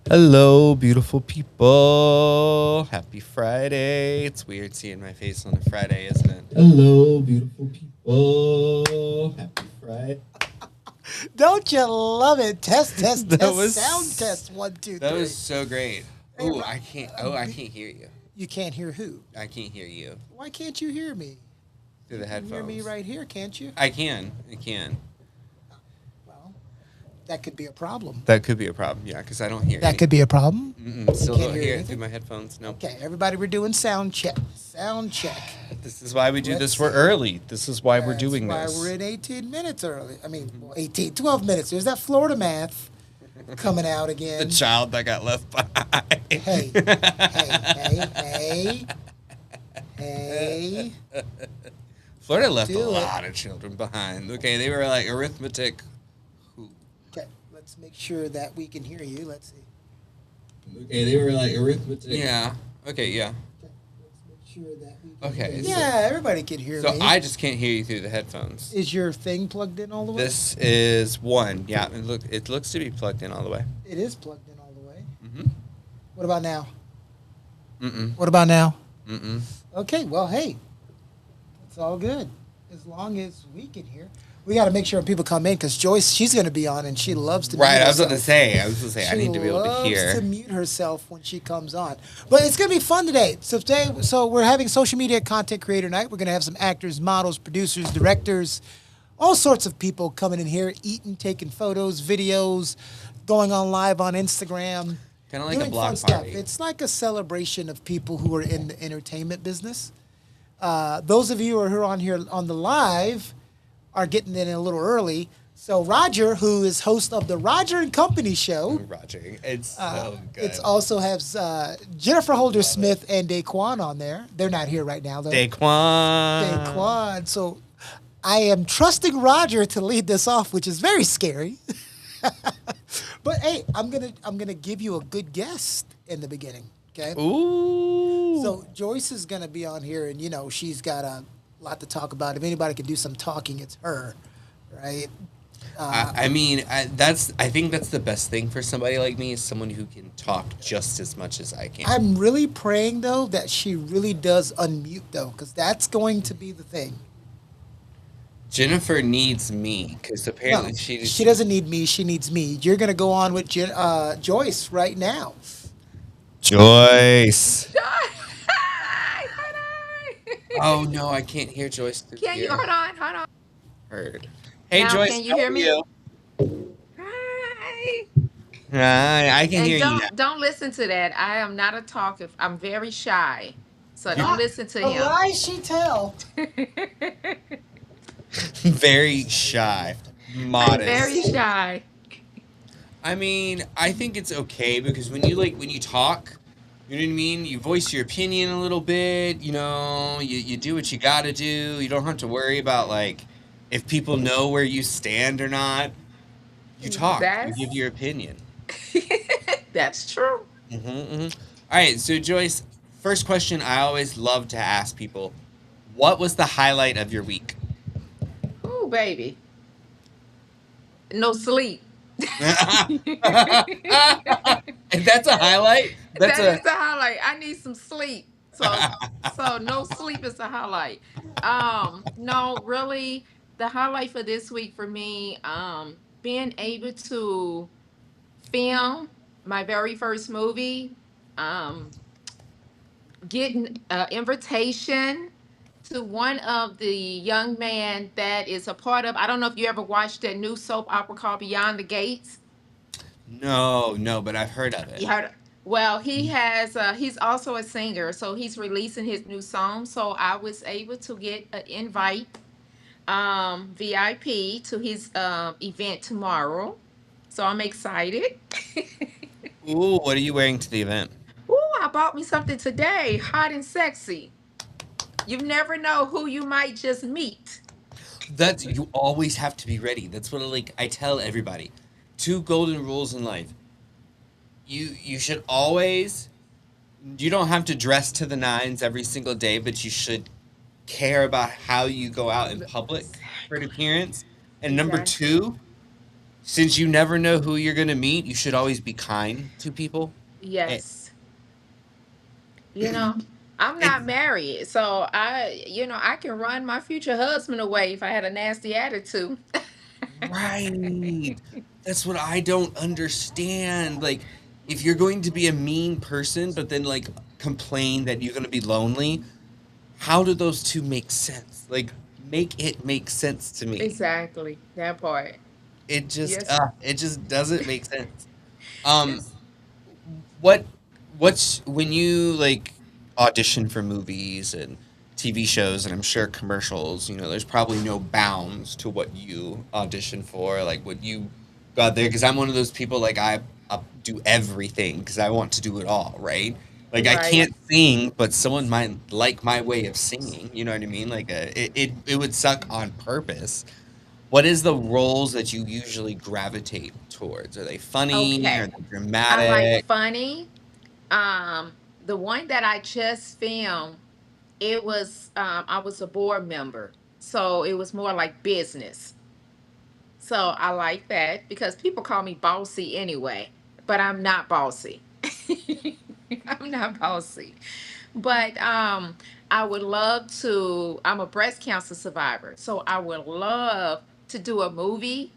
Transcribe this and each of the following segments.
Hello, beautiful people. Happy Friday. It's weird seeing my face on a Friday, isn't it? Hello, beautiful people. Happy Friday. Don't you love it? Test, test, That test, was sound test. 1, 2, That 3. was so great. Hey, Oh, I can't. Oh, I can't hear you. You can't hear who? I can't hear you Why can't you hear me? through You the can hear me headphones. right here, can't you? I can. I can. Well, that could be a problem. That could be a problem. Yeah, because I don't hear That you. could be a problem. You Still can't don't hear hear it through anything. my headphones. No. Okay, everybody, we're doing sound check. Sound check. This is why we do Let's this. We're see. early. This is why we're That's doing why this. we're in 18 minutes early. I mean, well, 18, 12 minutes. There's that Florida math coming out The again. child that got left behind. Hey, hey, hey. Florida left a Do it. lot of children behind. Okay, they were like arithmetic. Okay, let's make sure that we can hear you. Let's see. Okay, they were like arithmetic. Yeah. Okay, yeah. Okay, let's make sure that we can Okay, hear you. so- Yeah, everybody can hear So me. I just can't hear you through the headphones. Is your thing plugged in all the way? This is one. Yeah, it looks to be plugged in all the way. It is plugged in all the way. Mm-hmm. What about now? Mm-mm. What about now? Mm-mm. Okay, well, hey, it's all good as long as we can hear. We got to make sure when people come in because Joyce, she's going to be on and she loves to. Right, mute I was about to herself. say. I She need to be able to loves hear. to mute herself when she comes on. But it's going to be fun today. So we're having social media content creator night. We're going to have some actors, models, producers, directors, all sorts of people coming in here, eating, taking photos, videos, going on live on Instagram. Kind of like a doing block fun stuff. party. It's like a celebration of people who are in the entertainment business. Those of you who are on here on the live are getting in a little early. So Roger, who is host of the Roger and Company show, Roger, it's so good. it also has Jennifer Holder Smith and Daquan on there. They're not here right now though. Daquan. Daquan. So I am trusting Roger to lead this off, which is very scary. But hey, I'm gonna give you a good guest in the beginning. Okay. Ooh. So Joyce is gonna be on here, and she's got a lot to talk about. If anybody can do some talking, it's her, right? I mean, I think that's the best thing for somebody like me is someone who can talk just as much as I can. I'm really praying though that she really does unmute though, because that's going to be the thing. Jennifer needs me because apparently No, she she doesn't need me. She needs me. You're gonna go on with Joyce right now. Joyce. Hi, hold on. Oh no, I can't hear Joyce through Can you here. hold on? Hold on. Heard. Hey Now, Joyce, can you how hear are me? you? Hi. I can And hear you now. don't listen to that. I am not a talker. I'm very shy. So don't listen to A him. lie she tell. Very shy, I'm very modest. shy. I mean, I think it's okay because when you talk, you know what I mean? You voice your opinion a little bit, you do what you gotta do. You don't have to worry about like if people know where you stand or not. You talk, you give That's your opinion. that's true. All right, so Joyce, first question I always love to ask people: what was the highlight of your week? Ooh, baby. No sleep. If that's a highlight, that's That a is the highlight. I need some sleep. So no sleep is the highlight. No, really the highlight for this week for me, being able to film my very first movie, um, getting an invitation to one of the young man that is a part of, I don't know if you ever watched that new soap opera called Beyond the Gates. no, but I've heard of it. You heard? Well, he's also a singer, so he's releasing his new song. So I was able to get an invite, VIP to his event tomorrow. So I'm excited. Ooh, what are you wearing to the event? Ooh, I bought me something today, hot and sexy. You never know who you might just meet. That's you always have to be ready. That's what I tell everybody. Two golden rules in life. You should always you don't have to dress to the nines every single day, but you should care about how you go out in public for an Exactly. appearance. And number Exactly. two, since you never know who you're gonna meet, you should always be kind to people. It, Yes. You know, I'm it's not married, so I can run my future husband away if I had a nasty attitude. right. That's what I don't understand. Like, if you're going to be a mean person, but then like complain that you're gonna be lonely, how do those two make sense? Like, make it make sense to me. Exactly. That part. Yes. It just doesn't make sense. Um, It's what what's when you like audition for movies and TV shows and I'm sure commercials, there's probably no bounds to what you audition for, like what you got there. Because I'm one of those people like I do everything because I want to do it all, right? Like I right. can't sing, but someone might like my way of singing. You know what I mean? Like it would suck on purpose. What is the roles that you usually gravitate towards? Are they funny? Are Okay. they I like dramatic? funny. The one that I just filmed, I was a board member. So it was more like business. So I like that because people call me bossy anyway, but I'm not bossy. I'm not bossy. But I would love to, I'm a breast cancer survivor. So I would love to do a movie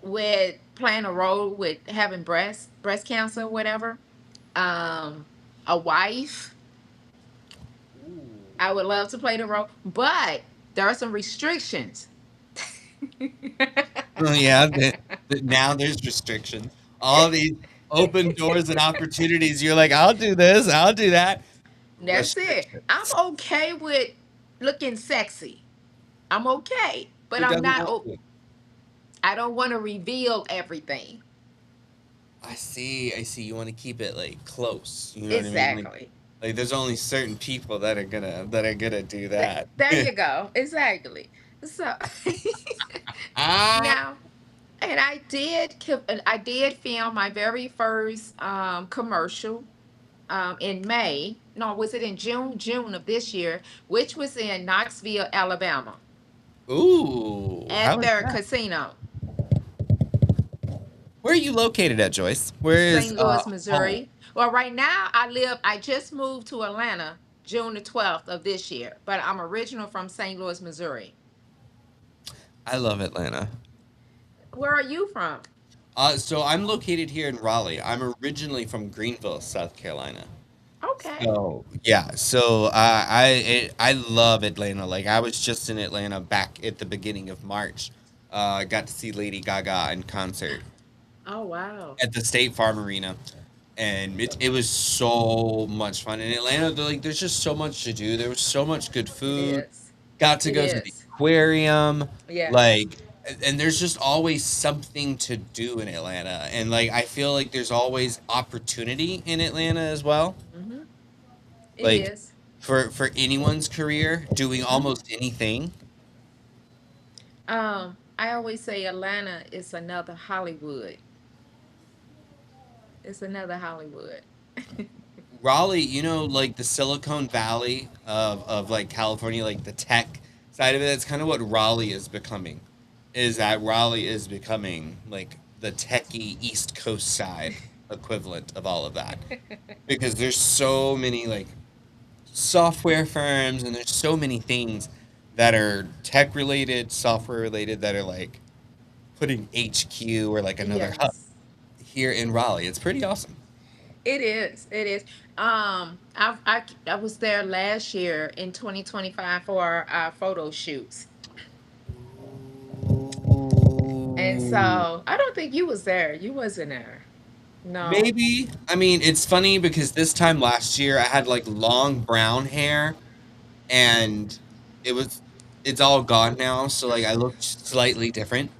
with playing a role with having breast cancer, whatever. Um, a wife. I would love to play the role, but there are some restrictions. Oh yeah, now there's restrictions. All these open doors and opportunities. You're like, I'll do this, I'll do that. That's it. I'm Restrictions. okay with looking sexy. I'm okay, but Who I'm doesn't not. want to? I don't want to reveal everything. I see, I see. You want to keep it like close. You know what I mean? Exactly. Like there's only certain people that are gonna do that. There you go. Exactly. So Ah, now, and I did film my very first commercial in May. No, was it in June? June of this year, which was in Knoxville, Alabama, ooh, how at is their that? casino, Where are you located at, Joyce? Where is St. Louis, home? Missouri. Well, right now I just moved to Atlanta June the 12th of this year, but I'm original from St. Louis, Missouri. I love Atlanta. Where are you from? So I'm located here in Raleigh. I'm originally from Greenville, South Carolina. Okay. So yeah, so I love Atlanta. Like I was just in Atlanta back at the beginning of March. I got to see Lady Gaga in concert Oh, wow. at the State Farm Arena, and it was so much fun in Atlanta. Like there's just so much to do. There was so much good It food. is. Got to It go to the is. aquarium. Yes. Like, and there's just always something to do in Atlanta, and like I feel like there's always opportunity in Atlanta as well. Hmm. It Like is. for anyone's career, doing Hmm. almost anything. I always say Atlanta is another Hollywood. It's another Hollywood. Raleigh, like the Silicon Valley of like California, like the tech side of it, that's kind of what Raleigh is becoming. Is that Raleigh is becoming like the techie East Coast side equivalent of all of that. Because there's so many like software firms and there's so many things that are tech related, software related that are like putting HQ or like another hub Yes. here in Raleigh. It's pretty awesome. It is. It is. I was there last year in 2025 for our photo shoots, and Ooh. so I don't think you was there. You wasn't there. No. Maybe. I mean, it's funny because this time last year I had like long brown hair and it was it's all gone now, so like I looked slightly different.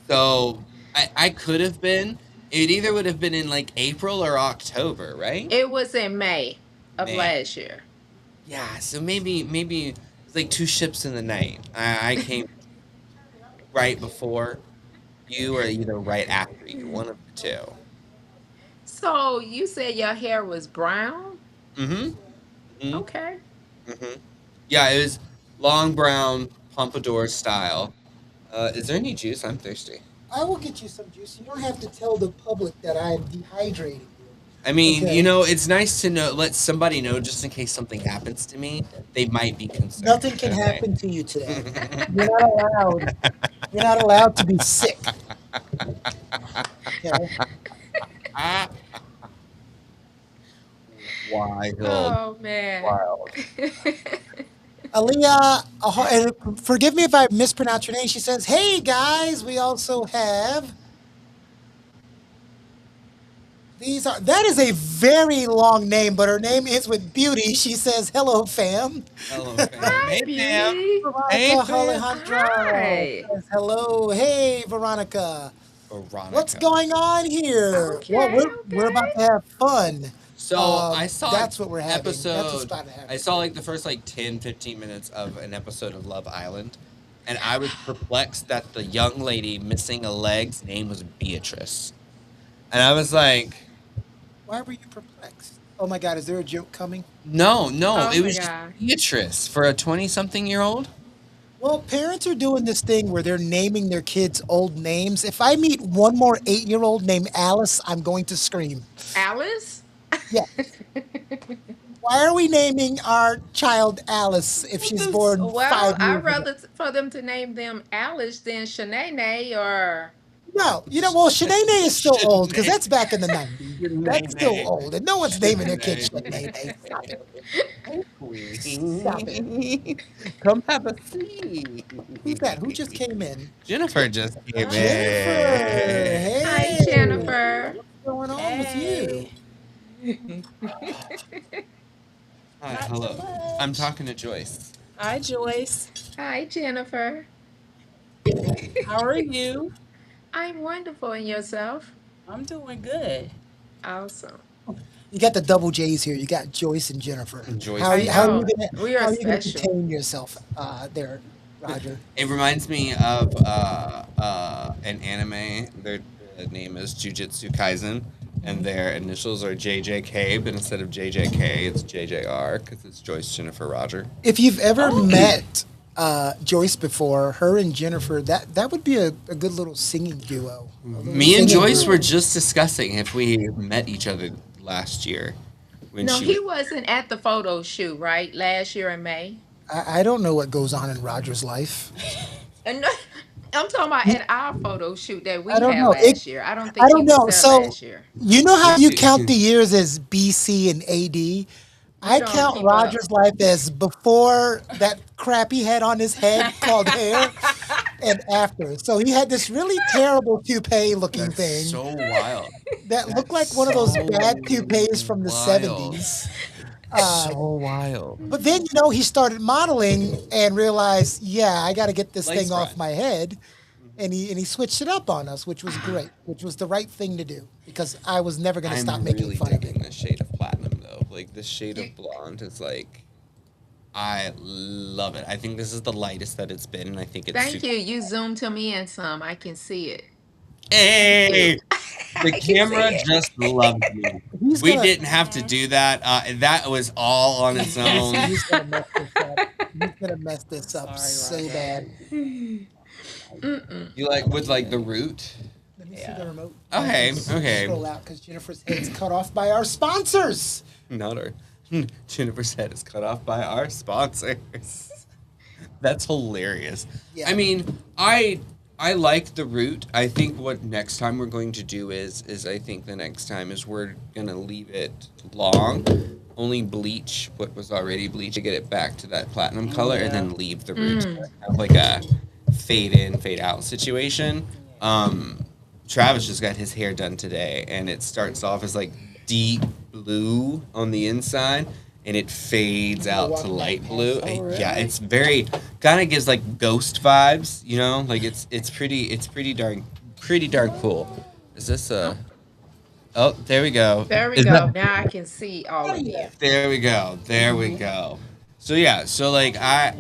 So I could have been. It either would have been in like April or October, right? It was in May of May. last year. Yeah, so maybe it's like two ships in the night. I came right before you or either right after you, one of the two. So you said your hair was brown? Mm-hmm. Mm-hmm. Okay. Mm-hmm. Yeah, it was long brown pompadour style. Is there any juice? I'm thirsty. I will get you some juice. You don't have to tell the public that I am dehydrating you. I mean, Okay. it's nice to know, let somebody know just in case something happens to me, they might be concerned. Nothing can Okay. happen to you today. You're not allowed. You're not allowed to be sick. Okay. Ah, wild, Oh man. wild. Aaliyah, and forgive me if I mispronounce your name. She says, "Hey guys, we also have these are." That is a very long name, but her name is with beauty. She says, "Hello, fam." Hello, fam. Hi, Hey, fam. beauty. Hey, Veronica fam. Alejandra Hi. says, "Hello, hey Veronica. What's Veronica. going on here?" Well, Okay, we're about okay. to have fun. So I saw That's what we're having. That's what's episode, about to I happen. saw like the first like 10, 15 minutes of an episode of Love Island. And I was perplexed that the young lady missing a leg's name was Beatrice. And I was like, Why were you perplexed? Oh my God, is there a joke coming? no, no, Oh it my was just God. Beatrice for a 20-something-year-old. Well, parents are doing this thing where they're naming their kids old names. If I meet one more 8-year-old named Alice, I'm going to scream. Alice? Yes. Why are we naming our child Alice if What she's does born Well, 5 years I'd ago? rather for them to name them Alice than Shanae or No, well, Shanae is still old because Shanae? that's back in the 90s. That's still Shanae. old, and no one's naming their kid Shanae. Shanae. Stop it. Hey, Stop it. queen. Come have a seat. Who's that? Who just came in? Jennifer just came Jennifer. in. Hi Hey. Jennifer. What's going on with you? Hey, Hi, not too hello. I'm much. talking to Joyce. Hi, Joyce. Hi Jennifer. How are you? I'm wonderful in yourself. I'm doing good. Awesome. You got the double J's here. You got Joyce and Jennifer. Joyce I and know. We are how are you gonna special. contain yourself there, Roger? It reminds me of an anime. Their name is Jujutsu Kaisen, and their initials are JJK, but instead of JJK, it's JJR because it's Joyce Jennifer Roger. If you've ever Oh, met Joyce before, her and Jennifer, that would be a good little singing duo. A little Me and singing Joyce group. were just discussing if we met each other last year when No, she was. he wasn't at the photo shoot, right? Last year in May. I don't know what goes on in Roger's life. And no, I'm talking about at our photo shoot that I we don't had know. last year. I don't I think he don't was know. there So last year. you know how We you count the do. years as BC and AD? You I don't count keep up. Roger's life as before that crap he had on his head called hair and after. So he had this really terrible toupee looking That's thing so wild. that looked That's like one of those so bad toupees from the wild. 70s. So Uh, wild. but then, he started modeling and realized, yeah, I got to get this Light thing off spread. my head. And he switched it up on us, which was great, which was the right thing to do because I was never going to stop I'm making really fun of it. digging this shade of platinum though. Like this shade You, of blonde is like I love it. I think this is the lightest that it's been, and I think it's thank super. you. You zoomed to me in some. I can see it. Thank you. Hey, the I can see camera it. just loves me. He's We gonna didn't have to do that. That was all on its he's own. he's gonna mess this up. He's gonna mess this up Sorry, so Roger. bad. Mm-mm. You like with like the root? Let me see the Yeah. remote. Okay, okay. Scroll out because Jennifer's head's cut off by our sponsors. Not our. Jennifer's head is cut off by our sponsors. That's hilarious. Yeah. I mean, I like the root. I think what next time we're going to do is I think the next time is we're gonna leave it long, only bleach what was already bleached to get it back to that platinum color, and Yeah. then leave the root. So Mm. I have like a fade in, fade out situation. Travis just got his hair done today, and it starts off as like deep blue on the inside, and it fades out to light blue. Oh, really? Yeah, it's very kind of gives like ghost vibes, like it's pretty darn cool. Is this a? Oh, there we go. There we Is go. that? Now I can see all of you. There we go. There we go. So yeah, so like I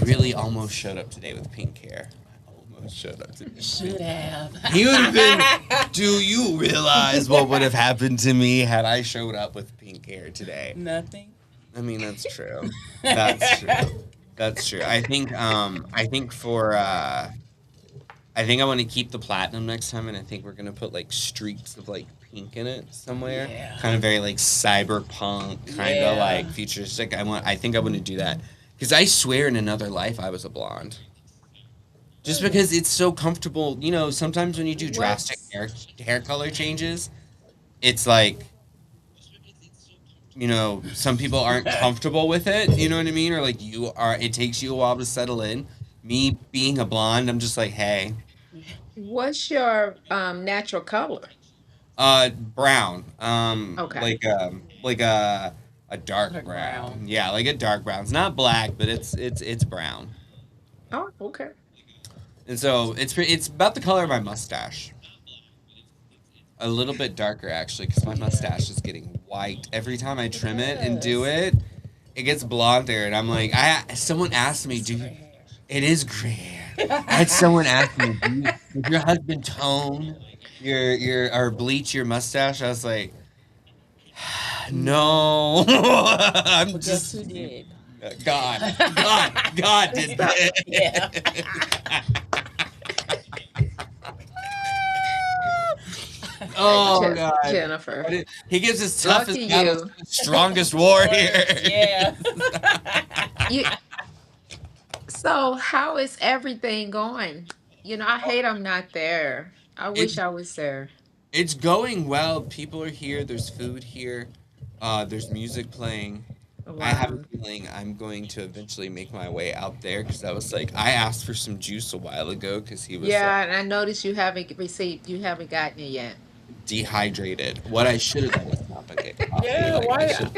really almost showed up today with pink hair. I almost showed up today. Should have. He would have been. Do you realize what would have happened to me had I showed up with pink hair today? Nothing. I mean, that's true. That's true. That's true. I think for I think I want to keep the platinum next time, and I think we're gonna put like streaks of like pink in it somewhere. Yeah. Kind of very like cyberpunk, kind of Yeah. like futuristic. I think I want to do that because I swear in another life I was a blonde. Just because it's so comfortable, sometimes when you do drastic What's hair color changes, it's like, some people aren't comfortable with it, you know what I mean? Or like it takes you a while to settle in. Me being a blonde, I'm just like, hey, what's your natural color? brown, Okay. like a dark Dark brown. brown. Yeah, like a dark brown. It's not black, but it's brown. Oh, okay. And so it's about the color of my mustache. A little bit darker actually, because my Yeah. mustache is getting white every time I trim it and do Yes. it. It gets blonder, and I'm like, someone asked me, It's do you, gray hair. it is gray hair. I had someone ask me, does your husband tone your or bleach your mustache? I was like, No. no, I'm But guess just who did? God did So, Yeah. that. Oh God. Jennifer, He gives his lucky toughest battles you. to the strongest warrior. Yeah. You. So, how is everything going? I hate I'm not there. I wish It's I was there. it's going well. People are here. There's food here. There's music playing. I have a Wow. feeling I'm going to eventually make my way out there because I was like, I asked for some juice a while ago because he was Yeah, and I noticed you haven't gotten it yet. dehydrated. What I should have done is stop and get coffee. Yeah. Like I Why? should.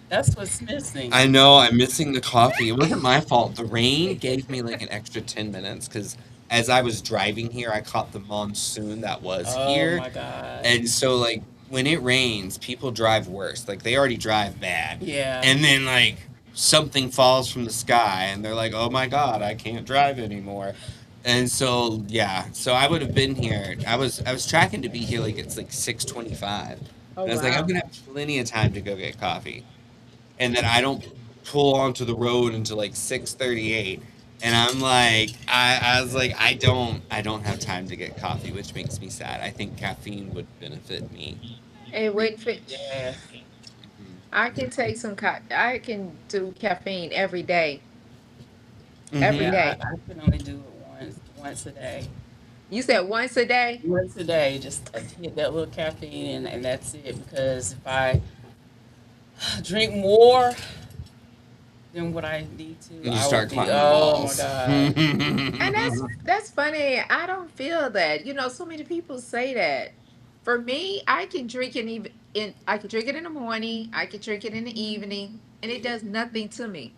That's what's missing. I know I'm missing the coffee. It wasn't my fault. The rain gave me like an extra 10 minutes because as I was driving here, I caught the monsoon that was Oh here. my God. And so, like, when it rains, people drive worse. Like, they already drive bad. Yeah. And then, like, something falls from the sky and they're like, oh my God, I can't drive anymore. And so, yeah. So I would have been here. I was tracking to be here like it's like 6:25. Oh And I was like, I'm wow. gonna have plenty of time to go get coffee and then I don't pull onto the road until like 6:38. And I'm like, I was like, I don't have time to get coffee, which makes me sad. I think caffeine would benefit me. Hey, wait for Yes. I can take I can do caffeine every day. Every Mm-hmm. Yeah. day. I can only do it once a day. You said once a day? Once a day, just hit that little caffeine and that's it. Because if I drink more than what I need to, And you I will start be. climbing Oh my walls. God. And that's funny. I don't feel that. So many people say that. For me, I can drink it in the morning, I can drink it in the evening, and it does nothing to me.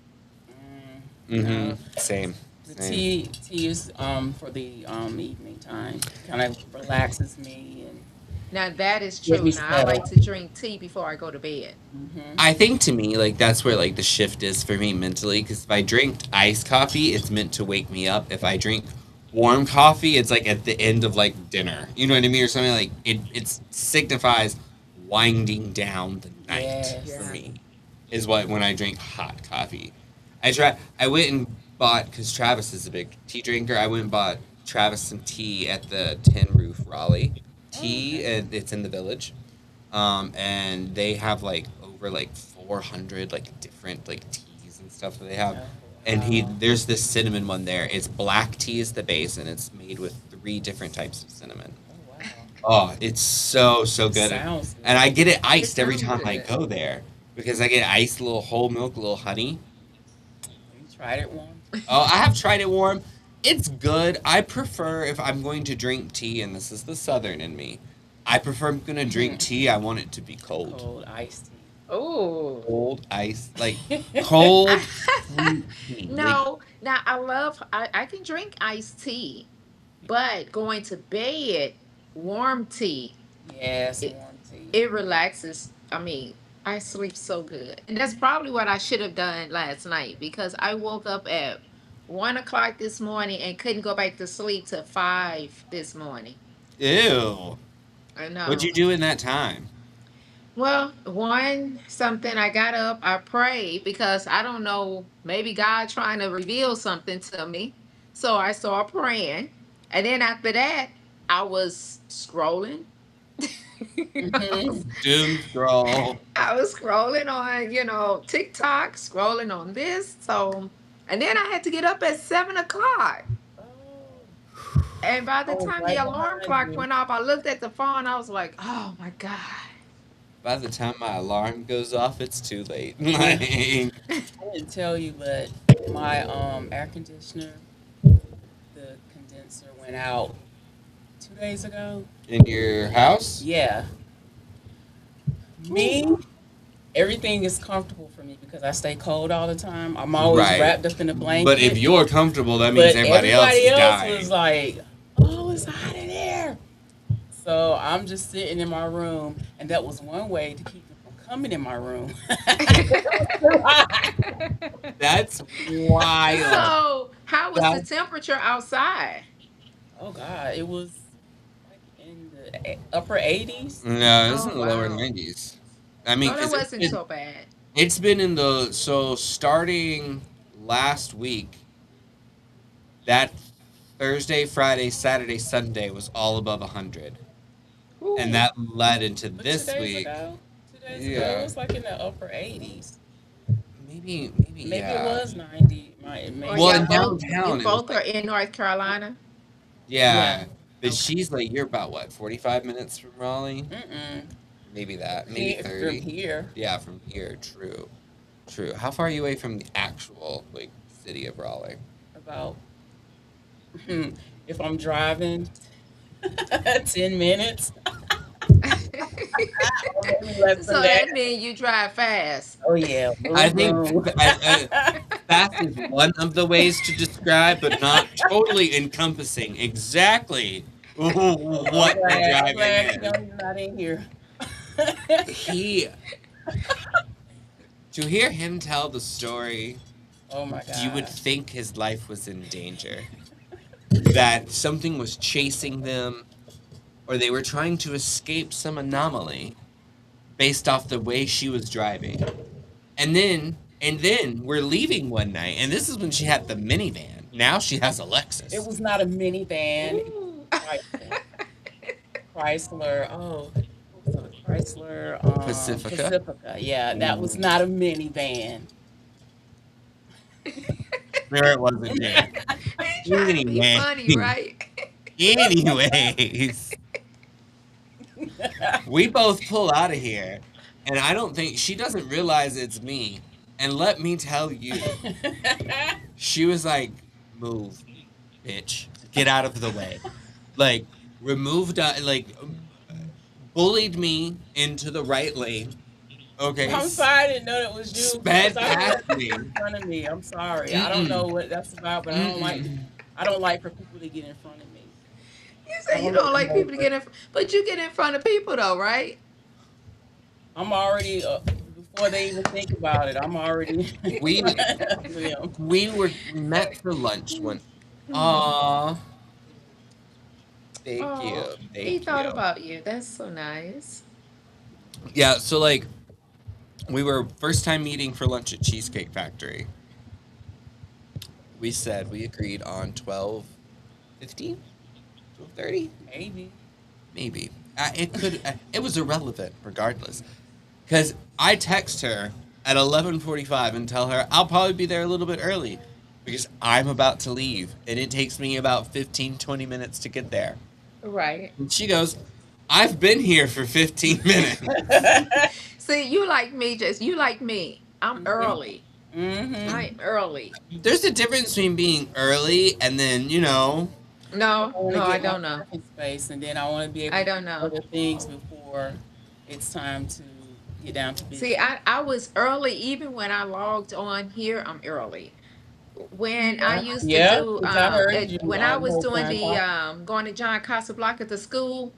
Mm-hmm. No, Same. the Same. tea is for the evening time. Kind of relaxes me and Now that is get me true. Now I like settled. to drink tea before I go to bed. Hmm. I think to me, like that's where like the shift is for me mentally. Because if I drink iced coffee, it's meant to wake me up. If I drink warm coffee, it's like at the end of like dinner. You know what I mean, or something like it signifies winding down the night for Yes. Yeah. me. Is what when I drink hot coffee. I went and bought because Travis is a big tea drinker. I went and bought Travis some tea at the Tin Roof Raleigh Oh, Tea, okay. and it's in the village and they have like over like 400 like different like teas and stuff that they have. Oh, And wow. there's this cinnamon one there. It's black tea is the base, and it's made with 3 different types of cinnamon. Oh, wow. Oh, it's so It good, sounds and I good. get it It iced every sounds time I good. go there because I get iced, a little whole milk, a little honey. Have you tried it one? Oh, I have tried it warm. It's good. I prefer if I'm going to drink tea, and this is the southern in me. I prefer if I'm gonna drink tea. I want it to be cold. Cold iced Oh. Cold ice, like tea. cold sweet tea. Like, No, now I can drink iced tea, but going to bed, warm tea, Yes, it warm tea. it relaxes. I mean, I sleep so good. And that's probably what I should have done last night because I woke up at 1 o'clock this morning and couldn't go back to sleep till 5 this morning. ew. I What'd you know. do in that time? Well, one something I got up, I prayed because I don't know, maybe God trying to reveal something to me. So I started praying. And then after that, I was scrolling. Mhm. Doom scroll. I was scrolling on, TikTok, scrolling on this. So, and then I had to get up at 7 o'clock. Oh, And by I the was time the right alarm behind clock you. went off, I looked at the phone. I was like, oh my God. By the time my alarm goes off, it's too late. Yeah, Like, I didn't tell you, but my air conditioner, the condenser went out 2 days ago. in your house? Yeah, Ooh. me, everything is comfortable for me because I stay cold all the time. I'm always Right. wrapped up in a But if blanket. you're comfortable, that means But everybody else everybody is else was dying. like, "Oh, it's hot in here." So I'm just sitting in my room, and that was one way to keep them from coming in my room. It was too hot. That's wild. So, how was the That temperature outside? Oh God, it was like in the upper 80s. no, it's Oh, in the lower wow. 90s. I mean, So, that because wasn't so bad. it's been in the so starting last week, that Thursday, Friday, Saturday, Sunday was all above 100, and Ooh. that led into But two this days week. ago, 2 days ago, it Yeah, was like in the upper 80s. maybe Maybe it yeah. was 90. Or Maybe Well, y'all in not. both you downtown, it was both are like in North Carolina? Yeah. yeah. But Okay. she's like, you're about what, 45 minutes from Raleigh? Mm-mm. Maybe that, maybe Here, from 30. here, Yeah, from here. True, true. How far are you away from the actual like city of Raleigh? about if I'm driving, 10 minutes, or maybe less than So that. that means you drive fast. Oh yeah, I boom, think boom. fast is one of the ways to describe, but not totally encompassing exactly I'm what the glad. I'm driving glad is. Keone's not in here. He, to hear him tell the story, Oh my you would god. think his life was in danger, that something was chasing them, or they were trying to escape some anomaly based off the way she was driving. And then we're leaving one night, and this is when she had the minivan. Now she has a It Lexus. was not a minivan. It Ooh. was Chrysler. Oh, what was it? Chrysler Pacifica. Pacifica. Yeah, that was Mm. not a minivan. There it was again. Ain't trying to be Anyway, funny, right? anyways, we both pull out of here, and I don't think she doesn't realize it's me. And let me tell you, she was like, "Move, bitch, get out of the way." Like removed, bullied me into the right lane. Okay, I'm sorry I didn't know that was you because sped I don't past let people me. get in front of me. I'm sorry. I don't know Mm-mm. what that's about, but Mm-mm. I don't like for people to get in front of me. You I say you don't let don't them like people to over. get in, but you get in front of people though, right? I'm already before they even think about it. I'm already in We front of them. we met for lunch one. Hmm. Aw, thank you, Oh, he thank thought you. about you. That's so nice. Yeah, so like we were first time meeting for lunch at Cheesecake Factory. We agreed on 12:15, 12:30, Maybe. maybe. It was irrelevant regardless. Because I text her at 11:45 and tell her I'll probably be there a little bit early because I'm about to leave and it takes me about 15, 20 minutes to get there. Right. And she goes, I've been here for 15 minutes. See, you like me, just you like me. I'm Mhm. early. Mhm. I'm early. There's a difference between being early and then, No, I want to no, I get my don't know. parking space, and then I want to be able I to don't do know. other things before it's time to get down to See, business. I was early even when I logged on here. I'm early. When I Yeah, used to yeah, do because I heard you when I the was whole doing time the talking. going to John Casablanca to school,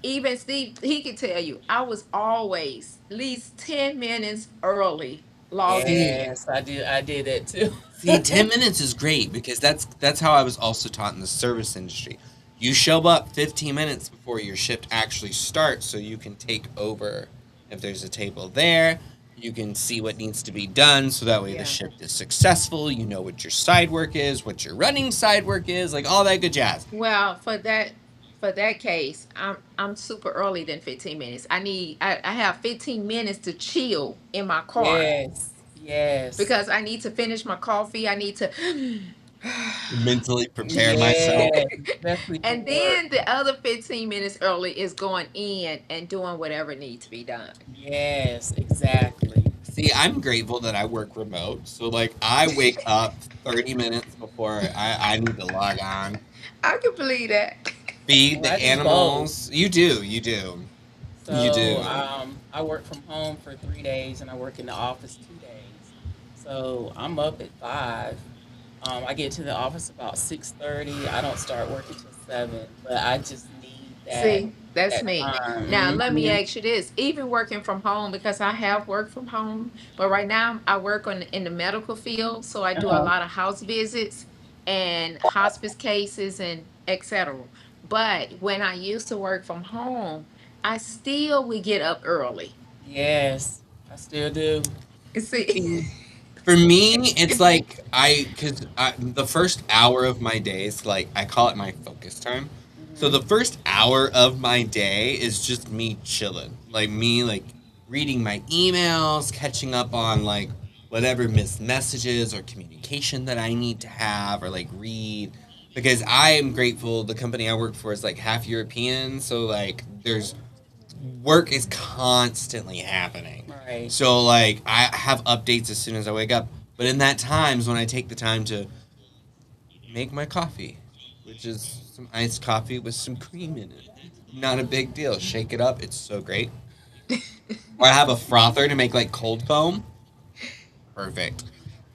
even Steve he could tell you I was always at least 10 minutes early logging see, in. Yes, I did. I did that too. see, 10 minutes is great because that's how I was also taught in the service industry. You show up 15 minutes before your shift actually starts so you can take over if there's a table there. You can see what needs to be done so that way the Yeah. shift is successful. You know what your side work is, what your running side work is, like all that good jazz. Well, for that case, I'm super early than 15 minutes. I have 15 minutes to chill in my car Yes. Yes. because I need to finish my coffee. I need to Mentally prepare myself. Yes. Especially for and work. then the other 15 minutes early is going in and doing whatever needs to be done. Yes, exactly. See, I'm grateful that I work remote. So, like, I wake up 30 minutes before I need to log on, I can believe that. feed Well, I the do both. animals. You do, you do, you So do. I work from home for 3 days and I work in the office 2 days. So I'm up at 5. I get to the office about 6:30. I don't start working till 7, but I just need See, that's that me. Now, time. let me Hmm. ask you this. Even working from home, because I have worked from home, but right now I work in the medical field, so I do a Uh-huh. lot of house visits and hospice cases and etc. But when I used to work from home, I still would get up early. Yes, I still do. See, For me, it's like because the first hour of my day is like I call it my focus time. So Hmm. the first hour of my day is just me chilling, like me like reading my emails, catching up on like whatever missed messages or communication that I need to have or like read. Because I am grateful the company I work for is like half European, so like there's work is constantly happening. Right. So like I have updates as soon as I wake up. But in that times when I take the time to make my coffee, which is some iced coffee with some cream in it. Not a big deal. Shake it up. It's so great. Or I have a frother to make like cold foam. Perfect.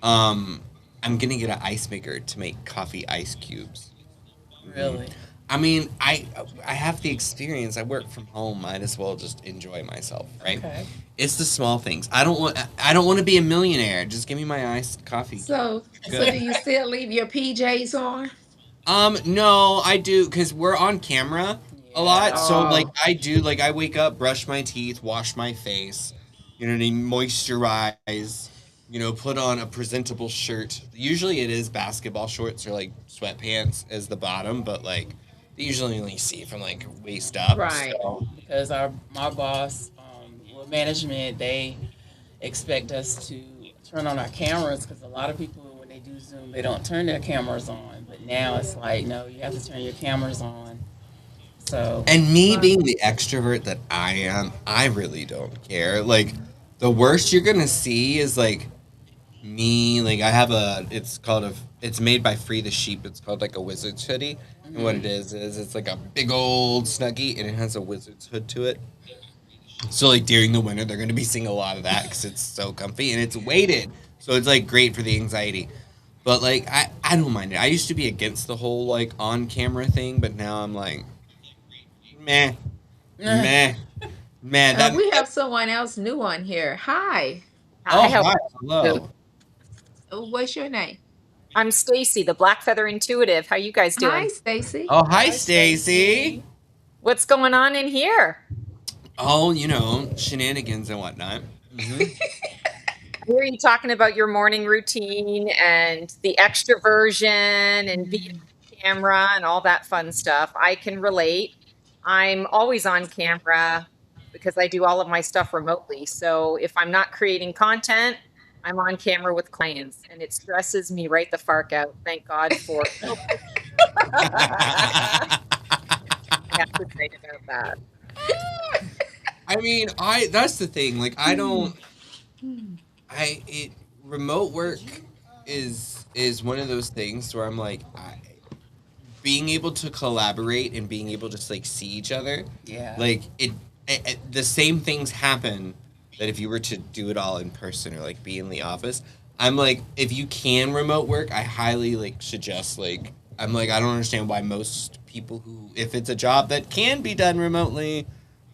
Um, I'm gonna get an ice maker to make coffee ice cubes. Hmm. Really. I mean, I have the experience. I work from home. Might as well just enjoy myself, right? Okay. It's the small things. I don't want to be a millionaire. Just give me my iced coffee. so do Good. you still leave your PJs on? No, I do because we're on camera a lot. Yeah. So like Oh, I do, like I wake up, brush my teeth, wash my face, you know what I mean, moisturize, put on a presentable shirt. Usually it is basketball shorts or like sweatpants as the bottom, but like they usually only see from like waist up. right. So Because our my boss, well, management, they expect us to turn on our cameras because a lot of people when they do Zoom, they don't turn their cameras on. But now it's like, no, you have to turn your cameras on. So and me Wow. being the extrovert that I am, I really don't care. Like the worst you're gonna see is like me, like I have it's made by Free the Sheep. It's called like a wizard's hoodie. And what it mhm. is it's like a big old snuggie and it has a wizard's hood to it. So like during the winter they're gonna be seeing a lot of that because it's so comfy and it's weighted. So it's like great for the anxiety. But like I don't mind it. I used to be against the whole like on camera thing, but now I'm like meh, meh, meh. We have someone else new on here. Hi. Hi, Oh how hi, are you? hello. What's your name? I'm Stacy, the Black Feather Intuitive. How you guys Hi, doing? Stacy. Oh hi Hi, Stacy. Stacy. What's going on in here? Oh, shenanigans and whatnot. Hmm. I hear you talking about your morning routine and the extroversion and being on camera and all that fun stuff. I can relate. I'm always on camera because I do all of my stuff remotely. So if I'm not creating content, I'm on camera with clients and it stresses me right the fark out. Thank God for I have to say about that. I mean, I that's the thing. Like, I don't. I it remote work is one of those things where I'm like, being able to collaborate and being able to just like see each other, Yeah. like the same things happen that if you were to do it all in person or like be in the office. I'm like, if you can remote work, I highly like suggest like I'm like I don't understand why most people who if it's a job that can be done remotely,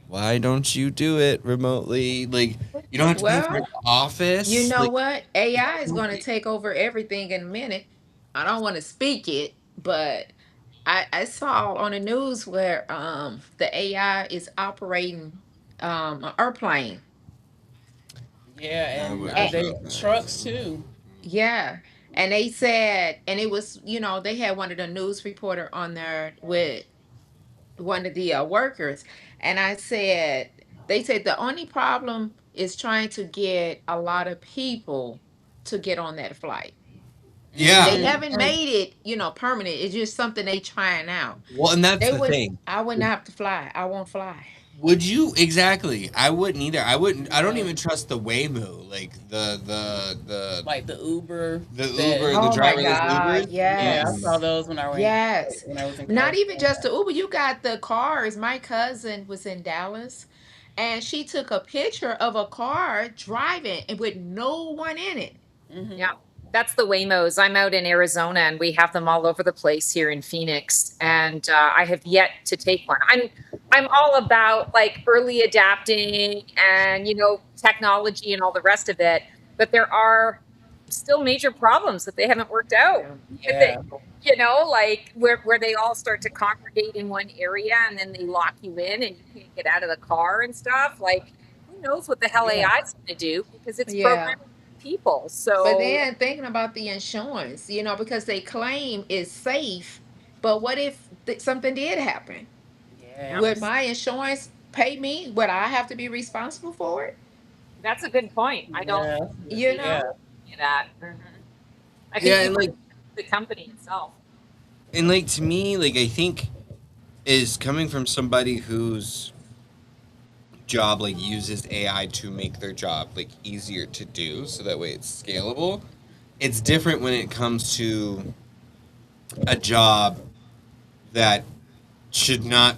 why don't you do it remotely? Like you don't have to pay for an Well, you office. know Like what? AI is going to take over everything in a minute. I don't want to speak it, but I saw on the news where the AI is operating an airplane. Yeah, I and wouldn't they trust that trucks either. too. Yeah. And they said, and it was, they had one of the news reporter on there with one of the workers. And I said, they said the only problem is trying to get a lot of people to get on that flight. Yeah. They Mm-hmm. haven't made it, permanent. It's just something they trying out. Well, and that's They the would, thing. I wouldn't have to fly. I won't fly. Would you exactly? I wouldn't either. I wouldn't. I don't No, even trust the Waymo, like like the Uber the that. Uber, the Oh my driverless God. Ubers. Yeah, I saw Yes. those when I went Yes. when I was in Not even California. just the Uber. You got the cars. My cousin was in Dallas and she took a picture of a car driving and with no one in it. Hmm. Yeah, that's the Waymos. I'm out in Arizona, and we have them all over the place here in Phoenix. And I have yet to take one. I'm all about like early adapting and technology and all the rest of it. But there are still major problems that they haven't worked out. Yeah. That they, Yeah. like where they all start to congregate in one area, and then they lock you in, and you can't get out of the car and stuff. Like, who knows what the hell Yeah. AI is going to do because it's Yeah. programmed people. But So then thinking about the insurance, because they claim it's safe, but what if something did happen? yeah, Would Yes. my insurance pay me? Would I have to be responsible for it? that's a good point. I don't Yeah. You Yeah. know? see that. I think Yeah, you and like the company itself. to me, like I think is coming from somebody whose job like uses AI to make their job like easier to do, so that way it's scalable. It's different when it comes to a job that should not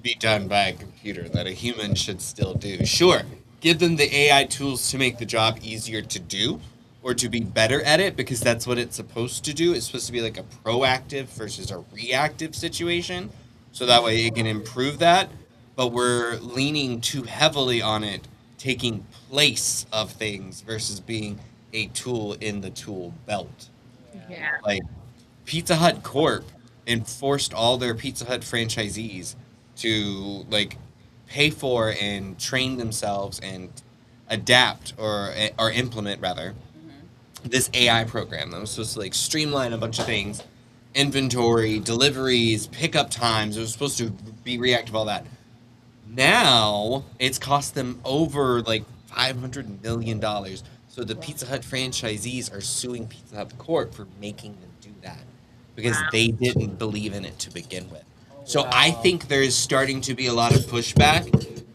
be done by a computer that a human should still do. Sure, give them the AI tools to make the job easier to do or to be better at it because that's what it's supposed to do. It's supposed to be like a proactive versus a reactive situation. So that way it can improve that. But we're leaning too heavily on it taking place of things versus being a tool in the tool belt. Yeah. Yeah. Like Pizza Hut Corp enforced all their Pizza Hut franchisees to like pay for and train themselves and adapt or implement rather Hmm. this AI program that was supposed to like streamline a bunch of things, inventory, deliveries, pickup times. It was supposed to be reactive, all that. Now it's cost them over like $500 million. So the Wow. Pizza Hut franchisees are suing Pizza Hut Corp for making them do that because Wow. they didn't believe in it to begin with. Oh So I wow. think there is starting to be a lot of pushback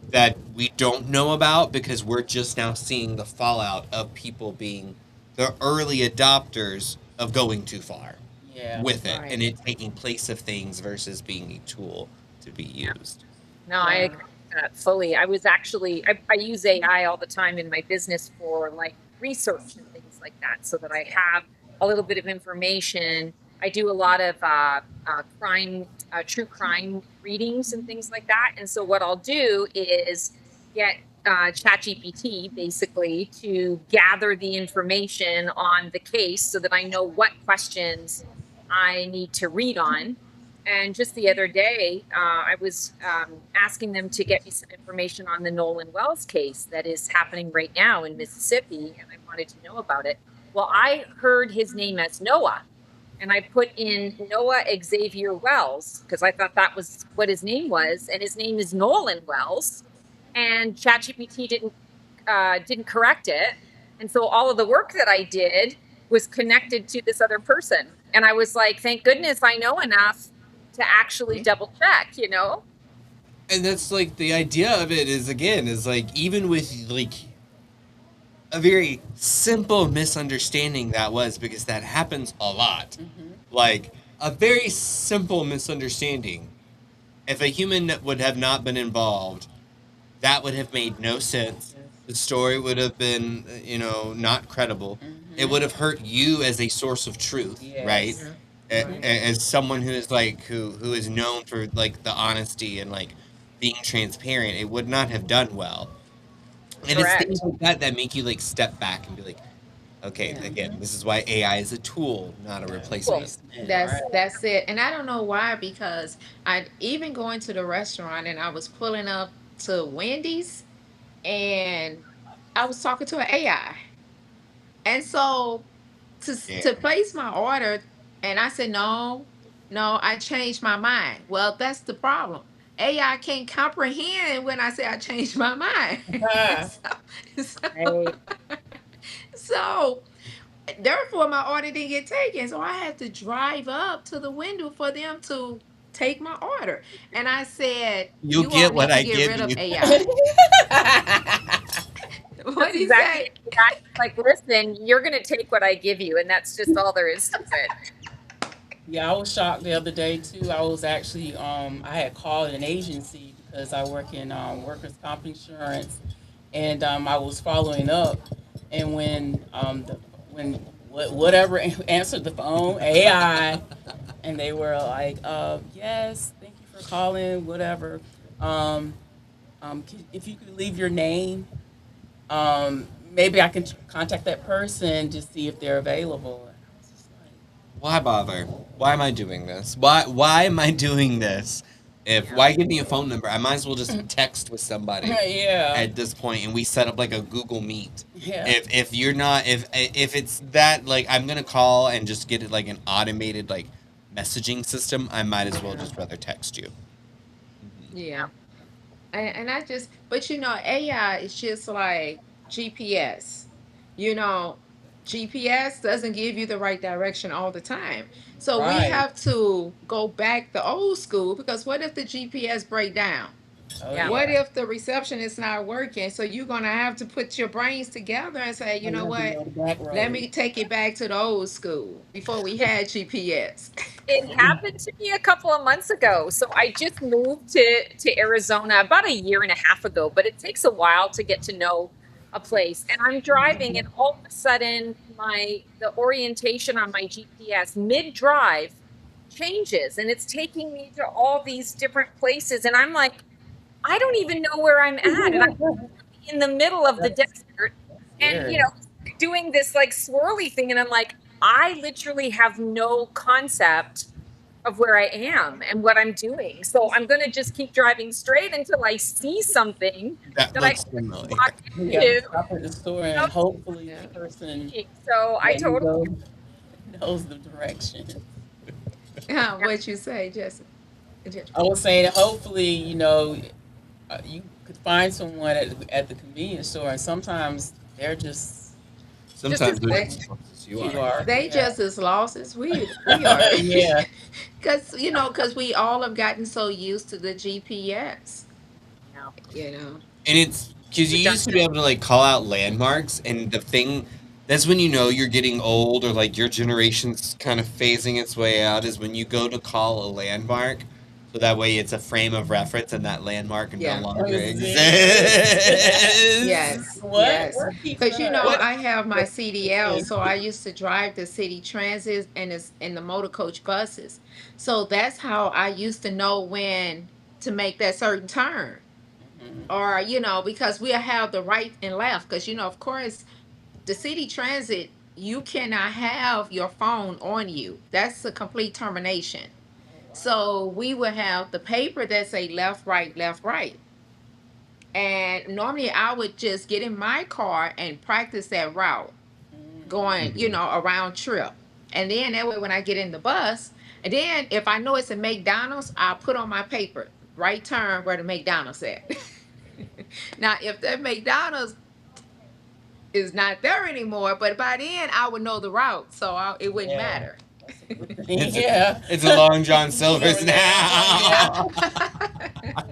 that we don't know about because we're just now seeing the fallout of people being the early adopters of going too far Yeah. with it Right. and it taking place of things versus being a tool to be Yeah. used. No, I Yeah. agree with that fully. I was actually I use AI all the time in my business for like research and things like that, so that I have a little bit of information. I do a lot of crime, true crime readings and things like that. And so what I'll do is get ChatGPT basically to gather the information on the case so that I know what questions I need to read on. And just the other day, I was asking them to get me some information on the Nolan Wells case that is happening right now in Mississippi, and I wanted to know about it. Well, I heard his name as Noah, and I put in Noah Xavier Wells because I thought that was what his name was, and his name is Nolan Wells. And ChatGPT didn't correct it, and so all of the work that I did was connected to this other person, and I was like, thank goodness I know enough to actually double check. And that's like the idea of it is again is like even with like a very simple misunderstanding that was because that happens a lot. Hmm. Like a very simple misunderstanding. If a human would have not been involved, that would have made no sense. Yes. The story would have been, not credible. It Hmm. would have hurt you as a source of truth, right? Yes. Yeah. Hmm. Right. As someone who is like who is known for like the honesty and like being transparent, it would not have done well. And it's things Correct. like that that make you like step back and be like, okay, Yeah. again, Hmm. this is why AI is a tool, not a Not a replacement. Cool. replacement. That's Right. that's it. And I don't know why because I even going to the restaurant and I was pulling up to Wendy's and I was talking to an AI. And so Yeah. to place my order, and I said, no, no, I changed my mind. Well, that's the problem. AI can't comprehend when I say I changed my mind. Ah, so, Right. so therefore my order didn't get taken. So I had to drive up to the window for them to take my order. And I said, You'll you all get need what to I get give rid of you. AI. What That's do you exactly say? that. Like, listen, you're going to take what I give you, and that's just all there is to it. yeah, I was shocked the other day too. I was actually I had called an agency because I work in workers' comp insurance, and I was following up, and when whatever answered the phone, AI, and they were like, yes, thank you for calling, whatever. Um, if you could leave your name, maybe I can contact that person to see if they're available. And I was just Why bother? Why am I doing this? Why am I doing this? If Yeah. why give me a phone number? I might as well just text with somebody like, yeah, at this point, and we set up like a Google Meet. yeah, If you're not if it's that like I'm gonna call and just get it like an automated like messaging system, I might as well yeah. just rather text you. Mhm. Yeah. And I just, but AI is just like GPS. You know, GPS doesn't give you the right direction all the time. So we Right. have to go back the old school because what if the GPS break down? Oh Yeah. What yeah. if the reception is not working? So you're gonna have to put your brains together and say, you Oh, you know have to what? know the back Let road. me take it back to the old school before we had GPS. It happened to me a couple of months ago. So I just moved to Arizona about a year and a half ago, but it takes a while to get to know a place. And I'm driving and all of a sudden the orientation on my GPS mid-drive changes and it's taking me to all these different places and I'm like, I don't even know where I'm at and I'm in the middle of the That's desert and scary. doing this like swirly thing and I'm like, I literally have no concept of where I am and what I'm doing. So I'm going to just keep driving straight until I see something That that I looks can familiar. walk You have to into. stop at the store You and hopefully the Yeah. person So I that you totally, go knows the direction. What you say, Jessica? I was saying hopefully, you could find someone at the convenience store and sometimes they're just just Sometimes as they're They just as close as you you are. are. they Yeah. just as lost as we are. Yeah. Because we all have gotten so used to the GPS. yeah, You know. And it's because you used to be redundant. able to like call out landmarks, and the thing that's when you know you're getting old or like your generation's kind of phasing its way out is when you go to call a landmark. So that way it's a frame of reference and that landmark no Yeah. longer Exist. exists. Yes. What? Yes. What keeps Because that? I have my CDL, Exist. so I used to drive the city transit and the motor coach buses. So that's how I used to know when to make that certain turn. Mhm. Or, because we'll have the right and left. Because, of course, the city transit, you cannot have your phone on you. That's a complete termination. Oh wow. So we would have the paper that say left, right, left, right. And normally I would just get in my car and practice that route Mm. going, Mhm. around trip. And then that way when I get in the bus, and then if I know it's a McDonald's, I'll put on my paper, right turn where the McDonald's at. Now, if that McDonald's is not there anymore, but by then I would know the route, so it wouldn't Yeah. matter. That's a good thing. Yeah. It's a Long John You know Silver's where now. Yeah. now.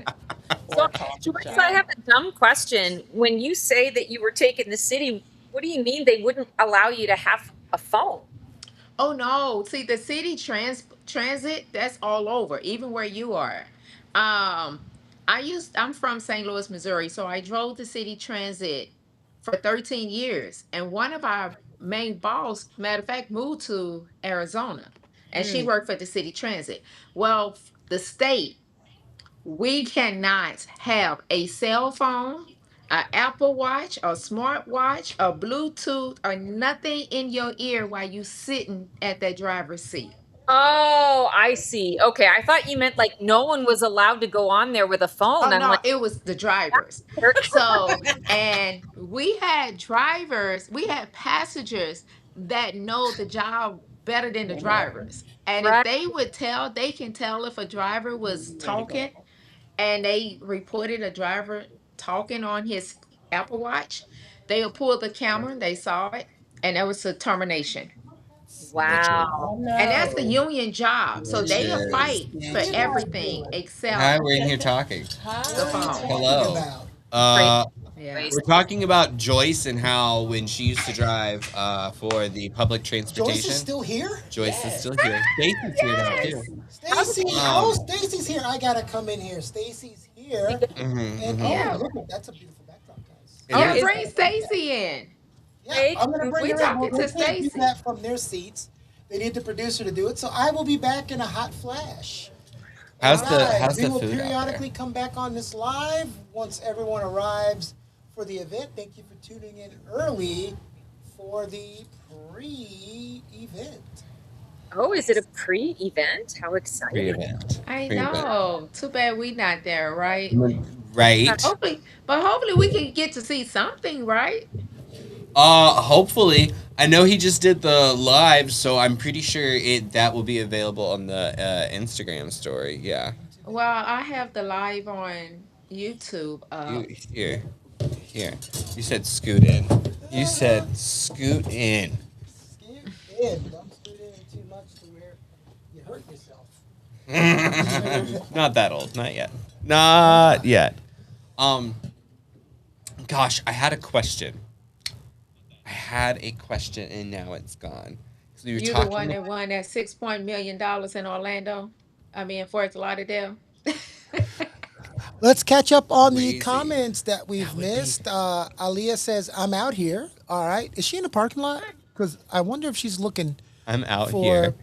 So Or a coffee Joyce, I shop. Yeah. have a dumb question. When you say that you were taking the city, what do you mean they wouldn't allow you to have a phone? Oh no. See, the city transit, that's all over, even where you are. Um, I'm from St. Louis, Missouri, so I drove the city transit for 13 years. And one of our main boss, matter of fact, moved to Arizona and she Mm. worked for the city transit. Well, the state, we cannot have a cell phone, an Apple Watch, a smartwatch, a Bluetooth, or nothing in your ear while you sitting at that driver's seat. Oh, I see. Okay, I thought you meant like no one was allowed to go on there with a phone. Oh I'm no, like, it was the drivers. So, and we had drivers, we had passengers that know the job better than the drivers. And if right. they would tell, they can tell if a driver was talking and they reported a driver talking on his Apple Watch, they'll pull the camera, they saw it, and there was a termination. Which is Wow. Oh And that's the no. union job. So which they'll is fight for What are you guys Scandal. everything doing? except hi, we're in here talking. What the are you Hi. phone. talking Hello. about? Great Uh, Yeah. choice. we're talking about Joyce and how when she used to drive for the public Joyce is transportation, still here? Joyce is still Yes. here. Stacy's here now too. Yes. Stacy, oh, Um, Stacy's here. I gotta come in here. Stacy's here. And oh, Yeah. look, that's a beautiful backdrop, guys. it Yeah, Oh, is is. bring Stacy in. Yeah, great. I'm gonna bring We her in. Well, talking to they can't do Stacy. that from their seats. They need the producer to do it. So I will be back in a hot flash. And guys, How's we the will food out there? periodically come back on this live once everyone arrives for the event. Thank you for tuning in early for the pre-event. Oh, is it a pre-event? How exciting. Pre-event. I Pre-event. know. Too bad we not there, right? Right. Hopefully, but hopefully we can get to see something, right? Hopefully. I know he just did the live, so I'm pretty sure it that will be available on the Instagram story. Yeah. Well, I have the live on YouTube You up. here. Here. You said scoot in. You said scoot in. Scoot in. Don't scoot in too much to where you hurt yourself. Not that old. Not yet. Not yet. Um gosh, I had a question. I had a question and now it's gone. So we were You the one talking that won that $6 million in Orlando. I mean, Fort Lauderdale. Let's catch up on the crazy. comments that we've That would be missed. Aaliyah says, I'm out here. All right. Is she in the parking lot? Because I wonder if she's looking I'm out for. here.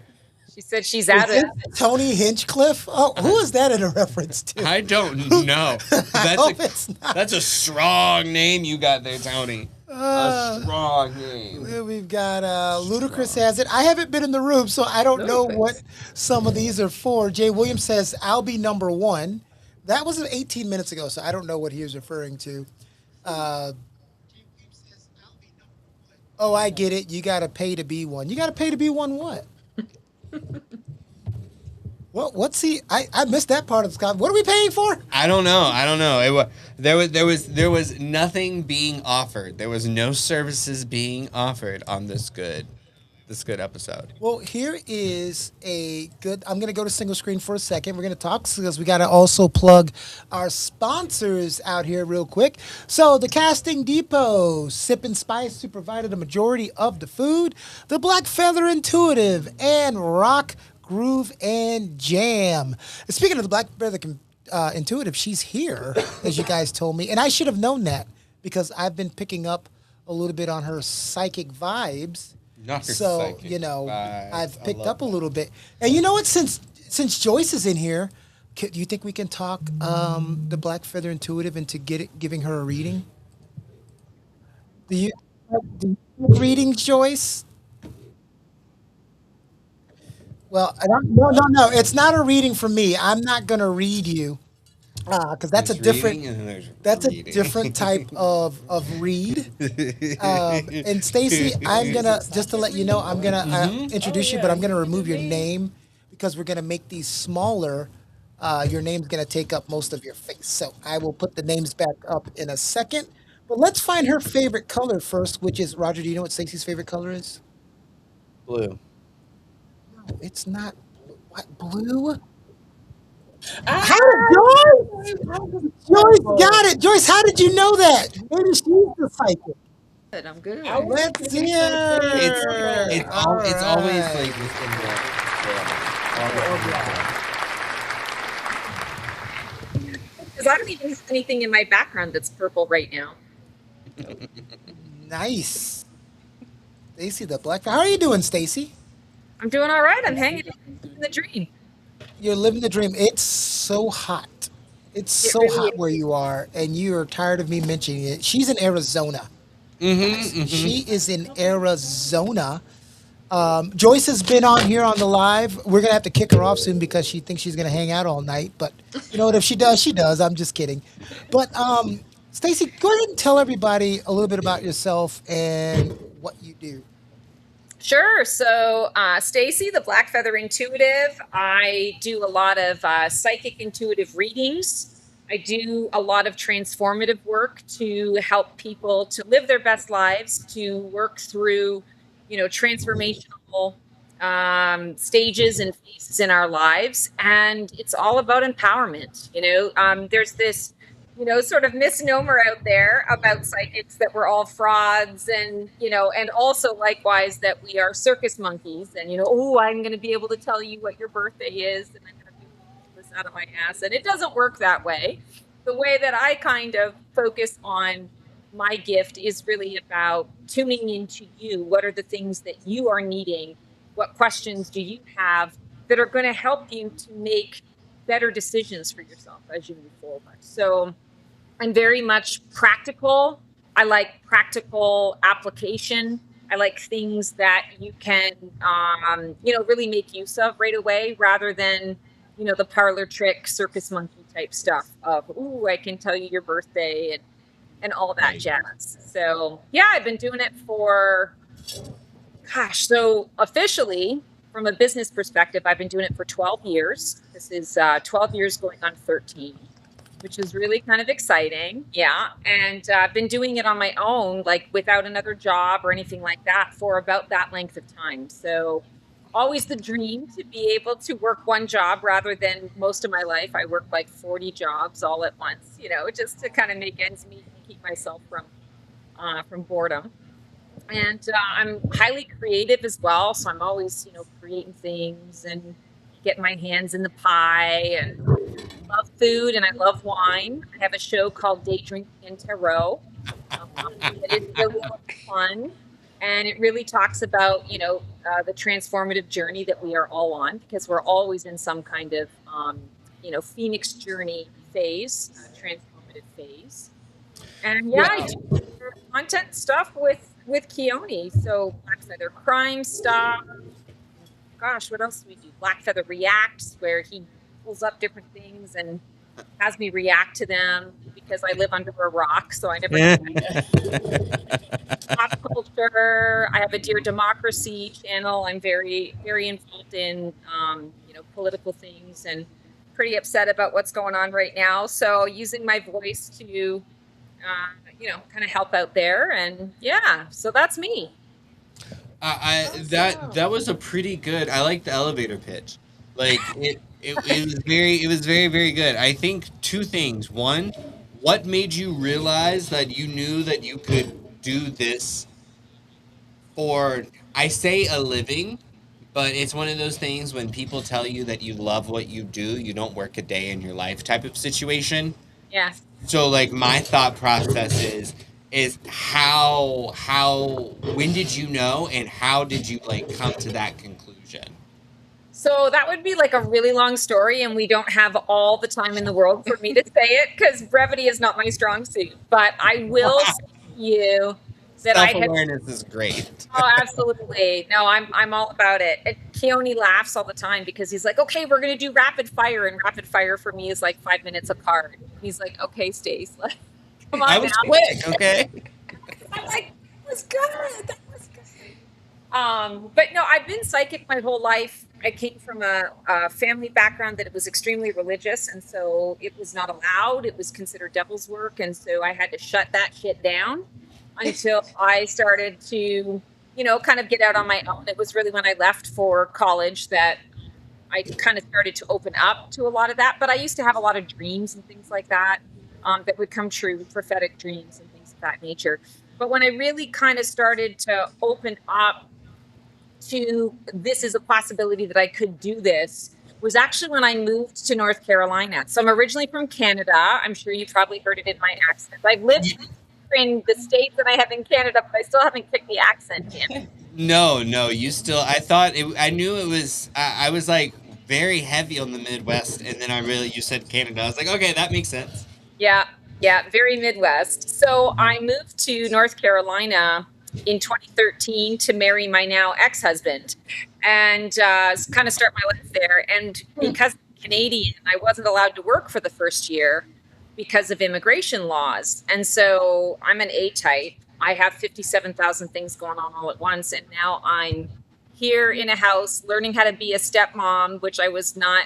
She said she's Is out of this Tony Hinchcliffe? Oh, who is that in a reference to? I don't know. I That's hope a it's not. that's a strong name you got there, Tony. A strong name. We've got Ludacris has it. I haven't been in the room, so I don't know what Ludicrous. some of these are for. Jay Williams says, I'll be number one. That was 18 minutes ago, so I don't know what he was referring to. Uh, oh, I get it. You got to pay to be one. You got to pay to be one what? What's he? I missed that part of the comment. What are we paying for? I don't know. I don't know. There was nothing being offered. There was no services being offered on this good episode. Well, here is a good. I'm going to go to single screen for a second. We're going to talk because we got to also plug our sponsors out here real quick. So, the Casting Depot, Sip and Spice, who provided a majority of the food, the Black Feather Intuitive, and Rock Groove and Jam. Speaking of the Black Feather Intuitive, she's here, as you guys told me, and I should have known that because I've been picking up a little bit on her psychic vibes. Not her So, psychic I've vibes. I picked love up a that. little bit. And you know what? Since Joyce is in here, do you think we can talk the Black Feather Intuitive into giving her a reading? Do you have readings, Joyce? Well, no. It's not a reading for me. I'm not gonna read you because that's a There's different reading and then there's that's a reading. different type of read. And Stacy, I'm gonna just to let you know, I'm gonna introduce you, but I'm gonna remove your name because we're gonna make these smaller. Your name's gonna take up most of your face, so I will put the names back up in a second. But let's find her favorite color first, which is Roger. Do you know what Stacy's favorite color is? Blue. No, it's not. What blue? Ah, How did Joyce? Joyce got it. Joyce, how did you know that? Maybe she's the psychic. Good, I'm I good. was Let's gonna hear. say It's purple. All it's always right. like within the because I don't even have anything in my background that's purple right now. Nice. Stacy the Black. How are you doing, Stacy? I'm doing all right. I'm hanging in the dream. You're living the dream. It's so hot. It's It so really hot where you are, and you are tired of me mentioning it. She's in Arizona. Mm-hmm. She is in Arizona. Joyce has been on here on the live. We're gonna have to kick her off soon because she thinks she's gonna hang out all night. But you know what? If she does, she does. I'm just kidding. But Stacy, go ahead and tell everybody a little bit about yourself and what you do. Sure. So, Stacy, the Black Feather Intuitive, I do a lot of psychic intuitive readings. I do a lot of transformative work to help people to live their best lives, to work through, transformational stages and phases in our lives. And it's all about empowerment. There's this sort of misnomer out there about psychics that we're all frauds and also likewise that we are circus monkeys and, oh, I'm going to be able to tell you what your birthday is and I'm going to pull this out of my ass. And it doesn't work that way. The way that I kind of focus on my gift is really about tuning into you. What are the things that you are needing? What questions do you have that are going to help you to make better decisions for yourself as you move forward? So, I'm very much practical. I like practical application. I like things that you can, really make use of right away rather than, the parlor trick circus monkey type stuff of, ooh, I can tell you your birthday and all that Right. jazz. So, yeah, I've been doing it for, gosh, so officially, from a business perspective, I've been doing it for 12 years. This is 12 years going on 13, which is really kind of exciting. Yeah. And I've been doing it on my own, like without another job or anything like that for about that length of time. So, always the dream to be able to work one job rather than most of my life. I work like 40 jobs all at once, just to kind of make ends meet and keep myself from boredom. And I'm highly creative as well. So I'm always, creating things and getting my hands in the pie and love food and I love wine. I have a show called Day Drinking and Tarot. It is really a lot of fun. And it really talks about, the transformative journey that we are all on because we're always in some kind of, phoenix journey phase, transformative phase. And yeah, I Well, do content stuff with Keone. So Black Feather Crime stuff. Gosh, what else do we do? Black Feather Reacts, where he pulls up different things and has me react to them because I live under a rock, so I never know. Pop culture. I have a Dear Democracy channel. I'm very, very involved in, political things and pretty upset about what's going on right now. So using my voice to, kind of help out there. And yeah, so that's me. that was a pretty good. I like the elevator pitch. Like it was very very good. I think two things. One, what made you realize that you knew that you could do this for, I say a living, but it's one of those things when people tell you that you love what you do, you don't work a day in your life type of situation. Yes. So like my thought process is how when did you know and how did you like come to that conclusion? So that would be like a really long story, and we don't have all the time in the world for me to say it because brevity is not my strong suit. But I will say to you that I Self had. awareness is great. Oh, absolutely. No, I'm all about it. And Keone laughs all the time because he's like, okay, we're gonna do rapid fire, and rapid fire for me is like 5 minutes a card. He's like, okay, Stace, like, come I on was now. quick, okay? I'm like, that was good. That was good. But no, I've been psychic my whole life. I came from a family background that it was extremely religious, and so it was not allowed. It was considered devil's work, and so I had to shut that shit down until I started to, kind of get out on my own. It was really when I left for college that I kind of started to open up to a lot of that. But I used to have a lot of dreams and things like that that would come true, prophetic dreams and things of that nature. But when I really kind of started to open up to this is a possibility that I could do this was actually when I moved to North Carolina. So I'm originally from Canada. I'm sure you probably heard it in my accent. I've lived in the States that I have in Canada, but I still haven't kicked the accent in. No, no, you still. I thought it. I knew it was. I was like very heavy on the Midwest, and then I really. You said Canada. I was like, okay, that makes sense. Yeah, yeah, very Midwest. So I moved to North Carolina in 2013 to marry my now ex-husband and kind of start my life there. And because I'm Canadian, I wasn't allowed to work for the first year because of immigration laws. And so I'm an A type. I have 57,000 things going on all at once. And now I'm here in a house learning how to be a stepmom, which I was not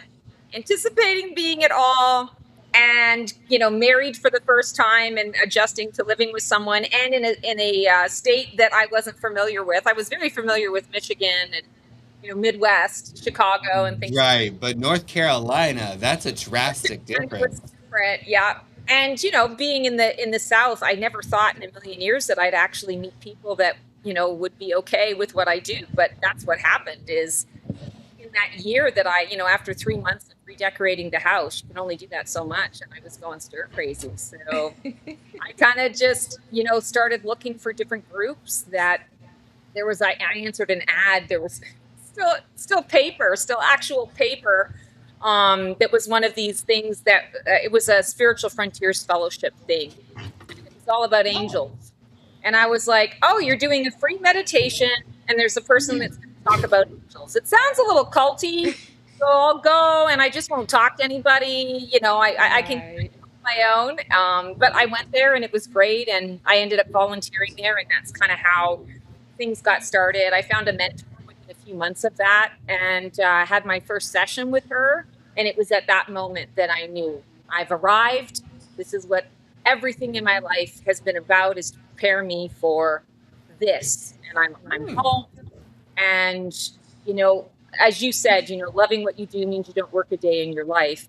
anticipating being at all. And married for the first time and adjusting to living with someone, and in a state that I wasn't familiar with. I was very familiar with Michigan and Midwest, Chicago, and things. Right, but North Carolina, that's a drastic And it was difference. different, yeah. And being in the South, I never thought in a million years that I'd actually meet people that would be okay with what I do. But that's what happened. Is in that year that after 3 months of redecorating the house, you can only do that so much, and I was going stir crazy. So I kind of just started looking for different groups that I answered an ad. There was still paper, still actual paper. That was one of these things that it was a spiritual frontiers fellowship thing. It was all about angels, and I was like, "Oh, you're doing a free meditation, and there's a person that's going to talk about angels." It sounds a little culty, so I'll go, and I just won't talk to anybody. I can Right. my own. But I went there and it was great, and I ended up volunteering there, and that's kind of how things got started. I found a mentor within a few months of that, and had my first session with her, and it was at that moment that I knew I've arrived. This is what everything in my life has been about, is to prepare me for this, and I'm Hmm. home. And you know, as you said, loving what you do means you don't work a day in your life.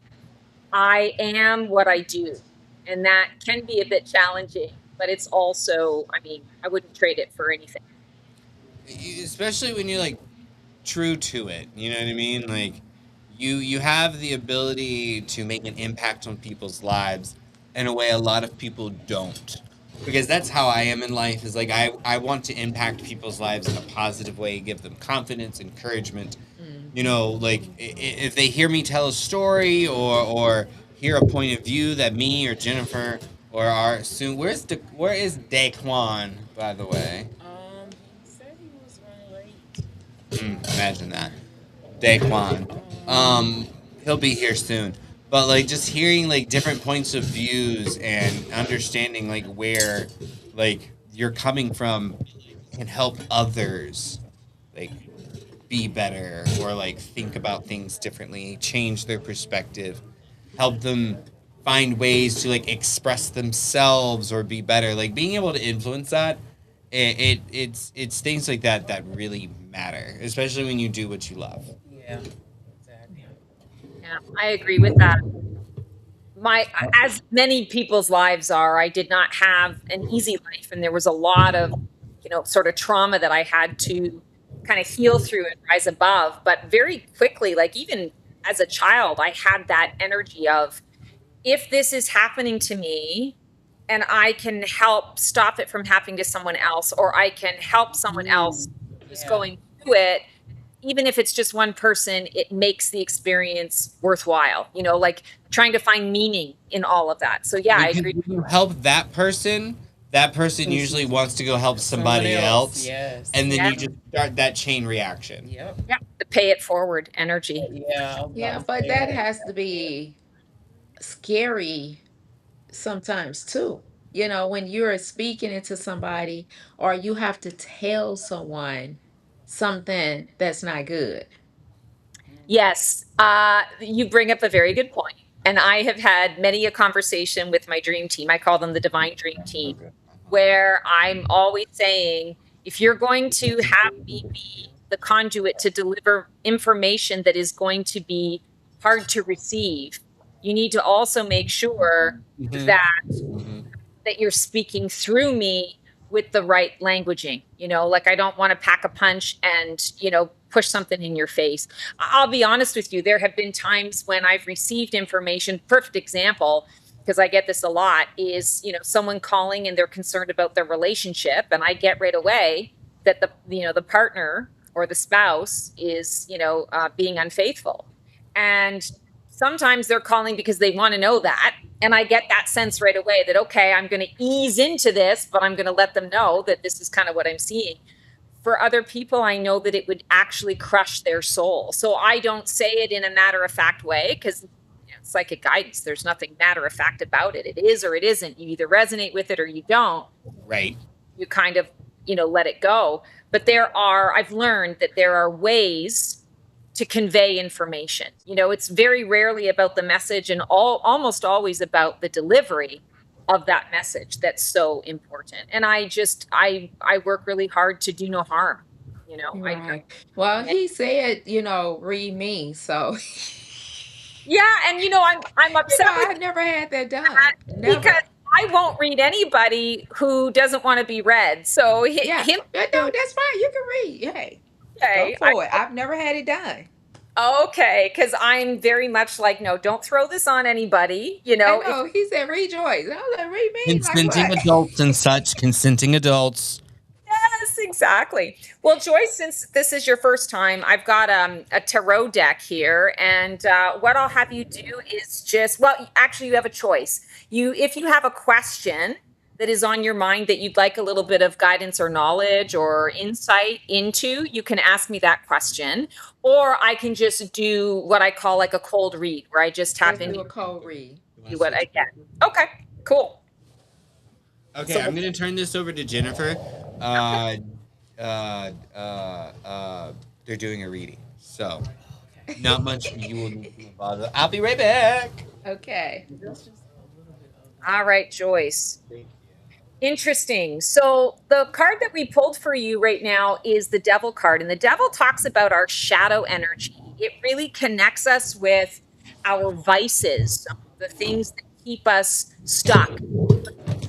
I am what I do. And that can be a bit challenging, but it's also, I mean, I wouldn't trade it for anything. Especially when you're like true to it, you know what I mean? Like you have the ability to make an impact on people's lives in a way a lot of people don't. Because that's how I am in life, is like I want to impact people's lives in a positive way, give them confidence, encouragement. You know, like if they hear me tell a story or hear a point of view that me or Jennifer or our soon where is Daquan, by the way? He said he was running late. Imagine that. Daquan. Um, He'll be here soon. But like just hearing like different points of views and understanding like where like you're coming from can help others like be better or like think about things differently, change their perspective, help them find ways to like express themselves or be better. Like being able to influence that, it's things like that that really matter, especially when you do what you love. yeah, exactly. Yeah, I agree with that. As many people's lives are, I did not have an easy life, and there was a lot of, sort of trauma that I had to kind of heal through and rise above. But very quickly, like even as a child, I had that energy of, if this is happening to me and I can help stop it from happening to someone else, or I can help someone else who's Yeah. going through it, even if it's just one person, it makes the experience worthwhile, like trying to find meaning in all of that. So yeah, I Because agree. when you help that person usually wants to go help Someone somebody else, else, yes. and then Yeah, you just start that chain reaction. Yep. yeah, the pay it forward energy. Yeah, I was about Yeah, to but say that that. has to be scary sometimes too. When you're speaking into somebody or you have to tell someone something that's not good. Yes, you bring up a very good point. And I have had many a conversation with my dream team. I call them the divine dream team, where I'm always saying, if you're going to have me be the conduit to deliver information that is going to be hard to receive, you need to also make sure Hmm. that Hmm. you're speaking through me with the right languaging. Like I don't want to pack a punch and push something in your face. I'll be honest with you, there have been times when I've received information. Perfect example, because I get this a lot, is someone calling and they're concerned about their relationship, and I get right away that the partner or the spouse is being unfaithful. And sometimes they're calling because they want to know that, And I get that sense right away that, okay, I'm going to ease into this, but I'm going to let them know that this is kind of what I'm seeing. For other people, I know that it would actually crush their soul. So I don't say it in a matter of fact way because psychic guidance, there's nothing matter of fact about it. It is or it isn't. You either resonate with it or you don't. Right. You kind of, let it go. But I've learned that there are ways to convey information. It's very rarely about the message and almost always about the delivery of that message that's so important. And I work really hard to do no harm. Right. Well, he said, read me. So, Yeah, and I'm upset with I never had that done. that because Never. I won't read anybody who doesn't want to be read. So Yeah. him, No, that's fine. You can read. Hey, go okay, for it. I've never had it done. okay, because I'm very much like, no, don't throw this on anybody. I If know. He said rejoice. I was like, read me? Like Consenting what? adults and such. Consenting adults. Yes, exactly. Well, Joyce, since this is your first time, I've got a tarot deck here, and what I'll have you do is actually, you have a choice. If you have a question that is on your mind that you'd like a little bit of guidance or knowledge or insight into, you can ask me that question, or I can just do what I call like a cold read, where I just tap Let's do into a cold read. see what I get. Okay, cool. Okay, So I'm gonna turn this over to Jennifer. Uh, they're doing a reading, so not much you will need to bother. I'll be right back. Okay. All right, Joyce. Interesting. So the card that we pulled for you right now is the Devil card, and the Devil talks about our shadow energy. It really connects us with our vices, the things that keep us stuck,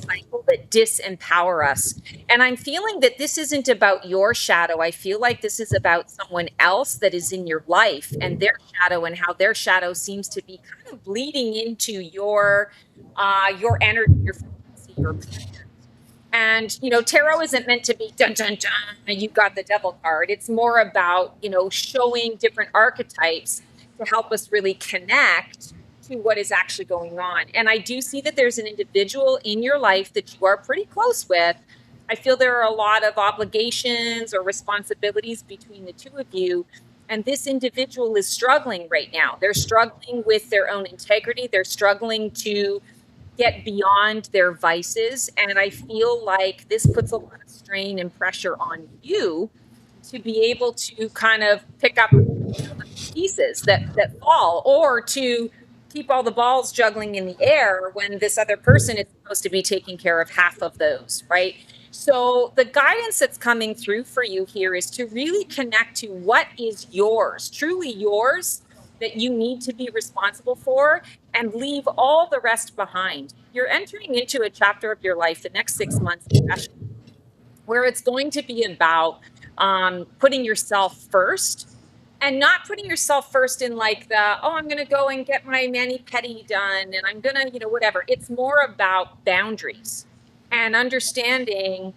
cycle that disempower us. And I'm feeling that this isn't about your shadow. I feel like this is about someone else that is in your life and their shadow, and how their shadow seems to be kind of bleeding into your energy, your frequency, your plan. And, tarot isn't meant to be dun dun dun, you got the devil card. It's more about, showing different archetypes to help us really connect to what is actually going on. And I do see that there's an individual in your life that you are pretty close with. I feel there are a lot of obligations or responsibilities between the two of you. And this individual is struggling right now. They're struggling with their own integrity. They're struggling to get beyond their vices. And I feel like this puts a lot of strain and pressure on you to be able to kind of pick up the pieces that fall, or to keep all the balls juggling in the air when this other person is supposed to be taking care of half of those, right? So the guidance that's coming through for you here is to really connect to what is yours, truly yours, that you need to be responsible for, and leave all the rest behind. You're entering into a chapter of your life, the next 6 months, especially, where it's going to be about putting yourself first, and not putting yourself first in like I'm going to go and get my mani-pedi done, and I'm going to, whatever. It's more about boundaries and understanding,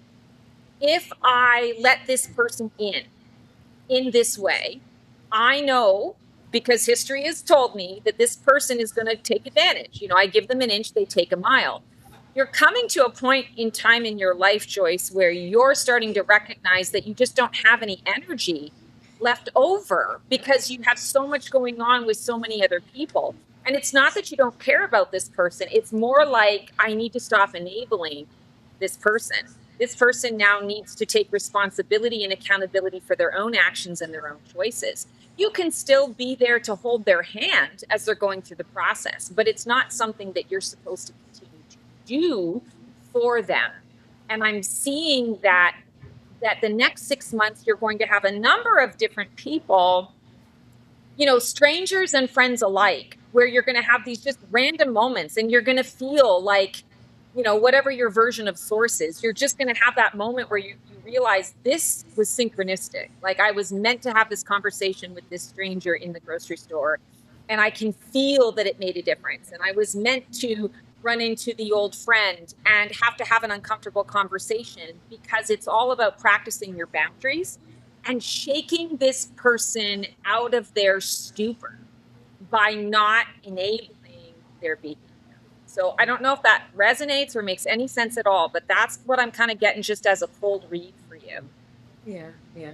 if I let this person in this way, I know, because history has told me, that this person is going to take advantage. I give them an inch, they take a mile. You're coming to a point in time in your life, Joyce, where you're starting to recognize that you just don't have any energy left over because you have so much going on with so many other people. And it's not that you don't care about this person. It's more like, I need to stop enabling this person. This person now needs to take responsibility and accountability for their own actions and their own choices. You can still be there to hold their hand as they're going through the process, but it's not something that you're supposed to continue to do for them. And I'm seeing that the next 6 months, you're going to have a number of different people, strangers and friends alike, where you're going to have these just random moments, and you're going to feel like, whatever your version of source is, you're just going to have that moment where you realize this was synchronistic. Like, I was meant to have this conversation with this stranger in the grocery store, and I can feel that it made a difference. And I was meant to run into the old friend and have an uncomfortable conversation, because it's all about practicing your boundaries and shaking this person out of their stupor by not enabling their behavior. So I don't know if that resonates or makes any sense at all, but that's what I'm kind of getting just as a cold read for you. Yeah, yeah.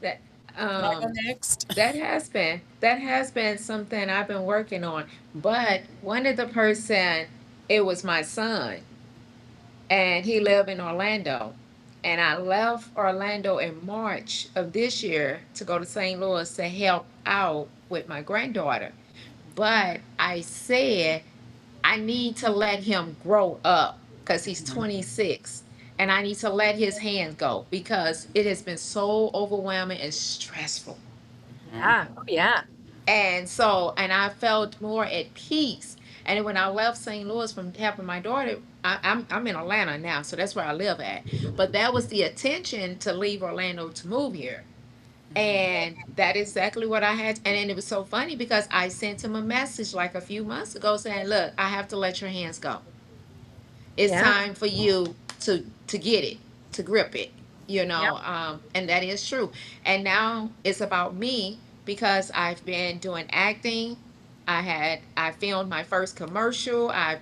That Can I go um next? that has been something I've been working on. But one of the person, it was my son, and he lived in Orlando. And I left Orlando in March of this year to go to St. Louis to help out with my granddaughter. But I said I need to let him grow up because he's Mhm. 26, and I need to let his hands go because it has been so overwhelming and stressful. Mhm. Yeah. Oh, yeah. And so, and I felt more at peace. And then when I left St. Louis from helping my daughter, I'm in Atlanta now, so that's where I live at. But that was the intention to leave Orlando to move here. Mhm. And that is exactly what I had. And then it was so funny because I sent him a message like a few months ago saying, "Look, I have to let your hands go. It's Yeah. time for you to get it, to grip it, Yeah. and that is true. And now it's about me because I've been doing acting. I filmed my first commercial. I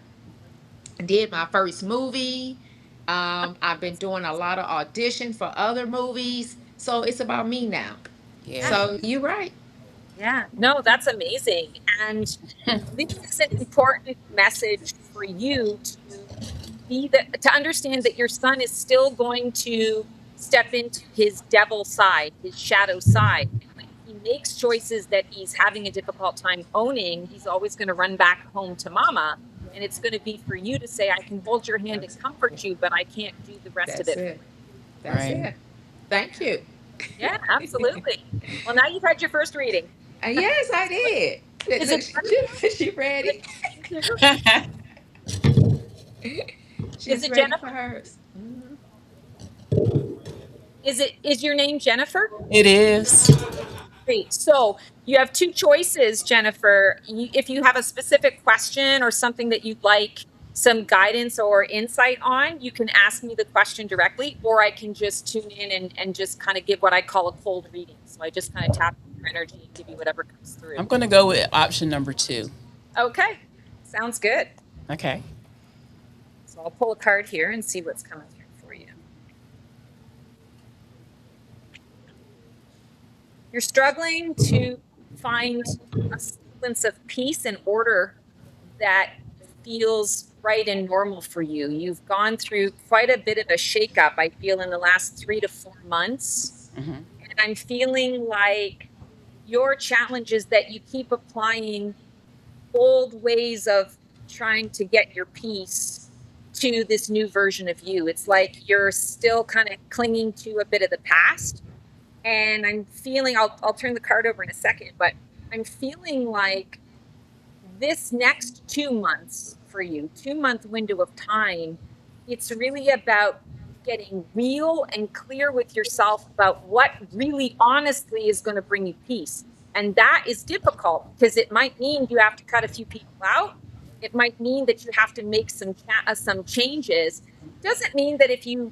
did my first movie. I've been doing a lot of audition for other movies, so it's about me now. Yeah. Yeah. So you're right. Yeah. No, that's amazing. And this is an important message for you to understand that your son is still going to step into his devil side, his shadow side. When he makes choices that he's having a difficult time owning, he's always going to run back home to mama. And it's going to be for you to say, I can hold your hand and That's comfort you, but I can't do the rest of that's it for it. you. That's Right. it. Thank you. Yeah, absolutely. Well, now you've had your first reading. Yes, I did. Is Look, it she Jennifer? ready. Is She's it ready for Jennifer? hers. Mhm. Is your name Jennifer? It is. Great. So you have two choices, Jennifer. If you have a specific question or something that you'd like some guidance or insight on, you can ask me the question directly, or I can just tune in and just kind of give what I call a cold reading. So I just kind of tap your energy and give you whatever comes through. I'm going to go with option number two. Okay. Sounds good. Okay. So I'll pull a card here and see what's coming through for you. You're struggling to find a semblance of peace and order that feels right and normal for you. You've gone through quite a bit of a shakeup, I feel, in the last 3 to 4 months. Mhm. And I'm feeling like your challenge is that you keep applying old ways of trying to get your peace to this new version of you. It's like you're still kind of clinging to a bit of the past. And I'm feeling, I'll turn the card over in a second, but I'm feeling like this next 2 months for you, 2 month window of time, it's really about getting real and clear with yourself about what really honestly is going to bring you peace. And that is difficult because it might mean you have to cut a few people out. It might mean that you have to make some changes. Doesn't mean that if you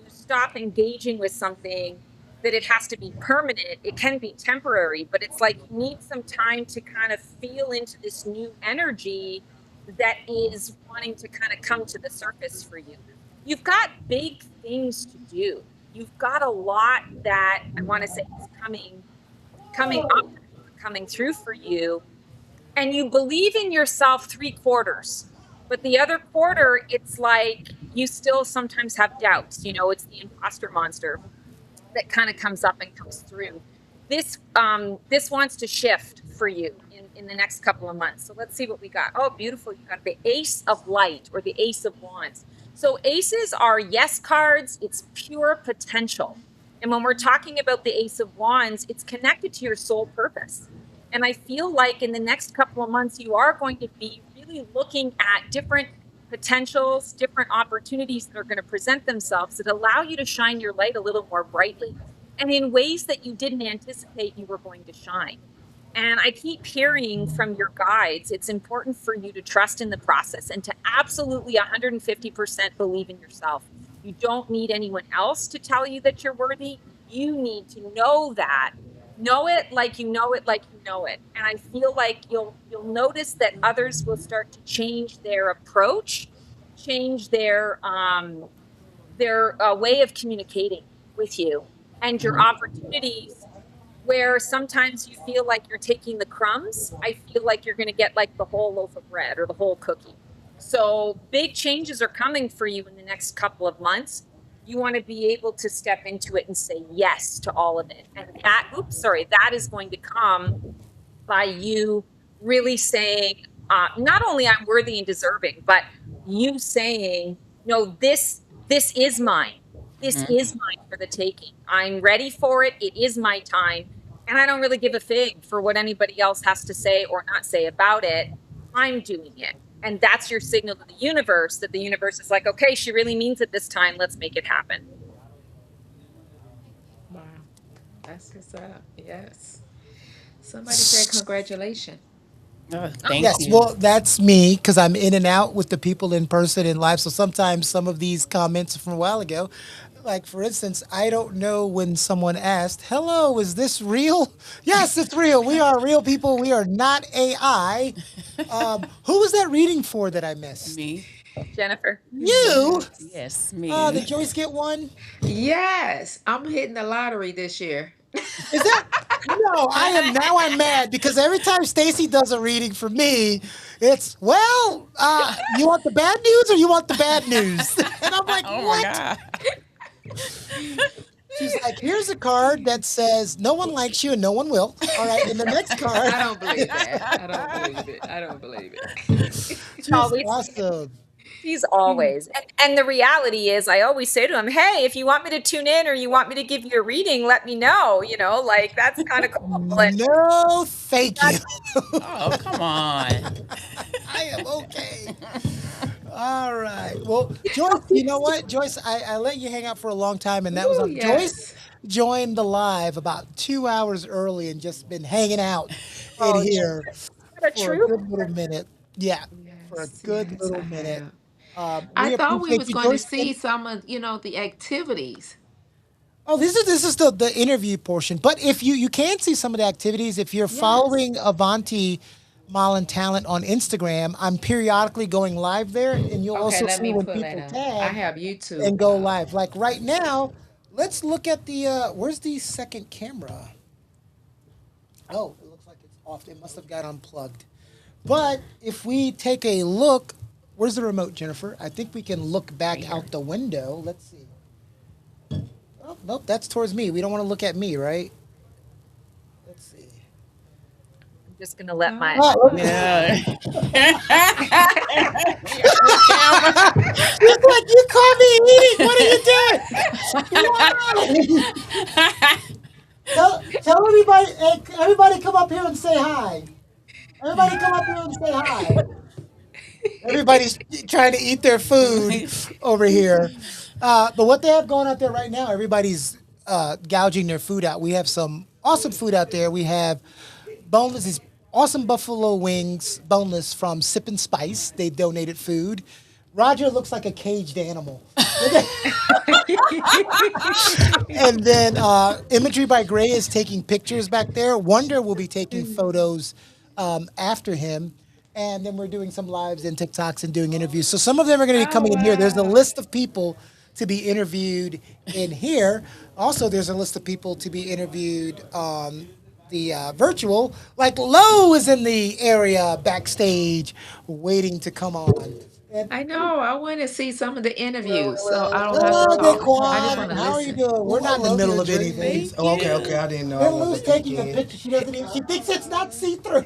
stop engaging with something that it has to be permanent. It can be temporary, but it's like you need some time to kind of feel into this new energy that is wanting to kind of come to the surface for you. You've got big things to do. You've got a lot that I want to say is coming up, coming through for you, and you believe in yourself 3 quarters. But the other quarter, it's like you still sometimes have doubts. It's the imposter monster that kind of comes up and comes through. This wants to shift for you in the next couple of months. So let's see what we got. Oh, beautiful. You got the Ace of Light or the Ace of Wands. So aces are yes cards, it's pure potential. And when we're talking about the Ace of Wands, it's connected to your soul purpose. And I feel like in the next couple of months, you are going to be really looking at different potentials, different opportunities that are going to present themselves that allow you to shine your light a little more brightly and in ways that you didn't anticipate you were going to shine. And I keep hearing from your guides, it's important for you to trust in the process and to absolutely 150% believe in yourself. You don't need anyone else to tell you that you're worthy. You need to know that know it like you know it like you know it. And I feel like you'll notice that others will start to change their approach, change their way of communicating with you and your opportunities, where sometimes you feel like you're taking the crumbs. I feel like you're going to get like the whole loaf of bread or the whole cookie. So big changes are coming for you in the next couple of months. You want to be able to step into it and say yes to all of it. And that is going to come by you really saying, not only I'm worthy and deserving, but you saying, no, this is mine. This Mhm. is mine for the taking. I'm ready for it. It is my time. And I don't really give a fig for what anybody else has to say or not say about it. I'm doing it. And that's your signal to the universe, that the universe is like, okay, she really means it this time. Let's make it happen. Wow. That's what's up. Yes. Somebody said congratulations. Oh, Oh, thank Yes, you. well, that's me because I'm in and out with the people in person in live. So sometimes some of these comments from a while ago, like for instance, I don't know when someone asked, "Hello, is this real?" Yes, it's real. We are real people. We are not AI. Who was that reading for that I missed? Me. Jennifer. You? Yes. Yes, me. Did Joyce get one? Yes. I'm hitting the lottery this year. Is that? No, I am now. I'm mad because every time Stacy does a reading for me, it's well, you want the bad news or you want the bad news? And I'm like, Oh my what? God. She's like, here's a card that says no one likes you and no one will. All right, and the next card, I don't believe that. I don't believe it. I don't believe it. she's Always awesome. He's always, and the reality is, I always say to him, "Hey, if you want me to tune in or you want me to give you a reading, let me know." Like that's kind of cool. And No, thank you. that's Oh, come on. I am okay. All right. Well, Joyce, you know what? Joyce, I let you hang out for a long time, and that was Oh, on. Joyce yes. joined the live about 2 hours early and just been hanging out in oh, here what a for a true. good little minute. Yeah, for a Yes, good yes, I little minute. have. I We thought we appreciate was you, going to Joyce. see some of, the activities. Oh, this is the interview portion. But if you can see some of the activities if you're Yes. following Avanti Malin Talent on Instagram, I'm periodically going live there, and you'll Okay, also let see me when pull that people up. I tag have YouTube and go up. live. Like right now, let's look at the where's the second camera? Oh, it looks like it's off. It must have got unplugged. But if we take a look, where's the remote, Jennifer? I think we can look Right back here. out the window. Let's see. Oh, nope, that's towards me. We don't want to look at me, right? Let's see. I'm just gonna let my. Oh, okay. Yeah. You're on the camera. She's like, you caught me eating. What are you doing? Why? Tell everybody, hey, everybody come up here and say hi. Everybody come up here and say hi. Everybody's trying to eat their food over here. But what they have going out there right now, everybody's gouging their food out. We have some awesome food out there. We have boneless, these awesome buffalo wings, boneless from Sip and Spice. They donated food. Roger looks like a caged animal. And then Imagery by Gray is taking pictures back there. Wonder will be taking photos after him. And then we're doing some lives and TikToks and doing interviews. So some of them are going to be Oh, coming in here. There's a wow. list of people to be interviewed in here. Also, there's a list of people to be interviewed on the virtual. Like Lo is in the area backstage waiting to come on. And I know. I want to see some of the Hello, interviews so I hello. don't have to hello, talk. I just Daquan. want to How are you listen. doing? We're Oh, I not in the love middle your of drink. anything. Thank Oh, okay, okay. you. I didn't know. I Then wasn't Lou's a taking a kid. picture. She doesn't even. She thinks it's not see through.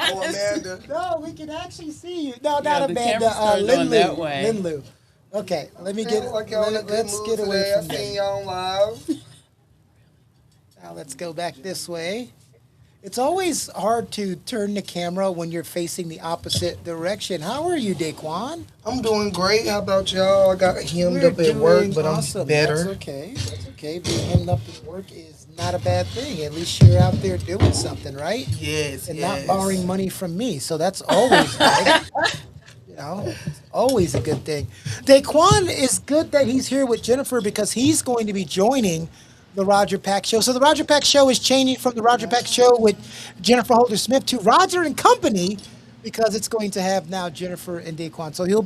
Oh, Amanda. No, we can actually see you. No, Yeah, not the Amanda. camera's turned on that way. Linlu. Okay, let me get. Seems like y'all in a good Let's mood get away today. I from seen them. y'all on live. Now let's go back this way. It's always hard to turn the camera when you're facing the opposite direction. How are you, Daquan? I'm doing great. How about y'all? I got hemmed We're up at work, doing but I'm awesome. That's better. okay. That's okay. Being hemmed up at work is not a bad thing. At least you're out there doing something, right? Yes, And not yes. borrowing money from me. So that's always good. It's always a good thing. Daquan is good that he's here with Jennifer because he's going to be joining the Roger Pack Show. So the Roger Pack Show is changing from the Roger Pack Show with Jennifer Holder Smith to Roger and Company because it's going to have now Jennifer and Daquan. So he'll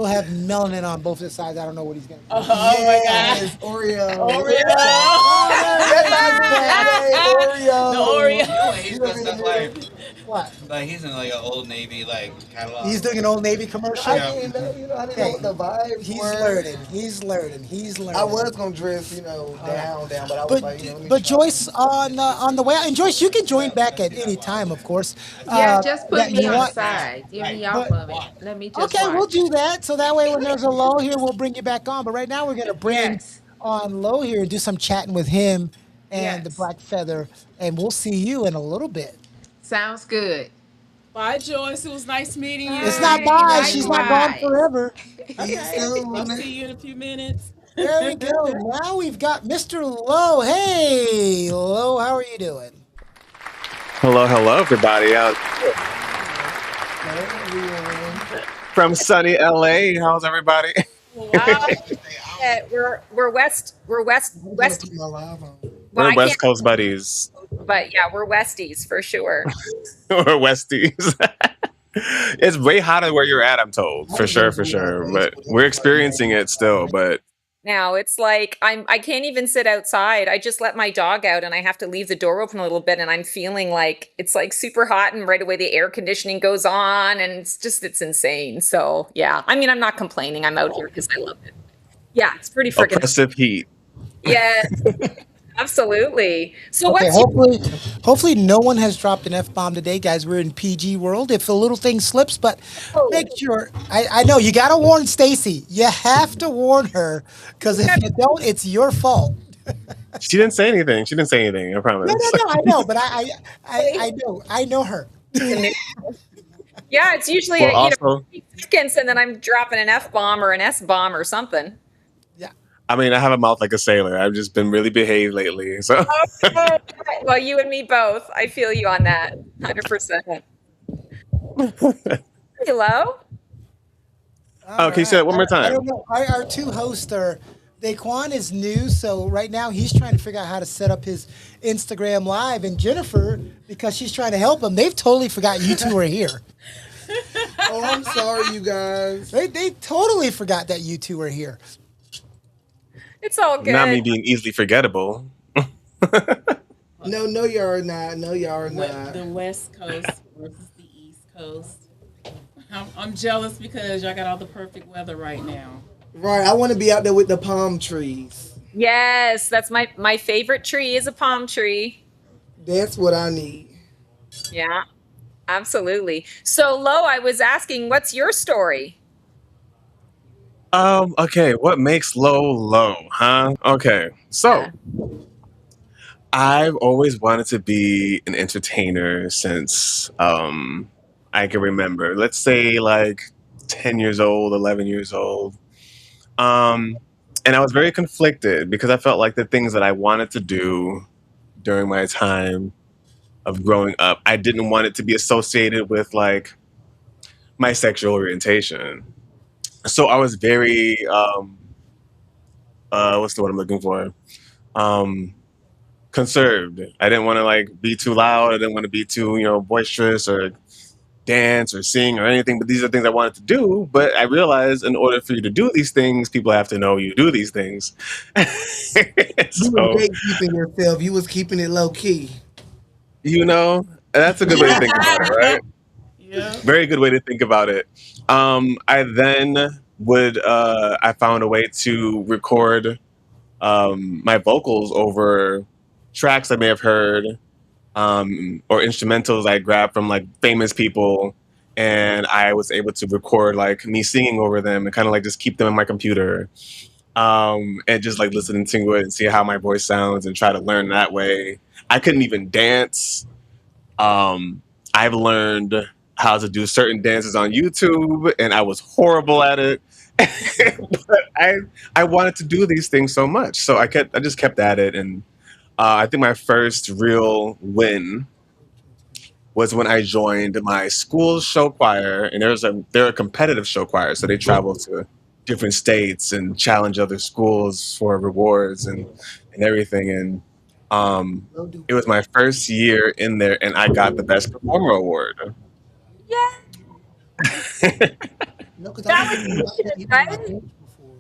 have melanin on both his sides. I don't know what he's gonna do. Oh my God. Yes, Oreo. Oreo. That's The Oreo. Oreo. He's messed up like What? he's in like an Old Navy like catalog. He's doing an Old Navy commercial. I didn't know, I didn't know what the vibes He's were. learning. He's learning. He's learning. I was gonna dress, down, but I was But like, let me but try. Joyce on the way out, and Joyce, you can join back at any time, of course. Yeah, just put that me you on the want. side. Get me But off of it. Let me just okay, we'll watch. do that. So that way, when there's a low here, we'll bring you back on. But right now, we're gonna bring Yes. on low here, do some chatting with him and the Yes. Black Feather, and we'll see you in a little bit. Sounds good. Bye, Joyce. It was nice meeting you. It's not Bye. bye. She's not gone Likewise. forever. Okay. I'll Soon. see you in a few minutes. There we go. Now we've got Mr. Low. Hey, Low, how are you doing? Hello, hello, everybody out from sunny LA. How's everybody? Uh, yeah, we're west. Put my live on. Well, We're I West can't, Coast buddies. but yeah, we're Westies for sure. We're Westies. It's way hotter where you're at, I'm told. I For was sure, gonna for do it on sure. But Facebook. we're experiencing it still. But Now it's like I can't even sit outside. I just let my dog out and I have to leave the door open a little bit and I'm feeling like it's like super hot and right away the air conditioning goes on and it's insane. So yeah, I mean I'm not complaining. I'm out here because I love it. Yeah, it's pretty freaking oppressive heat. yeah, absolutely. So Okay, what's your hopefully no one has dropped an F bomb today, guys. We're in PG world. If a little thing slips, but make sure I know you gotta warn Stacy. You have to warn her because if you don't, it's your fault. She didn't say anything. She didn't say anything. I No, promise. no, no. I know, but I know her. yeah, it's usually Well, also, seconds and then I'm dropping an F bomb or an S bomb or something. Yeah. I mean, I have a mouth like a sailor. I've just been really behaved lately. So, Okay. Well, you and me both. I feel you on that. 100%. Hello? All can you say right. that one more I time? don't know. Our two hosts are. Daquan is new, so right now he's trying to figure out how to set up his Instagram live. And Jennifer, because she's trying to help him, they've totally forgot you two are here. Oh, I'm sorry, you guys. They totally forgot that you two are here. It's all good. Not me being easily forgettable. No, y'all not. No, y'all not. The West Coast versus the East Coast. I'm jealous because y'all got all the perfect weather right now. Right, I want to be out there with the palm trees. Yes, that's my favorite tree is a palm tree. That's what I need. Yeah, absolutely. So, Lo, I was asking, what's your story? Okay, what makes low low, huh? Okay. So, Yeah. I've always wanted to be an entertainer since I can remember. Let's say like 10 years old, 11 years old. Um and I was very conflicted because I felt like the things that I wanted to do during my time of growing up, I didn't want it to be associated with like my sexual orientation. So I was very what's the word I'm looking for? Um conserved. I didn't want to like be too loud. I didn't want to be too, boisterous or dance or sing or anything. But these are things I wanted to do. But I realized in order for you to do these things, people have to know you do these things. You were So, gatekeeping yourself. You was keeping it low key. that's a good way to think about it, right? Yeah. Very good way to think about it. I then I found a way to record my vocals over tracks I may have heard or instrumentals I grabbed from like famous people, and I was able to record like me singing over them and kind of like just keep them in my computer, and just like listening to it and see how my voice sounds and try to learn that way. I couldn't even dance. I've learned how to do certain dances on YouTube, and I was horrible at it. But I wanted to do these things so much, so I just kept at it, and I think my first real win was when I joined my school show choir, and they're a competitive show choir, so they travel to different states and challenge other schools for rewards and everything. And No do. it was my first year in there, and I got the best performer award. Yeah, No, because I that was was even good, my right? coach before.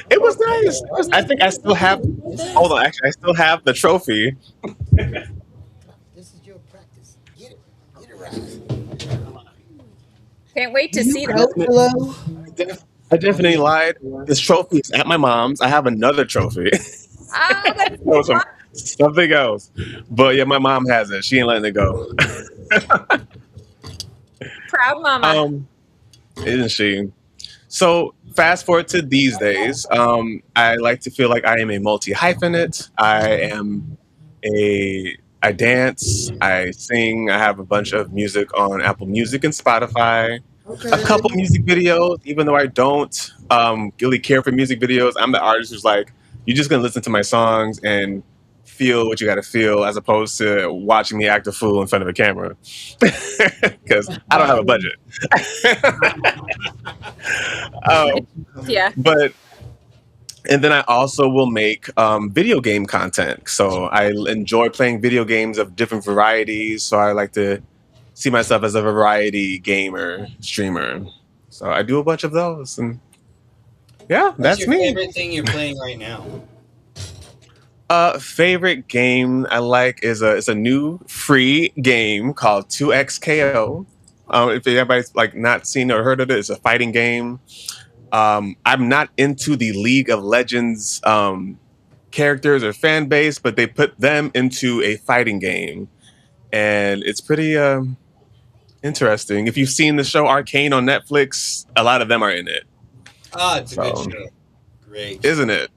It was nice. I think I still have. Hold on, actually, I still have the trophy. This is your practice. Get it right. Can't wait Do to you see that. coach, Flo? I definitely lied. This trophy is at my mom's. I have another trophy. Oh, that's That was something else. But yeah, my mom has it. She ain't letting it go. proud mama. Um, isn't she? So fast forward to these days. I like to feel like I am a multi hyphenate. I dance, I sing, I have a bunch of music on Apple Music and Spotify. A Okay. couple music videos, even though I don't really care for music videos. I'm the artist who's like, you're just gonna listen to my songs and feel what you gotta feel as opposed to watching me act a fool in front of a camera. Because I don't have a budget. um, Yeah. but and then I also will make video game content. So I enjoy playing video games of different varieties. So I like to see myself as a variety gamer, streamer. So I do a bunch of those. And yeah, What's that's your me. favorite thing you're playing right now? Favorite game I like is it's a new free game called 2XKO. If anybody's like not seen or heard of it, it's a fighting game. I'm not into the League of Legends characters or fan base, but they put them into a fighting game, and it's pretty interesting. If you've seen the show Arcane on Netflix, a lot of them are in it. Ah, it's a good So, show. Great show. isn't it?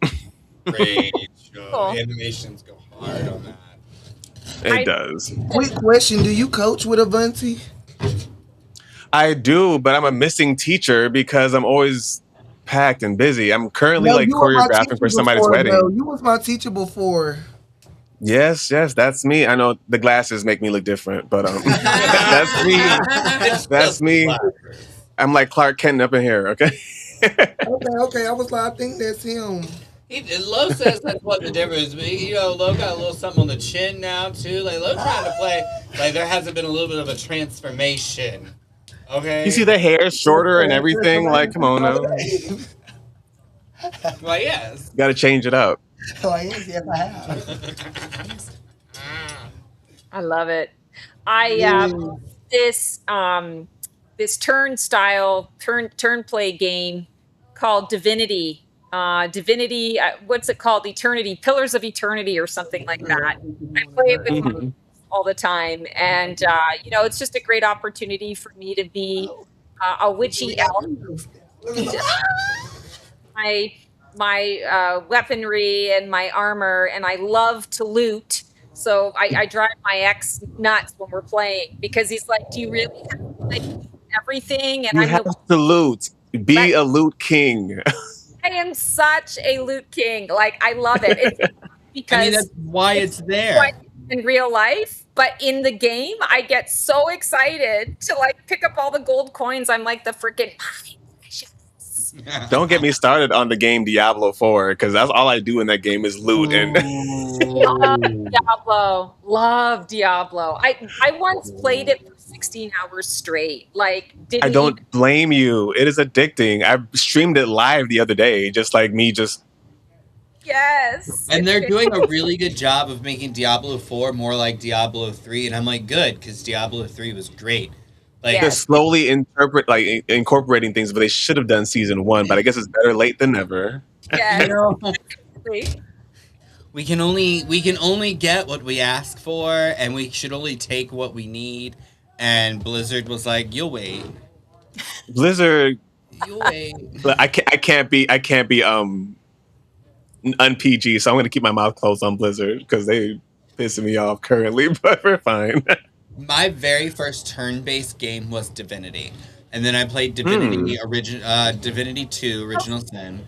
Great show. Cool. Animations go hard on that. It I does. Quick question: do you coach with Avanti? I do, but I'm a missing teacher because I'm always packed and busy. I'm currently No, like you were my choreographing teacher for somebody's before, though. wedding. You was my teacher before. Yes, yes, that's me. I know the glasses make me look different, but that's me. It's That's just me. flowers. I'm like Clark Kent up in here, okay? Okay. I was like, I think that's him. Lo says that's what the difference is. You know, Lo got a little something on the chin now too. Like Lo trying to play. Like there hasn't been a little bit of a transformation. Okay. You see the hair shorter and everything. Like, come on now, Like yes. got to change it up. Oh, yes, I have. I love it. I Yeah. this turn play game called Divinity. Divinity, what's it called? Eternity, Pillars of Eternity, or something like that. I play it with my Mhm. all the time, and it's just a great opportunity for me to be a witchy elf. My weaponry and my armor, and I love to loot. So I drive my ex nuts when we're playing because he's like, "Do you really have to like everything?" And You I'm have the to loot. Be a loot king. I am such a loot king. Like I love it. It's I mean because that's why it's what there. in real life, but in the game, I get so excited to like pick up all the gold coins. I'm like the freaking Don't get me started on the game Diablo 4 because that's all I do in that game is loot. And Diablo. Love Diablo. I once played it for 16 hours straight. Like I didn't even don't blame you. It is addicting. I streamed it live the other day, just like me. Just yes. And they're doing a really good job of making Diablo 4 more like Diablo 3, and I'm like, good, because Diablo 3 was great. Like, Yeah. they're slowly incorporating things, but they should have done season 1. But I guess it's better late than never. Yes. you know, Exactly. we can only get what we ask for, and we should only take what we need. And Blizzard was like, "You'll wait, Blizzard, you'll wait." I can't be un-PG, so I'm gonna keep my mouth closed on Blizzard because they pissing me off currently. But we're fine. My very first turn-based game was Divinity, and then I played Divinity Divinity 2 Original Sin.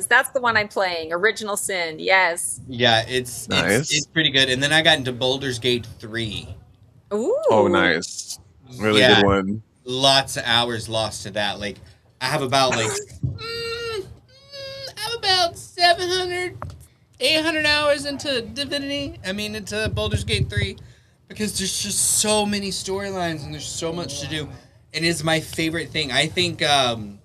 That's the one I'm playing. Original Sin. Yes. Yeah, it's Nice. pretty good. And then I got into Baldur's Gate 3. Ooh. Oh, nice. Really Yeah, good one. lots of hours lost to that. Like I have about like I'm about 700, 800 hours into Divinity. I mean, into Baldur's Gate 3. Because there's just so many storylines and there's so much to do. It is my favorite thing. I think the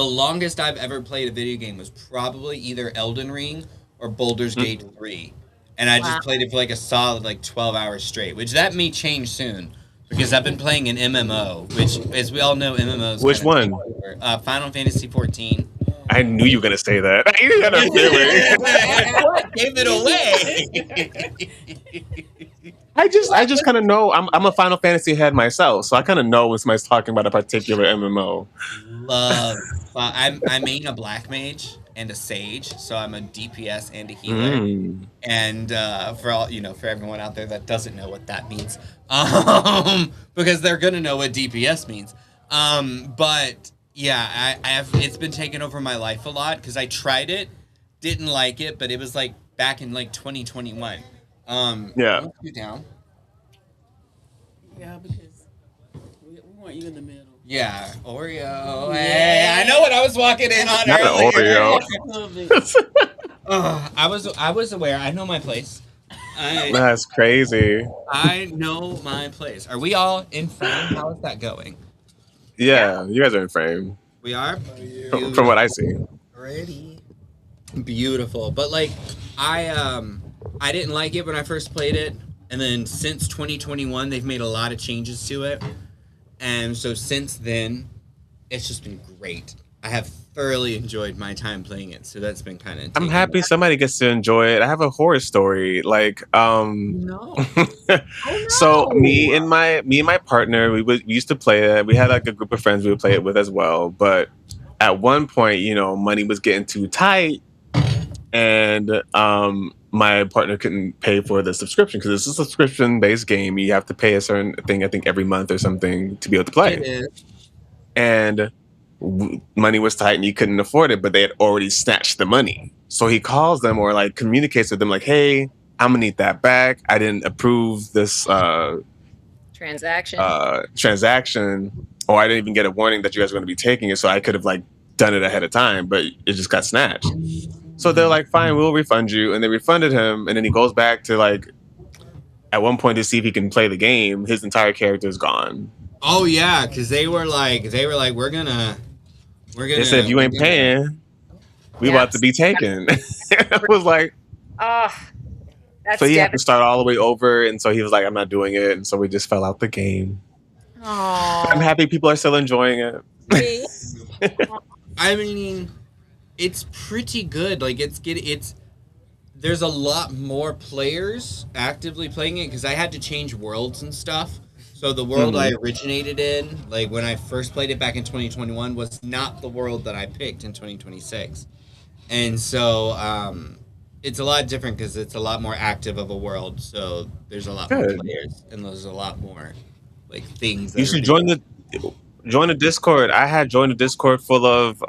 longest I've ever played a video game was probably either Elden Ring or Baldur's Gate 3. And I Wow. just played it for like a solid like 12 hours straight, which that may change soon. Because I've been playing an MMO, which, as we all know, MMOs Which kind of take one? over. Final Fantasy 14. I knew you were gonna say that. You had a feeling. What gave it away? I just kind of know. I'm a Final Fantasy head myself, so I kind of know when somebody's talking about a particular MMO. Love. I main a black mage and a sage, so I'm a DPS and a healer. Mm. And for all for everyone out there that doesn't know what that means, because they're gonna know what DPS means. But yeah, I have. It's been taking over my life a lot because I tried it, didn't like it, but it was like back in like 2021. Yeah. Let's go down. Yeah, because we want you in the middle. Yeah, Oreo. Hey, I know what I was walking in on Not an earlier. Oreo. I was aware. I know my place. That's crazy. I know my place. Are we all in frame? How is that going? Yeah, you guys are in frame We are from what I see. Ready. beautiful. But like, I didn't like it when I first played it, and then since 2021, they've made a lot of changes to it, and so since then, it's just been great. I have thoroughly enjoyed my time playing it, so that's been kind of. I'm happy somebody gets to enjoy it. I have a horror story. Like, No. so me and my partner, we used to play it. We had like a group of friends we would play it with as well. But at one point, money was getting too tight, and my partner couldn't pay for the subscription because it's a subscription-based game. You have to pay a certain thing, I think, every month or something to be able to play. It is. And money was tight and he couldn't afford it, but they had already snatched the money. So he calls them or like communicates with them like, hey, I'm gonna need that back. I didn't approve this Transaction. transaction, or I didn't even get a warning that you guys were gonna be taking it, so I could have like done it ahead of time, but it just got snatched. So they're like, fine, we'll refund you. And they refunded him, and then he goes back to like at one point to see if he can play the game. His entire character is gone. Oh yeah, because they were like, we're gonna. They said if you ain't paying, we about to be taken. I was like, Oh, that's so he had to devastating. start all the way over, and so he was like, I'm not doing it, and so we just fell out the game. I'm happy people are still enjoying it. I mean, it's pretty good. Like there's a lot more players actively playing it because I had to change worlds and stuff. So the world I originated in, like when I first played it back in 2021, was not the world that I picked in 2026. And so it's a lot different because it's a lot more active of a world. So there's a lot more Good. players and there's a lot more like things. That You are should being- join the Discord. I had joined a Discord full of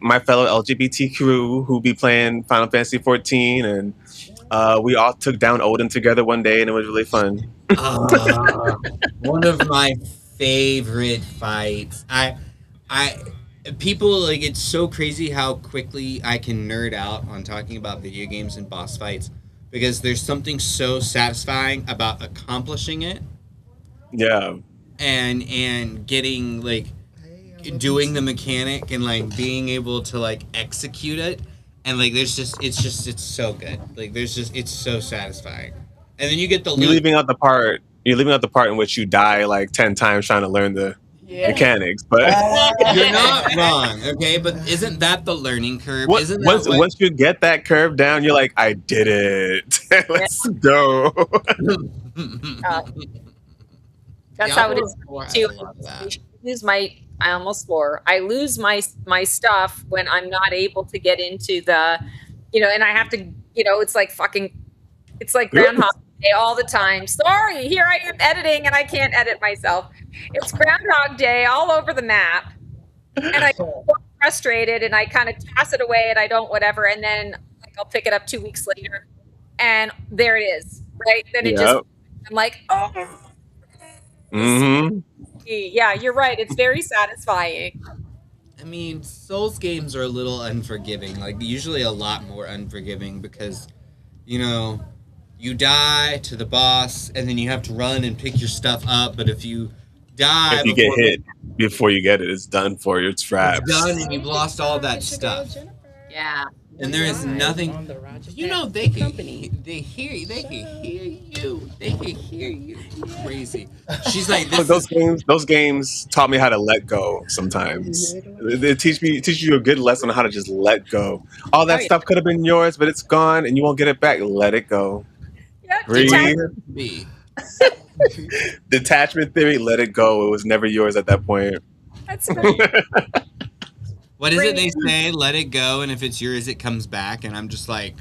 my fellow LGBT crew who be playing Final Fantasy 14, and we all took down Odin together one day, and it was really fun. One of my favorite fights. People like it's so crazy how quickly I can nerd out on talking about video games and boss fights because there's something so satisfying about accomplishing it Yeah. and getting like doing the mechanic and like being able to like execute it and like it's so good. Like it's so satisfying. And then you get the You're loot. leaving out the part. You're leaving out the part in which you die like 10 times trying to learn the mechanics. But You're not wrong, okay? But isn't that the learning curve? Isn't that once what- once you get that curve down, you're like, I did it. Let's go. That's how it is too. I almost swore. I lose my stuff when I'm not able to get into the, and I have to, it's like Groundhog Day all the time. Sorry, here I am editing and I can't edit myself. It's Groundhog Day all over the map. And I get frustrated and I kind of toss it away and I don't whatever. And then like I'll pick it up 2 weeks later and there it is. Right. Then it just, I'm like, oh. Mm-hmm. Yeah, you're right. It's very satisfying. I mean, Souls games are a little unforgiving. Like usually a lot more unforgiving because, you know, you die to the boss and then you have to run and pick your stuff up. But if you die If you get before hit before you get it, it's done for you. It's it's wraps. done and you've lost all that stuff, Yeah. and there is nothing. On the Roger You know they can they hear you. They can hear you. They can hear you. Crazy. She's like But this is those games taught me how to let go. Sometimes they teach you a good lesson on how to just let go. All Oh that yeah. stuff could have been yours, but it's gone, and you won't get it back. Let it go. Yeah. the way Detach. Breathe. it should be. Detachment theory. Let it go. It was never yours at that point. That's right. What is it they Bring- say? Let it go, and if it's yours, it comes back. And I'm just like,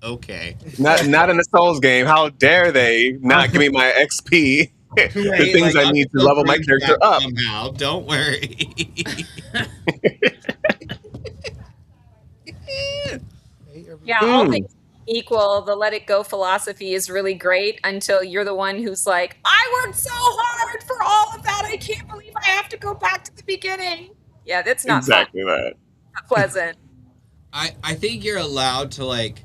okay. Not in a Souls game. How dare they not give me my XP? The Right? things Like I I'll need to still level my bring it character back up. somehow. Don't worry. Yeah, all Mm. things equal, the let it go philosophy is really great until you're the one who's like, I worked so hard for all of that. I can't believe I have to go back to the beginning. Yeah, that's not Exactly that. fun, not pleasant. I think you're allowed to like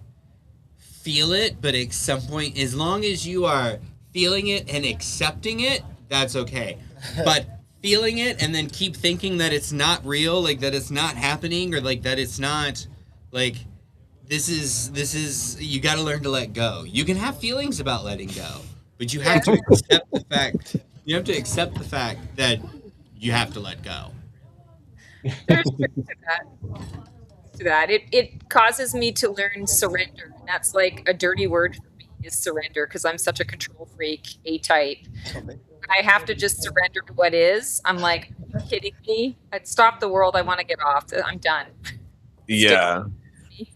feel it, but at some point, as long as you are feeling it and accepting it, that's okay. But feeling it and then keep thinking that it's not real, like that it's not happening, or like that it's not like this is you got to learn to let go. You can have feelings about letting go, but you have to accept the fact. You have to accept the fact that you have to let go. There's truth to that. To that. It causes me to learn surrender. And that's like a dirty word for me is surrender because I'm such a control freak, A type. I have to just surrender to what is. I'm like, are you kidding me? I'd stop the world. I want to get off. I'm done. Stick Yeah. with me.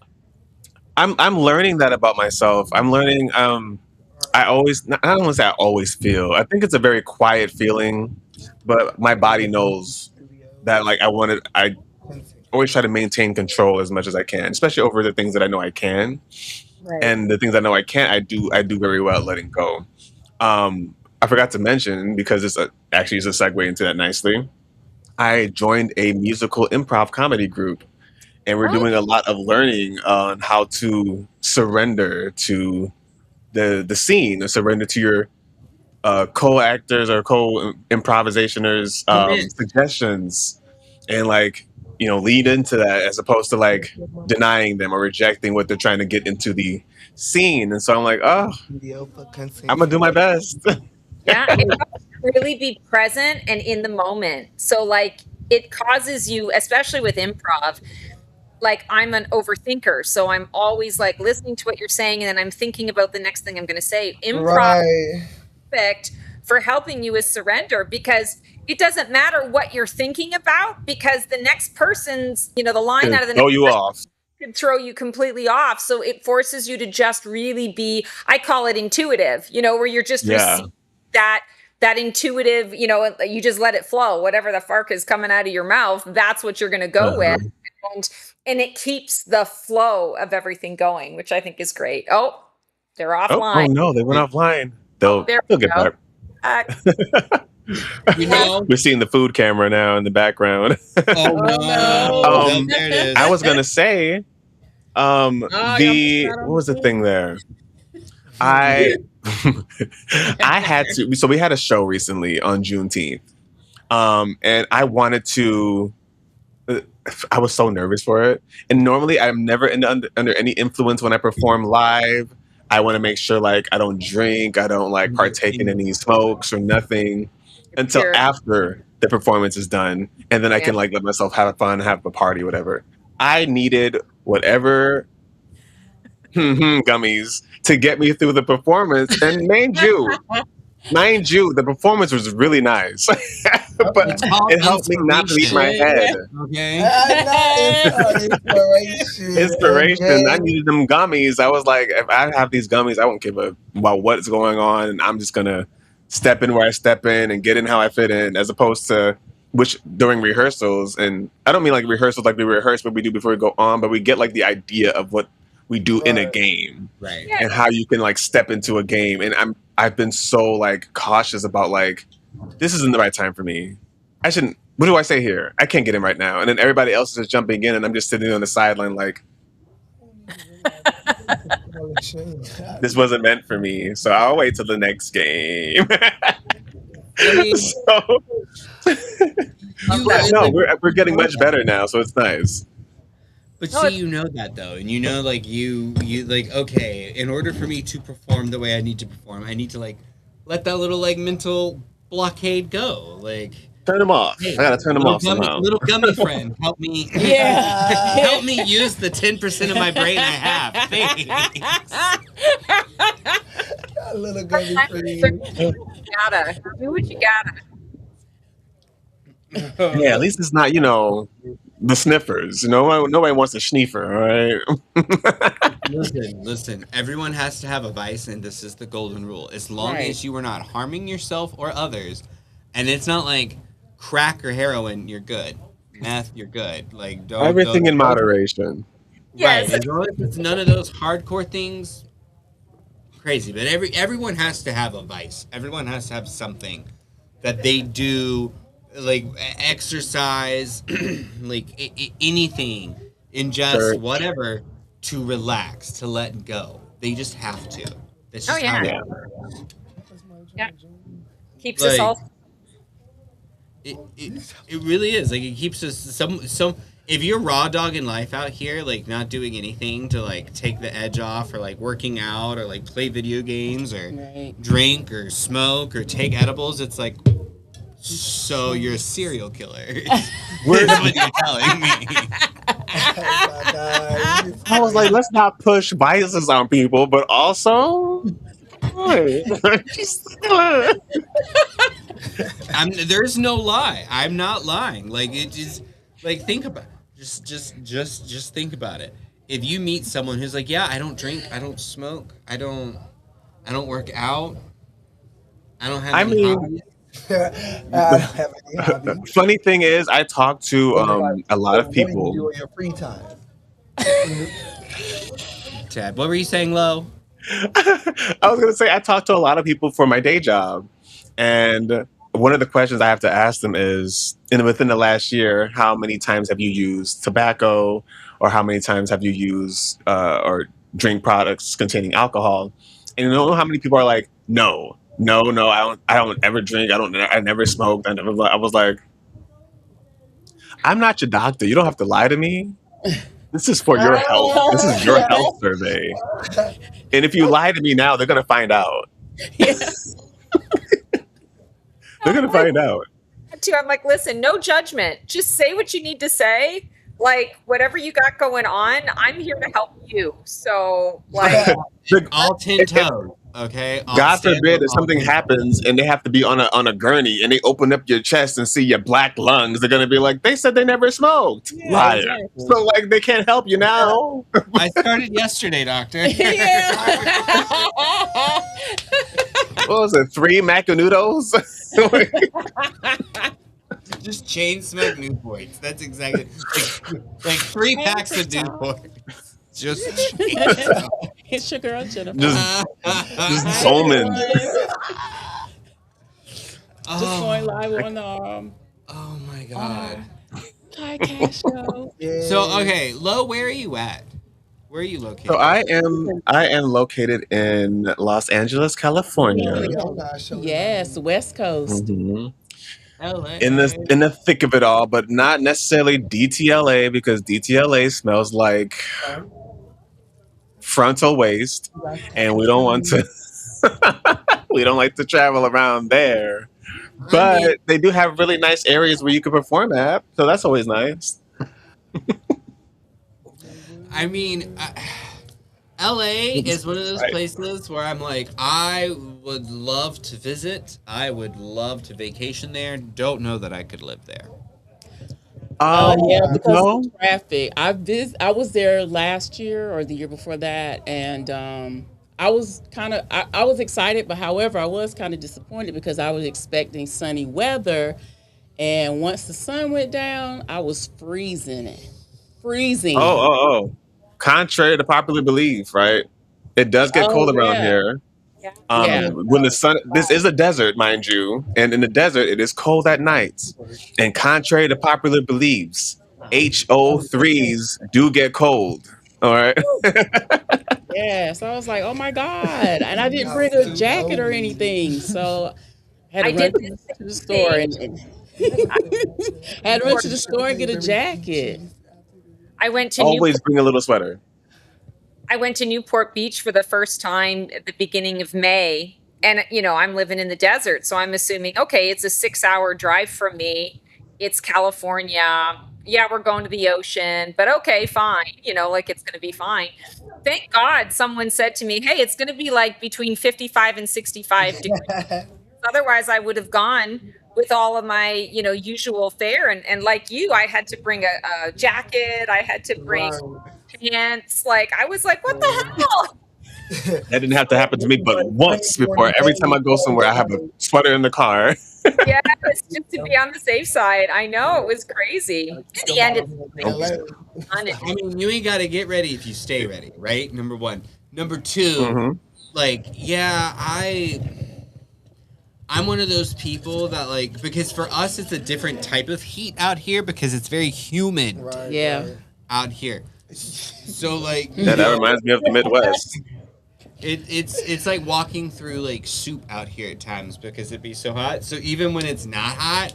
I'm learning that about myself. I'm learning I always I don't want to say I always feel. I think it's a very quiet feeling, but my body knows that like I always try to maintain control as much as I can, especially over the things that I know I can. Right. And the things I know I can't, I do very well at letting go. I forgot to mention because actually is a segue into that nicely. I joined a musical improv comedy group, and we're Oh, doing a lot of learning on how to surrender to the scene, or surrender to your co-actors or co-improvisationers Commit. suggestions, and like lead into that as opposed to like denying them or rejecting what they're trying to get into the scene. And so I'm like, oh, I'm gonna do my best. yeah. It helps you really be present and in the moment. So, like, it causes you, especially with improv, like, I'm an overthinker. So, I'm always like listening to what you're saying and then I'm thinking about the next thing I'm going to say. Improv Right. perfect for helping you is surrender because it doesn't matter what you're thinking about because the next person's, the line out of the Throw next you person off. could throw you completely off. So it forces you to just really be, I call it intuitive, where you're just Yeah. receiving that intuitive, you just let it flow. Whatever the fark is coming out of your mouth, that's what you're going to go with. And it keeps the flow of everything going, which I think is great. Oh, they're Oh offline. no, they went offline. There They'll we get go. back. You know? We're seeing the food camera now in the background. Oh no! Um, There it is. I was gonna say, y'all what was the thing there? I I had to. So we had a show recently on Juneteenth, and I wanted to. I was so nervous for it, and normally I'm never under any influence when I perform live. I want to make sure like I don't drink, I don't like partake in any smokes or nothing until Pure. after the performance is done, and then I can Yeah. like let myself have fun, have a party, whatever. I needed whatever gummies to get me through the performance, and mind you, the performance was really nice, but It's called it helped me not to leave my head. Okay. Inspiration. I needed them gummies. I was like, if I have these gummies, I won't give a about what's going on, and I'm just gonna step in where I step in and get in how I fit in, as opposed to which during rehearsals, and I don't mean like rehearsals like we rehearse what we do before we go on, but we get like the idea of what we do in a game Right. Yeah. and how you can like step into a game. And I've been so like cautious about like this isn't the right time for me. I shouldn't what do I say here? I can't get in right now. And then everybody else is just jumping in, and I'm just sitting on the sideline like, this wasn't meant for me. So I'll wait till the next game. I mean, So, you but no, like, we're getting much better now, so it's nice. but No, see, you know that though, and you know, like you like, okay, in order for me to perform the way I need to perform, I need to like let that little like mental blockade go. Like, Turn them off. hey, I gotta turn them off somehow. little gummy friend, help me, Yeah. help me use the 10% of my brain I have. Thanks. A little gummy you friend. gotta do what you gotta. Yeah, at least it's not, the sniffers. Nobody wants a sniffer, all right? Listen. Everyone has to have a vice, and this is the golden rule. As long Right. as you are not harming yourself or others, and it's not like crack or heroin, you're good. Meth, you're good. Like Everything in don't moderation. right. Yes. As long as it's none of those hardcore things, crazy. But everyone has to have a vice. Everyone has to have something that they do, like exercise, like anything, ingest, Sure. whatever, to relax, to let go. They just have to. That's Oh just yeah. how Yeah. Yeah. Keeps us like all. it really is. Like it keeps us some. If you're raw dogging life out here, like not doing anything to like take the edge off, or like working out, or like play video games, or Right. drink, or smoke, or take edibles, it's like, so you're a serial killer. Is what you're telling me. Oh my God. I was like, let's not push biases on people, but also, boy, There's no lie. I'm not lying. Like it is. Like think about. Just think about it. If you meet someone who's like, yeah, I don't drink, I don't smoke, I don't work out, I don't have I any mean, hobbies. I don't have any hobbies. funny thing is, I talk to But they're like, a lot so of what do you people. do in your free time? Ted, what were you saying, Lo? I was gonna say I talk to a lot of people for my day job, and one of the questions I have to ask them is, within the last year, how many times have you used tobacco, or how many times have you used or drink products containing alcohol? And you know how many people are like, no, no, no, I don't ever drink, I never smoked, I never. I was like, I'm not your doctor. You don't have to lie to me. This is for your health. This is your health survey. And if you lie to me now, they're gonna find out. Yeah. They're gonna find out. Too. I'm like, listen, no judgment. Just say what you need to say. Like whatever you got going on, I'm here to help you. So like, The- All 10 if- toes. Okay. All God stand forbid with if all something 10 happens and they have to be on a gurney and they open up your chest and see your black lungs, they're gonna be like, they said they never smoked. Yeah, Liar. exactly. So like they can't help you now. toes. I started yesterday, doctor. Yeah. What was it? 3 Macanudos? Just chain smoke Newports. That's exactly like 3 packs of Newports. Just It's your girl Jennifer. just just zooming. Just going live on Oh my god. podcast show. So okay, Lo, where are you at? Where are you located? So I am located in Los Angeles, California. Yes, West Coast. Mhm. LA. In the thick of it all, but not necessarily DTLA because DTLA smells like frontal waste, and we don't want to. We don't like to travel around there. But they do have really nice areas where you can perform at, so that's always nice. I mean, LA is one of those Right. places where I'm like, I would love to visit. I would love to vacation there. Don't know that I could live there. Yeah, because no? of traffic. I was there last year or the year before that, and I was I was excited, but however, I was kind of disappointed because I was expecting sunny weather, and once the sun went down, I was freezing. Oh. Contrary to popular belief, right? It does get Oh, cold around yeah. here. Yeah. When the sun, this is a desert, mind you, and in the desert it is cold at night. And contrary to popular beliefs, HO3s do get cold. All right. Yeah. So I was like, oh my God. And I didn't bring a jacket or anything. So I had I to run did to the the same store thing. and had to run to the store and get a jacket. I went to Always Newport. bring a little sweater. I went to Newport Beach for the first time at the beginning of May. And, I'm living in the desert. So I'm assuming, okay, it's a 6-hour drive from me. It's California. Yeah, we're going to the ocean, but okay, fine. Like it's going to be fine. Thank God someone said to me, hey, it's going to be like between 55 and 65 degrees. Otherwise, I would have gone with all of my, usual fare. And like you, I had to bring a jacket. I had to bring Right. pants. Like, I was like, what the hell? That didn't have to happen to me but once before. Every time I go somewhere, I have a sweater in the car. Yeah, it's just to be on the safe side. I know it was crazy. In the end, it's fun. I mean, you ain't got to get ready if you stay ready, right? Number one. Number two, Mhm. like, yeah, I'm one of those people that like because for us it's a different type of heat out here because it's very humid Right, Yeah. right. out here. So like, Yeah, that reminds me of the Midwest. it's like walking through like soup out here at times because it'd be so hot. So even when it's not hot,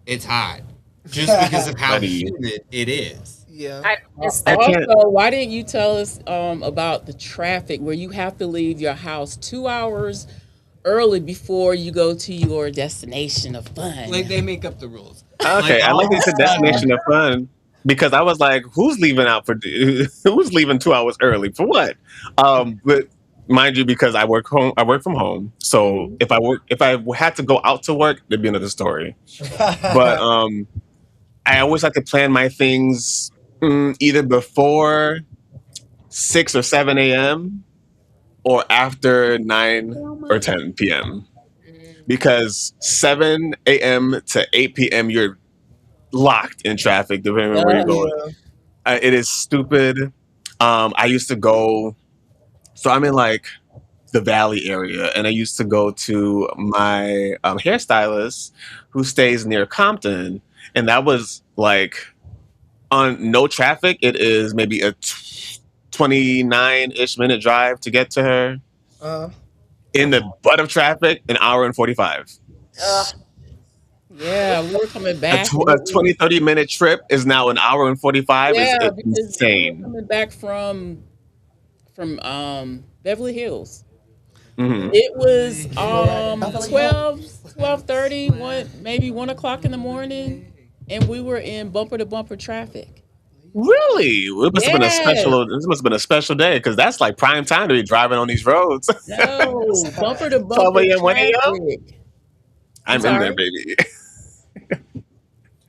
it's hot just because of how Buddy. humid it is. Yeah. I miss I that. can't- Also, why didn't you tell us about the traffic where you have to leave your house 2 hours early before you go to your destination of fun? Like they make up the rules. Okay, I like the destination of fun because I was like, who's leaving out for who's leaving 2 hours early for what? But mind you, because I work from home, so if I had to go out to work, it'd be another story. But I always like to plan my things either before 6 or 7 a.m. or after 9 or 10 p.m. Because 7 a.m. to 8 p.m. you're locked in traffic depending on where you're going. It is stupid. I used to go, so I'm in like the Valley area, and I used to go to my hairstylist who stays near Compton, and that was like on no traffic. It is maybe a 29-ish minute drive to get to her. In the butt of traffic, an hour and 45. Ugh. Yeah, we were coming back. A 20, 30-minute trip is now an hour and 45. Yeah, It's because we were insane. coming back from Beverly Hills. Mhm. It was 12:30, maybe 1 o'clock in the morning, and we were in bumper to bumper traffic. Really? It must have been a Yes. special. This must have been a special day because that's like prime time to be driving on these roads. No, bumper to 12 bumper a.m., 1 a.m.? traffic. I'm in sorry? there, baby.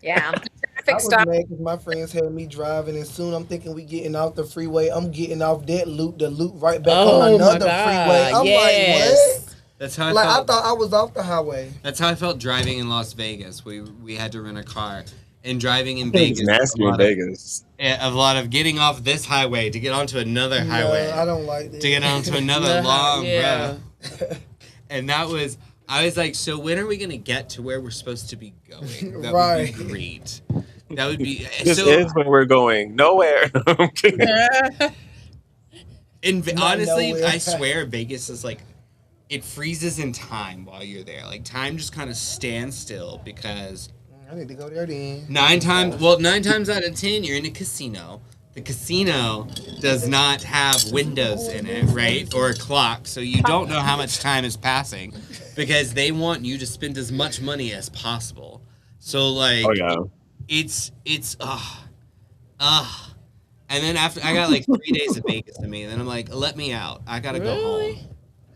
Yeah. I Traffic was stop. mad because my friends had me driving, and soon I'm thinking we getting off the freeway. I'm getting off that loop, the loop right back on Oh my another God, freeway. I'm yes. like, what? That's how I Like I felt. thought I was off the highway. That's how I felt driving in Las Vegas. We had to rent a car, and driving in It's Vegas. nasty in Vegas. A lot of getting off this highway to get onto another highway No, I don't like that. to get onto another long Yeah. road. And that was, I was like, so when are we gonna get to where we're supposed to be going? That Right. would be great. That would be This so. is where we're going. Nowhere. I'm kidding. Not Honestly, nowhere. I swear Vegas is like, it freezes in time while you're there. Like time just kind of stands still because I need to go there then. 9 times out of 10 you're in a casino. The casino does not have windows in it, right? Or a clock, so you don't know how much time is passing because they want you to spend as much money as possible. So like Oh yeah. it's and then after I got like 3 days of Vegas to me, and then I'm like, let me out. I gotta go home.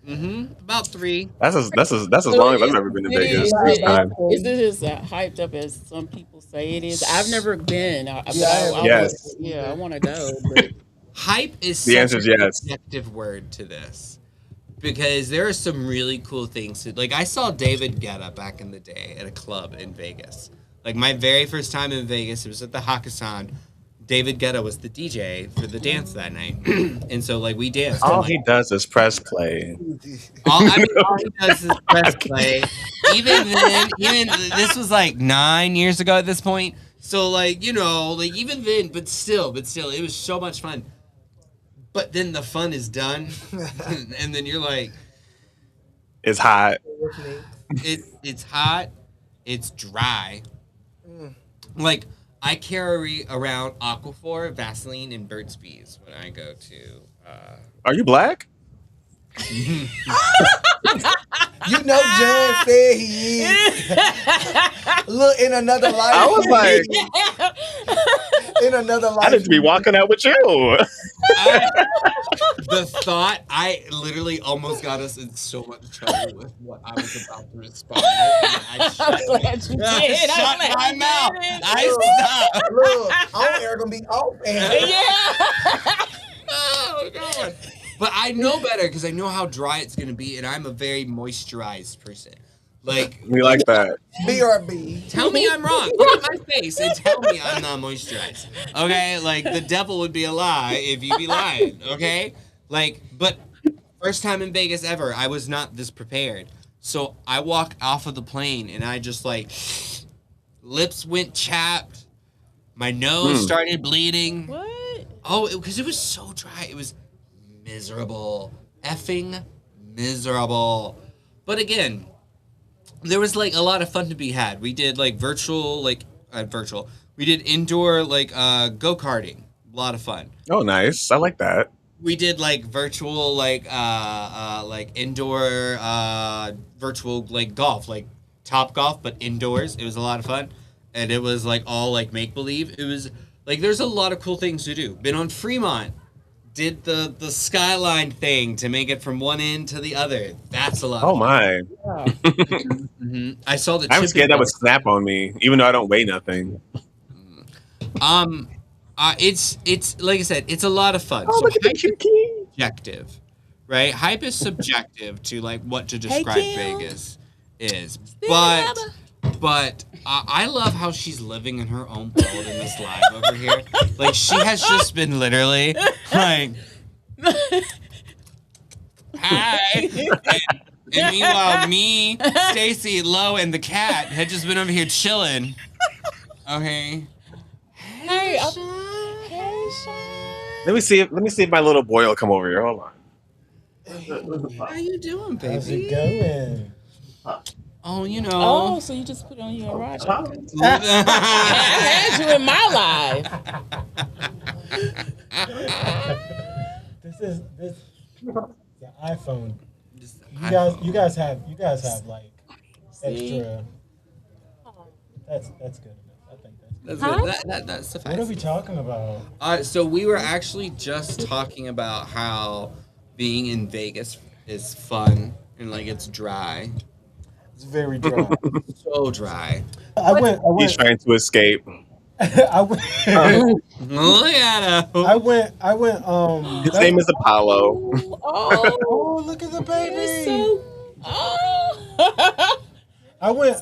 About 3. That's as long as I've ever been to Vegas. This time. Is this as hyped up as some people say it is? I've never been. Yes. I want to go. But Hype is The such answer is a yes. subjective word to this because there are some really cool things. Like I saw David Guetta back in the day at a club in Vegas. Like my very first time in Vegas, it was at the Hakkasan. David Guetta was the DJ for the dance that night, and so like we danced. And, All like he does is press play. all he does is press play. Even then, even this was like 9 years ago at this point. So like like even then, but still, it was so much fun. But then the fun is done, and then you're like, It's hot. it's hot, it's dry. Like I carry around Aquaphor, Vaseline, and Burt's Bees when I go to. Are you black? John said he is. Look, in another life. I was like, in another life. I need to be walking out with you. The thought, I literally almost got us in so much trouble with what I was about to respond. I'm glad you did. Shut my mouth. I stopped. Look, our air gonna be off. Yeah. Oh God. But I know better because I know how dry it's gonna be, and I'm a very moisturized person. Like We like that. BRB. tell me I'm wrong. Look at my face and tell me I'm not moisturized. Okay? Like the devil would be a lie if you be lying. Okay? Like, but first time in Vegas ever, I was not this prepared. So I walk off of the plane and I just like lips went chapped, my nose started bleeding. What? Oh, because it was so dry. It was miserable. Effing miserable. But again, there was like a lot of fun to be had. We did like virtual. We did indoor like go-karting. A lot of fun. Oh, nice. I like that. We did like virtual like indoor virtual like golf, like Top Golf but indoors. It was a lot of fun. And it was like all like make believe. It was like there's a lot of cool things to do. Been on Fremont. Did the skyline thing to make it from one end to the other. That's a lot. Oh of my. fun. I saw the. I'm scared that would snap on me, even though I don't weigh nothing. It's like I said, it's a lot of fun. Oh, So look at the hype cute is kitty. subjective, right? Hype is subjective to like what to describe Vegas is, but I love how she's living in her own world in this live over here. Like she has just been literally like, hi. And meanwhile, me, Stacy, Lo, and the cat had just been over here chilling. Okay. Hey, Let me see if my little boy will come over here. Hold on. How you doing, baby? How's it going? Oh, Oh, so you just put on your Roger. I had you in my life. This is the iPhone. You guys have like extra. That's good enough. I think that's good. That's good. That suffices. What are we talking about? So we were actually just talking about how being in Vegas is fun and like it's dry. It's very dry. So dry. I went. He's trying to escape. I went. Look at him. I went. His name is Apollo. Oh, look at the baby. So, I went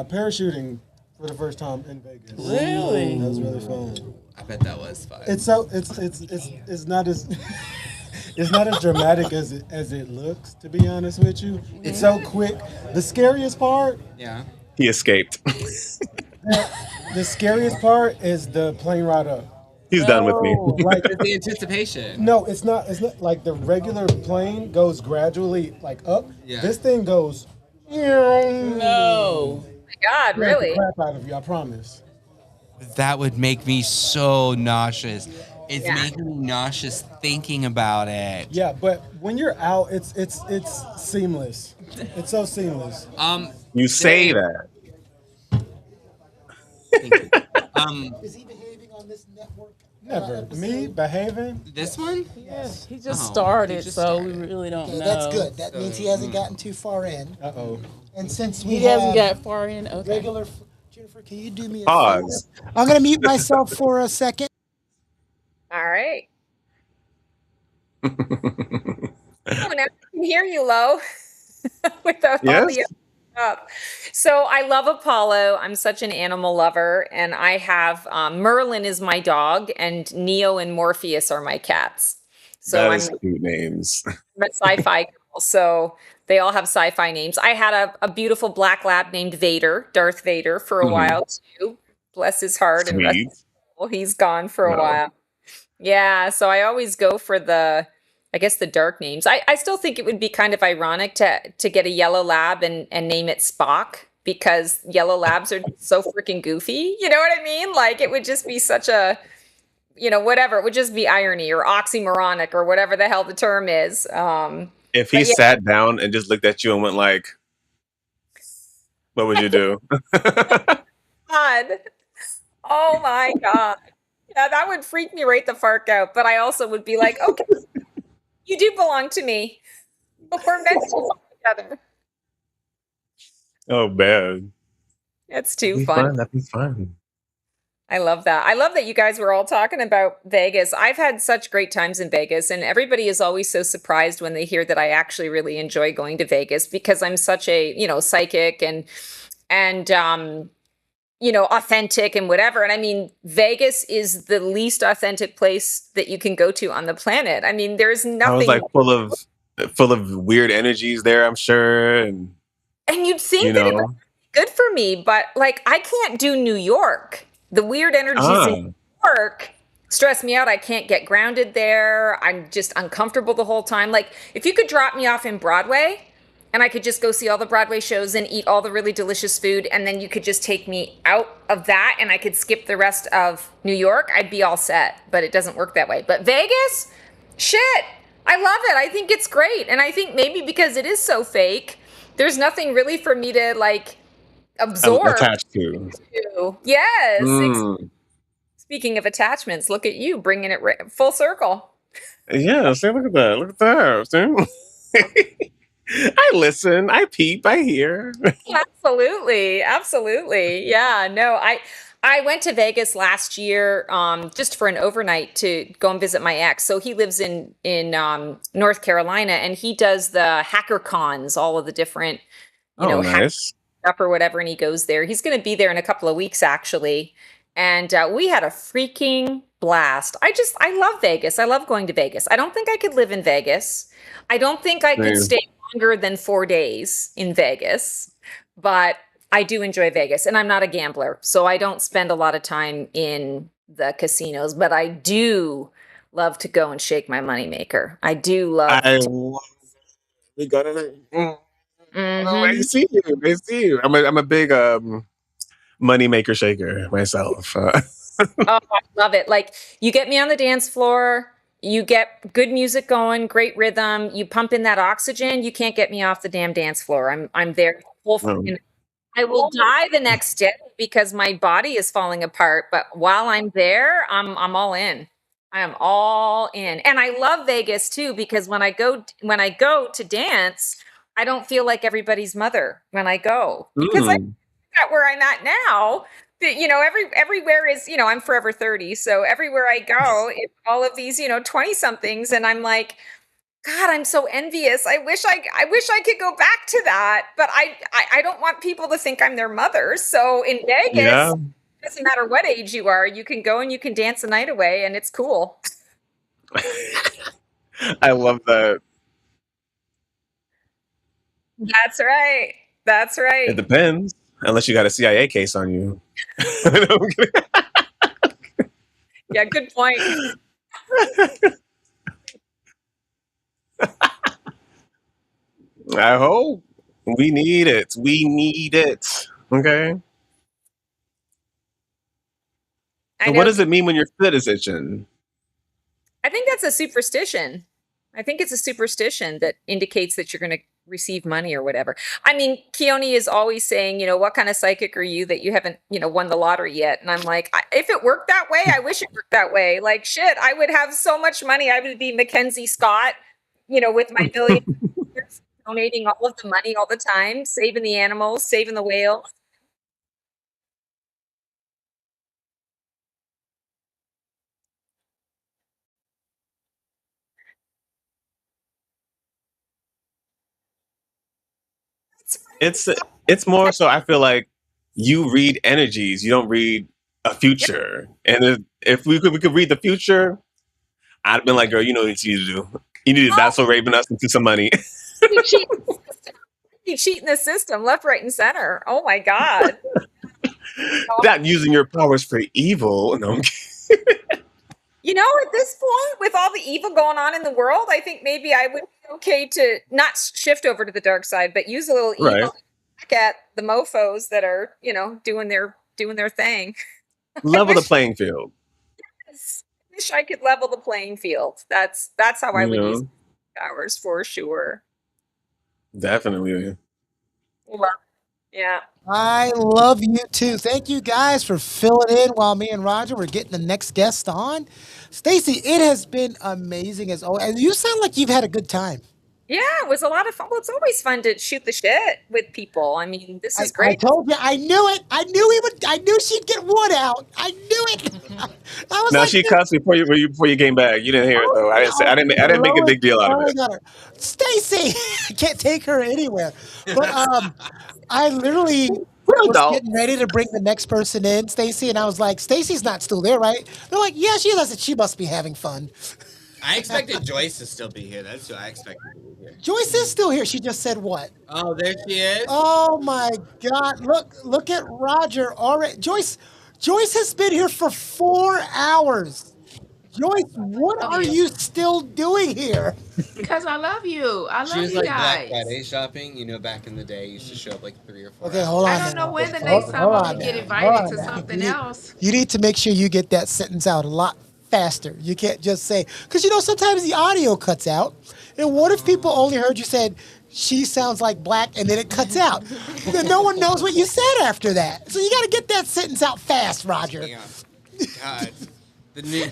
parachuting for the first time in Vegas. Really? That was really fun. I bet that was fun. It's not as it's not as dramatic as it looks, to be honest with you. It's so quick. The scariest part, Yeah. He escaped. the scariest part is the plane ride up. He's done with me. Like It's the anticipation. no, it's not like the regular plane goes gradually like up. Yeah. This thing goes no. My God, really? crap out of you, I promise. That would make me so nauseous. It's Yeah. making me nauseous thinking about it. Yeah, but when you're out, it's seamless. It's so seamless. You say that. Thank you. Is he behaving on this network? Never. Me behaving? This one? Yes, he just Oh, started, he just so started. we really don't Okay, know. that's good. That means he hasn't gotten too far in. Uh-oh. And since we He hasn't have got far in. Okay. regular, Jennifer, can you do me a Pause. favor? I'm gonna mute myself for a second. All right. Oh, now I can hear you, Lo, without all the Yes? up. So I love Apollo. I'm such an animal lover, and I have Merlin is my dog, and Neo and Morpheus are my cats. So That I'm is cute names. a sci-fi girl. So they all have sci-fi names. I had a beautiful black lab named Vader, Darth Vader, for a Mhm. while too. Bless his heart and rest Sweet. his soul. He's gone for a No. while. Yeah, so I always go for I guess the dark names. I still think it would be kind of ironic to get a yellow lab and name it Spock because yellow labs are so freaking goofy. You know what I mean? Like it would just be such a, whatever. It would just be irony or oxymoronic or whatever the hell the term is. If he But yeah, sat down and just looked at you and went like, what would you do? God. Oh my God. Yeah, that would freak me right the fark out. But I also would be like, okay, you do belong to me. But we're meant to be together. Oh man. It's That'd too be fun. fun. That'd be fun. I love that. I love that you guys were all talking about Vegas. I've had such great times in Vegas, and everybody is always so surprised when they hear that I actually really enjoy going to Vegas because I'm such a, psychic and authentic and whatever. And I mean, Vegas is the least authentic place that you can go to on the planet. I mean, there's I was nothing, like full of weird energies there, I'm sure. And and you'd you think that it would know. be good for me, but like I can't do New York. The weird energies in Ah. New York stress me out. I can't get grounded there. I'm just uncomfortable the whole time. Like if you could drop me off in Broadway and I could just go see all the Broadway shows and eat all the really delicious food and then you could just take me out of that and I could skip the rest of New York, I'd be all set. But it doesn't work that way. But Vegas, shit, I love it. I think it's great. And I think maybe because it is so fake, there's nothing really for me to like absorb. Attached to. Yes. Mm. Speaking of attachments, look at you bringing it full circle. Yeah, see, look at that. Look at that. See? I listen, I peep, I hear. Absolutely. Absolutely. Yeah, no, I went to Vegas last year just for an overnight to go and visit my ex. So he lives in North Carolina and he does the hacker cons, all of the different, Oh, hack nice. stuff or whatever, and he goes there. He's going to be there in a couple of weeks, actually. And we had a freaking blast. I love Vegas. I love going to Vegas. I don't think I could live in Vegas. I don't think I could Same. stay longer than 4 days in Vegas, but I do enjoy Vegas. And I'm not a gambler, so I don't spend a lot of time in the casinos, but I do love to go and shake my moneymaker. I do love I to. love we got it. Oh, I Mhm. see you. I see you. I'm a big money maker shaker myself. Oh, I love it. Like you get me on the dance floor, you get good music going, great rhythm, you pump in that oxygen, you can't get me off the damn dance floor. I'm there full um, freaking. I will die the next day because my body is falling apart, but while I'm there, I'm all in. I am all in. And I love Vegas too because when I go to dance, I don't feel like everybody's mother when I go because I mm, at where I'm at now, everywhere is, I'm forever 30. So everywhere I go, it's all of these, 20 somethings. And I'm like, God, I'm so envious. I wish I could go back to that, but I don't want people to think I'm their mother. So in Vegas, yeah, it doesn't matter what age you are, you can go and you can dance the night away and it's cool. I love that. That's right. That's It right. depends, unless you got a CIA case on you. No, I'm kidding. Yeah, good point. I hope we need it. We need it. Okay. I And what know. does it mean when your foot is itching? I think that's a superstition. I think it's a superstition that indicates that you're going to receive money or whatever. I mean, Keone is always saying, what kind of psychic are you that you haven't, won the lottery yet? And I'm like, if it worked that way, I wish it worked that way. Like, shit, I would have so much money. I would be Mackenzie Scott, with my billion donating all of the money all the time, saving the animals, saving the whales. That's It's It's more so I feel like you read energies, you don't read a Yep. future. And if we could read the future, I'd have been like, girl, you know what you need to do. You need to Oh, Vassal Raven us into some money. you cheat. You cheating the system, left, right, and center. Oh my God. Oh, Not using your powers for evil. No, you know, at this point, with all the evil going on in the world, I think maybe I would be okay to not shift over to the dark side, but use a little right. evil back at the mofos that are, doing their thing. I Level the wish playing field. wish I could level the playing field. That's how I You would use know, powers for sure. definitely. Love- Yeah. I love you too. Thank you guys for filling in while me and Roger were getting the next guest on. Stacy, it has been amazing as always. And you sound like you've had a good time. Yeah, it was a lot of fun. Well, it's always fun to shoot the shit with people. I mean, this is I great. told you, I knew it. I knew she'd get one out. I knew it. I was Now like, she cussed before you came back. You didn't hear it though. I didn't make a big deal out of it. Stacy, I can't take her anywhere. But I literally Real was dog. getting ready to bring the next person in, Stacy, and I was like, Stacy's not still there, right? They're like, yeah, she is. I said, she must be having fun. I expected Joyce to still be here. That's what I expected to be here. Joyce is still here. She just said what? Oh, there she is. Oh my God! Look at Roger already. Joyce has been here for 4 hours. Joyce, what Love are you. you still doing here? Because I love you. I She love was you like Black guys. Friday shopping. You know, back in the day, you used to show up like 3 or 4 Okay, hours. hold on. I don't know now. when the Hold, next time hold I'm on gonna get now. invited Hold to on now. something else. You need to make sure you get that sentence out a lot faster. You can't just say because sometimes the audio cuts out. And what if people only heard you said she sounds like black and then it cuts out? Then no one knows what you said after that. So you got to get that sentence out fast, Roger. Yeah. God, the new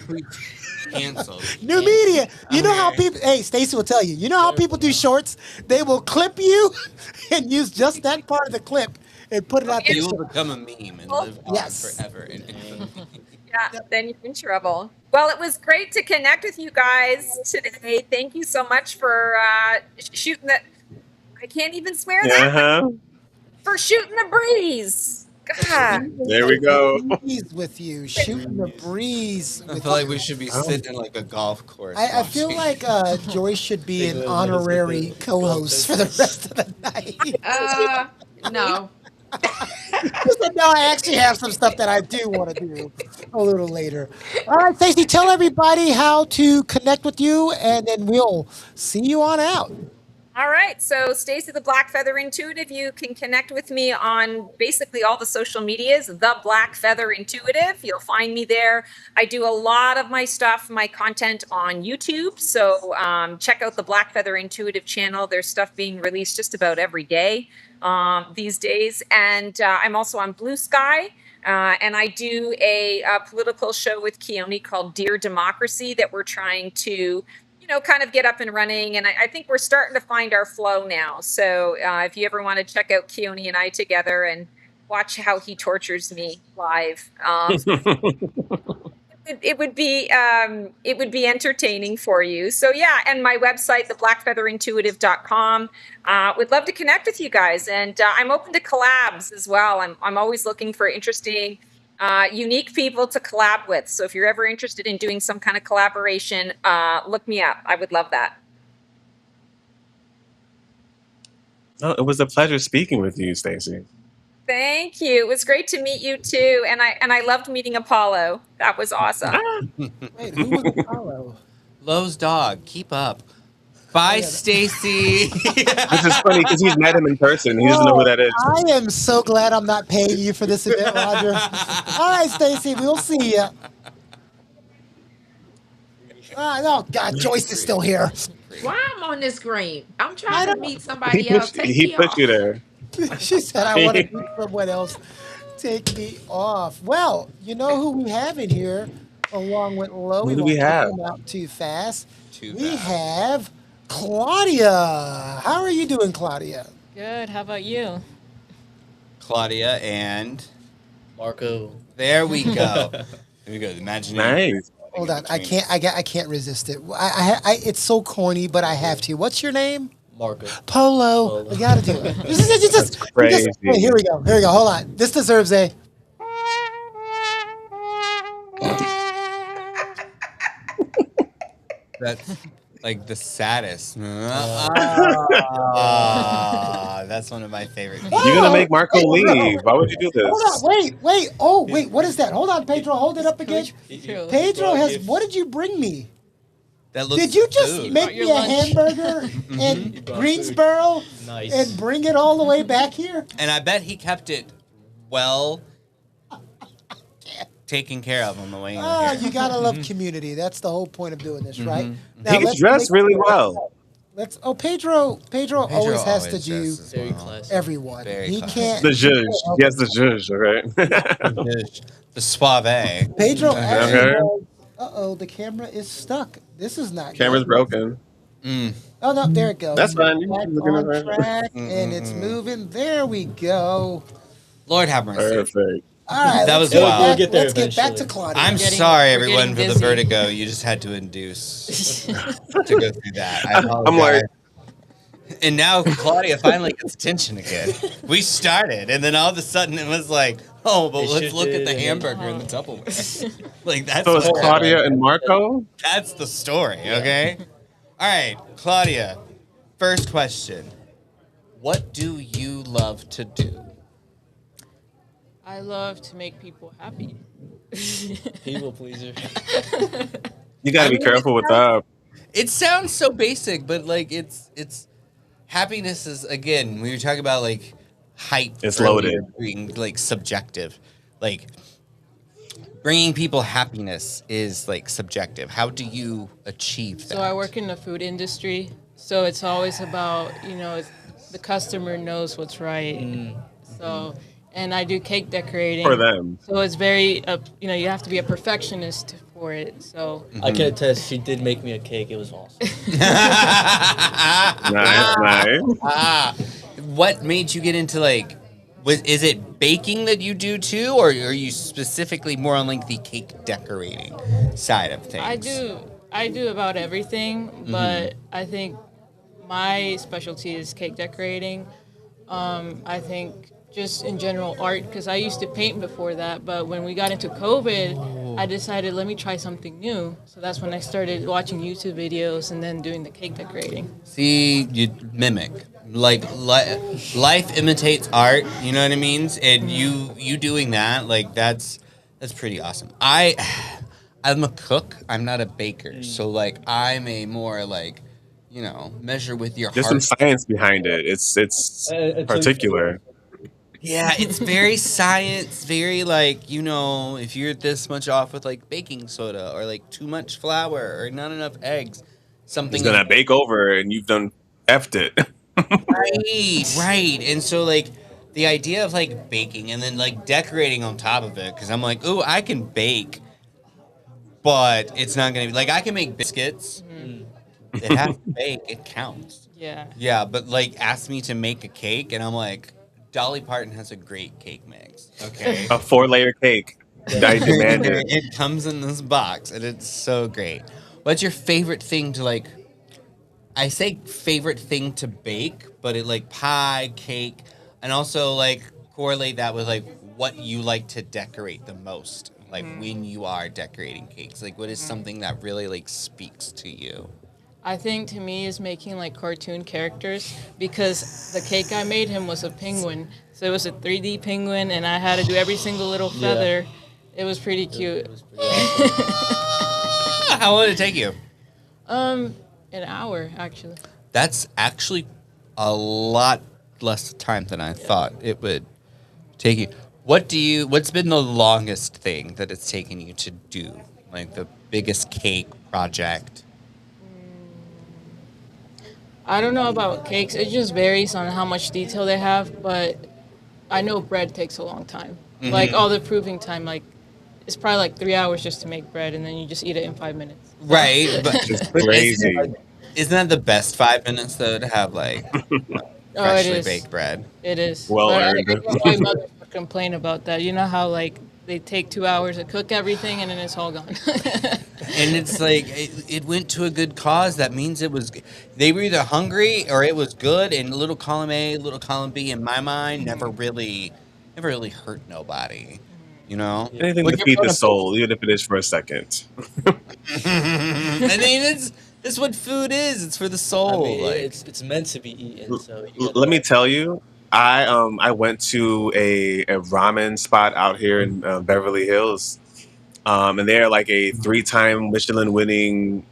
canceled. New media. You know how Okay. people. Hey, Stacey will tell you. You know how people do shorts? They will clip you and use just that part of the clip and put it out there. You will become a meme and live on Yes. forever in infamy. Yeah, then you're in trouble. Well, it was great to connect with you guys today. Thank you so much for shooting the. I can't even swear that Uh-huh. for shooting the breeze. God. There we go. Breeze with you, shooting the breeze. I With feel like you. we should be sitting in like a golf course. I feel watching. like Joyce should be an honorary co-host for the rest of the night. No. She said, no, I actually have some stuff that I do want to do a little later. All right, Stacey, tell everybody how to connect with you, and then we'll see you on out. All right. So, Stacy the Black Feather Intuitive, you can connect with me on basically all the social medias, The Black Feather Intuitive. You'll find me there. I do a lot of my stuff, my content on YouTube. So, check out the Black Feather Intuitive channel. There's stuff being released just about every day these days. And I'm also on Blue Sky. And I do a political show with Keone called Dear Democracy that we're trying to kind of get up and running. And I think we're starting to find our flow now. So if you ever want to check out Keone and I together and watch how he tortures me live, it would be entertaining for you. So yeah, and my website, theblackfeatherintuitive.com. Would love to connect with you guys. And I'm open to collabs as well. I'm always looking for interesting unique people to collab with. So if you're ever interested in doing some kind of collaboration, look me up. I would love that. Oh, it was a pleasure speaking with you, Stacey. Thank you. It was great to meet you too. And I loved meeting Apollo. That was awesome. Wait, who was Apollo? Lowe's dog, keep up. Bye, Stacy. Which is funny because he's met him in person. He doesn't know who that is. I am so glad I'm not paying you for this event, Roger. All right, Stacy, we'll see you. Oh, God, Joyce is still here. Why I'm on this screen? I'm I trying to don't- meet somebody else. Take He me put off. you there. She said, I want to meet someone else. Take me off. Well, you know who we have in here, along with Lo. Who do we won't have? kick him out too fast. Too We bad. have Claudia. How are you doing, Claudia? Good. How about you? Claudia and Marco. there we go. There we go. Imagine. Nice. Hold on, I can't resist it. It's so corny, but I have to. What's your name? Marco. Polo. We gotta do it. That's crazy. Wait, here we go. Here we go. Hold on. This deserves a. That's like the saddest. That's one of my favorite. You're gonna make Marco leave. Why would you do this? Hold on. Wait. Oh, wait. What is that? Hold on, Pedro. Hold it up again. Pedro has. What did you bring me? That looks Did you just good. make me a hamburger in Greensboro Nice. and bring it all the way back here? And I bet he kept it well taken care of on the way in Ah, here. you gotta love community. That's the whole point of doing this, right? Now, He's let's dressed make- really well. Let's. Oh, Pedro always has to do dresses Very well. classy. everyone. Very He classy. can't. The zhuzh. Yes, the zhuzh. Okay. The suave. Pedro actually. Okay. Uh-oh, the camera is stuck. This is not Camera's good. broken. Mm. Oh no, there it goes. That's fine. You Back can look at on it right track, and it's moving. There we go. Lord have mercy. Perfect. All right, That let's was get wild. back- We'll get there Let's get back to eventually. Claudia. I'm Getting- sorry, we're everyone, getting for the busy. vertigo you just had to induce to go through that. I I'm like, apologize. And now Claudia finally gets attention again. We started, and then all of a sudden it was like, oh, but They let's look at shifted the and then- hamburger in the Tupperware. Like that's so it's what- Claudia and Marco? that's the story, okay? All right, Claudia. First question: what do you love to do? I love to make people happy. People pleaser. You gotta I be mean, careful with that. It sounds so basic, but like it's happiness is again when you're talking about like height. It's earlier, loaded. being like subjective, like bringing people happiness is like subjective. How do you achieve that? So I work in the food industry, so it's always about, the customer knows what's right. So, and I do cake decorating. For them. So it's very, you have to be a perfectionist for it. So I can attest. She did make me a cake. It was awesome. Nice. What made you get into like? Is it baking that you do too, or are you specifically more on like the cake decorating side of things? I do about everything, but I think my specialty is cake decorating. I think just in general art, because I used to paint before that, but when we got into COVID, I decided let me try something new. So that's when I started watching YouTube videos and then doing the cake decorating. See, you mimic. Like life imitates art, you know what I mean? And you doing that, like that's pretty awesome. I'm a cook. I'm not a baker, so like I'm a more like, measure with your There's some heart. science behind it. It's particular. Yeah, it's very science, very like, if you're this much off with like baking soda or like too much flour or not enough eggs, something It's gonna bake over and you've done effed it. Right. And so like the idea of like baking and then like decorating on top of it, because I'm like, ooh, I can bake, but it's not gonna be like I can make biscuits. It has to bake, it counts. Yeah. Yeah, but like ask me to make a cake and I'm like, Dolly Parton has a great cake mix. Okay. A 4-layer cake. I demand it. It comes in this box and it's so great. What's your favorite thing to like? I say favorite thing to bake, but it like pie, cake, and also like correlate that with like what you like to decorate the most. Like when you are decorating cakes, like what is something that really like speaks to you? I think to me is making like cartoon characters, because the cake I made him was a penguin. So it was a 3D penguin and I had to do every single little feather. It was pretty cute. It was pretty awesome. How long did it take you? An hour actually. That's actually a lot less time than I thought it would take you. What's been the longest thing that it's taken you to do? Like the biggest cake project? I don't know about cakes. It just varies on how much detail they have, but I know bread takes a long time. Like all the proving time, like it's probably like 3 hours just to make bread, and then you just eat it in 5 minutes. Right, but It's crazy. isn't that the best 5 minutes though to have like Oh, it freshly is. baked bread? It is. Well But earned. I guess my mother would complain about that. You know how like they take 2 hours to cook everything, and then it's all gone. And it's like it went to a good cause. That means it was. They were either hungry or it was good. And little column A, little column B, in my mind, never really hurt nobody. You know, Yeah. Anything like to you're feed the putting soul, even if it is for a second. I mean, it's what food is. It's for the I soul. mean, Like, it's meant to be eaten, so you gotta Let me like. tell you, I went to a ramen spot out here in Beverly Hills, and they're like a 3-time Michelin winning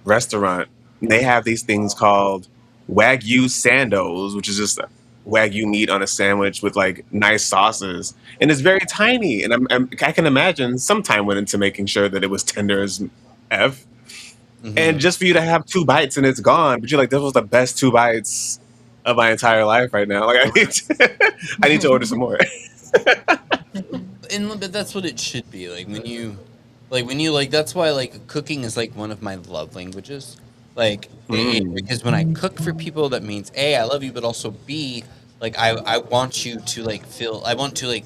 restaurant. And they have these things called Wagyu sandos, which is just Wagyu meat on a sandwich with like nice sauces, and it's very tiny. And I can imagine some time went into making sure that it was tender as f. And mhm. just for you to have 2 bites and it's gone, but you're like, this was the best 2 bites of my entire life right now. Like I need to order some more. But that's what it should be. Like when you that's why like cooking is like one of my love languages. Like Mm. because when I cook for people, that means A, I love you, but also B, like I want you to like feel I want to like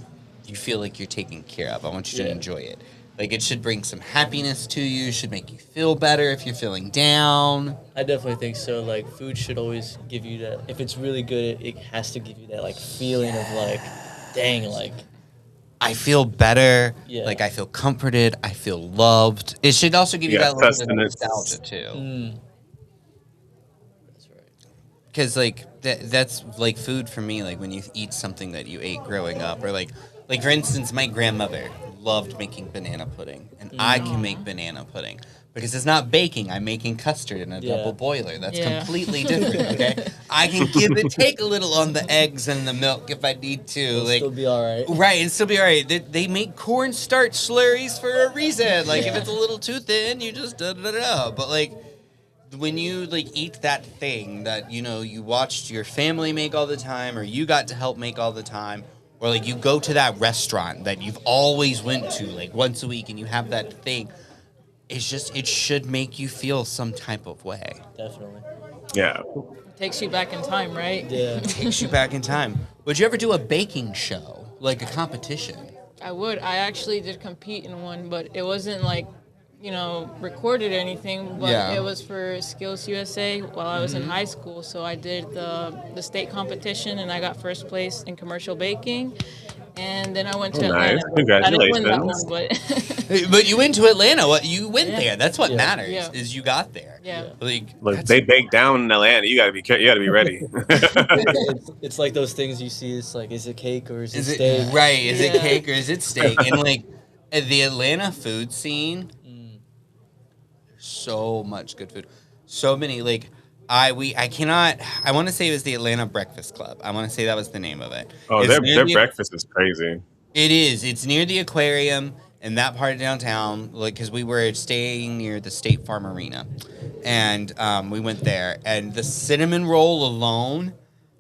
you feel like you're taken care of. I want you to Yeah, enjoy it. Like it should bring some happiness to you, should make you feel better if you're feeling down. I definitely think so. Like food should always give you that. If it's really good, it has to give you that like feeling of like, dang, like I feel better. yeah. Like I feel comforted. I feel loved. It should also give you Yeah, that little bit of nostalgia sustenance. too. Mm, that's right. Because like that's like food for me. Like when you eat something that you ate growing up, or like for instance, my grandmother loved making banana pudding, and I can make banana pudding because it's not baking. I'm making custard in a Yeah. double boiler. That's Yeah. completely different. Okay, I can take a little on the eggs and the milk if I need to. It'll Like still be all right. right, and still be all right. They make cornstarch slurries for a reason. Like if Yeah. it's a little too thin, you just da da da. But like when you like eat that thing that you watched your family make all the time, or you got to help make all the time, or like you go to that restaurant that you've always went to like once a week and you have that thing, it should make you feel some type of way. Definitely. Yeah. Takes you back in time, right? Yeah. Takes you back in time. Would you ever do a baking show, like a competition? I would. I actually did compete in one, but it wasn't like, recorded or anything. But Yeah. it was for Skills USA while I was in high school. So I did the state competition, and I got first place in commercial baking. And then I went to Oh, nice. Atlanta. I didn't win that Congratulations. one, but But you went to Atlanta. What you went Yeah. there? That's what Yeah. matters. Yeah. Is you got there. yeah. Like Look, that's they bake down in Atlanta. You gotta be ready. It's like those things you see. It's like, is it cake or is it Is it steak? right? Is it Yeah. cake or is it steak? And like at the Atlanta food scene, Mm, so much good food. So many like I cannot. I want to say it was the Atlanta Breakfast Club. I want to say that was the name of it. Oh, It's near their the- breakfast is crazy. It is. It's near the aquarium in that part of downtown. Like, because we were staying near the State Farm Arena, and we went there. And the cinnamon roll alone,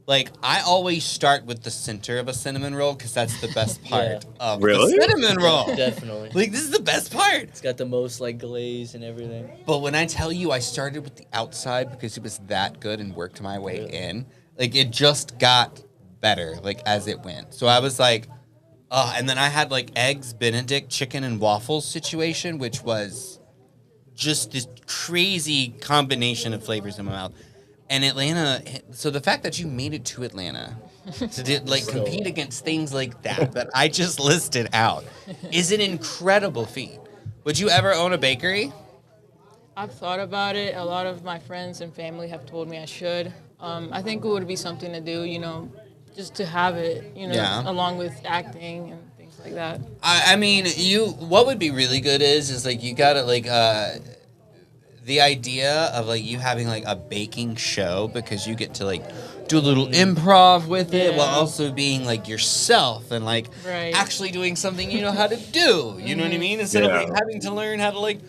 like I always start with the center of a cinnamon roll because that's the best part of Really? the cinnamon roll. definitely. Like this is the best part. It's got the most like glaze and everything. But when I tell you, I started with the outside because it was that good and worked my way Really? in. Like it just got better, like as it went. So I was like. And then I had like eggs Benedict chicken and waffles situation, which was just this crazy combination of flavors in my mouth. And Atlanta, so the fact that you made it to Atlanta to like compete against things like that I just listed out is an incredible feat. Would you ever own a bakery? I've thought about it. A lot of my friends and family have told me I should. I think it would be something to do, just to have it, Yeah. along with acting and things like that. I mean, what would be really good is like you gotta like the idea of like you having like a baking show because you get to like do a little improv with it Yeah. while also being like yourself and like Right. actually doing something you know how to do. You know what I mean? Instead of Yeah. like having to learn how to like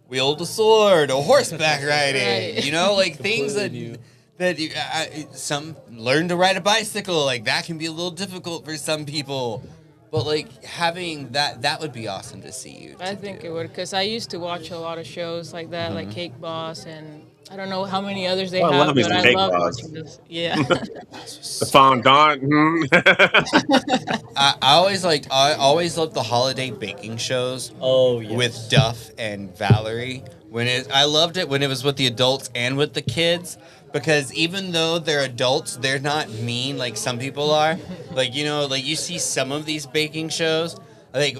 wield a sword or horseback riding. Right. You know, like things that Completely new. some learn to ride a bicycle. Like that can be a little difficult for some people. But like having that would be awesome to see you. I to think do. it would, because I used to watch a lot of shows like that, like Cake Boss and I don't know how many others they Oh, I have, love me but some I cake love boss. watching this. Yeah. The fondant. I always loved the holiday baking shows Oh with yes. Duff and Valerie. I loved it when it was with the adults and with the kids because even though they're adults, they're not mean like some people are. Like like you see some of these baking shows, like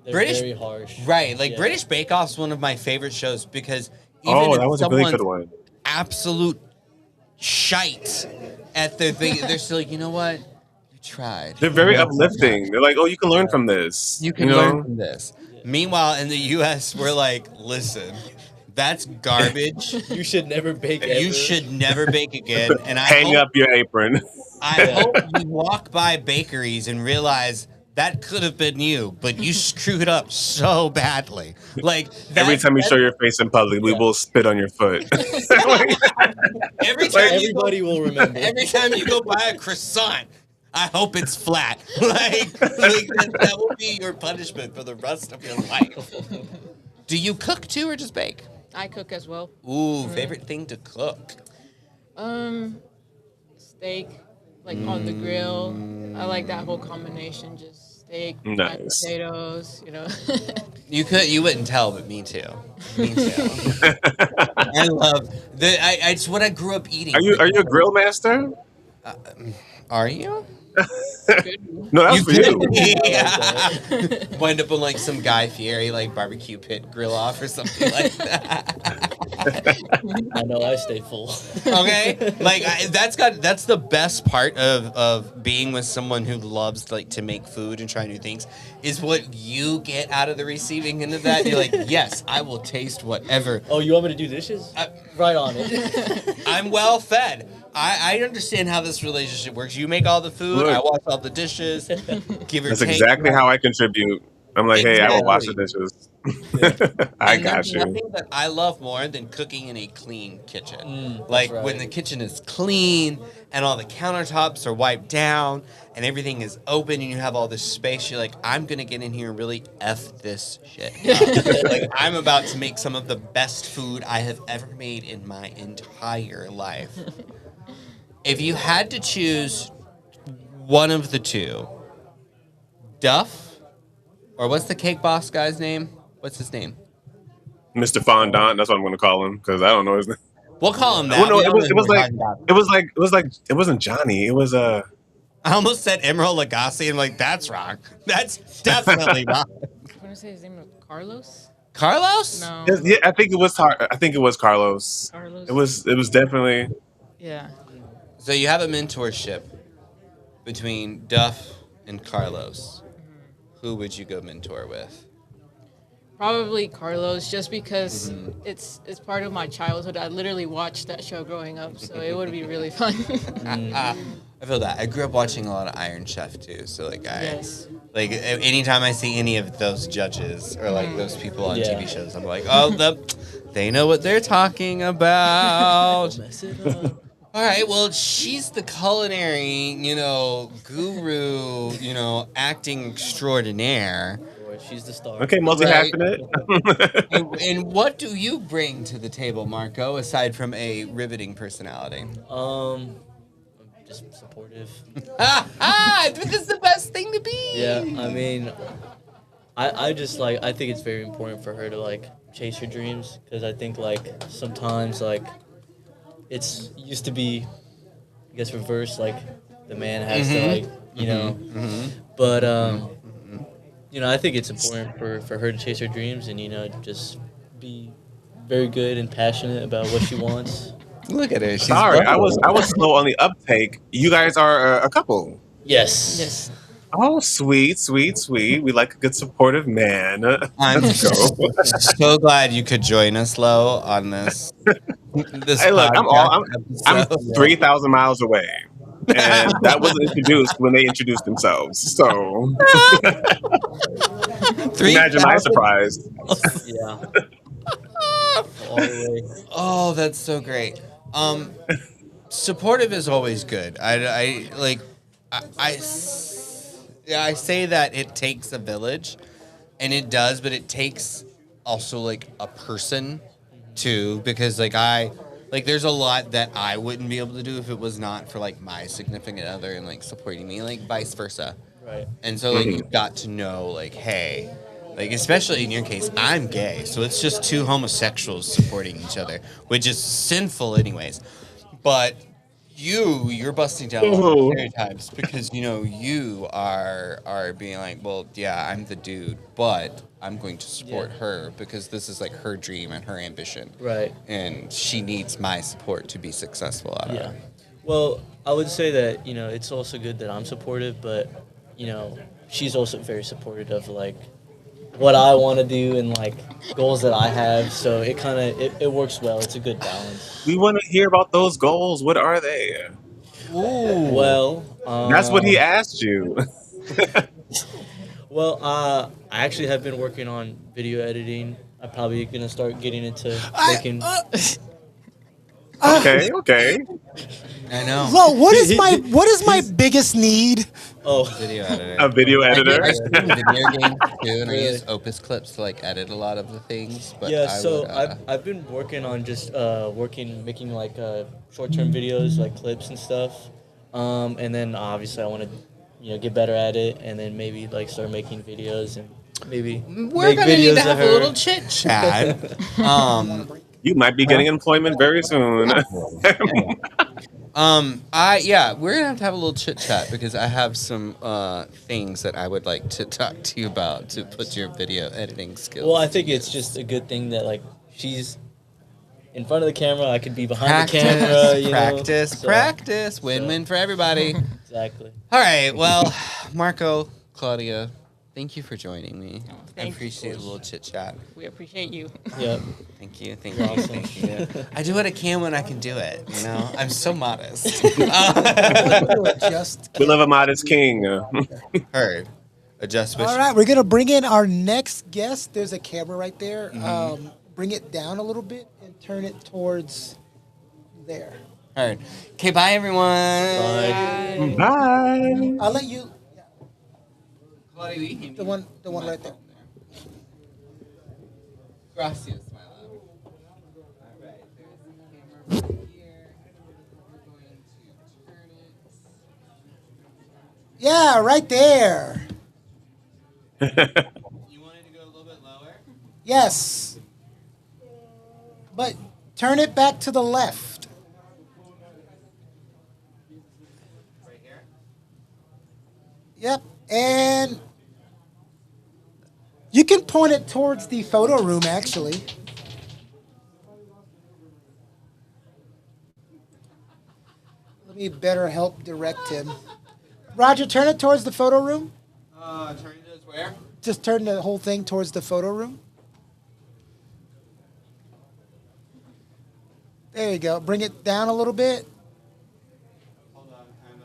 They're British, very harsh. right? Like Yeah. British Bake Off's one of my favorite shows because even Oh, if that was a really good someone's one. absolute shite at their thing, they're still like, you know what? You tried. They're You very know, uplifting. They're like, oh, you can learn Yeah. from this. you You can learn know, from this. Yeah. Meanwhile, in the U.S., we're like, listen, that's garbage. You should never bake ever. You should never bake again. And hang up your apron. I Yeah. hope you walk by bakeries and realize that could have been you, but you screwed up so badly. Like Every time you show your face in public, we Yeah. will spit on your foot. every time you go, Everybody will remember. every time you go buy a croissant, I hope it's flat. That will be your punishment for the rest of your life. Do you cook too or just bake? I cook as well. Ooh, favorite thing to cook? Steak, like on the grill. I like that whole combination. Just steak, mashed Nice. potatoes. You wouldn't tell, but me too. Me too. I love it's what I grew up eating. Are you a grill master? Are you? No, that's for you. Yeah. Wind up on like some Guy Fieri like barbecue pit grill off or something like that. I know I stay full. Okay, like that's the best part of being with someone who loves like to make food and try new things is what you get out of the receiving end of that. You're like, yes, I will taste whatever. Oh, you want me to do dishes? Right on it. I'm well fed. I understand how this relationship works. You make all the food, Look. I wash all the dishes. Give or That's take. exactly how I contribute. I'm like, hey, I will wash the dishes. I And got there's you. nothing that I love more than cooking in a clean kitchen. That's Like right. when the kitchen is clean and all the countertops are wiped down and everything is open and you have all this space, you're like, I'm gonna get in here and really F this shit up. Like I'm about to make some of the best food I have ever made in my entire life. If you had to choose one of the two, Duff, or what's the cake boss guy's name? What's his name? Mr. Fondant, that's what I'm going to call him because I don't know his name. We'll call him that. Well, no, We it all was know who we're like talking about. it wasn't Johnny. It was I almost said Emerald Lagasse. I'm like, that's wrong. That's definitely wrong. I want to say his name was Carlos. Carlos? No. yeah, I think it was Carlos. Carlos. It was definitely Yeah. So you have a mentorship between Duff and Carlos. Who would you go mentor with? Probably Carlos, just because it's part of my childhood. I literally watched that show growing up, so it would be really fun. I feel that. I grew up watching a lot of Iron Chef too. So Yes. like anytime I see any of those judges or like those people on Yeah. TV shows, I'm like, oh, they know what they're talking about. Mess it up. All right, well, she's the culinary, guru, acting extraordinaire. Boy, she's the star. okay. Multi-hyphenate. And what do you bring to the table, Marco, aside from a riveting personality? I'm just supportive. This is the best thing to be. Yeah, I mean, I just I think it's very important for her to chase her dreams because I think sometimes it's used to be, I guess, reversed. The man has to but I think it's important for her to chase her dreams and just be very good and passionate about what she wants. Look at her. She's Sorry, I bubbly. was slow on the uptake. You guys are a couple. Yes. Yes. Oh, sweet, sweet, sweet. We like a good supportive man. I'm Let's go. so glad you could join us, Lo, on this. This Hey, look, I'm podcast 3,000 miles away, and that wasn't introduced when they introduced themselves. So imagine my surprise. Yeah. All the way. Oh, that's so great. Supportive is always good. I say that it takes a village, and it does, but it takes also a person too, because Like, there's a lot that I wouldn't be able to do if it was not for like my significant other and like supporting me, like vice versa. Right. And so like you got to know like, hey, like especially in your case, I'm gay, so it's just two homosexuals supporting each other, which is sinful anyways. But you're busting down a lot of Oh. stereotypes because you are being like, well, yeah, I'm the dude, but I'm going to support Yeah. her because this is like her dream and her ambition, Right. and she needs my support to be successful at Yeah. it. Well, I would say that, it's also good that I'm supportive, but, she's also very supportive of like what I want to do and like goals that I have. So it kind of it works well. It's a good balance. We want to hear about those goals. What are they? Ooh. Well, That's what he asked you. well, I actually have been working on video editing. I'm probably gonna start getting into making. Okay. I know. Lo, what is my biggest need? Oh, Video editor. A video editor. I stream video games too, and I Really? use Opus clips to like edit a lot of the things. But yeah. I So would, I've been working on just making like short-term videos, like clips and stuff. And then obviously I want to get better at it, and then maybe like start making videos and maybe we're make gonna need videos to of have a her. little chit chat. You might be getting employment very soon. We're gonna have to have a little chit chat because I have some things that I would like to talk to you about to put your video editing skills. Well, I think it's just a good thing that like she's in front of the camera. I could be behind the camera. Practice. Win-win for everybody. Exactly. All right. Well, Marco, Claudia, thank you for joining me. I Thank you. appreciate a little chit chat. We appreciate you. Yep. Thank you. You're awesome. Thank you. I do what I can when I can do it. I'm so modest. Just We love a modest king. Heard. Adjust. all right. We're gonna bring in our next guest. There's a camera right there. Bring it down a little bit and turn it towards there. Heard. Okay. Bye, everyone. Bye. Bye. I'll let you. Claudia, The one right there. Gracias, my love. All right, there's the camera right here. We're going to turn it. Yeah, right there. You wanted to go a little bit lower? Yes. But turn it back to the left. Right here? Yep. And you can point it towards the photo room, actually. Let me better help direct him. Roger, turn it towards the photo room. Turn it to where? Just turn the whole thing towards the photo room. There you go. Bring it down a little bit. Hold on, I'm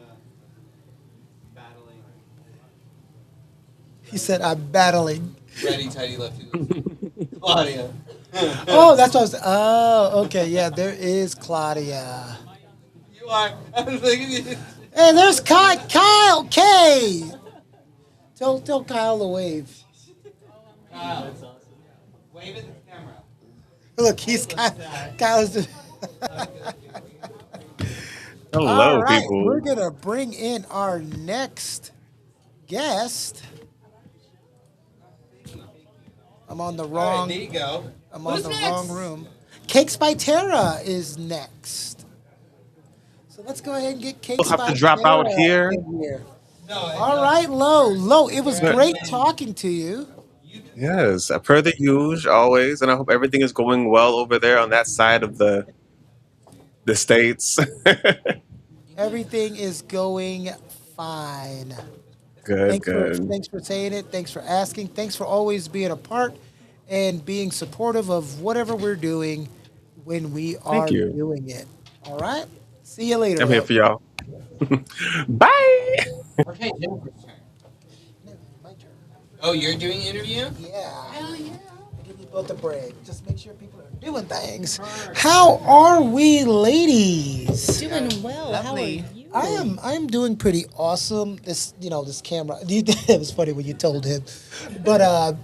battling. He said, I'm battling. Ready, tidy, lefty. Claudia. Oh, that's what I was. Oh, okay. Yeah, there is Claudia. You are. I'm looking at you. Hey, there's Kyle K. Tell Kyle to wave. Kyle. Wave at the camera. Look, Kyle's. Hello, All right, people. we're gonna bring in our next guest. I'm on the All right, wrong. there you go. I'm on Who's the next? wrong room. Cakes by Tara is next. So let's go ahead and get Cakes We'll have by to drop Tara out here. in here. No, All right, Lo, it was Good. great talking to you. Yes, per the usual, always, and I hope everything is going well over there on that side of the states. Everything is going fine. Good. Thanks for saying it. Thanks for asking. Thanks for always being a part and being supportive of whatever we're doing when we are you. doing it. All right. See you later. I'm here Lo. for y'all. Bye. Okay, Jennifer's turn. No, my turn. Oh, you're doing interview? Yeah. Hell yeah. I'll give you both a break. Just make sure people are doing things. How are we, ladies? Doing well. How are you? I am doing pretty awesome. This camera. It was funny when you told him, but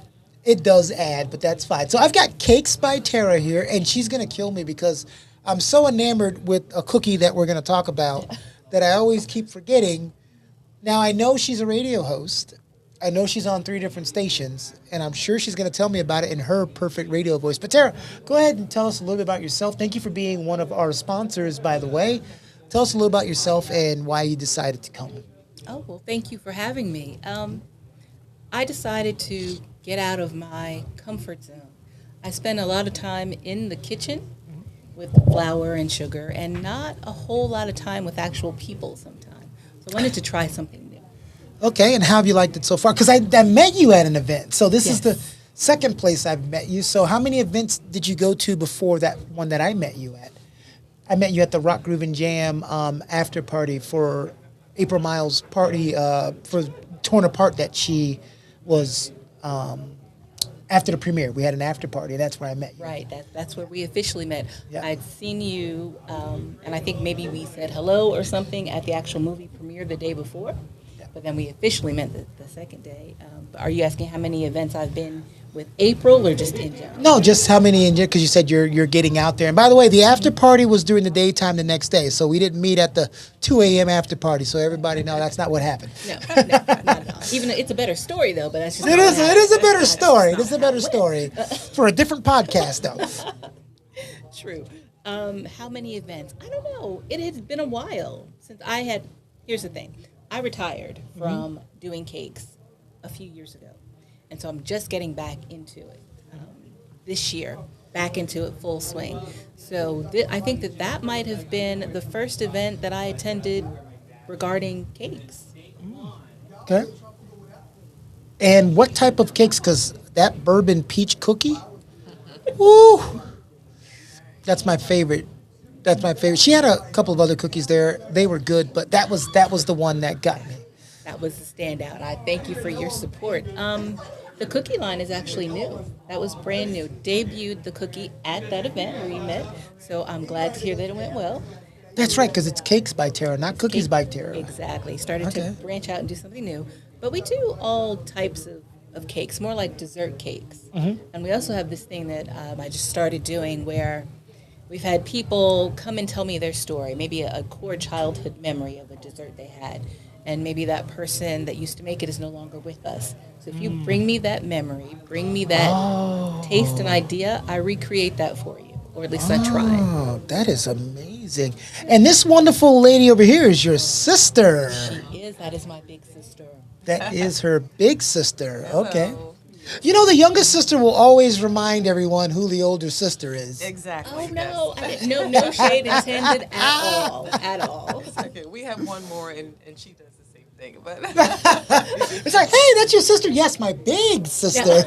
it does add, but that's fine. So I've got Cakes by Tara here, and she's gonna kill me because I'm so enamored with a cookie that we're going to talk about that I always keep forgetting. Now, I know she's a radio host. I know she's on 3 different stations, and I'm sure she's going to tell me about it in her perfect radio voice. But Tara, go ahead and tell us a little bit about yourself. Thank you for being one of our sponsors, by the way. Tell us a little about yourself and why you decided to come. Oh, well, thank you for having me. I decided to get out of my comfort zone. I spend a lot of time in the kitchen with flour and sugar and not a whole lot of time with actual people sometimes. So I wanted to try something new. Okay, and how have you liked it so far? Because I met you at an event. So this is Yes. the second place I've met you. So how many events did you go to before that one that I met you at? I met you at the Rock Groove and Jam after party for April Miles' party for Torn Apart that she was after the premiere. We had an after party. That's where I met you. Right, that's where we officially met. Yeah. I'd seen you, and I think maybe we said hello or something at the actual movie premiere the day before. But then we officially met the second day. Are you asking how many events I've been with April or just in general? No, just how many in because you said you're getting out there. And by the way, the after party was during the daytime the next day, so we didn't meet at the 2 a.m. after party. So everybody know that's not what happened. No, not at all. Even though it's a better story though, but that's just It not is. what It is a happened. better That's story. not It is a how better it story went. for a different podcast, though. True. How many events? I don't know. It has been a while since I had. Here's the thing. I retired from doing cakes a few years ago, and so I'm just getting back into it this year. Back into it full swing. So I think that might have been the first event that I attended regarding cakes. Okay. And what type of cakes? Because that bourbon peach cookie, woo, that's my favorite. That's my favorite. She had a couple of other cookies there. They were good, but that was the one that got me. That was the standout. I thank you for your support. The cookie line is actually new. That was brand new. Debuted the cookie at that event where we met. So I'm glad to hear that it went well. That's right, because it's Cakes by Tara, not Cookies by Tara. Exactly. Started Okay. to branch out and do something new. But we do all types of cakes, more like dessert cakes. And we also have this thing that I just started doing where we've had people come and tell me their story, maybe a core childhood memory of a dessert they had. And maybe that person that used to make it is no longer with us. So if you bring me that memory, bring me that taste and idea, I recreate that for you. Or at least I try. Oh, that is amazing. And this wonderful lady over here is your sister. That is my big sister. That is her big sister. Okay. You know, the youngest sister will always remind everyone who the older sister is. Exactly. Oh no, no shade intended at all, at all. It's okay. We have one more, and she does the same thing. But It's like, hey, that's your sister. Yes, my big sister.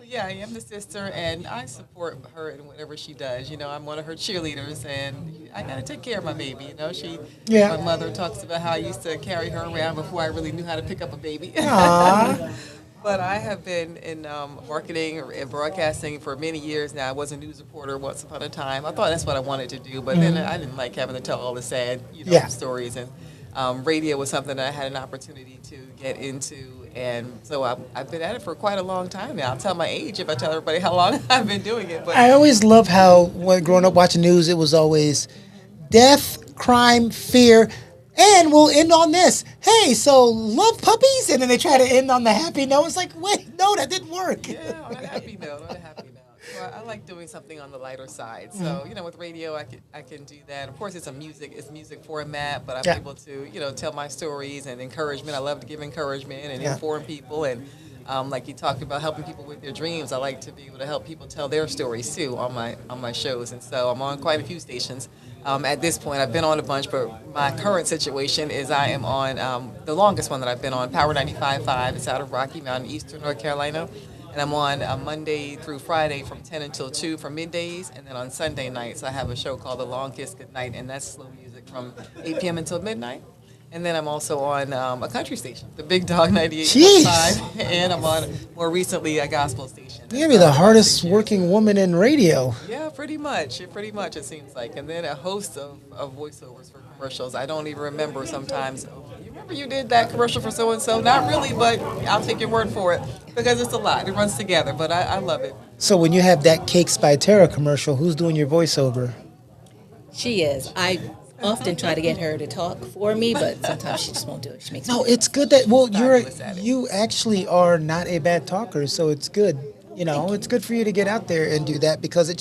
yeah, I am the sister, and I support her in whatever she does. You know, I'm one of her cheerleaders, and I got to take care of my baby. You know, Yeah. My mother talks about how I used to carry her around before I really knew how to pick up a baby. Aw. But I have been in marketing and broadcasting for many years now. I was a news reporter once upon a time. I thought that's what I wanted to do, but then I didn't like having to tell all the sad, Yeah. stories. And radio was something that I had an opportunity to get into, and so I've been at it for quite a long time now. I'll tell my age if I tell everybody how long I've been doing it. But I always love how, when growing up watching news, it was always death, crime, fear, and we'll end on this. Hey, so love puppies? And then they try to end on the happy note. It's like, wait, no, that didn't work. yeah, on a happy note, So I like doing something on the lighter side. So, with radio, I can do that. Of course, it's music format, but I'm able to, tell my stories and encouragement. I love to give encouragement and inform people. And like you talked about helping people with their dreams, I like to be able to help people tell their stories too on my shows. And so I'm on quite a few stations. At this point, I've been on a bunch, but my current situation is I am on the longest one that I've been on, Power 95.5. It's out of Rocky Mountain, Eastern North Carolina. And I'm on Monday through Friday from 10 until 2 for middays. And then on Sunday nights, I have a show called The Long Kiss Goodnight, and that's slow music from 8 p.m. until midnight. And then I'm also on a country station, the Big Dog 98.5. And I'm on, more recently, a gospel station. You're going to be the hardest working woman in radio. Yeah, pretty much. It seems like. And then a host of voiceovers for commercials. I don't even remember sometimes. You remember you did that commercial for so and so. Not really, but I'll take your word for it because it's a lot. It runs together, but I love it. So when you have that Cakes by Tara commercial, who's doing your voiceover? She is. I often try to get her to talk for me, but sometimes she just won't do it. She makes No, me it's good that well Fabulous at it. you actually are not a bad talker, so it's good. You know, it's good for you to get out there and do that because it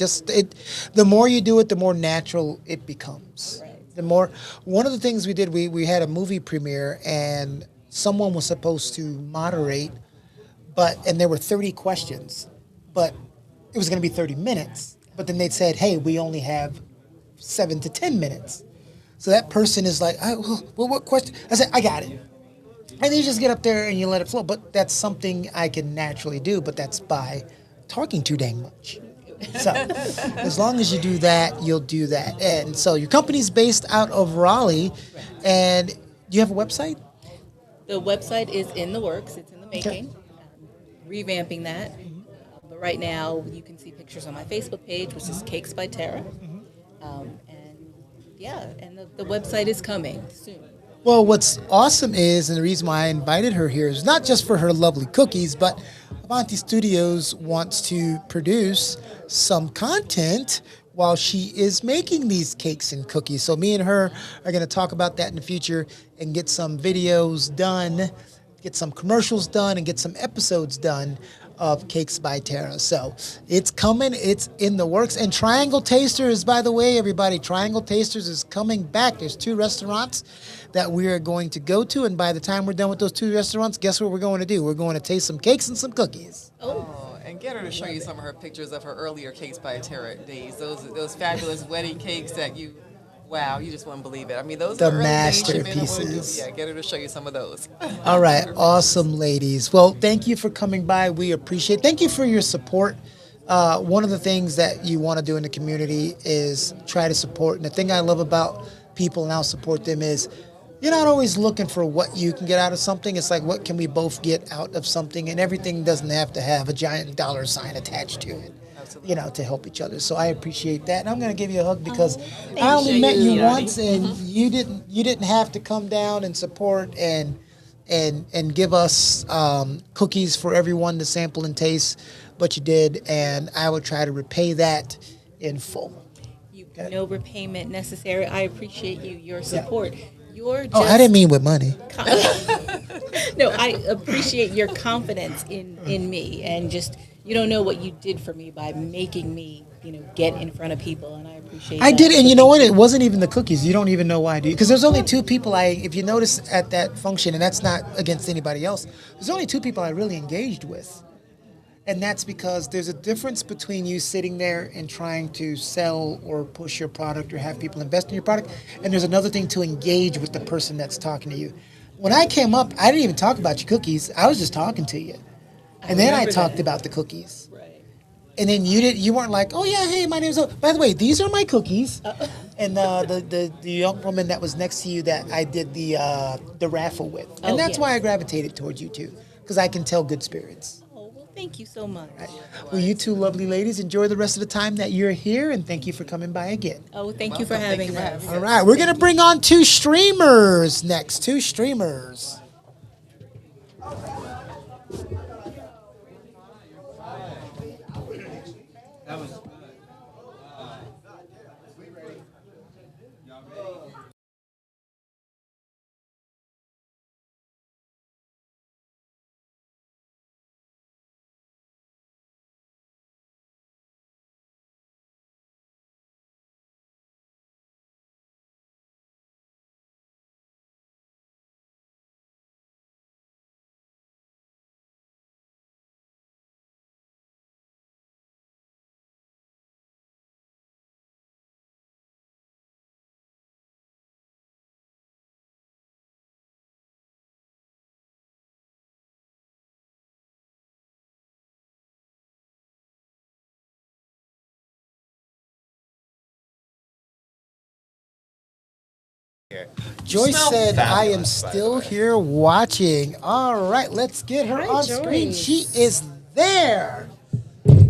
the more you do it, the more natural it becomes. Right. The more one of the things we did, we had a movie premiere and someone was supposed to moderate, and there were 30 questions, but it was going to be 30 minutes. But then they said, "Hey, we only have 7 to 10 minutes." So that person is like, well, what question? I said, I got it. And you just get up there and you let it flow. But that's something I can naturally do, but that's by talking too dang much. So as long as you do that, you'll do that. And so your company's based out of Raleigh. And do you have a website? The website is in the works. It's in the making. Revamping that. But right now, you can see pictures on my Facebook page, which is Cakes by Tara. And the website is coming soon. Well, what's awesome is, and the reason why I invited her here is not just for her lovely cookies, but Avanti Studios wants to produce some content while she is making these cakes and cookies. So me and her are going to talk about that in the future and get some videos done, get some commercials done, and get some episodes done of Cakes by Tara. So it's coming, it's in the works. And Triangle Tasters, by the way, everybody, Triangle Tasters is coming back. There's 2 restaurants that we are going to go to. And by the time we're done with those 2 restaurants, guess what we're going to do? We're going to taste some cakes and some cookies. Oh, and get her to show you some of her pictures of her earlier Cakes by Tara days. Those fabulous wedding cakes that wow, you just wouldn't believe it. I mean, those The are early days she made them with masterpieces. you. Yeah, get her to show you some of those. All right, awesome, ladies. Well, thank you for coming by. We appreciate it. Thank you for your support. One of the things that you want to do in the community is try to support. And the thing I love about people, and I'll support them, is you're not always looking for what you can get out of something. It's like, what can we both get out of something? And everything doesn't have to have a giant dollar sign attached to it. You know, to help each other. So I appreciate that, and I'm going to give you a hug because I only met you once, and you didn't have to come down and support and give us cookies for everyone to sample and taste, but you did, and I will try to repay that in full. No repayment necessary. I appreciate your support. You're just I didn't mean with money. No, I appreciate your confidence in me, and just you don't know what you did for me by making me, get in front of people, and I appreciate that. I did, and you know what? It wasn't even the cookies. You don't even know why I do. Because there's only 2 people if you notice at that function, and that's not against anybody else, there's only 2 people I really engaged with. And that's because there's a difference between you sitting there and trying to sell or push your product or have people invest in your product, and there's another thing to engage with the person that's talking to you. When I came up, I didn't even talk about your cookies. I was just talking to you. And then I talked about the cookies. Right. And then you weren't like, oh yeah, hey, my name's. By the way, these are my cookies. And the young woman that was next to you that I did the raffle with, and that's why I gravitated towards you too, because I can tell good spirits. Oh, well, thank you so much. Right. Well, you 2 lovely ladies, enjoy the rest of the time that you're here, and thank you for coming by again. Oh, thank you for having us. All right, we're gonna bring on 2 streamers next. 2 streamers. Joyce said, I am still here watching. All right, let's get her on screen. She is there.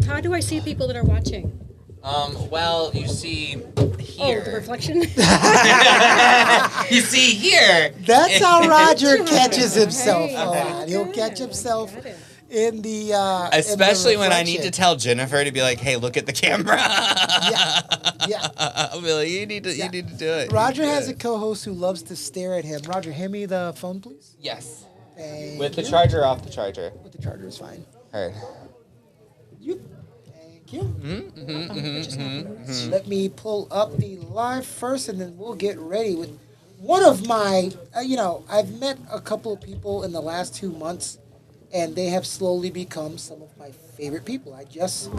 How do I see people that are watching? Well, you see Oh, here. the reflection. You see here. That's how Roger catches himself. Hey, Hold on. He'll catch himself in the Especially in the when I need to reflection. tell Jennifer to be like, "Hey, look at the camera." Yeah. I'll be like, "You need to do it." Roger has a co-host who loves to stare at him. Roger, hand me the phone, please. Yes. Thank With the you. charger, off the charger. With the charger is fine. Heard. Thank you. Let me pull up the live first, and then we'll get ready with one of my. I've met a couple of people in the last 2 months, and they have slowly become some of my favorite people. I just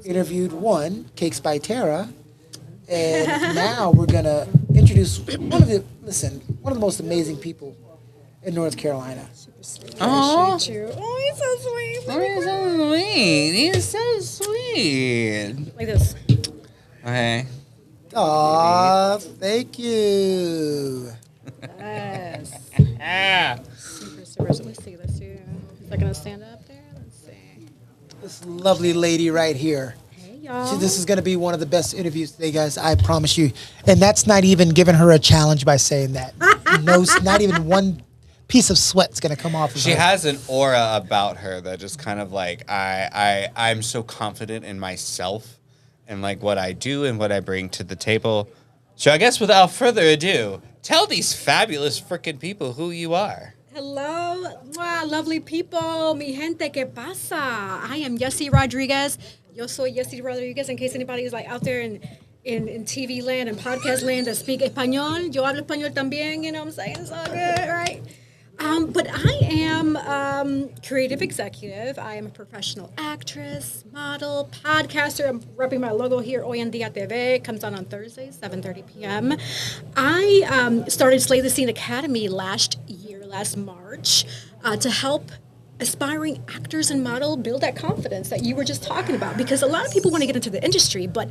interviewed one, Cakes by Tara, and now we're gonna introduce one of the most amazing people in North Carolina. Oh, Oh, he's so sweet. He's so sweet. Like this. Okay. Aw, thank you. Yes. Ah. Super. Let's see. Is that gonna stand up there? Let's see. This lovely lady right here. Hey, y'all. See, this is going to be one of the best interviews today, guys. I promise you. And that's not even giving her a challenge by saying that. No, not even one piece of sweat's going to come off of She her. has an aura about her that just kind of like I'm so confident in myself and like what I do and what I bring to the table. So I guess without further ado, tell these fabulous freaking people who you are. Hello, lovely people, mi gente, ¿qué pasa? I am Yessie Rodriguez. Yo soy Yessie Rodriguez. In case anybody is like out there in TV land and podcast land that speak español, yo hablo español también. You know what I'm saying? It's all good, right? But I am creative executive. I am a professional actress, model, podcaster. I'm repping my logo here, Hoy en Día TV. It comes on Thursdays, 7:30 p.m. I started Slay the Scene Academy last March, to help aspiring actors and model build that confidence that you were just talking about. Because a lot of people want to get into the industry, but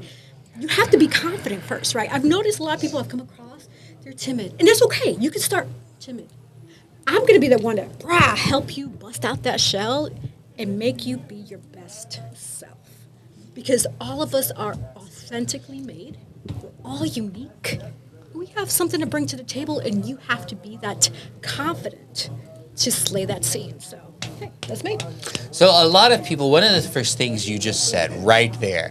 you have to be confident first, right? I've noticed a lot of people I've come across, they're timid. And that's okay. You can start timid. I'm going to be the one to help you bust out that shell and make you be your best self. Because all of us are authentically made. We're all unique. We have something to bring to the table, and you have to be that confident to slay that scene. So, hey, that's me. So a lot of people, one of the first things you just said right there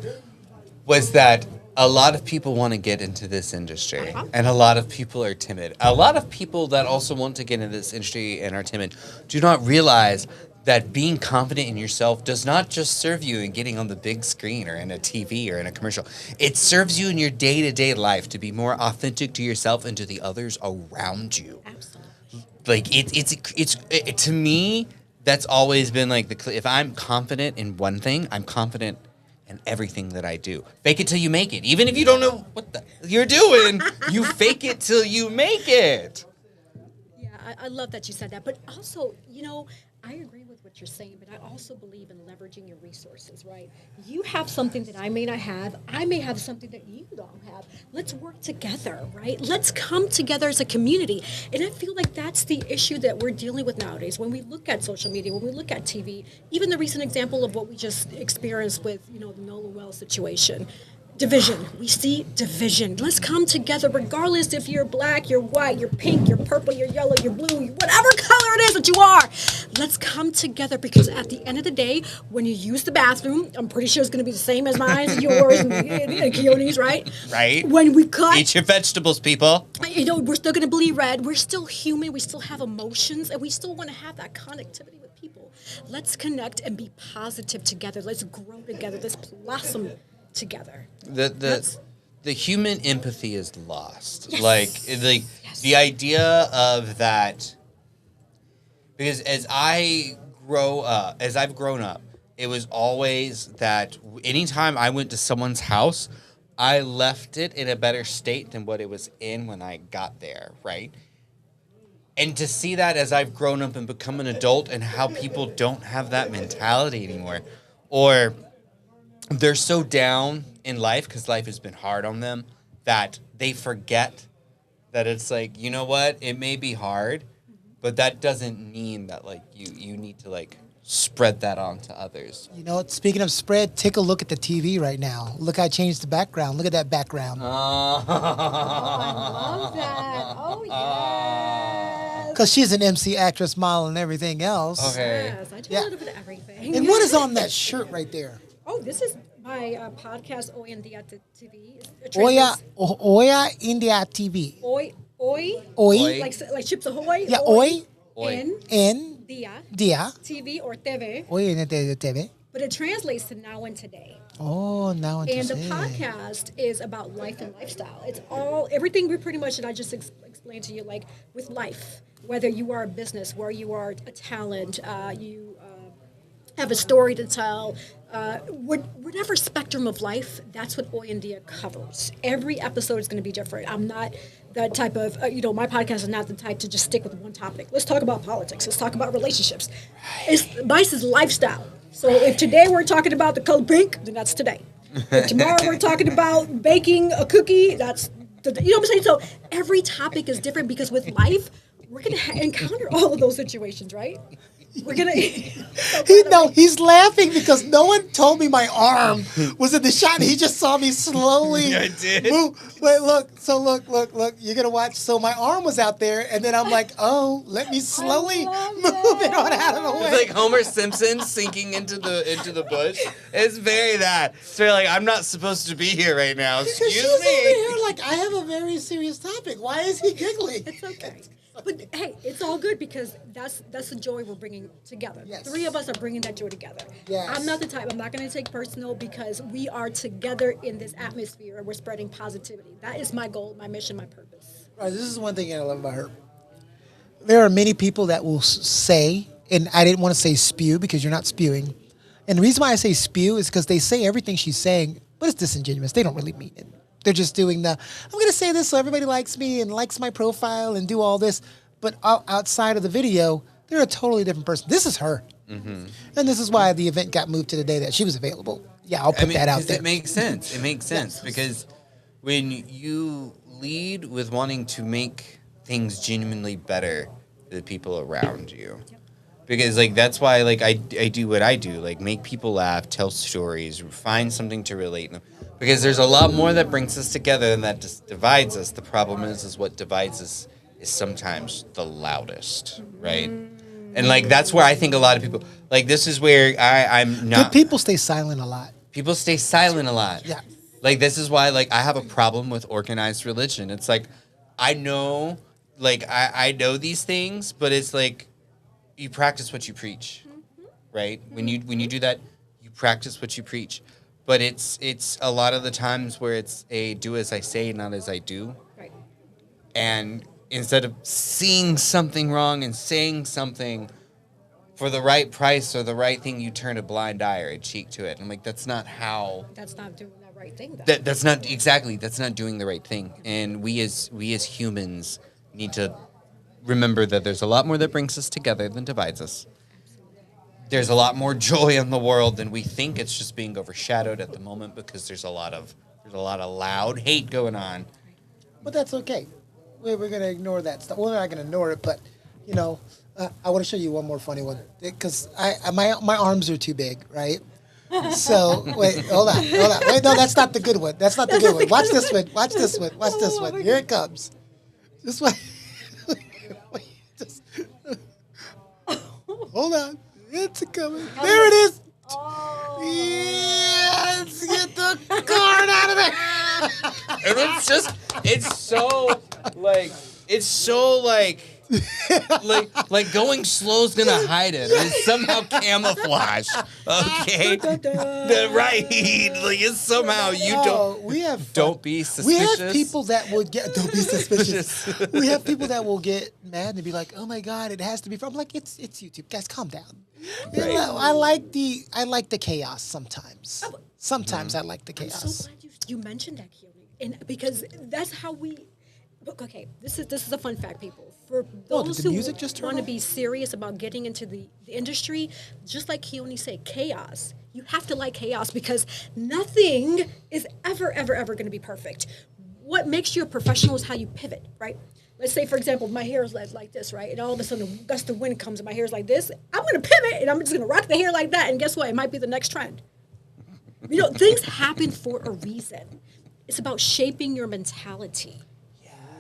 was that a lot of people want to get into this industry, and a lot of people are timid. A lot of people that also want to get into this industry and are timid do not realize that being confident in yourself does not just serve you in getting on the big screen or in a TV or in a commercial. It serves you in your day-to-day life to be more authentic to yourself and to the others around you. Absolutely. Like it's to me, that's always been like if I'm confident in one thing, I'm confident in everything that I do. Fake it till you make it. Even if you don't know what the you're doing, you fake it till you make it. Yeah, I love that you said that. But also, I agree with what you're saying, but I also believe in leveraging your resources, right? You have something that I may not have. I may have something that you don't have. Let's work together, right? Let's come together as a community. And I feel like that's the issue that we're dealing with nowadays. When we look at social media, when we look at TV, even the recent example of what we just experienced with, the Nola Wells situation. Division. We see division. Let's come together, regardless if you're black, you're white, you're pink, you're purple, you're yellow, you're blue, whatever color it is that you are. Let's come together, because at the end of the day, when you use the bathroom, I'm pretty sure it's going to be the same as mine, yours, and Keone's, right? Right. When we cut, Eat your vegetables, people. we're still going to bleed red. We're still human. We still have emotions, and we still want to have that connectivity with people. Let's connect and be positive together. Let's grow together. Let's blossom together. The human empathy is lost. Yes. Like Yes. the idea of that, because as I've grown up, it was always that anytime I went to someone's house, I left it in a better state than what it was in when I got there, right? And to see that as I've grown up and become an adult, and how people don't have that mentality anymore, or they're so down in life because life has been hard on them that they forget that it's like, you know what, it may be hard, but that doesn't mean that like you need to like spread that on to others. You know, speaking of spread, take a look at the TV right now. Look, I changed the background. Look at that background. Oh, I love that. Oh, yes. Because she's an MC, actress, model, and everything else. Okay. Yes, I do a little bit of everything. And what is on that shirt right there? Oh, this is my podcast, Hoy en Día TV. Oya India TV. Oi. Oi. Like Chips Ahoy. Yeah, Oi. En Día. Dia. TV or TV. Oya India TV. But it translates to Now and Today. Oh, now and And the today. podcast is about life and lifestyle. It's everything we pretty much, and I just explained to you, like with life, whether you are a business, where you are a talent, you have a story to tell, whatever spectrum of life, that's what Hoy en Día covers. Every episode is going to be different. I'm not that type of, my podcast is not the type to just stick with one topic. Let's talk about politics. Let's talk about relationships. Vice is lifestyle. So if today we're talking about the color pink, then that's today. If tomorrow we're talking about baking a cookie, that's, you know what I'm saying? So every topic is different because with life, we're going to encounter all of those situations, right? We're going to... He's laughing because no one told me my arm was in the shot. And he just saw me slowly Yeah, I did. move. Wait, look. So look. You're going to watch. So my arm was out there. And then I'm like, oh, let me slowly move it on out of the way. It's like Homer Simpson sinking into the bush. It's very that. It's very like, I'm not supposed to be here right now. Excuse She's me. over here like, I have a very serious topic. Why is he giggling? It's okay. But hey, it's all good because that's the joy we're bringing together. Yes. 3 of us are bringing that joy together. Yes. I'm not the type. I'm not going to take personal because we are together in this atmosphere and we're spreading positivity. That is my goal, my mission, my purpose. Right, this is one thing I love about her. There are many people that will say, and I didn't want to say spew because you're not spewing. And the reason why I say spew is because they say everything she's saying, but it's disingenuous. They don't really mean it. They're just doing I'm going to say this so everybody likes me and likes my profile and do all this. But outside of the video, they're a totally different person. This is her. Mm-hmm. And this is why the event got moved to the day that she was available. Yeah, I'll put that out there. It makes sense. It makes sense because when you lead with wanting to make things genuinely better for the people around you. Because that's why I do what I do, make people laugh, tell stories, find something to relate to. Because there's a lot more that brings us together than that just divides us. The problem is what divides us is sometimes the loudest, right? And that's where I think a lot of people this is where I'm not. But people stay silent a lot. People stay silent a lot. Yeah. This is why I have a problem with organized religion. It's I know I know these things, but it's you practice what you preach, right? When you do that, you practice what you preach. But it's a lot of the times where it's a do as I say, not as I do. Right. And instead of seeing something wrong and saying something for the right price or the right thing, you turn a blind eye or a cheek to it. And I'm that's not how. That's not doing that right thing, though. That's not exactly. That's not doing the right thing. And we as humans need to remember that there's a lot more that brings us together than divides us. There's a lot more joy in the world than we think. It's just being overshadowed at the moment because there's a lot of loud hate going on. But that's okay. We're going to ignore that stuff. Well, we're not going to ignore it, but, I want to show you one more funny one. Because my arms are too big, right? So, wait, hold on. Wait, no, that's not the good one. That's not the good one. Watch this one. Watch this one. Watch this one. Here it comes. This one. Hold on. It's coming. There it is. Oh. Yes, get the card out of there. And it's so going slow is gonna hide it. It's somehow camouflage. Okay, right? It's somehow don't be suspicious. We have people that would don't be suspicious. We have people that will get mad and be like, "Oh my God, it has to be." I'm like, it's YouTube, guys, calm down. Right. I like the chaos sometimes. Sometimes I like the chaos. I'm so glad you mentioned that, Keely, and because that's how we. Okay, this is a fun fact, people. For those who want to be serious about getting into the industry, just like Keone said, chaos. You have to like chaos because nothing is ever going to be perfect. What makes you a professional is how you pivot, right? let's say, for example, my hair is like this, right? And all of a sudden, a gust of wind comes and my hair is like this. I'm going to pivot and I'm just going to rock the hair like that. And guess what? It might be the next trend. You know, things happen for a reason. It's about shaping your mentality,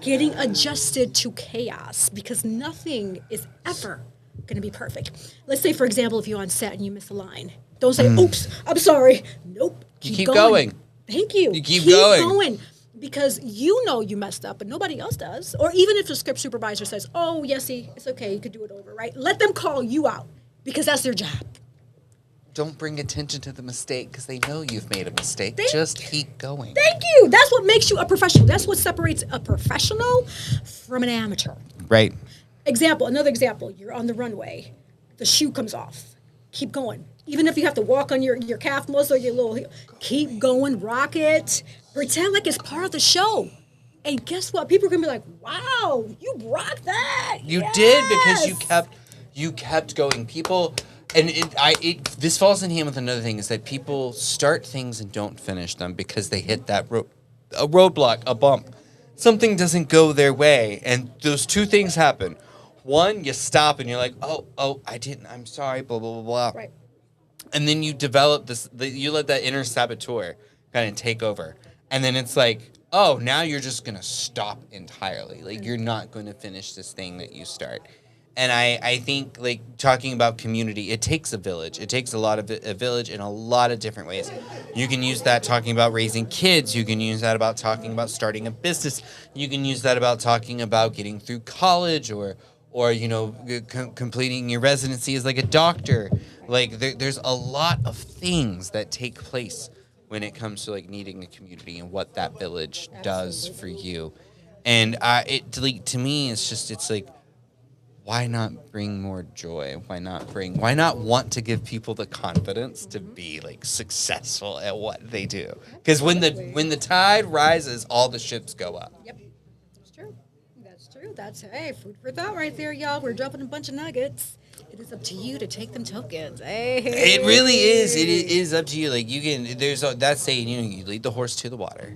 getting adjusted to chaos, because nothing is ever going to be perfect. Let's say, for example, if you're on set and you miss a line, don't say, "Oops, I'm sorry." Nope. You keep going. Thank you. You keep going. Because you know you messed up, but nobody else does. Or even if the script supervisor says, "Oh, Yessie, it's okay, you could do it over," right? Let them call you out because that's their job. Don't bring attention to the mistake because they know you've made a mistake. Just keep going. Thank you. That's what makes you a professional. That's what separates a professional from an amateur. Right. Another example, you're on the runway. The shoe comes off. Keep going. Even if you have to walk on your calf muscle, your little heel, keep going, rock it. Pretend like it's part of the show. And guess what? People are going to be like, "Wow, you rocked that." You did because you kept going. People... And this falls in hand with another thing, is that people start things and don't finish them because they hit that a roadblock, a bump. Something doesn't go their way, and those two things happen. One, you stop and you're like, oh, I didn't, I'm sorry, blah, blah, blah, blah. Right. And then you develop you let that inner saboteur kind of take over. And then it's like, oh, now you're just going to stop entirely. Like, you're not going to finish this thing that you start. And I think, like, talking about community, it takes a village. It takes a village in a lot of different ways. You can use that talking about raising kids. You can use that about talking about starting a business. You can use that about talking about getting through college or you know, completing your residency as, like, a doctor. Like, there's a lot of things that take place when it comes to, like, needing a community and what that village does for you. And to me, it's like, why not bring more joy? Why not want to give people the confidence to be, like, successful at what they do? Because when the tide rises, all the ships go up. Yep, that's true. That's true. That's food for thought right there, y'all. We're dropping a bunch of nuggets. It is up to you to take them tokens. Hey. It really is. It is up to you. Like, you can. There's that saying. You know, you lead the horse to the water,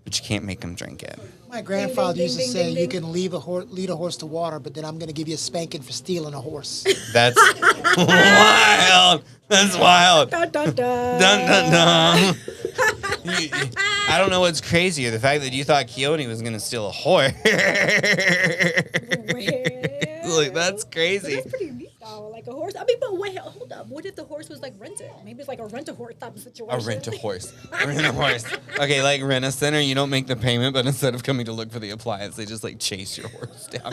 but you can't make him drink it. My grandfather used to say, "You can lead a horse to water, but then I'm going to give you a spanking for stealing a horse." That's wild. That's wild. Dun, dun, dun. Dun, dun, dun. I don't know what's crazier, the fact that you thought Keone was going to steal a horse. Like, that's crazy. But that's pretty neat, though. Like a horse. I mean, but wait, hold up. What if the horse was, like, rented? Maybe it's like a rent-a-horse type of situation. A rent-a-horse. Rent-a-horse. Okay, like Rent-A-Center, you don't make the payment, but instead of coming to look for the appliance, they just, like, chase your horse down.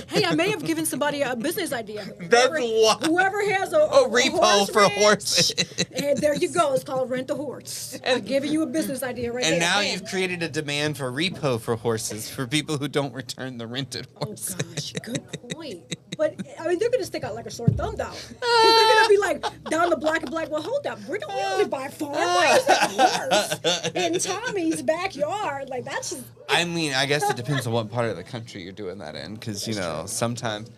Hey, I may have given somebody a business idea. Whoever has a repo for horses. And there you go. It's called Rent-A-Horse. I'm giving you a business idea right there. And now you've created a demand for repo for horses for people who don't return the rented horses. Oh, gosh, good point. But, I mean, they're going to stick out like a sore thumb, though. Because they're going to be like, down the block and be like, well, hold up. We only buy a farm. Why is that horse in Tommy's backyard? Like, that's just... I mean, I guess it depends on what part of the country you're doing that in. Because, you know, sometimes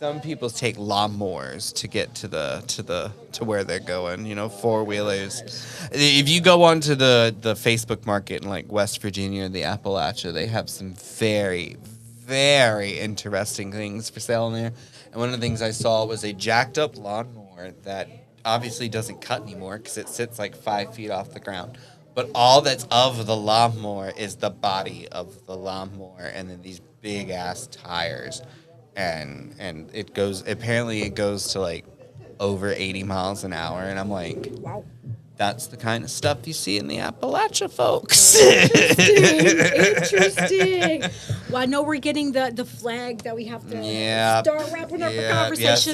some people take lawnmowers to get to where they're going, you know, four-wheelers. If you go onto the Facebook market in, like, West Virginia or the Appalachia, they have some very, very interesting things for sale in there. And one of the things I saw was a jacked up lawnmower that obviously doesn't cut anymore because it sits like 5 feet off the ground. But all that's of the lawnmower is the body of the lawnmower and then these big ass tires. And it goes to like over 80 miles an hour. And I'm like, wow. That's the kind of stuff you see in the Appalachia, folks. Interesting. Well, I know we're getting the flag that we have to start wrapping up the conversation.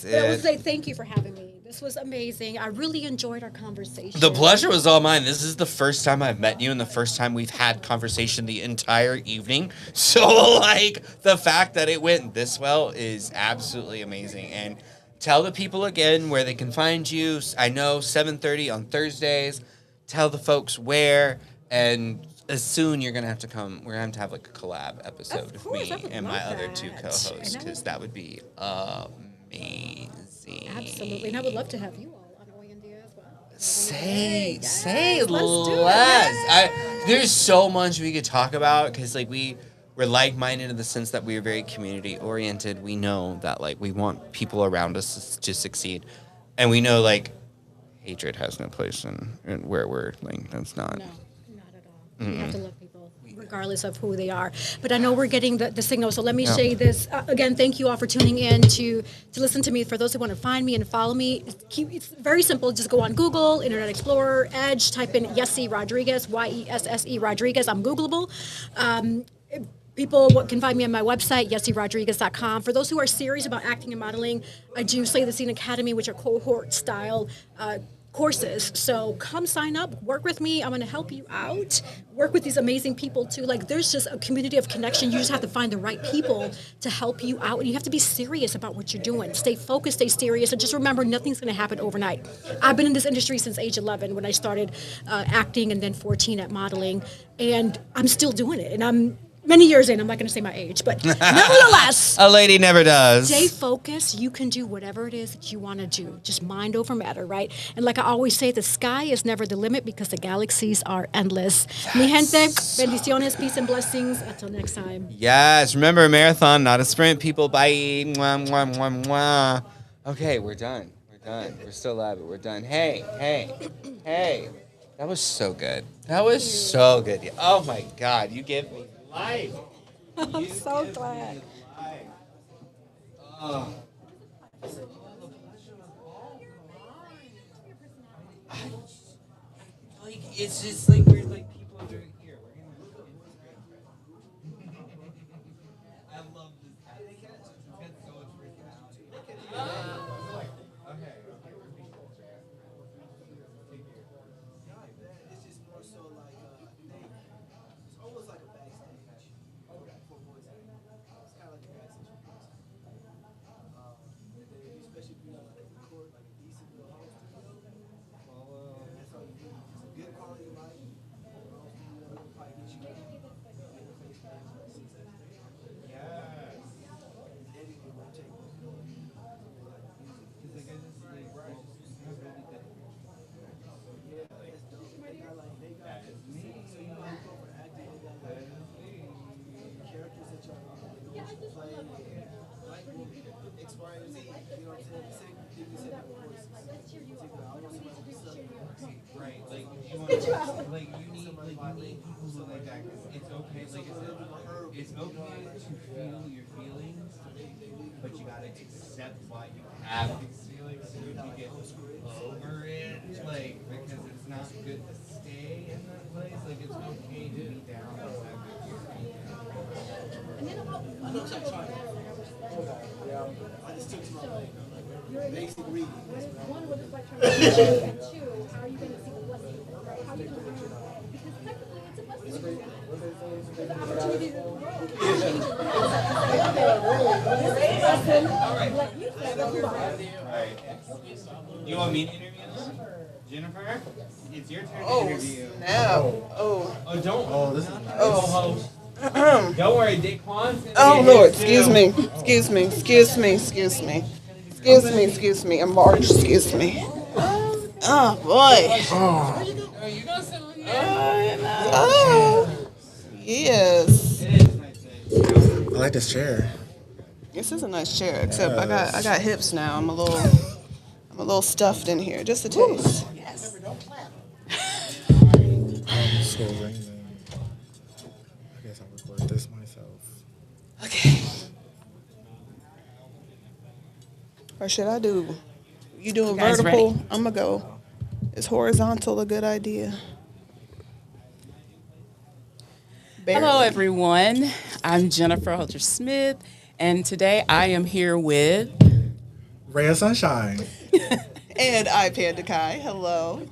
But I would say thank you for having me. This was amazing. I really enjoyed our conversation. The pleasure was all mine. This is the first time I've met you and the first time we've had conversation the entire evening. So, like, the fact that it went this well is absolutely amazing. And tell the people again where they can find you. I know 7:30 on Thursdays. Tell the folks where. And as soon you're going to have to come. We're going to have like a collab episode of me and my other two co-hosts because that would be amazing. Absolutely. And I would love to have you all on Oyandia as well. Say less. There's so much we could talk about because like we're we're like-minded in the sense that we are very community-oriented. We know that like we want people around us to succeed, and we know like hatred has no place in where we're like that's not. No, not at all. We have to love people, regardless of who they are. But I know we're getting the signal, so let me say this. Again, thank you all for tuning in to listen to me. For those who want to find me and follow me, it's very simple. Just go on Google, Internet Explorer, Edge, type in Yessie Rodriguez, Yesse Rodriguez. I'm Googleable. People can find me on my website, yessierodriguez.com. For those who are serious about acting and modeling, I do Slay the Scene Academy, which are cohort-style courses. So come sign up, work with me. I'm going to help you out. Work with these amazing people too. Like there's just a community of connection. You just have to find the right people to help you out, and you have to be serious about what you're doing. Stay focused, stay serious, and just remember nothing's going to happen overnight. I've been in this industry since age 11 when I started acting, and then 14 at modeling, and I'm still doing it. And I'm many years in. I'm not going to say my age, but nevertheless, A lady never does. stay focused. You can do whatever it is that you want to do. Just mind over matter, right? And like I always say, the sky is never the limit because the galaxies are endless. Mi gente, bendiciones, peace and blessings. Until next time. Yes, remember a marathon, not a sprint, people. Bye. Mwah, mwah, mwah, mwah. Okay, we're done. We're done. We're still live, but we're done. Hey. That was so good. That was so good. Oh my God, you give me life. I'm so glad. Like it's just like we're like people are doing here. We're gonna I love this cat. It's got so much personality. Okay. It's just more so like it's almost like a backstage for voice acting. It's kind of like a backstage for voice acting. And then especially if you're not like record like a decent little home studio, that's all you need. Just a good quality of life. Home studio will probably get you in the face of success. Yes. Editing will take music. Yeah, that's dope. They got so you know you go for acting, they got like characters that y'all play, like X, Y, and Z. You know what I'm saying? The same thing you said about voices. I want somebody to be something. Right. Like you want to like you need people who like that. 'Cause it's okay. Like it's okay to feel your feelings, but you gotta accept why you have these feelings so you can get over it. Like because it's not good to stay in that place. Like it's okay to be down. I just took some basic reading. You want me to interview them? Jennifer? It's your turn to Oh, interview. snap. Oh. Oh, don't. Oh, this is Oh. Don't worry, Daquan's in Oh, here Lord. too. Excuse me. Excuse me. Excuse me. Excuse me. Excuse me. Excuse me. I'm March. Excuse me. Oh, boy. Oh, you gonna sit on here? Oh. Yes. I like this chair. This is a nice chair, except I got hips now. I'm a little stuffed in here. Just a taste. Yes. So amazing. I guess I'll record this myself. Okay. Or should I do? You doing You guys vertical? ready? I'm gonna go. Is horizontal a good idea? Hello, everyone. I'm Jennifer Holter Smith, and today I am here with Ray of Sunshine. And iPad Dakai. Hello.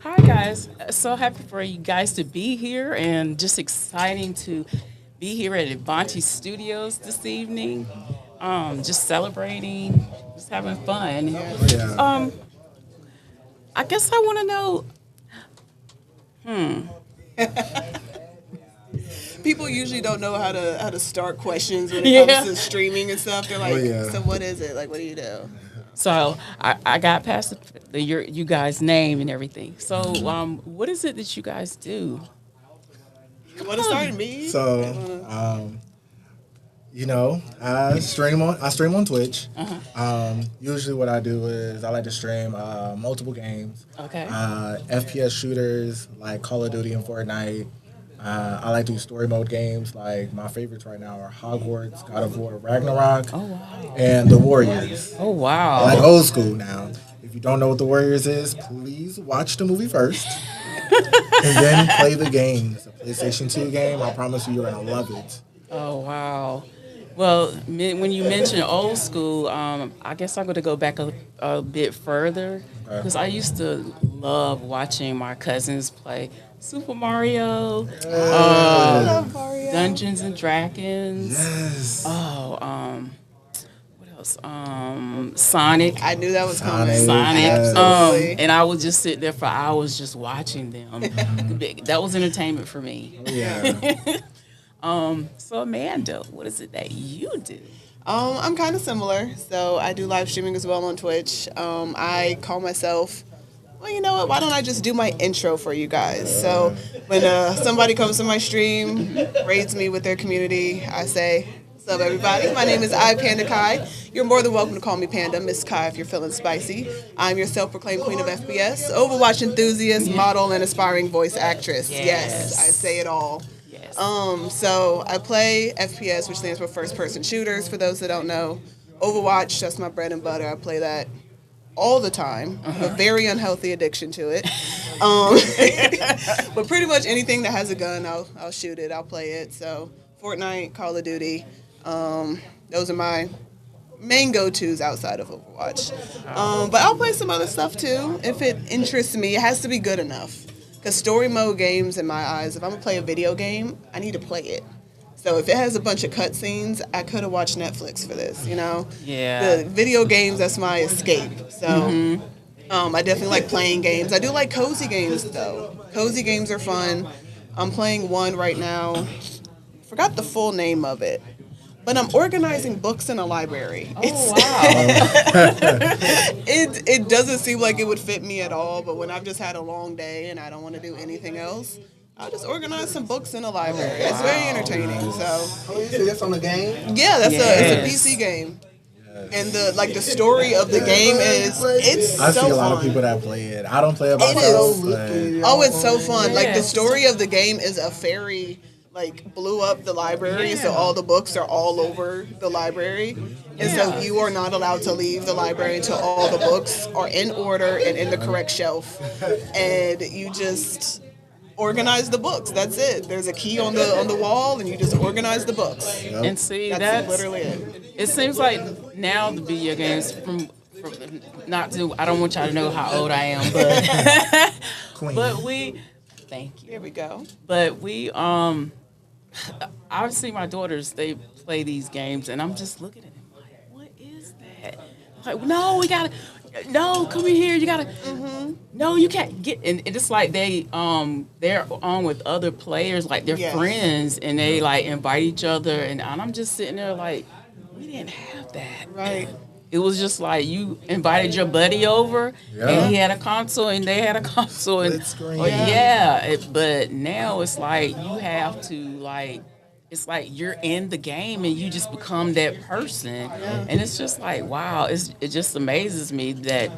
Hi, guys. So happy for you guys to be here, and just exciting to be here at Avanti Studios this evening. Just celebrating, just having fun. Yeah. I guess I want to know. People usually don't know how to start questions when it comes to streaming and stuff. They're like, so what is it? Like, what do you do? So I got past you guys' name and everything. So what is it that you guys do? You want to start me? So, I stream on Twitch. Usually, what I do is I like to stream multiple games. Okay. FPS shooters like Call of Duty and Fortnite. I like to do story mode games. Like my favorites right now are Hogwarts, God of War, Ragnarok, Oh wow. and The Warriors. Oh wow. Like old school now. If you don't know what The Warriors is, please watch the movie first. And then play the game. It's a PlayStation 2 game. I promise you, you're going to love it. Oh wow. Well, when you mention old school, I guess I'm going to go back a bit further because I used to love watching my cousins play Super Mario, Dungeons and Dragons. Yes. Oh, what else? Sonic. I knew that was coming. Sonic. Absolutely. And I would just sit there for hours just watching them. That was entertainment for me. Yeah. So Amanda, what is it that you do? I'm kind of similar. So I do live streaming as well on Twitch. I call myself, well, you know what? Why don't I just do my intro for you guys? So when somebody comes to my stream, raids me with their community, I say, "What's up, everybody? My name is Panda Kai. You're more than welcome to call me Panda, Miss Kai, if you're feeling spicy. I'm your self-proclaimed queen of FPS, Overwatch enthusiast, model, and aspiring voice actress. Yes, I say it all. So I play FPS, which stands for first-person shooters, for those that don't know. Overwatch, that's my bread and butter. I play that all the time. I have a very unhealthy addiction to it. But pretty much anything that has a gun, I'll shoot it. I'll play it. So Fortnite, Call of Duty, those are my main go-tos outside of Overwatch. But I'll play some other stuff too if it interests me. It has to be good enough. Because story mode games, in my eyes, if I'm going to play a video game, I need to play it. So if it has a bunch of cutscenes, I could have watched Netflix for this, you know? Yeah. The video games, that's my escape. So I definitely like playing games. I do like cozy games, though. Cozy games are fun. I'm playing one right now. Forgot the full name of it. But I'm organizing books in a library. Oh, wow. It doesn't seem like it would fit me at all, but when I've just had a long day and I don't want to do anything else, I'll just organize some books in a library. It's very entertaining. So. Oh, you say that's on the game? Yeah, it's a PC game. And the story of the game is I so see a lot fun. of people that play it. I don't play it myself. Oh, it's so fun. Like the story of the game is a fairy blew up the library, so all the books are all over the library. And so you are not allowed to leave the library until all the books are in order and in the correct shelf. And you just organize the books. That's it. There's a key on the wall and you just organize the books. And see, that's literally it. It seems like now the video games not to, I don't want y'all to know how old I am, but thank you. Here we go. But I've seen my daughters, they play these games, and I'm just looking at them like, what is that? Like, no, come in here, you gotta, no, you can't get, and it's like they're on with other players, like they're friends, and they invite each other, and I'm just sitting there like, we didn't have that. Right. It was just like you invited your buddy over, and he had a console, and they had a console, and but now it's like you have to it's like you're in the game, and you just become that person, and it's just like wow, it just amazes me that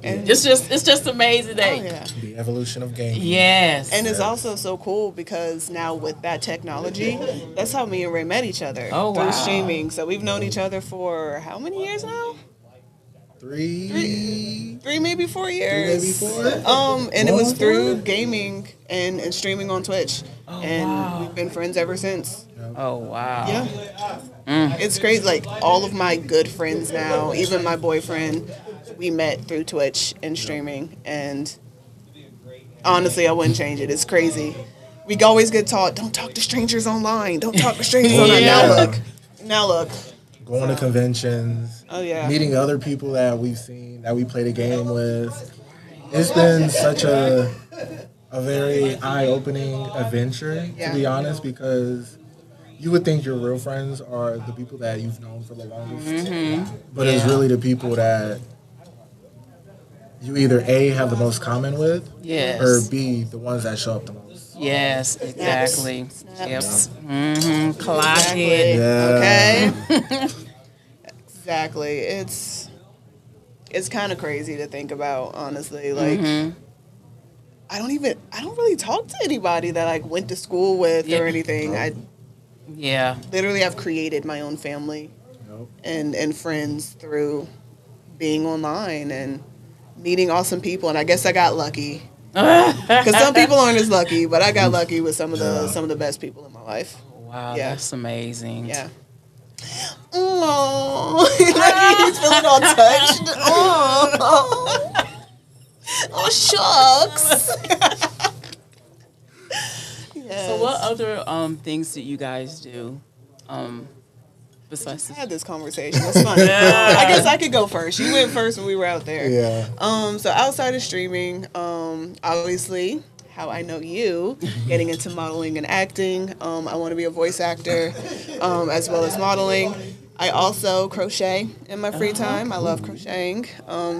it's just amazing that the evolution of gaming. Yes, and it's also so cool because now with that technology, that's how me and Ray met each other through streaming. So we've known each other for how many years now? Three, maybe 4 years. 3, maybe 4. And it was through gaming and streaming on Twitch, we've been friends ever since. Oh wow! Yeah, it's crazy. Like all of my good friends now, even my boyfriend, we met through Twitch and streaming, and honestly, I wouldn't change it. It's crazy. We always get taught, don't talk to strangers online. Don't talk to strangers online. Now look. Going to conventions. Oh, yeah. Meeting other people that we've seen, that we played a game with. It's been such a very eye-opening adventure, to be honest, because you would think your real friends are the people that you've known for the longest. But it's really the people that you either A, have the most common with, Yes. or B, the ones that show up the most. Yes, exactly. Yep. Mm-hmm. Clock Exactly. it. Yeah. Okay. Exactly. It's kind of crazy to think about, honestly. Like, Mm-hmm. I don't really talk to anybody that I went to school with Yeah. or anything. I Yeah. literally have created my own family Nope. and friends through being online and meeting awesome people. And I guess I got lucky because some people aren't as lucky, but I got lucky with some of the best people in my life. Wow, Yeah. that's amazing. Yeah. Oh, he's feeling all touched. Oh, shucks. Yes. So, what other things that you guys do? Besides I had this conversation. It's fun. I guess I could go first. You went first when we were out there. Yeah. So outside of streaming, obviously, how I know you, getting into modeling and acting. I want to be a voice actor, as well as modeling. I also crochet in my free time. I love crocheting.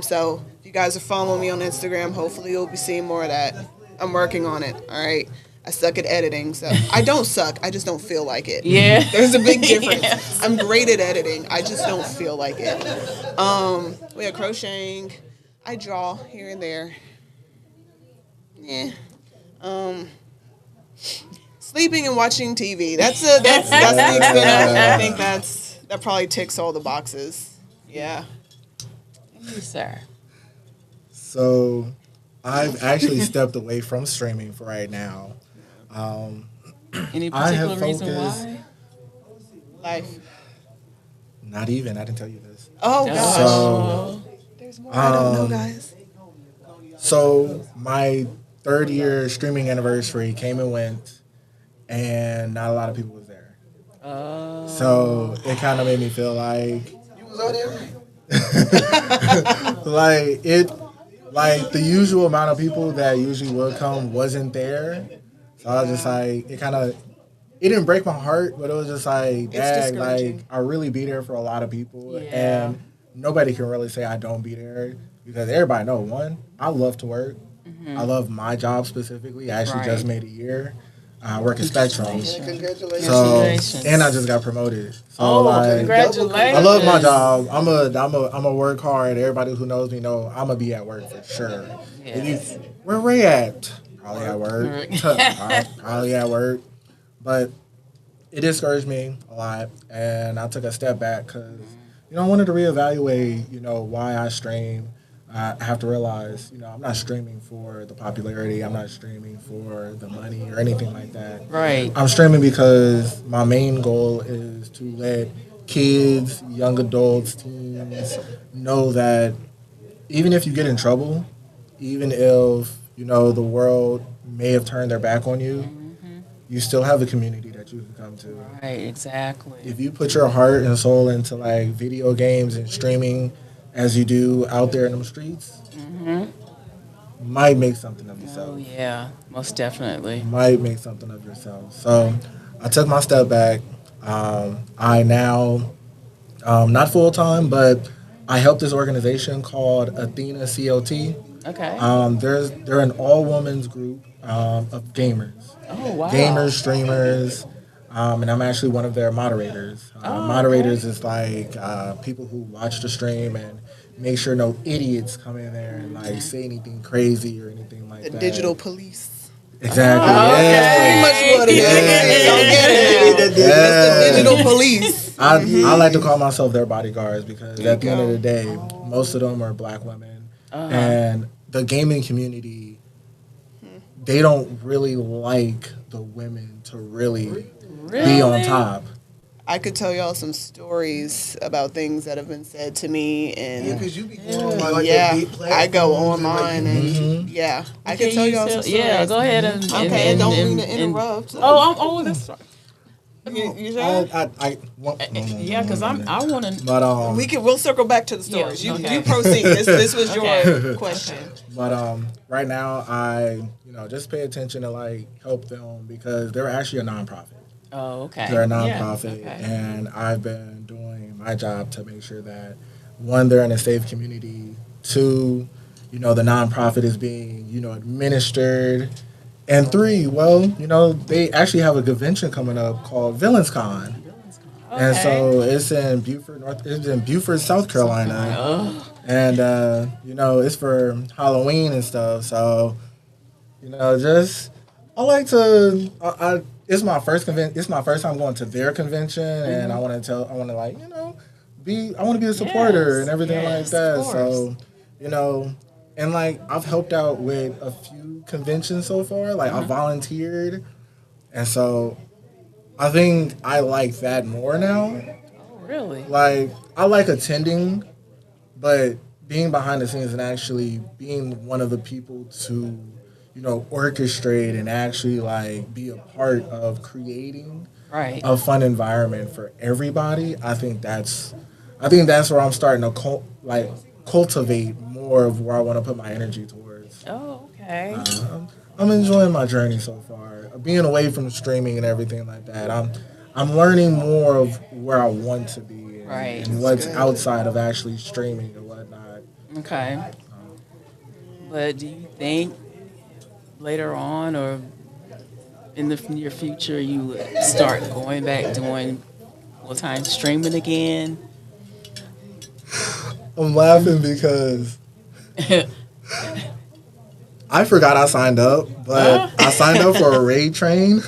So if you guys are following me on Instagram, hopefully you'll be seeing more of that. I'm working on it. All right. I suck at editing, so I don't suck. I just don't feel like it. Yeah. There's a big difference. Yes. I'm great at editing. I just don't feel like it. We have crocheting. I draw here and there. Yeah. Sleeping and watching TV. That's the extent of it. I think that probably ticks all the boxes. Yeah. You, sir. So, I've actually stepped away from streaming for right now. Any I have particular reason focused. why? Life. Not even. I didn't tell you this. Oh, gosh. So, There's more I don't know, guys. So my 3rd-year streaming anniversary came and went, and not a lot of people was there. So it kind of made me feel like You was out there? like the usual amount of people that usually would come wasn't there. So I was just like, it didn't break my heart, but it was just like, dang, like I really be there for a lot of people, and nobody can really say I don't be there because everybody know, one, I love to work. I love my job specifically. I actually just made a year. I work at Spectrum. Congratulations. So, and I just got promoted. So congratulations. I love my job. I'm a work hard. Everybody who knows me know I'm gonna be at work for sure. Yes. Where Ray at? Probably at work. Probably at work. But it discouraged me a lot, and I took a step back because I wanted to reevaluate why I stream. I have to realize, I'm not streaming for the popularity. I'm not streaming for the money or anything like that. Right. I'm streaming because my main goal is to let kids, young adults, teens know that even if you get in trouble, even if, the world may have turned their back on you, you still have a community that you can come to. Right, exactly. If you put your heart and soul into like video games and streaming as you do out there in the streets, might make something of yourself. Oh, yeah, most definitely. Might make something of yourself. So I took my step back. I now, not full time, but I help this organization called Athena COT. Okay. They're an all women's group of gamers. Oh, wow. Gamers, streamers, and I'm actually one of their moderators. Moderators is like people who watch the stream and make sure no idiots come in there and like say anything crazy or anything like that. The digital police. Exactly. That's pretty much what it is. Don't get it now. That's the digital police. I like to call myself their bodyguards because at the end of the day, most of them are black women. And the gaming community, they don't really like the women to really be on top. I could tell y'all some stories about things that have been said to me, and because you be going on like I go online and I can tell y'all some stories. Yeah, go ahead and okay. Don't mean to interrupt. That's right. You sure? Yeah, because I want to. But we'll circle back to the stories. Yeah, you proceed. This was your question. But right now I just pay attention to like help them because they're actually a nonprofit. Oh, okay. They're a nonprofit, and I've been doing my job to make sure that one, they're in a safe community. Two, the nonprofit is being, administered. And 3, well, they actually have a convention coming up called Villains Con. And so it's in Beaufort, South Carolina. And it's for Halloween and stuff. So, just I like to it's my first it's my first time going to their convention, and I want to like, I want to be a supporter and everything like that. So, and like I've helped out with a few conventions so far. Like I volunteered, and so I think I like that more now. Really? Like I like attending, but being behind the scenes and actually being one of the people to, orchestrate and actually like be a part of creating a fun environment for everybody. I think that's where I'm starting to cultivate more of where I want to put my energy towards. Oh, okay. I'm enjoying my journey so far. Being away from streaming and everything like that, I'm learning more of where I want to be and what's outside of actually streaming and whatnot. Okay. But do you think later on or in the near future you would start going back doing full-time streaming again? I'm laughing because I forgot I signed up, but I signed up for a raid train.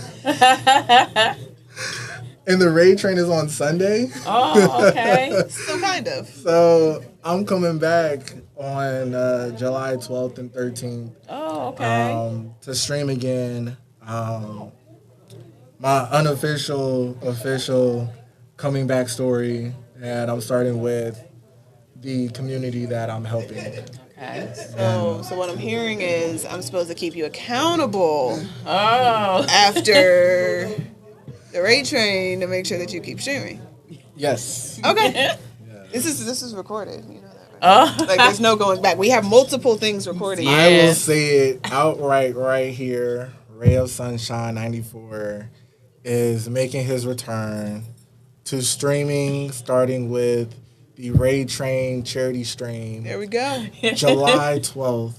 And the raid train is on Sunday. Oh, okay. So kind of. So I'm coming back on July 12th and 13th. Oh, okay. To stream again. My official coming back story, and I'm starting with the community that I'm helping. Okay. So what I'm hearing is I'm supposed to keep you accountable after the raid train to make sure that you keep streaming. Yes. Okay. Yes. This is recorded. You know that, right? Like there's no going back. We have multiple things recorded. I will say it outright right here. Ray of Sunshine 94 is making his return to streaming, starting with the Raid Train charity stream. There we go. July 12th,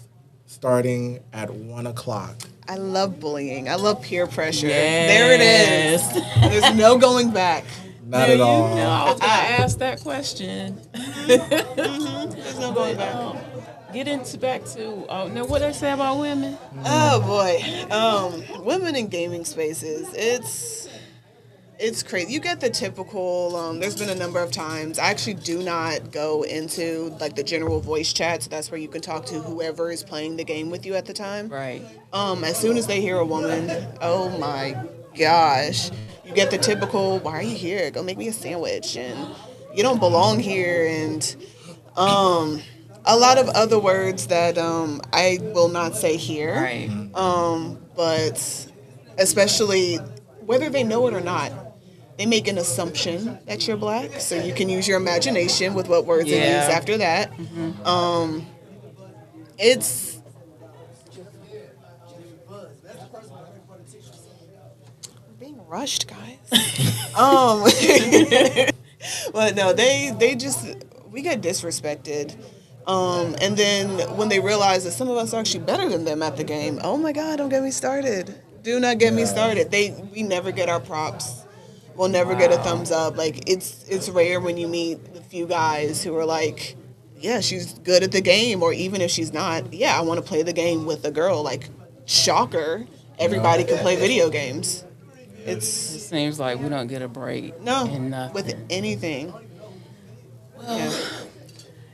starting at 1 o'clock. I love bullying. I love peer pressure. Yes. There it is. There's no going back. Not at all. I was going to ask that question. There's no going back. Back to now what I say about women. Oh boy, women in gaming spaces. It's crazy. You get the typical. There's been a number of times. I actually do not go into like the general voice chat. So that's where you can talk to whoever is playing the game with you at the time. Right. As soon as they hear a woman, oh my gosh, you get the typical. Why are you here? Go make me a sandwich, and you don't belong here, and a lot of other words that I will not say here. Right. But especially whether they know it or not, they make an assumption that you're black. So you can use your imagination with what words they use after that. Mm-hmm. It's being rushed, guys. But no, they just we get disrespected. And then when they realize that some of us are actually better than them at the game, oh my God, don't get me started. Do not get me started. We never get our props. We'll never get a thumbs up. Like it's rare when you meet the few guys who are like, yeah, she's good at the game, or even if she's not, yeah, I want to play the game with a girl. Like, shocker, everybody can play video games. It seems like we don't get a break. No, in with anything. Well,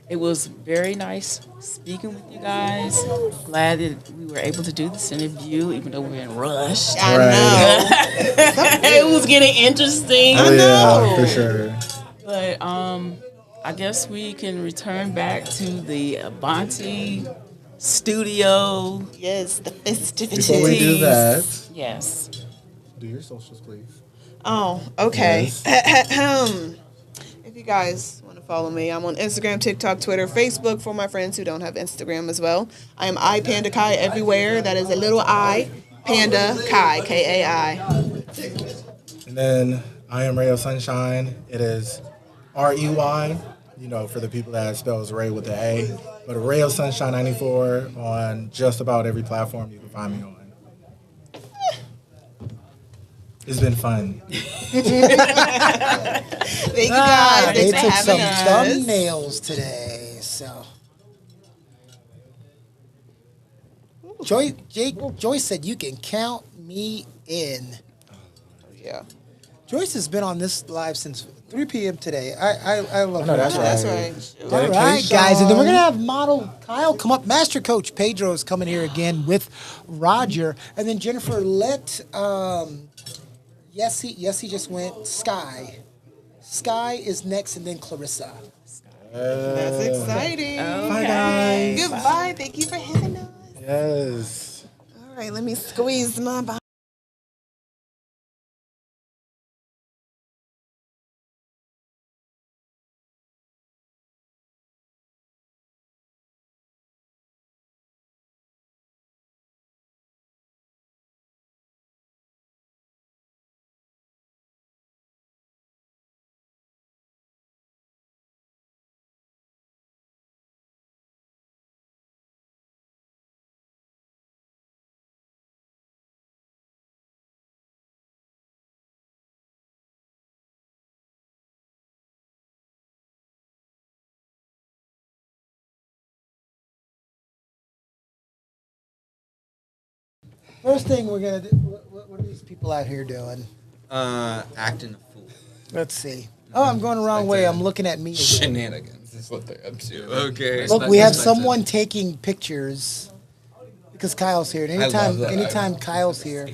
it was very nice speaking with you guys. Glad that we were able to do this interview, even though we're in rush. I know. It was getting interesting. Oh, yeah, for sure. But I guess we can return back to the Avanti studio. Yes, the festivities. Before we do that, yes, do your socials, please. Oh, okay. Yes. If you guys want to follow me, I'm on Instagram, TikTok, Twitter, Facebook for my friends who don't have Instagram as well. I am iPandaKai everywhere. That is a little I, Panda Kai, Kai. And then I am Ray of Sunshine. It is REY for the people that spells Ray with the A. But Ray of Sunshine 94 on just about every platform you can find me on. It's been fun. Thank you guys. They Thanks for took some having us. thumbnails today, so. Joyce said you can count me in. Yeah. Joyce has been on this live since 3 p.m. today. I love No, her. that's That's right. right. All right, guys. And then we're going to have model Kyle come up. Master Coach Pedro is coming here again with Roger. And then Jennifer, let Yessie just went. Sky is next, and then Clarissa. That's exciting. Bye, guys. Goodbye. Thank you for having us. Yes. All right, let me squeeze my body. First thing we're going to do, what are these people out here doing? Acting a fool. Let's see. Oh, I'm going the wrong way. I'm looking at me again. Shenanigans is what they're up to. Okay. Look, we have someone taking pictures because Kyle's here. And I love that. anytime Kyle's here.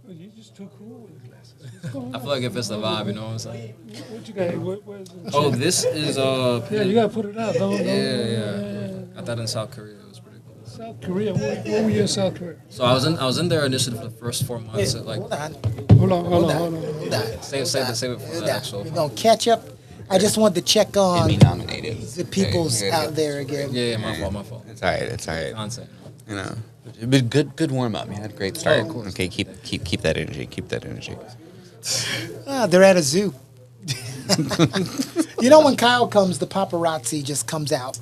You're just too cool with the glasses. I feel like if it's the vibe, you know what I'm saying? What you got? Where's the Oh, this is Yeah, you gotta put it out. Yeah. Got that in South Korea. It was pretty cool. South Korea. Where were you in South Korea? So I was in there initially for the first 4 months. Hey, Like, hold on. Hold on. save it for the actual. We're going to catch up. I just wanted to check on Be nominated. the people's Okay, out there again. Yeah, my fault. It's all right. It's all right. Content. You know, but good warm up. You had a great start. of course. Okay, keep that energy. Keep that energy. They're at a zoo. You know, when Kyle comes, the paparazzi just comes out.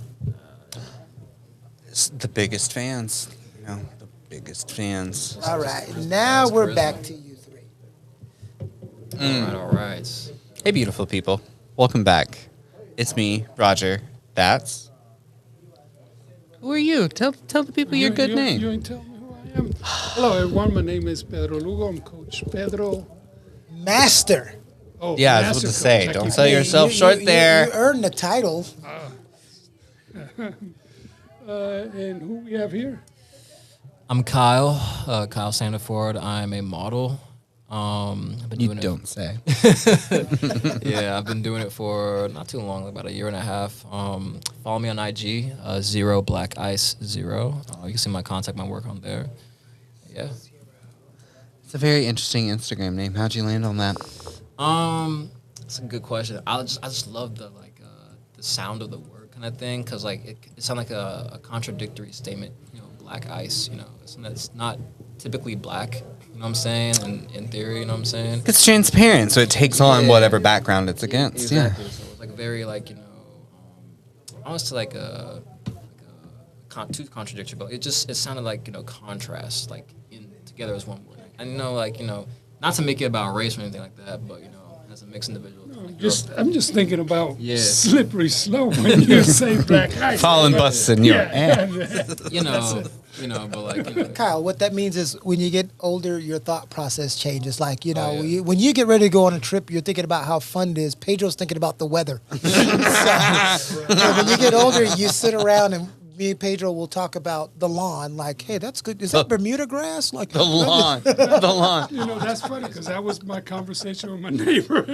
It's the biggest fans. You know, the biggest fans. All right, now we're back to you three. All right. Hey, beautiful people. Welcome back. It's me, Roger. That's. Who are you? Tell the people your good name. You ain't tell me who I am. Hello, everyone. My name is Pedro Lugo. I'm Coach Pedro. Master. Oh, Yeah, I was Master about to say, Coach. don't sell yourself short there. You earned the title. And who we have here? I'm Kyle. Kyle Sandiford. I'm a model. I've been doing don't say. Yeah, I've been doing it for not too long, about a year and a half. Follow me on IG, Zero Black Ice Zero. You can see my contact, my work on there. Yeah. It's a very interesting Instagram name. How'd you land on that? That's a good question. I just love the sound of the word kind of thing, because like it sounds like a contradictory statement. You know, black ice. You know, it's not typically black. You know what I'm saying? In theory, you know what I'm saying? It's transparent, so it takes on whatever background it's against. Exactly. Yeah. So it's like very almost like too contradictory, but it sounded like contrast, like in together as one word. And not to make it about race or anything like that, but as a mixed individual. I'm just thinking about slippery slope when you say black ice. Falling busts in your ass. Kyle, what that means is when you get older, your thought process changes. Like, when you get ready to go on a trip, you're thinking about how fun it is. Pedro's thinking about the weather. So, when you get older, you sit around and me and Pedro will talk about the lawn. Like, hey, that's good. Is that Bermuda grass? Like the lawn. The lawn. That's funny because that was my conversation with my neighbor.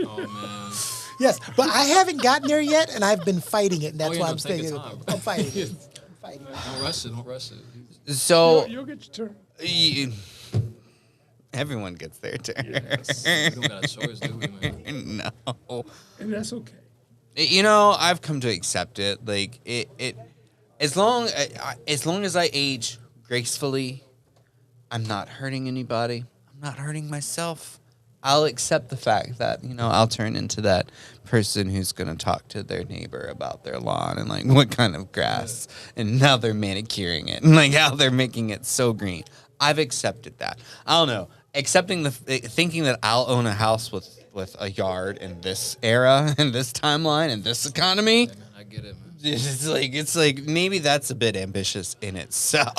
Oh, man. Yes, but I haven't gotten there yet, and I've been fighting it, and that's why I'm take staying. your time, I'm fighting it. Don't rush it. So You'll get your turn. Everyone gets their turn. Yes. We don't got a choice, do we, man? No. And that's okay. I've come to accept it. Like it as long as I age gracefully, I'm not hurting anybody. I'm not hurting myself. I'll accept the fact that, I'll turn into that person who's going to talk to their neighbor about their lawn and like what kind of grass and how they're manicuring it and like how they're making it so green. I've accepted that. I don't know. Thinking that I'll own a house with a yard in this era and this timeline and this economy. Man, I get it, man. It's like maybe that's a bit ambitious in itself.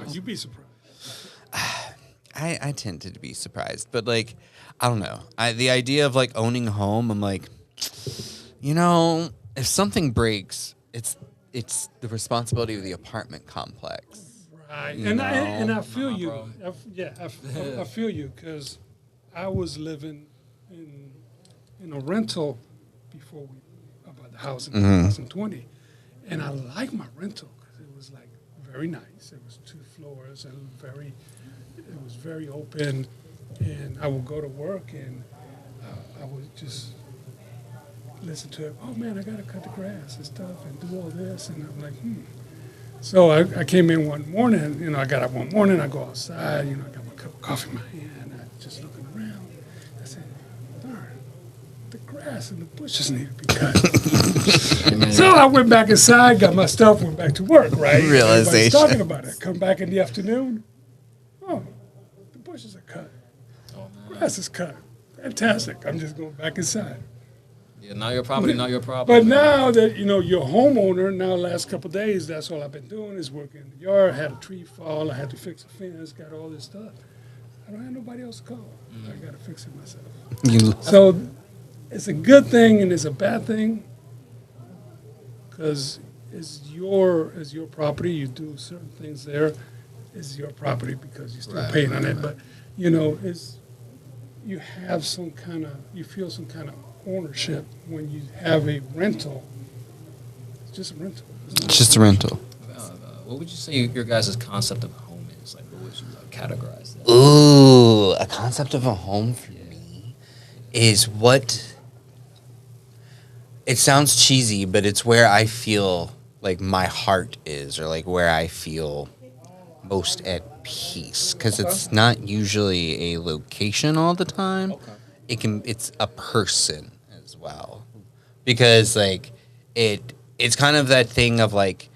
You'd be surprised. I tend to be surprised, but like, I don't know. The idea of like owning a home, I'm like, if something breaks, it's the responsibility of the apartment complex. Right, You and know? I feel you. I feel you because I was living in a rental before we bought the house in 2020, and I liked my rental because it was like very nice. It was 2 floors and it was very open, and I would go to work and I would just listen to it. Oh man, I gotta cut the grass and stuff and do all this, and I'm like, So I came in one morning, I got up one morning, I go outside, I got my cup of coffee in my hand, I just looking around. I said, darn, the grass and the bushes need to be cut. So I went back inside, got my stuff, went back to work, right? Everybody's Realization. talking about it. Come back in the afternoon, oh, the bushes are cut. Grass is cut. Fantastic. I'm just going back inside. Yeah, not your property, not your problem. But now that, you're a homeowner, now last couple of days, that's all I've been doing is working in the yard. I had a tree fall. I had to fix a fence, got all this stuff. I don't have nobody else to call. I got to fix it myself. So it's a good thing and it's a bad thing because it's your property. You do certain things there. It's your property because you're still paying on it. But, it's you have you feel some kind of ownership when you have a rental. It's just a rental. It's just a rental. What would you say your guys' concept of home is? Like, what would you categorize that? Ooh, a concept of a home for me is what. It sounds cheesy, but it's where I feel like my heart is, or like where I feel most at peace. Because it's not usually a location all the time. It's a person as well, because like it's kind of that thing of like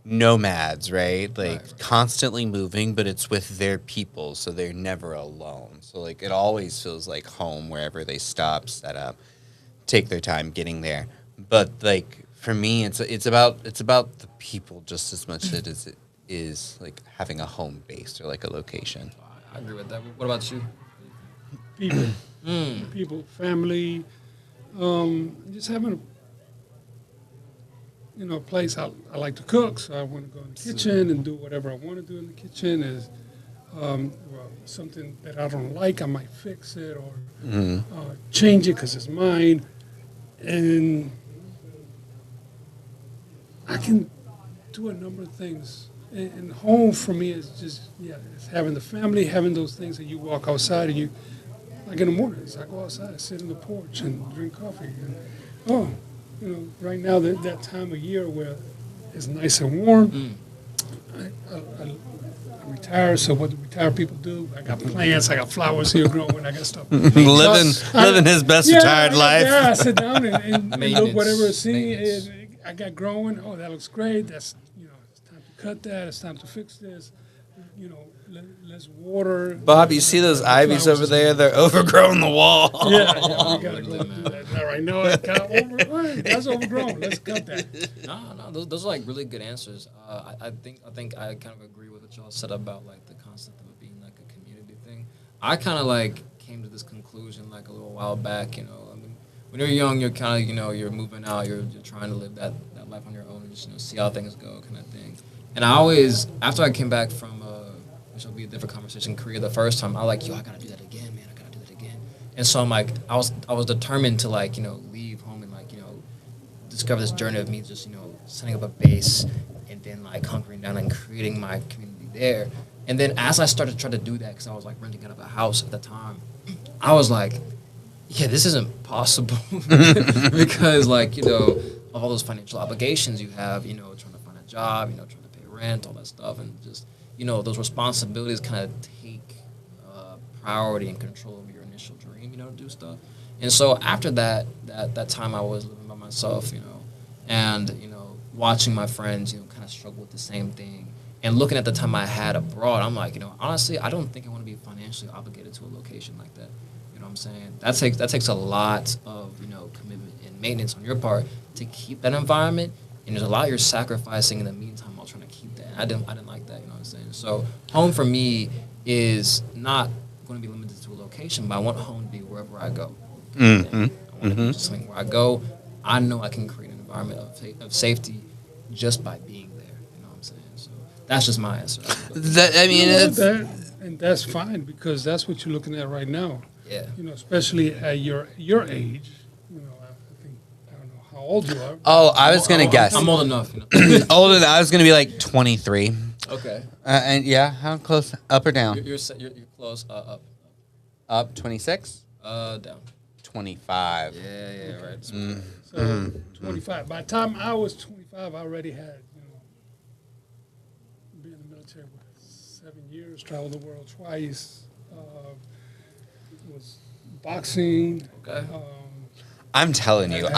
nomads, right? Like constantly moving, but it's with their people, so they're never alone. So like it always feels like home wherever they stop, set up, take their time getting there. But like for me, it's about the people just as much as it is like having a home base or like a location. I agree with that. What about you? People. People, family, just having a place. I like to cook, so I want to go in the kitchen and do whatever I want to do in the kitchen. Is something that I don't like, I might fix it or change it because it's mine, and I can do a number of things. And home for me is just it's having the family, having those things that you walk outside and you. Like in the mornings, I go outside, sit on the porch, and drink coffee. And right now that time of year where it's nice and warm. I retired, so what do retired people do? I got plants, I got flowers here growing, I got stuff. living his best retired life. Yeah, I sit down and look whatever I see, and I got growing. Oh, that looks great. That's it's time to cut that. It's time to fix this. Let's water. Bob, you see those ivies over there? They're overgrown the wall. Yeah, we gotta go do that. All right, no, that's overgrown. Let's cut that. No, those are like really good answers. I think I kind of agree with what y'all said about like the concept of it being like a community thing. I kind of like came to this conclusion like a little while back. I mean, when you're young, you're kind of you're moving out, you're trying to live that life on your own, and just see how things go, kind of thing. And I always, after I came back from which will be a different conversation, Korea the first time, I I gotta do that again, man. I gotta do that again. And so I'm like, I was determined to leave home and discover this journey of me just setting up a base and then hunkering down and creating my community there. And then as I started to try to do that, because I was renting out of a house at the time, I was like, yeah, this isn't possible because of all those financial obligations you have, trying to find a job, trying to pay rent, all that stuff, and just those responsibilities kind of take priority and control of your initial dream, to do stuff. And so after that time I was living by myself, and, watching my friends, kind of struggle with the same thing. And looking at the time I had abroad, I'm like, honestly, I don't think I want to be financially obligated to a location like that. You know what I'm saying? That takes a lot of, commitment and maintenance on your part to keep that environment. And there's a lot you're sacrificing in the meantime while trying to keep that. And I didn't like that, you know what I'm saying? So home for me is not going to be limited to a location, but I want home to be wherever I go. Mm-hmm. I want to be just something where I go, I know I can create an environment of safety just by being there. You know what I'm saying? So that's just my answer. And that's fine because that's what you're looking at right now. Yeah. Especially at your age. I think I don't know how old you are. Oh, I was gonna guess. I'm old enough. Old enough. I was gonna be like 23. Okay. And yeah, how close? Up or down? You're close. Up. Up. 26. Down. 25. Yeah, right. So 25. By the time I was 25, I already had, been in the military for 7 years, traveled the world twice, was boxing. Okay. I'm telling you,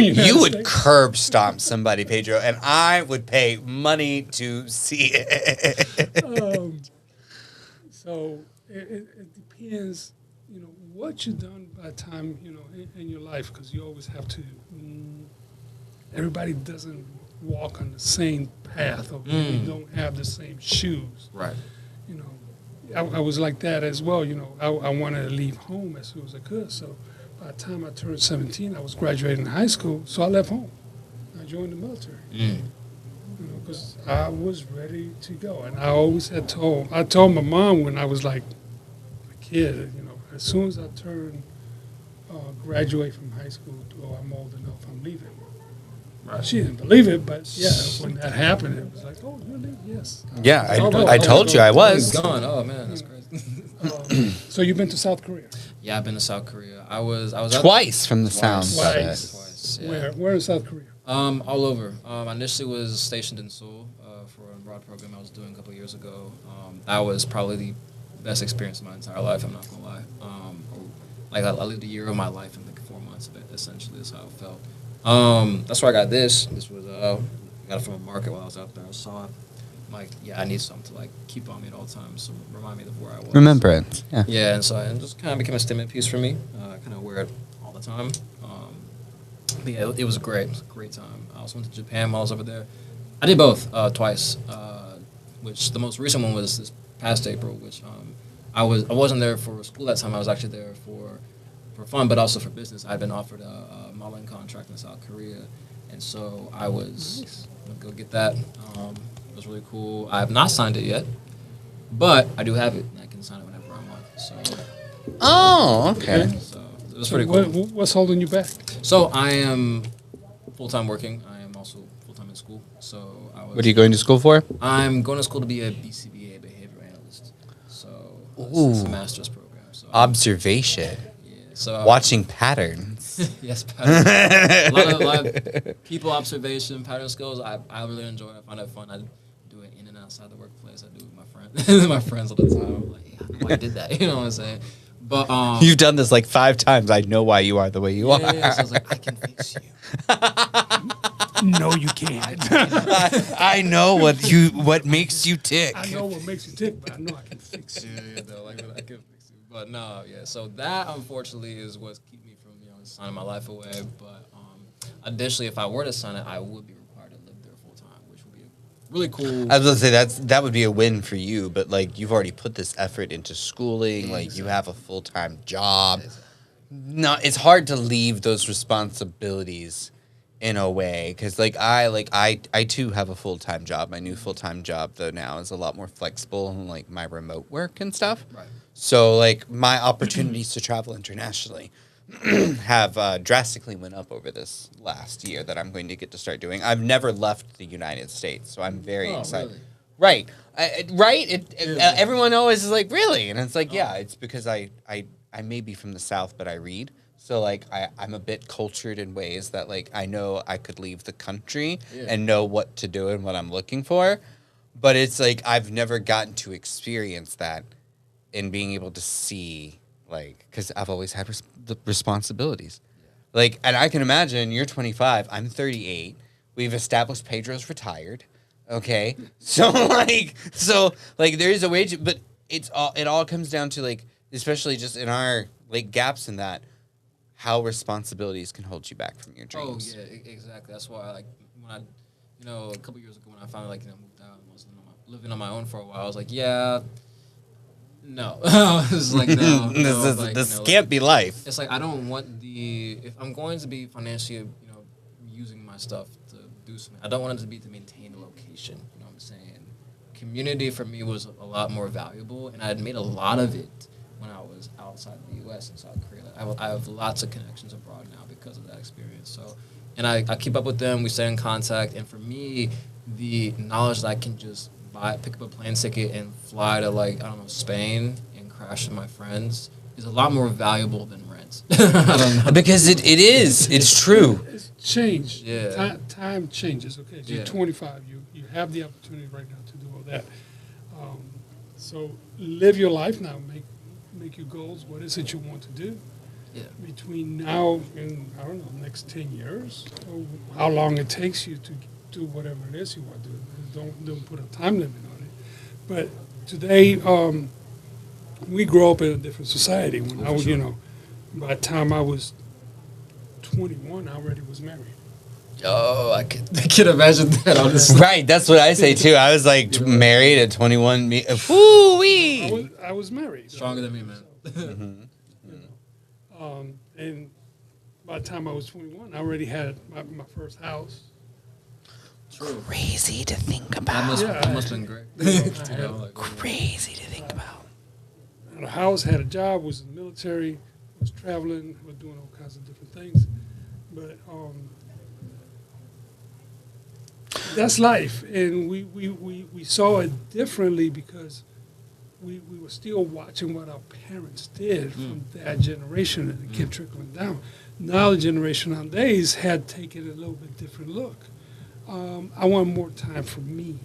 you would curb stomp somebody, Pedro, and I would pay money to see it. So it depends, what you've done by the time, in your life, because you always have to, everybody doesn't walk on the same path or really don't have the same shoes. Right. I was like that as well, I wanted to leave home as soon as I could, so by the time I turned 17, I was graduating high school, so I left home. I joined the military. Because I was ready to go. And I always I told my mom when I was like a kid, as soon as I graduate from high school, I'm old enough, I'm leaving. Right. She didn't believe it, but yeah, when that happened, it was like, oh, you're leaving? Yes. Yeah, I told you I was. Gone. Oh man, that's crazy. So you've been to South Korea? Yeah, I've been to South Korea. I was twice from the sound. Twice. Yeah. Where in South Korea? All over. I initially was stationed in Seoul for a abroad program I was doing a couple of years ago. That was probably the best experience of my entire life. I'm not gonna lie. I lived a year of my life in like 4 months of it. Essentially, is how it felt. That's where I got this. This was I got it from a market while I was out there. I saw it. I'm like, yeah, I need something to like keep on me at all times, so remind me of where I was. Remembrance. Yeah. Yeah, and so it just kind of became a statement piece for me. I kind of wear it all the time. But yeah, it was great. It was a great time. I also went to Japan while I was over there. I did both twice. Which the most recent one was this past April, which I wasn't there for school that time. I was actually there for fun, but also for business. I'd been offered a modeling contract in South Korea, and so I was gonna go get that. It was really cool. I have not signed it yet, but I do have it. And I can sign it whenever I want. So. Oh, okay. So it was pretty cool. What's holding you back? So I am full-time working. I am also full-time in school. So what are you going to school for? I'm going to school to be a BCBA, behavior analyst. So it's a master's program. So observation. Yeah. So watching patterns. Yes, patterns. a lot of people observation, pattern skills. I really enjoy it. I find it fun. I do it in and outside the workplace. I do it with my friends. My friends all the time. I'm like, yeah, I know I did that. You know what I'm saying? But you've done this like 5 times. I know why you are the way you are. Yeah, so I was like, I can fix you. No, you can't. I know what makes you tick. I know what makes you tick, but I know I can fix you. Yeah, no, like I can fix you. But no, yeah. So that unfortunately is what's keeping me from signing my life away. But additionally, if I were to sign it, I would be required to live there full time, which would be really cool. I was gonna say that would be a win for you, but like you've already put this effort into schooling, like you have a full-time job. No, it's hard to leave those responsibilities in a way because I too have a full-time job. My new full-time job though now is a lot more flexible and like my remote work and stuff. Right. So like my opportunities to travel internationally have drastically went up over this last year that I'm going to get to start doing. I've never left the United States, so I'm very excited. Really? Right, right. Everyone always is like, really, and it's like, yeah, it's because I may be from the South, but I read. So like I'm a bit cultured in ways that like I know I could leave the country and know what to do and what I'm looking for, but it's like I've never gotten to experience that in being able to see, like, because I've always had the responsibilities. Like, and I can imagine you're 25, I'm 38. We've established Pedro's retired. Okay. So there is a way to, but it all comes down to, like, especially just in our, like, gaps in that, how responsibilities can hold you back from your dreams. Oh yeah, exactly. That's why, like, when I, a couple years ago when I finally, like, moved out and was living on my own for a while, I was like, yeah, no. I was like, no, this can't be life. It's like, I don't want if I'm going to be financially, using my stuff to do something, I don't want it to be to maintain a location. You know what I'm saying? Community for me was a lot more valuable, and I had made a lot of it when I was outside the U.S. and South Korea. Like, I have lots of connections abroad now because of that experience. So, and I keep up with them. We stay in contact, and for me, the knowledge that I can just pick up a plane ticket and fly to, like, I don't know, Spain and crash with my friends is a lot more valuable than rent. I don't know. Because it's true. It's changed. Yeah. Time changes. Okay, so you're 25. You have the opportunity right now to do all that. So live your life now. Make your goals. What is it you want to do? Yeah. Between now and, I don't know, next 10 years, or how long it takes you to do whatever it is you want to do. Don't put a time limit on it. But today, we grew up in a different society. When I was, by the time I was 21, I already was married. Oh, I can imagine that, honestly. Right, that's what I say too. I was like married at 21. Woo-wee! I was married. Stronger than me, man. And by the time I was 21, I already had my first house. True. Crazy to think about. That must have been great. Crazy to think about. I had a house, had a job, was in the military, was traveling, was doing all kinds of different things. But that's life, and we saw it differently because we were still watching what our parents did from that generation, and it kept trickling down. Now the generation nowadays had taken a little bit different look. I want more time for me.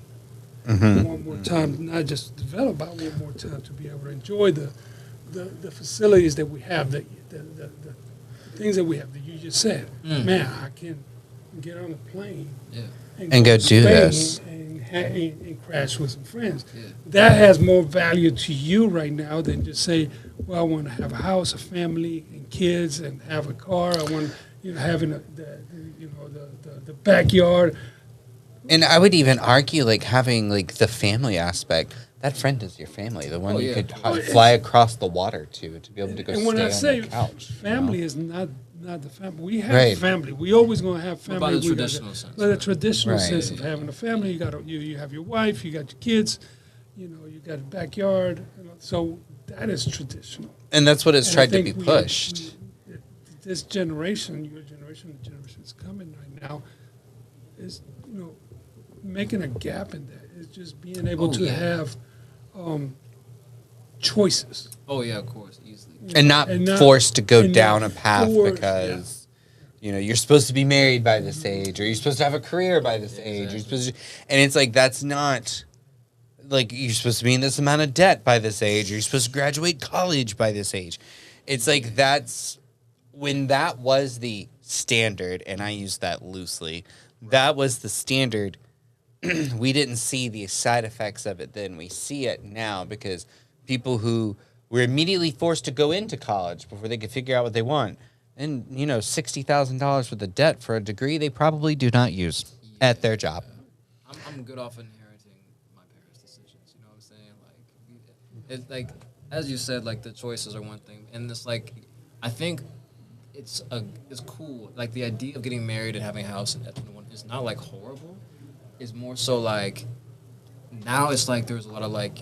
I want more time not just to develop, but I want more time to be able to enjoy the facilities that we have, the things that we have that you just said. Man, I can get on a plane and go do this. And crash with some friends. That has more value to you right now than just say, well, I want to have a house, a family, and kids, and have a car. I want, having the backyard. And I would even argue, like, having, like, the family aspect. That friend is your family, the one you could fly across the water to be able to go stay on the couch. Family is not the family. We have family. We always going to have family. What about the traditional sense? But the traditional sense of having a family, you have your wife, you got your kids, you got a backyard. So that is traditional. And that's what has tried to be pushed. This generation, your generation, the generation that's coming right now, is making a gap in that. It's just being able to have choices. Oh yeah, of course, easily. And not forced to go down a path because you're supposed to be married by this age, or you're supposed to have a career by this age. You're supposed to, and it's like that's not like you're supposed to be in this amount of debt by this age, or you're supposed to graduate college by this age. It's like that's when that was the standard, and I use that loosely. That was the standard. We didn't see the side effects of it then. We see it now because people who were immediately forced to go into college before they could figure out what they want. And, $60,000 worth of debt for a degree they probably do not use at their job. I'm good off inheriting my parents' decisions. You know what I'm saying? Like, it's like, as you said, like, the choices are one thing. And it's like, I think it's cool. Like, the idea of getting married and having a house at 21 is not, like, horrible. It's more so, like, now it's like there's a lot of, like,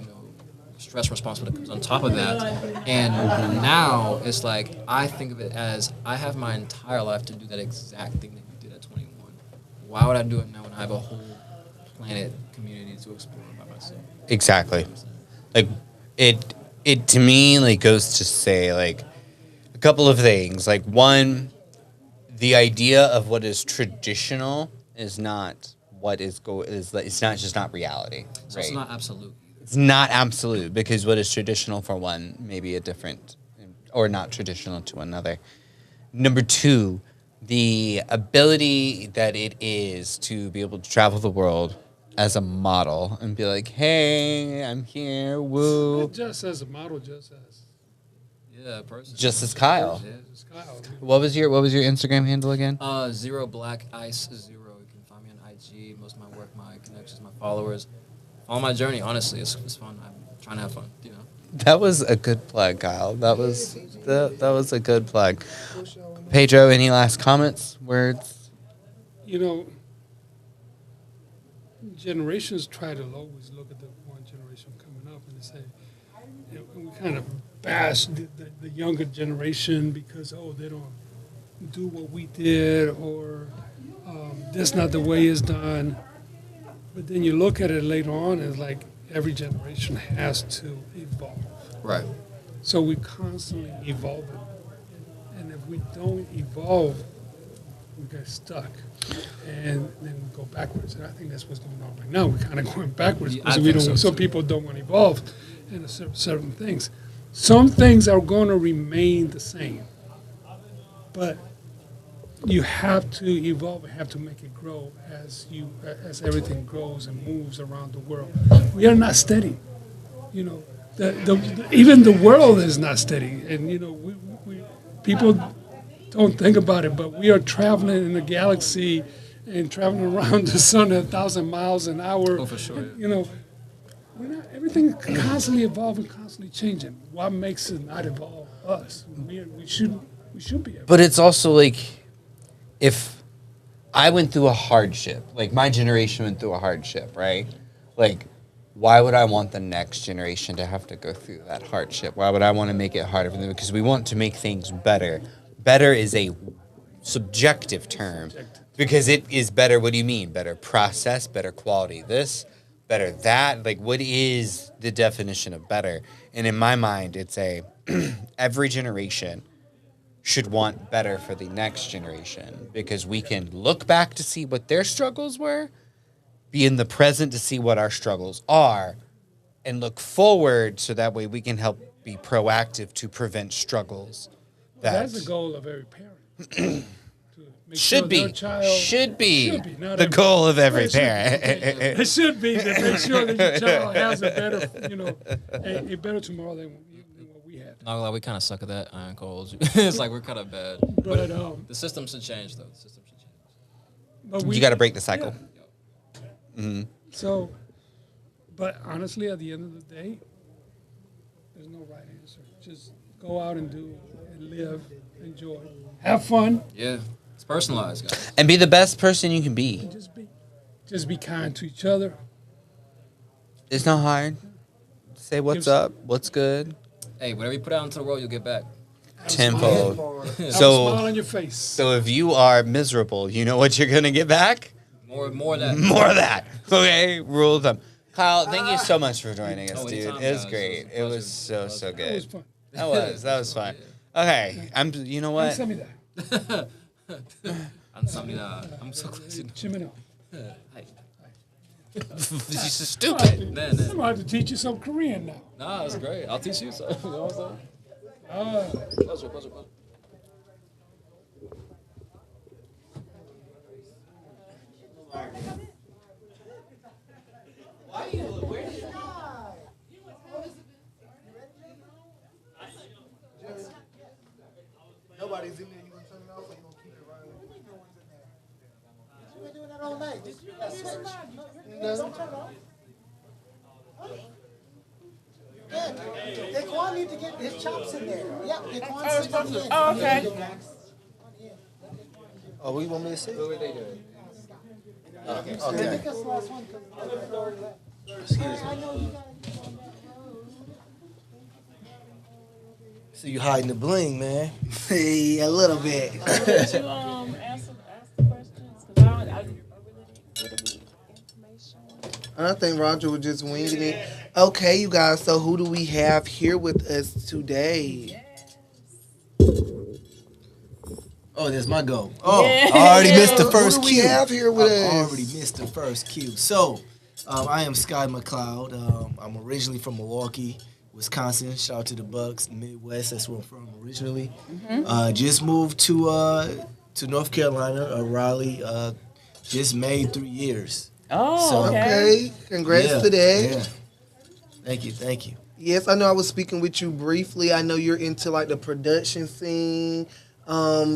stress responsibility that comes on top of that. And now it's like I think of it as I have my entire life to do that exact thing that you did at 21. Why would I do it now when I have a whole planet community to explore by myself? Exactly. Like it to me like goes to say like a couple of things. Like one, the idea of what is traditional is not what is it's not just not reality. So it's not absolute. It's not absolute because what is traditional for one may be a different or not traditional to another. Number two, the ability that it is to be able to travel the world as a model and be like, hey, I'm here, woo. Not just as a model, just as. Yeah, person. Just as Kyle. Yeah, just Kyle. What was your Instagram handle again? Zero Black Ice Zero. You can find me on IG. Most of my work, my connections, my followers. Follow my journey. Honestly, it's fun. I'm trying to have fun. You know. That was a good plug, Kyle. That was a good plug. Pedro, any last comments, words? You know, generations try to always look at the one generation coming up and say, we kind of bash the younger generation because, they don't do what we did, or that's not the way it's done. But then you look at it later on, it's like every generation has to evolve. Right. So we constantly evolving. And if we don't evolve, we get stuck. And then we go backwards. And I think that's what's going on right now. We're kind of going backwards because some people don't want to evolve in certain things. Some things are going to remain the same. But you have to evolve and have to make it grow as everything grows and moves around the world. We are not steady. You know, even the world is not steady. And, you know, we people don't think about it, but we are traveling in the galaxy and traveling around the sun at 1,000 miles an hour. Oh, for sure. Yeah. You know, everything constantly evolving, constantly changing. What makes it not evolve us? We should be able. But it's also like, if I went through a hardship, like my generation went through a hardship, right? Like, why would I want the next generation to have to go through that hardship? Why would I want to make it harder for them? Because we want to make things better. Better is a subjective term because it is better. What do you mean? Better process, better quality this, better that? Like, what is the definition of better? And in my mind, it's every generation should want better for the next generation because we can look back to see what their struggles were, be in the present to see what our struggles are, and look forward so that way we can help be proactive to prevent struggles. That's the goal of every parent. Should be the goal of every parent. It should be to make sure that your child has a better, a better tomorrow than what we had. Not gonna lie, we kind of suck at that. I ain't gonna hold you. It's like we're kind of bad. But the system should change, though. The system should change. You got to break the cycle. Yeah. Mm-hmm. So, but honestly, at the end of the day, there's no right answer. Just go out and do and live, enjoy, have fun. Yeah, it's personalized, guys. And be the best person you can be. Just be kind to each other. It's not hard. Say what's up, what's good. Hey, whatever you put out into the world, you'll get back. Tenfold. So, smile on your face. So if you are miserable, you know what you're gonna get back? More of that. More of that. Okay, rule of thumb. Kyle, thank you so much for joining us, dude. It was great. It was so good. That was fun. That was fun. Okay, you know what? Send me that. I'm so glad you know. Chimino. This is so stupid. I'm going to have to teach you some Korean now. Nah, that's great. I'll teach you some. You know what I'm saying? Pleasure. Nobody's in there. You gonna turn it off or you gonna keep it running? You been doing that all night. Don't turn it off. Good. Daquan need to get his chops in there. Yep, Daquan's sitting on the end. Oh, okay. Oh, what you want me to say? Can you make us the last one? Excuse me. I know you got So you hiding the bling, man? Hey, a little bit. Did you ask the questions? Because I really need information. I think Roger was just winging it. Okay, you guys. So who do we have here with us today? Oh, that's my goal. Oh, Yeah. I already missed the first Who do cue. we have here with us? I already missed the first cue. So, I am Sky McLeod. I'm originally from Milwaukee, Wisconsin. Shout out to the Bucks, Midwest. That's where I'm from originally. Just moved to North Carolina, Raleigh. Just made 3 years. Oh, Okay. Congrats to that. Yeah. Thank you. Yes, I know I was speaking with you briefly. I know you're into like the production scene,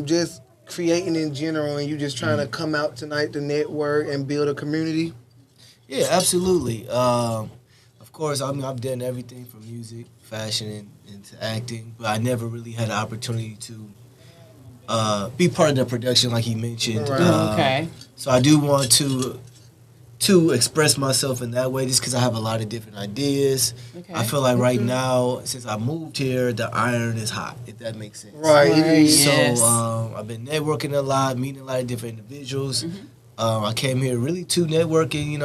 just creating in general, and you just trying to come out tonight to network and build a community. Yeah, absolutely. Of course, I mean, I've done everything from music, fashion, and to acting, but I never really had the opportunity to be part of the production, like he mentioned. Okay. So I do want to express myself in that way, just because I have a lot of different ideas. Okay. I feel like right now, since I moved here, the iron is hot, if that makes sense. Right. So I've been networking a lot, meeting a lot of different individuals. I came here really to networking,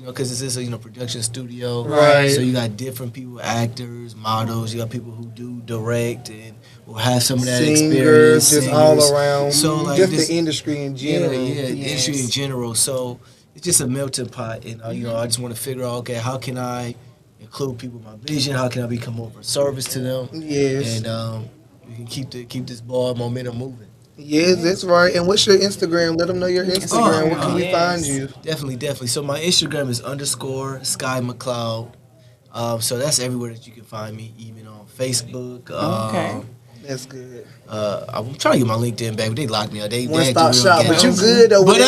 because this is a production studio. Right. So you got different people, actors, models. You got people who do direct and will have some of that experience. Just all around. So like just this, the industry in general. Yeah, the industry in general. So it's just a melting pot, and I just want to figure out, okay, how can I include people in my vision? How can I become more of a service to them? Yes. And we can keep this ball momentum moving. Yes, that's right. And what's your Instagram? Let them know your Instagram. Where can we find you? Definitely. So my Instagram is _Sky McLeod. So that's everywhere that you can find me, even on Facebook. Okay. That's good. I'm trying to get my LinkedIn back, but they locked me up. They One had stop the real shop, ghetto. but you good though with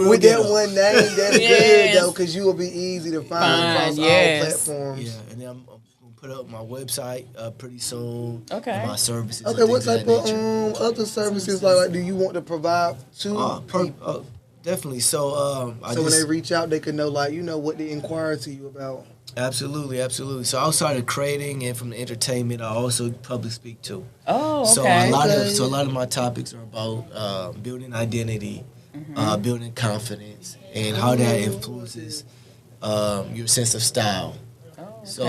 with that one name. That's good though, because you will be easy to find across all platforms. Yeah, and then I'm gonna put up my website pretty soon. Okay. And my services. Okay, what type of other services like do you want to provide to people? Definitely. So when they reach out, they can know what to inquire to you about. Absolutely. So outside of creating and from the entertainment, I also public speak too. Oh, okay. So a lot of my topics are about building identity, building confidence, and how that influences your sense of style. So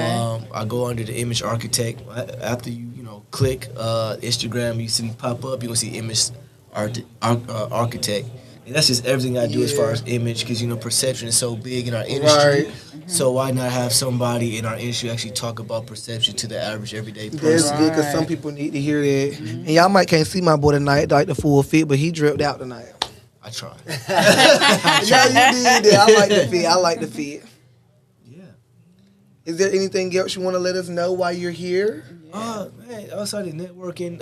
I go under the image architect. After you click Instagram, you see me pop up. You gonna see image architect. And that's just everything I do as far as image, because perception is so big in our industry. Right. So why not have somebody in our industry actually talk about perception to the average everyday person? That's good, because some people need to hear that. And y'all might can't see my boy tonight, like the full fit, but he dripped out tonight. I tried. Yeah, you did that. I like the fit. Yeah. Is there anything else you want to let us know while you're here? Man, outside of networking,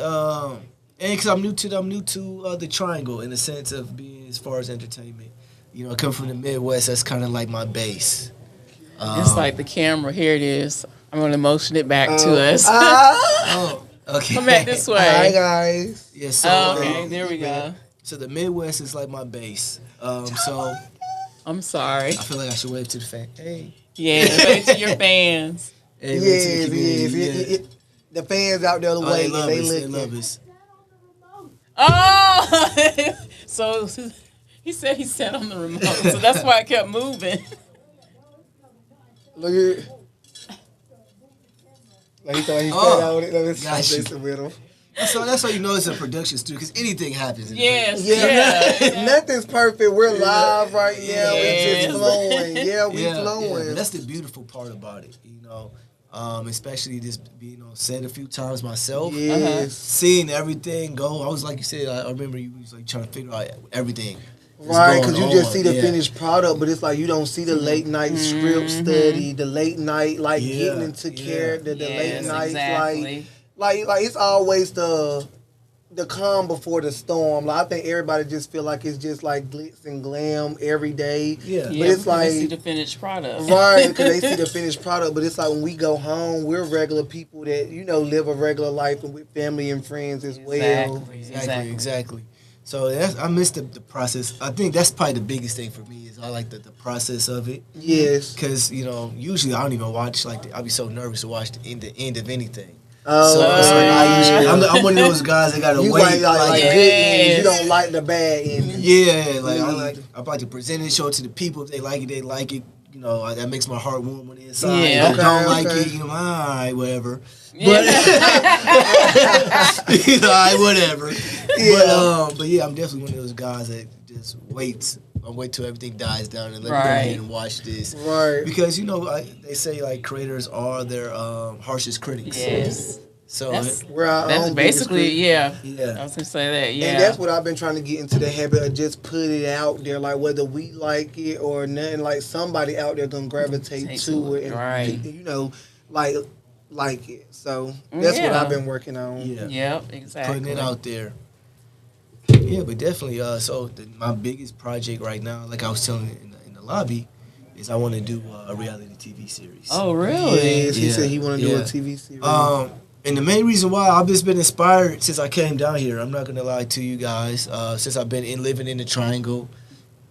and because I'm new to the triangle in the sense of being as far as entertainment. I come from the Midwest. That's kind of like my base. It's like the camera. Here it is. I'm going to motion it back to us. Okay. Come back this way. Hi, guys. Yeah, so, okay, there we go. So the Midwest is like my base. So I'm sorry. I feel like I should wave to the fan. Hey. Yeah, wave to your fans. Hey, Yes. The fans out there waiting. They love us. Oh! So he said he sat on the remote, so that's why I kept moving. Look at it. Like he thought he fell out with it. Let me stop with him. That's how you know it's a production studio, because anything happens. Yes. Yeah. Nothing's perfect. We're live right now. It's just flowing. We flowing. Yeah. That's the beautiful part about it, especially just being on set a few times myself. Yes. Seeing everything go. I was like you said, I remember you was like trying to figure out everything. Right, because you just see the finished product, but it's like you don't see the late night script study, the late night getting into character, the late nights like it's always the calm before the storm. Like I think everybody just feel like it's just like glitz and glam every day. Yeah, but it's like they see the finished product, right? Because they see the finished product, but it's like when we go home, we're regular people that live a regular life and with family and friends as well. Exactly. So I miss the process. I think that's probably the biggest thing for me is I like the process of it. Yes. Because, usually I don't even watch, I'll be so nervous to watch the end of anything. Oh, so I'm one of those guys that got to wait. Like good ends. You don't like the bad ending. Yeah. I like to present the show to the people. If they like it, that makes my heart warm on the inside. Yeah. If I don't like Okay. it, all right, whatever. But Yeah. all right, whatever. Yeah. But yeah, I'm definitely one of those guys that just waits. I'll wait till everything dies down and let me go Right. ahead and watch this. Right. Because they say like creators are their harshest critics. Yes. So That's, We're our that's own biggest basically, critic. yeah. yeah. I was going to say that, yeah. And that's what I've been trying to get into the habit of just put it out there, like whether we like it or nothing, like somebody out there gonna gravitate Take to it and right. like it. So that's what Yeah. I've been working on. Yeah. Yep, exactly. Putting it out there. Yeah, but definitely. My biggest project right now, like I was telling you in the lobby, is I want to do a reality TV series. Oh, really? Yes, he Yeah. said he want to do a Yeah. TV series. And the main reason why I've just been inspired since I came down here, I'm not gonna lie to you guys, since I've been living in the Triangle,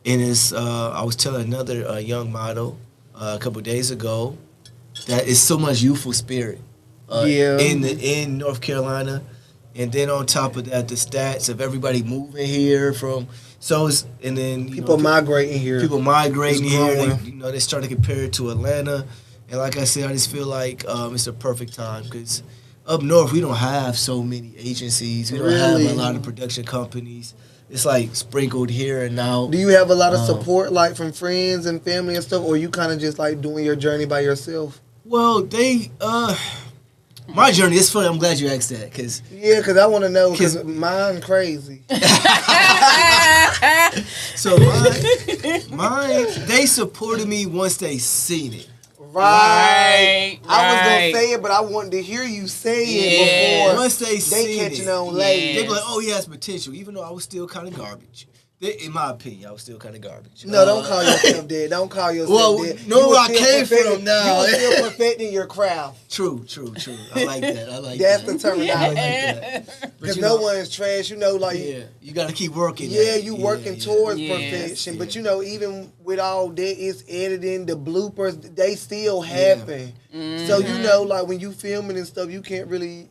and I was telling another young model a couple days ago that it's so much youthful spirit in North Carolina, and then on top of that, the stats of everybody moving here and then people migrating here. People migrating It's here. growing. They start to compare it to Atlanta, and like I said, I just feel like it's a perfect time because up north we don't have so many agencies. We don't Really? have a lot of production companies. It's like sprinkled here and now. Do you have a lot of support, like from friends and family and stuff, or you kind of just like doing your journey by yourself? Well, my journey. It's funny. I'm glad you asked that because because I want to know because mine crazy. So mine, they supported me once they seen it. Right. I was gonna right. say it, but I wanted to hear you say Yeah. it before Once they seen catching it, on late. they be like, "Oh, he has potential," even though I was still kind of garbage. In my opinion, I was still kind of garbage. No, don't call yourself dead. Don't call yourself Well, dead. know You where were I still came perfecting- from now. You were still perfecting your craft. True. I like that. I like That's that. the terminology. I like that. Because you no know, one's trash. Like you got to keep working. yeah, at it. you working towards Yes, perfection. But even with all that, it's editing, the bloopers, they still happen. So like when you filming and stuff, you can't really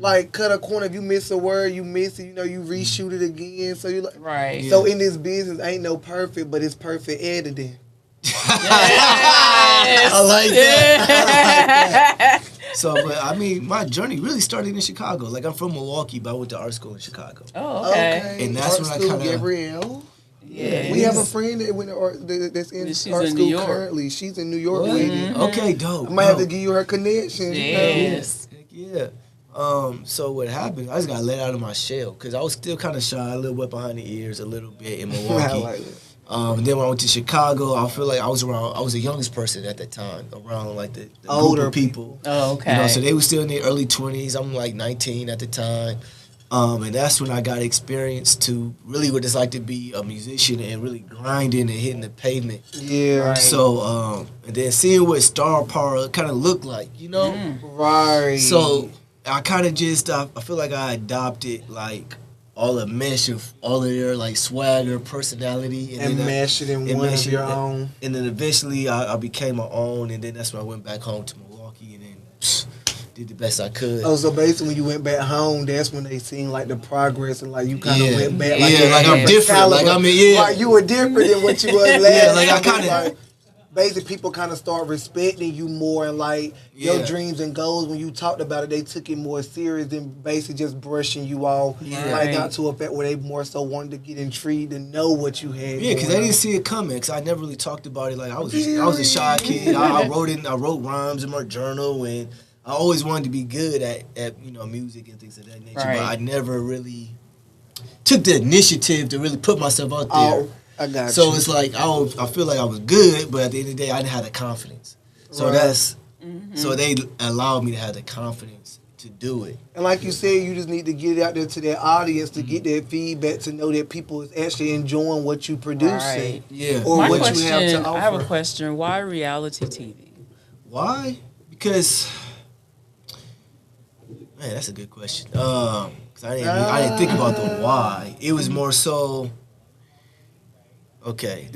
like cut a corner. If you miss a word, you miss it. You reshoot it again. So you like Right. So in this business, ain't no perfect, but it's perfect editing. I like that. So, but I mean, my journey really started in Chicago. Like I'm from Milwaukee, but I went to art school in Chicago. Oh, okay. And that's art when I school, kind of Gabrielle. Yeah. We have a friend that went to that's in She's art in school New York. currently. She's in New York What? with it. Okay, dope. I might have to dope. give you her connection. Yes. Heck yeah. So what happened? I just got let out of my shell because I was still kind of shy, a little wet behind the ears, a little bit in I Milwaukee. like it. And then when I went to Chicago, I feel like I was the youngest person at that time, around like the Older group of people. Oh, okay. So they were still in their early 20s. I'm like 19 at the time. And that's when I got experience to really what it's like to be a musician and really grinding and hitting the pavement. Yeah. Right. So, and then seeing what star power kind of looked like, Right. So I kind of just, I feel like I adopted like all the mesh of all of their like swagger, personality. And then mash it in and one mash of it your in- own. And then eventually I became my own, and then that's when I went back home to Milwaukee and then did the best I could. Oh, so basically when you went back home, that's when they seen like the progress and like you kind of Yeah. went back. Yeah, you like had I'm a different. caliber. Like, I mean, yeah. Like you were different than what you was last Yeah, like, I time. kinda- Like, basically people kind of start respecting you more and like your dreams and goals when you talked about it, they took it more serious than basically just brushing you off. Yeah. Like got to a fact where they more so wanted to get intrigued and know what you had. Yeah, because going they didn't on. see it coming. Because I never really talked about it. Like I was a shy kid. I wrote rhymes in my journal, and I always wanted to be good at music and things of that nature. Right. But I never really took the initiative to really put myself out there. Oh, I got So you. it's like I feel like I was good, but at the end of the day, I didn't have the confidence. So Right. so they allowed me to have the confidence to do it. And like you said, you just need to get it out there to that audience to get that feedback to know that people is actually enjoying what you producing. Right. Yeah. Or My what question, you have to offer. I have a question. Why reality TV? Why? Because, man, that's a good question. 'Cause I didn't think about the why. It was more so. Okay,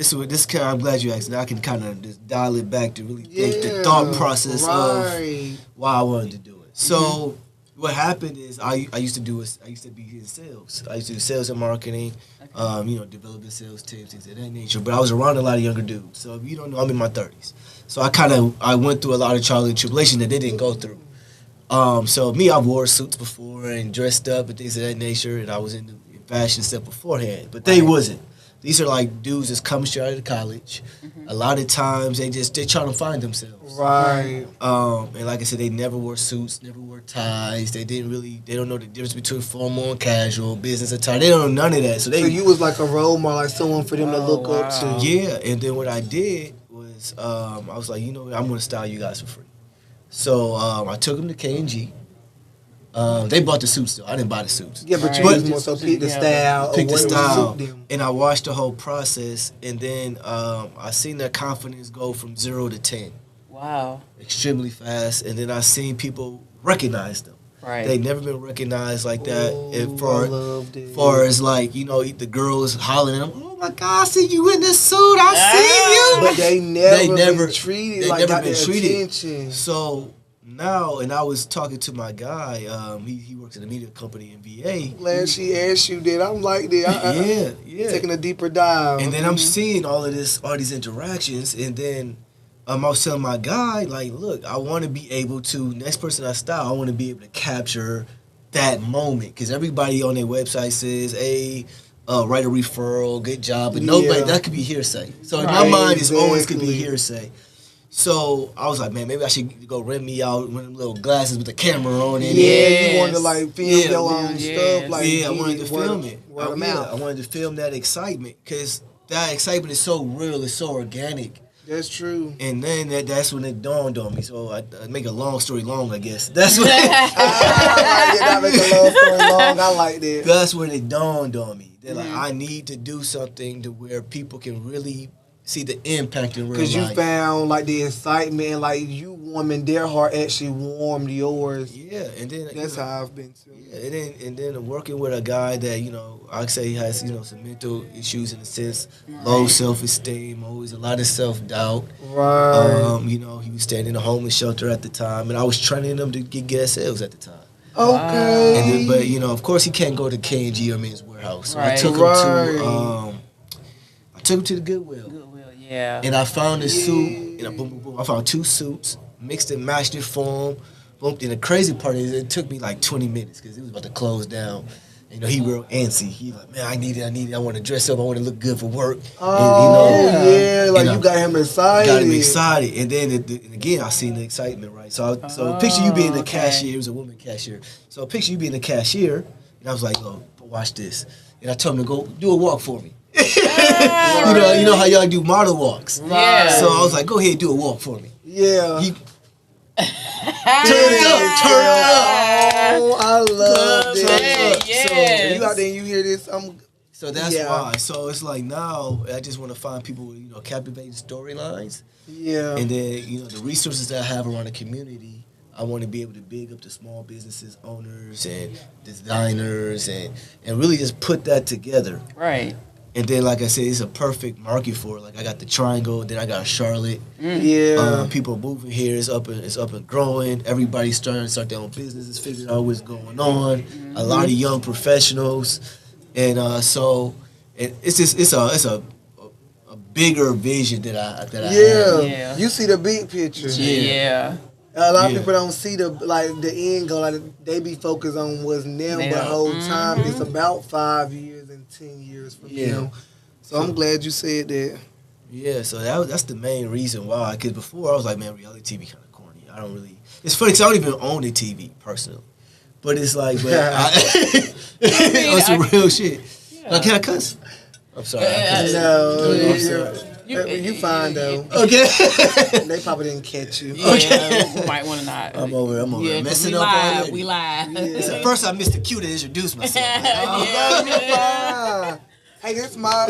I'm glad you asked. Now I can kind of just dial it back to really think the thought process of right. why I wanted to do it. So what happened is I used to be in sales. I used to do sales and marketing, developing sales tips, things of that nature. But I was around a lot of younger dudes. So if you don't know, I'm in my 30s. So I went through a lot of trial and tribulation that they didn't go through. So me, I wore suits before and dressed up and things of that nature, and I was in fashion stuff beforehand. But they wasn't. These are like dudes that's coming straight out of college. A lot of times they trying to find themselves. Right. And like I said, they never wore suits, never wore ties. They don't know the difference between formal and casual, business attire. They don't know none of that. So you was like a role model, like someone for them to look up to. Yeah, and then what I did was I was like, you know what, I'm going to style you guys for free. So I took them to K&G. They bought the suits though. I didn't buy the suits. Yeah, but you was more so pick the style. Pick the style. And I watched the whole process, and then I seen their confidence go from 0 to 10. Wow. Extremely fast. And then I seen people recognize them. Right. They never been recognized like that. As far as like, the girls hollering at them, oh my God, I see you in this suit. I see you. But they never been treated like never got been their treated. attention. So now, and I was talking to my guy. He works in a media company in VA. Glad she asked you that. I'm like that. Yeah. Taking a deeper dive. And then I'm seeing all these interactions, and then I was telling my guy, like, look, I want to be able to, next person I style, I want to be able to capture that moment. Because everybody on their website says, hey, write a referral, good job. But nobody, that could be hearsay. So in my mind, it's always could be hearsay. So I was like, man, maybe I should go rent me out one of them little glasses with the camera on it. Yeah, you wanted to like film your own stuff. Like, I wanted to film it. Word of mouth. I wanted to film that excitement because that excitement is so real, it's so organic. That's true. And then that's when it dawned on me. So I make a long story long, I guess. That's when I make a long story long. I like that. That's when it dawned on me. That like I need to do something to where people can really see the impact in real life. Because you found like the excitement, and like you warming their heart actually warmed yours. Yeah, and then that's how I've been too. Yeah, and then working with a guy that I'd say he has some mental issues in a sense, low self-esteem, always a lot of self-doubt. Right. He was staying in a homeless shelter at the time, and I was training him to get gas sales at the time. Okay. And then, but of course, he can't go to K&G or Men's Warehouse. So Right. I took him to the Goodwill. Yeah. And I found this suit, and boom, boom, boom. I found 2 suits, mixed and matched it for him. Boom. And the crazy part is it took me like 20 minutes because it was about to close down. And, he real antsy. He like, man, I need it. I want to dress up. I want to look good for work. Oh, like you got him excited. Got him excited. And then, and again, I seen the excitement, right? So picture you being the cashier. It was a woman cashier. So picture you being the cashier. And I was like, oh, watch this. And I told him to go do a walk for me. You know how y'all do model walks. Yeah. So I was like, go ahead, do a walk for me. Yeah. He turn it up. Oh, I love it. Yes. So you out there and you hear this, So that's why. So it's like now I just want to find people with captivating storylines. Yeah. And then the resources that I have around the community, I want to be able to big up the small businesses, owners and designers, and really just put that together. Right. And then, like I said, it's a perfect market for it. Like I got the Triangle, then I got Charlotte. Yeah. People moving here. It's up and growing. Everybody's starting to start their own businesses, figuring out what's going on. A lot of young professionals, and so it's a bigger vision that I have. Yeah. You see the big picture. Yeah. A lot of people don't see the end goal. Like they be focused on what's now, but the whole time it's about 5 years and 10 years from now. So I'm glad you said that. Yeah, so that's the main reason why. Because before I was like, man, reality TV kind of corny. I don't really. It's funny because I don't even own a TV personally, but it's like, on some real shit. Yeah. Like, can I cuss? I'm sorry. You fine though. Okay. They probably didn't catch you. Yeah, we might want to not. I'm over messing up already. We live. Yeah. First, I missed the cue to introduce myself. Hey, this my.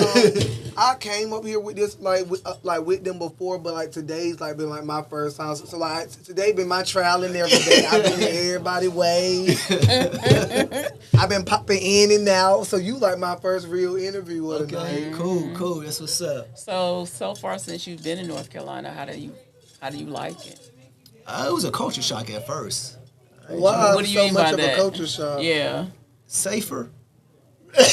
I came up here with this with them before, but like today's been my first time. So today been my trial and every day. I've been in everybody way. I've been popping in and out. So you my first real interview of the night. Cool. That's what's up. So far since you've been in North Carolina, how do you like it? It was a culture shock at first. I Why What do you so mean much by of that? a culture shock? Yeah. Safer. Okay.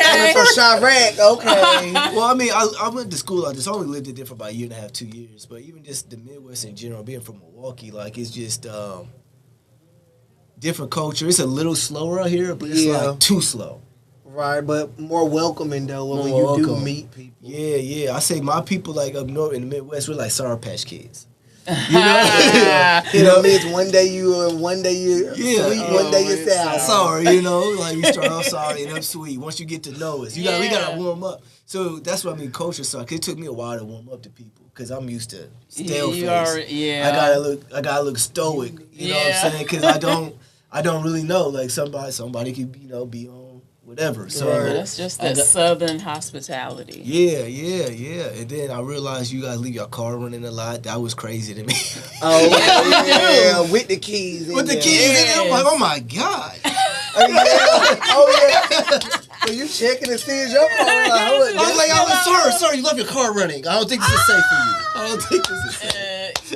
Coming from Chirac, okay. Well, I mean, I went to school. I just only lived there for about a year and a half, 2 years. But even just the Midwest in general, being from Milwaukee, like it's just different culture. It's a little slower out here, but it's like too slow. Right, but more welcoming though when More you do welcome. meet people. Yeah. I say my people like up north in the Midwest, we're like Sour Patch Kids. You know, It's one day you and one day you sweet, one day you sour. Sour, like we start off sour and I'm sweet. Once you get to know us, we gotta warm up. So that's what I mean, culture shock. It took me a while to warm up to people because I'm used to stale face. I gotta look stoic. You know what I'm saying? Because I don't really know. Like somebody could be on whatever. So that's just that Southern hospitality. Yeah. And then I realized you guys leave your car running a lot. That was crazy to me. Oh, with the keys. With the keys in it, I'm like, oh my God. So you checking to see if your car running? I was like, sir, you left your car running. I don't think this is safe for you. I don't think this is safe.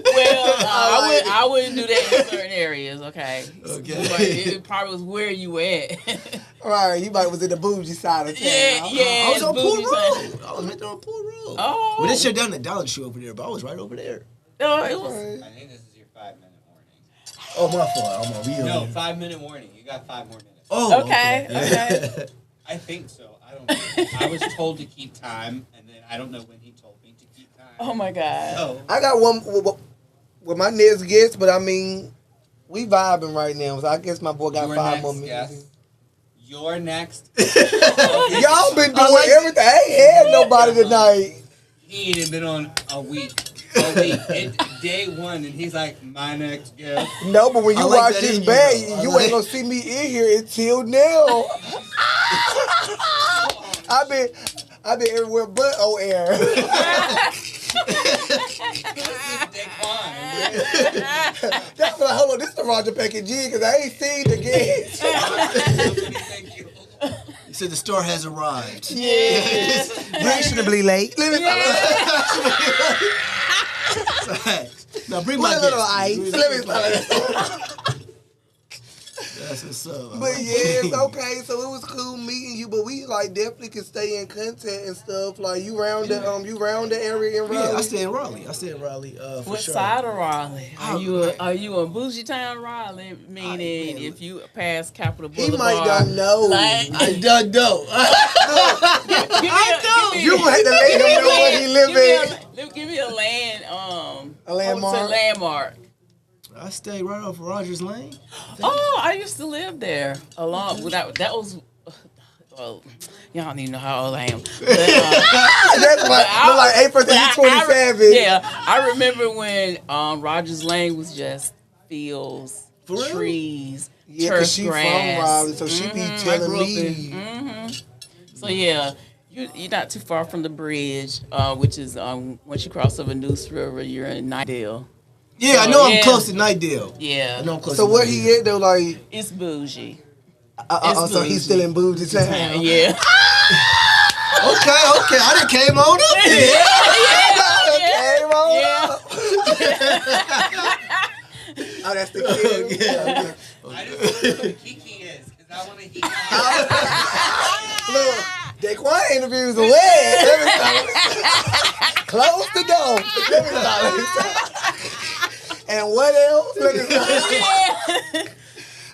I wouldn't do that in certain areas. Okay. But it probably was where you at. Right, you might was in the bougie side of town. Yeah. I was on Pool Road. I was right there on Pool Road. Oh. Well, they shut down the Dollar Tree over there, but I was right over there. No, it was. I think this is your 5-minute warning. Oh, my fault. I'm on real. No, 5-minute warning. You got 5 more minutes. Oh, okay. I think so. I don't know. I was told to keep time, and then I don't know when he told me to keep time. Oh my God. So, I got one with my next guest, but I mean, we vibing right now, so I guess my boy got your 5 next more minutes. guest. You're next. Y'all been doing everything. I ain't had nobody tonight. He ain't been on a week. It's day 1, and he's like, my next guest. No, but when you watch that this in you, back, though. you ain't gonna see me in here until now. I've been everywhere but on air. That's like, hold on, this is the Roger Peck and G, because I ain't seen the guest. He said the store has arrived. Yes. Fashionably late. Let me Now bring put my a little guest. ice. Let me That's what's up. But yeah, it's okay. So it was cool meeting you. But we like definitely can stay in contact and stuff. Like you round the area in Raleigh. Yeah, I stay in Raleigh. For What sure. side of Raleigh? Are you in Bougie Town, Raleigh? Meaning, if you pass Capitol He Boulevard, might not know. Like, I don't know. You gonna have to let him know where he live at. Give me a land. A landmark? What's a landmark? I stay right off Rogers Lane. Oh, I used to live there. That was. Well, y'all don't even know how old I am. But, That's like April 27. Yeah, I remember when Rogers Lane was just fields, trees, turf she grass. from Raleigh, so she be telling me. So yeah, you're not too far from the bridge, which is once you cross over Neuse River, you're in Nightdale. Yeah, I know I'm close to Nightdale. Yeah. I know I'm close So to where Nightdale. he at though? Like it's bougie. So he's still in bougie town. Yeah. Okay. I done came on up here. Oh, that's the kid. Yeah. I just want to know who Kiki is, because I want to hear. Look, Daquan interviews a win. Close the door. And what else?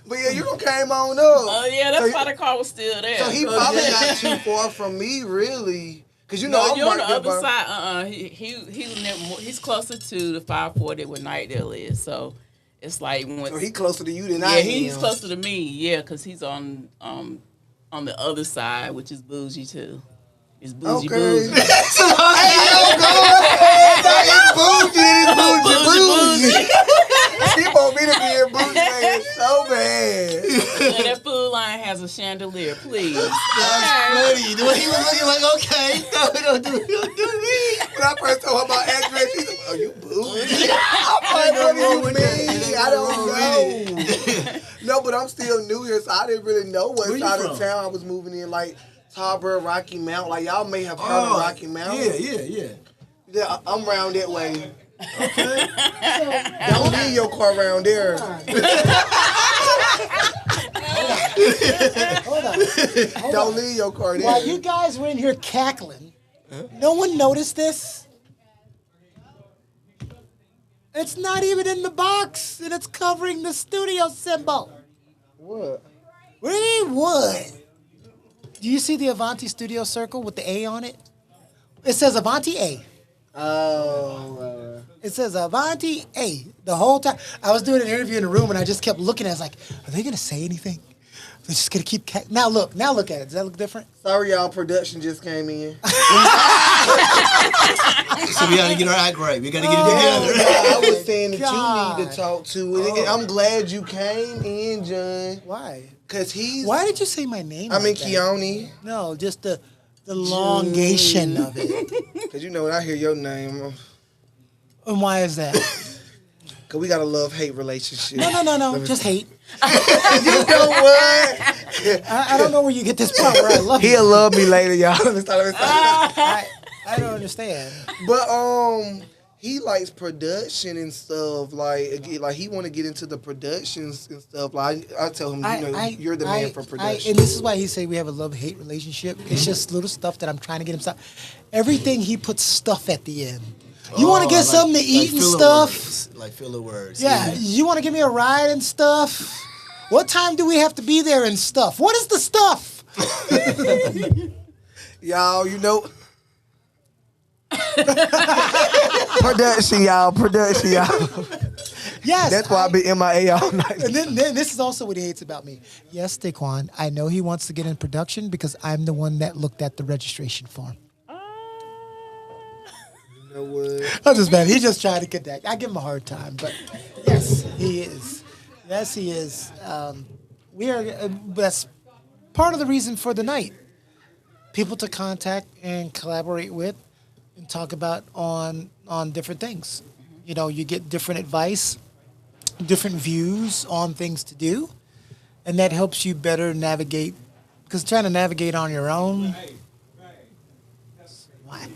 But yeah, you done came on up. Oh yeah, that's why the car was still there. So he probably not too far from me, really. Cause you know I'm you're on right the there other by- side. He's closer to the 540 where Nightdale is. So it's like So he closer to you than I am. Yeah, he's closer to me. Yeah, cause he's on the other side, which is bougie too. It's bougie bougie. So hey, go ahead. It's bougie. She want me to be in bougie man so bad. So that food line has a chandelier, please. That's funny. The way he was looking like, okay, don't do me. When I first told her about address, she said, "Oh, you bougie." I'm like, "What do you mean? I don't know." No, but I'm still new here, so I didn't really know what side of town I was moving in. Like Tarboro, Rocky Mount. Like y'all may have heard of Rocky Mount. Yeah. Yeah, I'm round that way. Okay. Don't leave your car around there. Hold on. Don't leave your car there. While you guys were in here cackling, no one noticed this. It's not even in the box, and it's covering the studio symbol. What? What do you mean, what? Do you see the Avanti studio circle with the A on it? It says Avanti A. Oh. It says Avanti A. The whole time. I was doing an interview in the room, and I just kept looking. I was like, are they going to say anything? They're just going to keep... Now look at it. Does that look different? Sorry, y'all. Production just came in. So we got to get our act right. We got to get it together. I was saying that you need to talk to. I'm glad you came in, John. Why? Because he's... Why did you say my name? I mean, like that? Keone. No, just the elongation of it. Because you know when I hear your name... And why is that? Because we got a love-hate relationship. No. Just hate. You know what? I don't know where you get this part where I love you. He'll love me later, y'all. I don't understand. But he likes production and stuff. Like he want to get into the productions and stuff. Like I tell him, you're the man for production. And this is why he say we have a love-hate relationship. It's just little stuff that I'm trying to get him stuff. Everything he puts stuff at the end. You want to get something to eat and stuff? Words, like filler words. Yeah. You want to give me a ride and stuff? What time do we have to be there and stuff? What is the stuff? Y'all, you know. Production, y'all. Yes. That's why I've been MIA all night. And then this is also what he hates about me. Yes, Daquan, I know he wants to get in production because I'm the one that looked at the registration form. You know what? I'm just mad. He's just trying to get that. I give him a hard time, but yes, he is. Yes, he is. We are. That's part of the reason for the night. People to contact and collaborate with, and talk about on different things. You know, you get different advice, different views on things to do, and that helps you better navigate. Because trying to navigate on your own, why?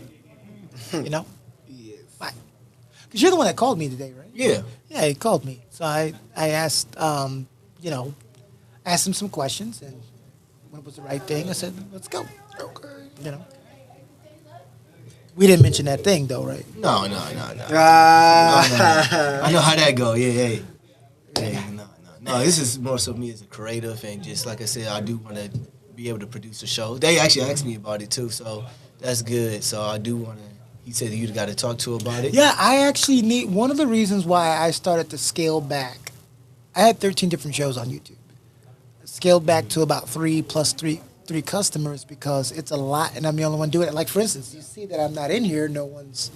You know. Because you're the one that called me today, right? Yeah. Yeah, he called me. So I asked, asked him some questions, and when it was the right thing, I said, let's go. Okay. You know. We didn't mention that thing, though, right? No. I know how that go. Yeah. No, this is more so me as a creative, and just like I said, I do want to be able to produce a show. They actually asked me about it, too, so that's good. So I do want to. He said you got to talk to about it. Yeah, I actually need... One of the reasons why I started to scale back, I had 13 different shows on YouTube. I scaled back to about 3 plus 3 customers because it's a lot, and I'm the only one doing it. Like, for instance, you see that I'm not in here. No one's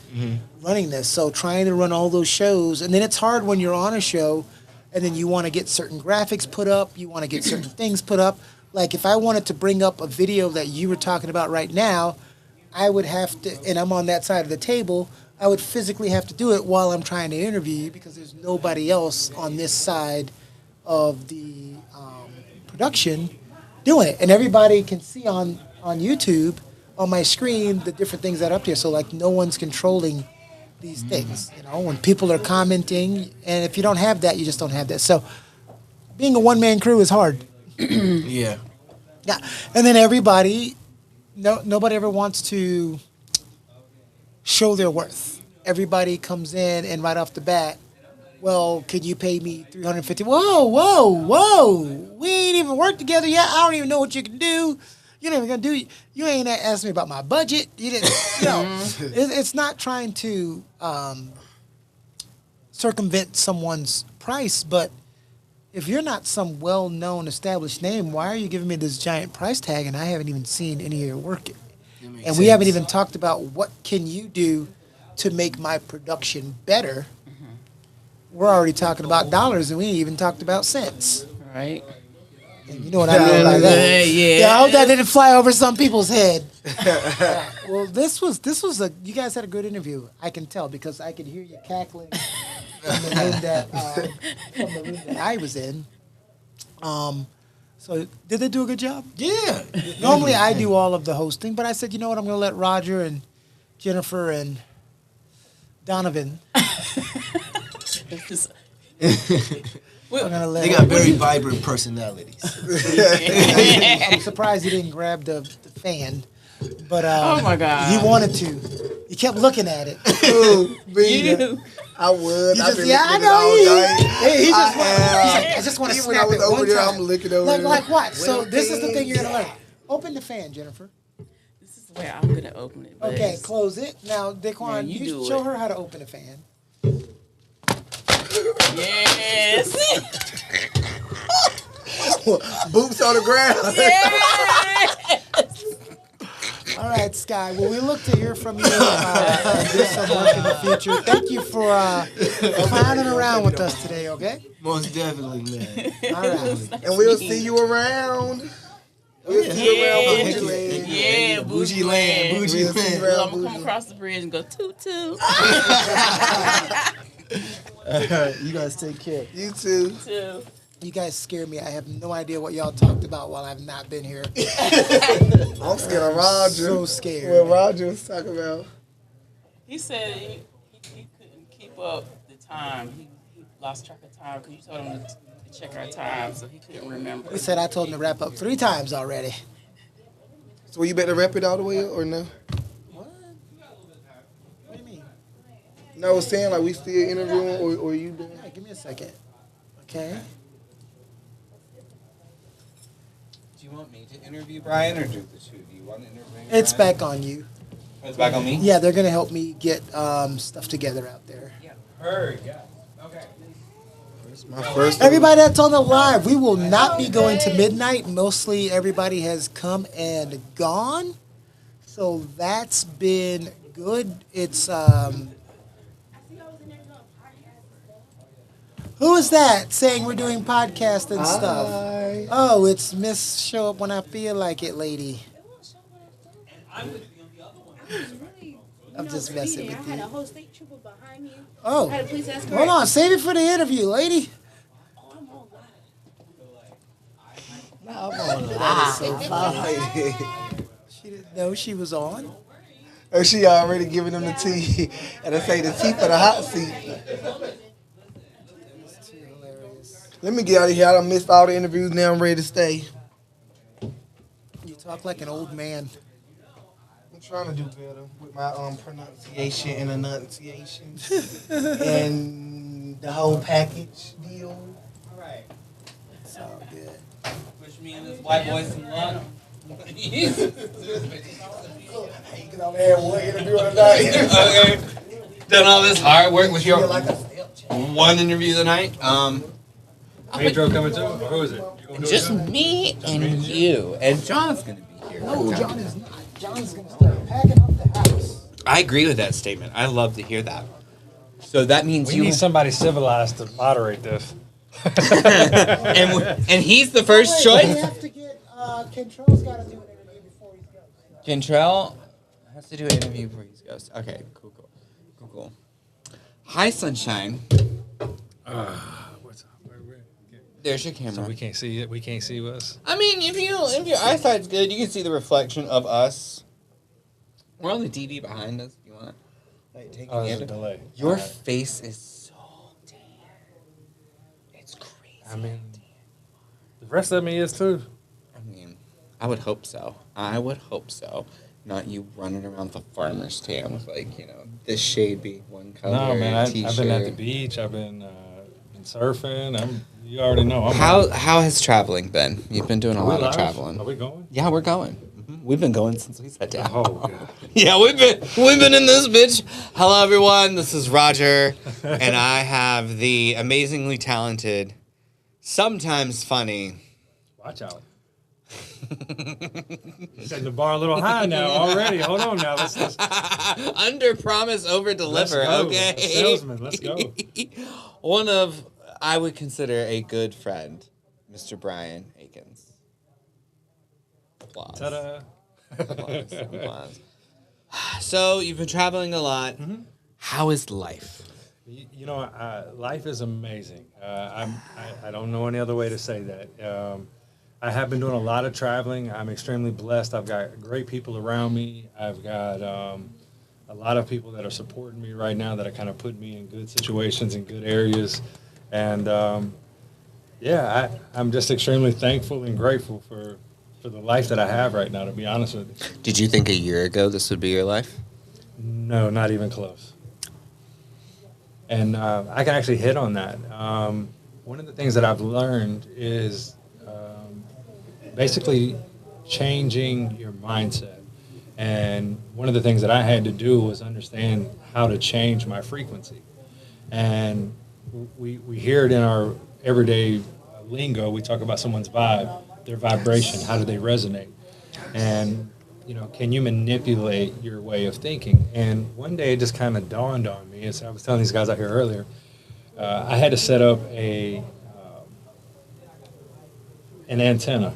running this. So trying to run all those shows, and then it's hard when you're on a show, and then you want to get certain graphics put up. You want to get certain things put up. Like, if I wanted to bring up a video that you were talking about right now, I would have to, and I'm on that side of the table, I would physically have to do it while I'm trying to interview you because there's nobody else on this side of the production doing it. And everybody can see on YouTube, on my screen, the different things that are up there. So, like, no one's controlling these things. You know, when people are commenting, and if you don't have that, you just don't have that. So, being a one-man crew is hard. Yeah. Yeah. And then everybody... nobody ever wants to show their worth. Everybody comes in and right off the bat, well, can you pay me $350? Whoa. We ain't even worked together yet. I don't even know what you can do. You're not even gonna do. You ain't asked me about my budget. You didn't. You know, it's not trying to circumvent someone's price, but if you're not some well-known, established name, why are you giving me this giant price tag and I haven't even seen any of your work? And we haven't even talked about what can you do to make my production better. We're already talking about dollars and we ain't even talked about cents. Right. And you know what I mean by that? Yeah, I hope that didn't fly over some people's head. Well, this was you guys had a good interview. I can tell because I could hear you cackling from the room that I was in. So did they do a good job? Yeah. Normally I do all of the hosting, but I said, you know what, I'm going to let Roger and Jennifer and Donovan We're gonna let They got very vibrant personalities. I'm surprised he didn't grab the fan, but Oh my God. he wanted to. He kept looking at it. Ooh, You. I would. You I've just, been yeah, I looking at it all know. night. He just I want, have. he's like, I just want to Even when I snap was it over one there, time. I'm looking over like, there. like what? So Well, this is the thing you're gonna learn. things. Open the fan, Jennifer. This is the way I'm gonna open it. but Okay, it's- close it. Now, Daquan, Now you you do show it. her how to open a fan. Yes. Boots on the ground. All right, Sky. Well, we look to hear from you and do some work in the future. Thank you for clowning around with us today, okay? Most definitely, man. All right. And we'll see you around. We'll see you around Bougie Land. Yeah, Bougie Land. Bougie We'll see Land. you around I'm gonna come across the bridge and go toot toot. You guys take care. You too. You guys scare me. I have no idea what y'all talked about while I've not been here. I'm scared of Roger. So scared. What Roger was talking about. He said he couldn't keep up the time. He lost track of time because you told him to check our time, so he couldn't remember. He said I told him to wrap up 3 times already. So you better wrap it all the way up or no? What do you mean? No, I was saying like we still interviewing or you doing? Yeah, give me a second. Okay. Do you want me to interview Brian or do the two of you want to interview It's Brian? back on you. It's back on me? Yeah, they're going to help me get stuff together out there. Heard, yeah. Okay. My first Everybody that's on the live, we will not be going to midnight. Mostly everybody has come and gone. So that's been good. It's who is that saying we're doing podcast and stuff? Hi. Oh, it's Miss Show Up When I Feel Like It lady. I'm just messing with I had a you. whole state trooper behind me. Oh, I had a police escort. hold on. Save it for the interview, lady. I'm on that is so funny. She didn't know she was on. Oh, she already giving them the tea. And I say the tea for the hot seat. Let me get out of here. I done missed all the interviews. Now I'm ready to stay. You talk like an old man. I'm trying to do better with my pronunciation and enunciation. And the whole package deal. All right. It's all good. Wish me and this white boy some luck. You can only have one interview on a night. Okay. Done all this hard work with your one interview of the night. Pedro coming too? Or who is it? You gonna do Just it? me and you. And John's gonna be here. No, John is not. John's going to start packing up the house. I agree with that statement. I love to hear that. So that means We you need somebody civilized to moderate this. and he's the first Wait, choice. we have to get, Kentrell's got to do an interview before he goes. Kentrell has to do an interview before he goes. Okay, cool. Hi, sunshine. What's up? There's your camera. So we can't see it. We can't see us. I mean, if your eyesight's good, you can see the reflection of us. We're on the TV behind us. You want to take Oh, a there's gander? a delay. Your All right. face is so tan. It's crazy. I mean, the rest of me is too. I mean, I would hope so. Not you running around the farmer's tan with this shade be one color. No, man. I've been at the t-shirt. beach. I've been surfing. You already know. How has traveling been? You've been doing a Are we lot of live? traveling. Are we going? Yeah, we're going. We've been going since we sat down. Oh, God. Yeah, we've been in this bitch. Hello, everyone. This is Roger, and I have the amazingly talented, sometimes funny. Watch out. Setting the bar a little high now already. Hold on now. Let's Under promise, over deliver. go. Okay, Salesman, let's go. One of I would consider a good friend, Mr. Brian Akins. Applause. Ta-da. Applause. So you've been traveling a lot. Mm-hmm. How is life? You know, life is amazing. I don't know any other way to say that. I have been doing a lot of traveling. I'm extremely blessed. I've got great people around me. I've got a lot of people that are supporting me right now that are kind of putting me in good situations in good areas, and I'm just extremely thankful and grateful for the life that I have right now. To be honest with you. Did you think a year ago this would be your life? No, not even close. And I can actually hit on that. One of the things that I've learned is basically changing your mindset. And one of the things that I had to do was understand how to change my frequency. And we hear it in our everyday lingo. We talk about someone's vibe, their vibration, how do they resonate? And, can you manipulate your way of thinking? And one day it just kind of dawned on me, as I was telling these guys out here earlier, I had to set up an antenna,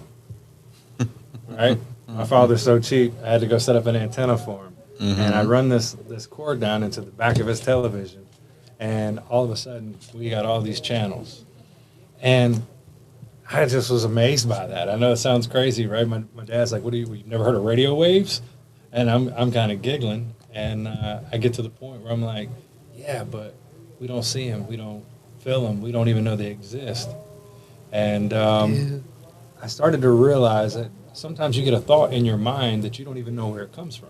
right? My father's so cheap, I had to go set up an antenna for him. And I run this cord down into the back of his television, and all of a sudden we got all these channels. And I just was amazed by that. I know it sounds crazy, right? My dad's like, you've never heard of radio waves? And I'm kind of giggling, and I get to the point where I'm like, yeah, but we don't see them, we don't feel them, we don't even know they exist. And I started to realize that sometimes you get a thought in your mind that you don't even know where it comes from.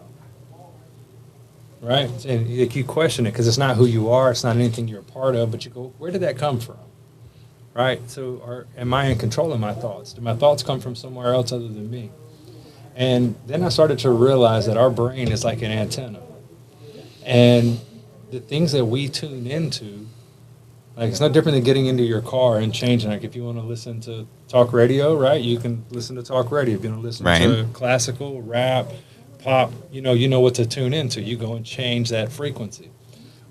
Right? And you keep questioning it because it's not who you are, it's not anything you're a part of, but you go, where did that come from? Right? So am I in control of my thoughts? Do my thoughts come from somewhere else other than me? And then I started to realize that our brain is like an antenna. And the things that we tune into, like it's no different than getting into your car and changing. Like if you want to listen to talk radio, right? You can listen to talk radio. If you want to listen to classical, rap, pop, you know what to tune into. You go and change that frequency.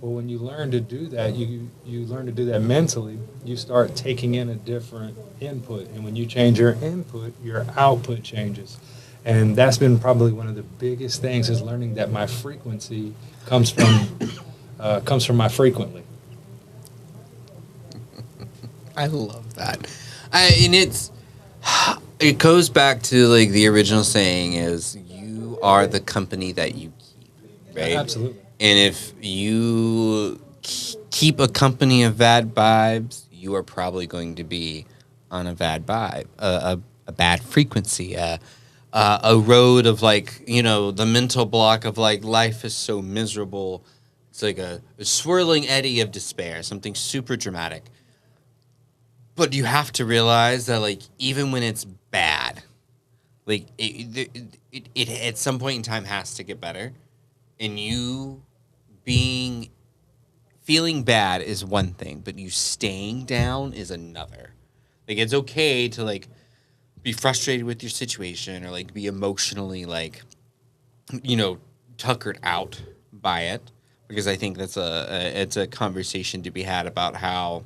Well, when you learn to do that, you learn to do that mentally, you start taking in a different input. And when you change your input, your output changes. And that's been probably one of the biggest things is learning that my frequency comes from my frequently. I love that. And it goes back to like the original saying is you are the company that you keep, right? Absolutely. And if you keep a company of bad vibes, you are probably going to be on a bad vibe, a bad frequency, a road of like, the mental block of like life is so miserable. It's like a swirling eddy of despair, something super dramatic. But you have to realize that like even when it's bad, like it at some point in time has to get better, and you feeling bad is one thing, but you staying down is another. Like it's okay to like be frustrated with your situation or like be emotionally like tuckered out by it, because I think that's it's a conversation to be had about how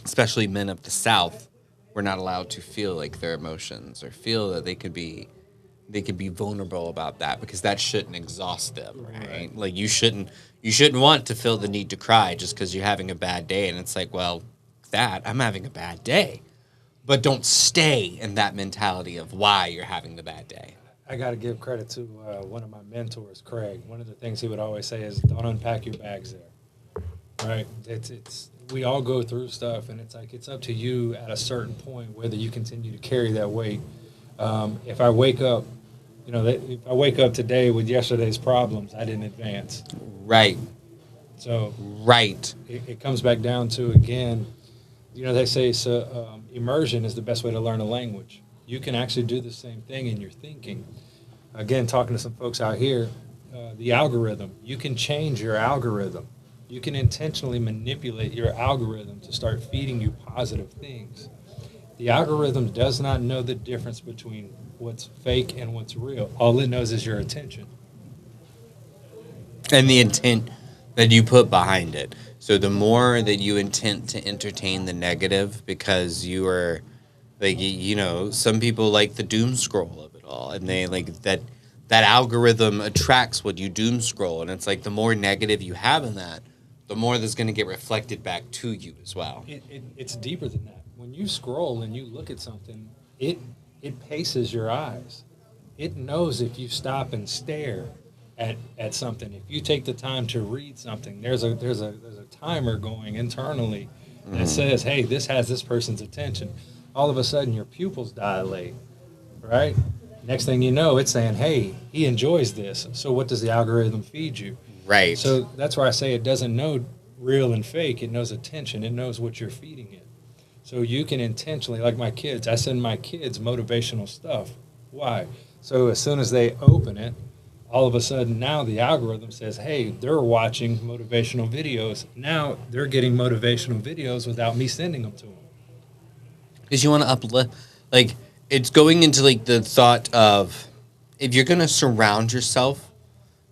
especially men of the South were not allowed to feel like their emotions or feel that they could be vulnerable about that, because that shouldn't exhaust them, right? Like you shouldn't want to feel the need to cry just because you're having a bad day. And it's like, well, I'm having a bad day. But don't stay in that mentality of why you're having the bad day. I got to give credit to one of my mentors, Craig. One of the things he would always say is, don't unpack your bags there, right? It's we all go through stuff, and it's like it's up to you at a certain point whether you continue to carry that weight. If I wake up, if I wake up today with yesterday's problems, I didn't advance. Right. So right. It comes back down to, again, they say immersion is the best way to learn a language. You can actually do the same thing in your thinking. Again, talking to some folks out here, the algorithm, you can change your algorithm. You can intentionally manipulate your algorithm to start feeding you positive things. The algorithm does not know the difference between what's fake and what's real. All it knows is your attention. And the intent that you put behind it. So the more that you intend to entertain the negative, because you are, like, some people like the doom scroll of it all, and they like that algorithm attracts what you doom scroll, and it's like the more negative you have in that, the more that's going to get reflected back to you as well. It's deeper than that. When you scroll and you look at something, it paces your eyes. It knows if you stop and stare at something. If you take the time to read something, there's a timer going internally that says, hey, this has this person's attention. All of a sudden your pupils dilate, right? Next thing you know, it's saying, hey, he enjoys this. So what does the algorithm feed you? Right. So that's why I say it doesn't know real and fake. It knows attention. It knows what you're feeding it. So you can intentionally, like my kids, I send my kids motivational stuff. Why? So as soon as they open it, all of a sudden now the algorithm says, hey, they're watching motivational videos. Now they're getting motivational videos without me sending them to them. Because you want to uplift, like, it's going into, like, the thought of, if you're going to surround yourself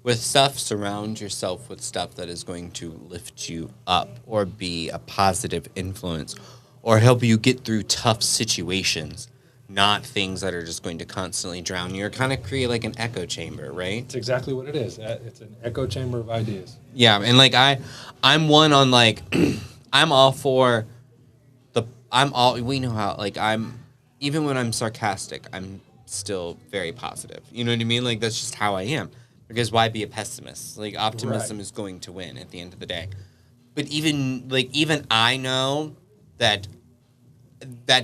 with stuff, surround yourself with stuff that is going to lift you up or be a positive influence or help you get through tough situations, not things that are just going to constantly drown you or kind of create, like, an echo chamber, right? It's exactly what it is. It's an echo chamber of ideas. Yeah, and, like, I'm one on, like, I'm all for we know how, like, even when I'm sarcastic, I'm still very positive. You know what I mean? Like, that's just how I am. Because why be a pessimist? Like, optimism is going to win at the end of the day. But even I know that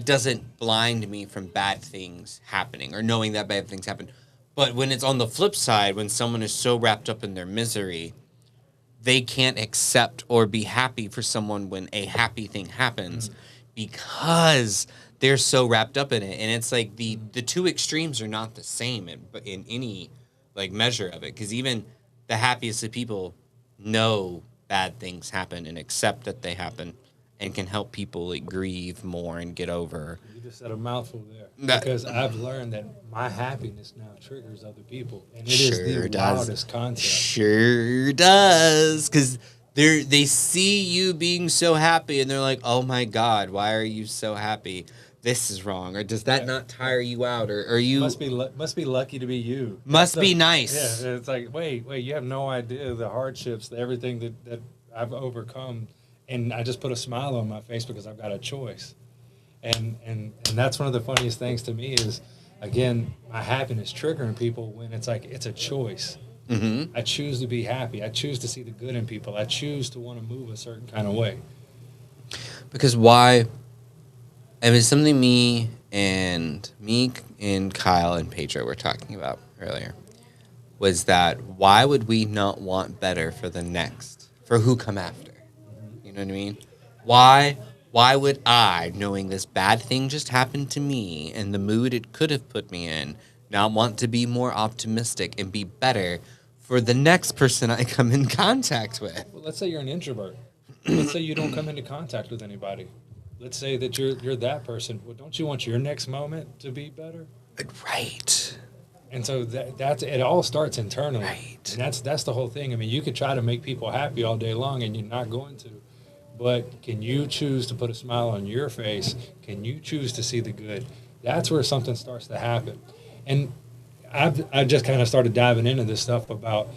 doesn't blind me from bad things happening or knowing that bad things happen. But when it's on the flip side, when someone is so wrapped up in their misery, they can't accept or be happy for someone when a happy thing happens because they're so wrapped up in it. And it's like the two extremes are not the same in any, like, measure of it. Because even the happiest of people know bad things happen and accept that they happen and can help people, like, grieve more and get over. You just said a mouthful there. Because I've learned that my happiness now triggers other people. And it is the wildest concept. Sure does. Because they see you being so happy and they're like, oh my God, why are you so happy? This is wrong. Or does that not tire you out? Or are you... Must be lucky to be you. Must be nice. Yeah, it's like, wait, you have no idea the hardships, everything that I've overcome. And I just put a smile on my face because I've got a choice. And that's one of the funniest things to me is, again, my happiness triggering people when it's like, it's a choice. I choose to be happy. I choose to see the good in people. I choose to want to move a certain kind of way. Because why? I mean, something me and Kyle and Pedro were talking about earlier was that why would we not want better for the next, for who come after? You know what I mean? Why would I, knowing this bad thing just happened to me and the mood it could have put me in, not want to be more optimistic and be better for the next person I come in contact with? Well, let's say you're an introvert. Let's say you don't come into contact with anybody. Let's say that you're that person. Well, don't you want your next moment to be better? Right. And so that's it. All starts internally. Right. And that's the whole thing. I mean, you could try to make people happy all day long, and you're not going to. But can you choose to put a smile on your face? Can you choose to see the good? That's where something starts to happen. And I've just kind of started diving into this stuff about,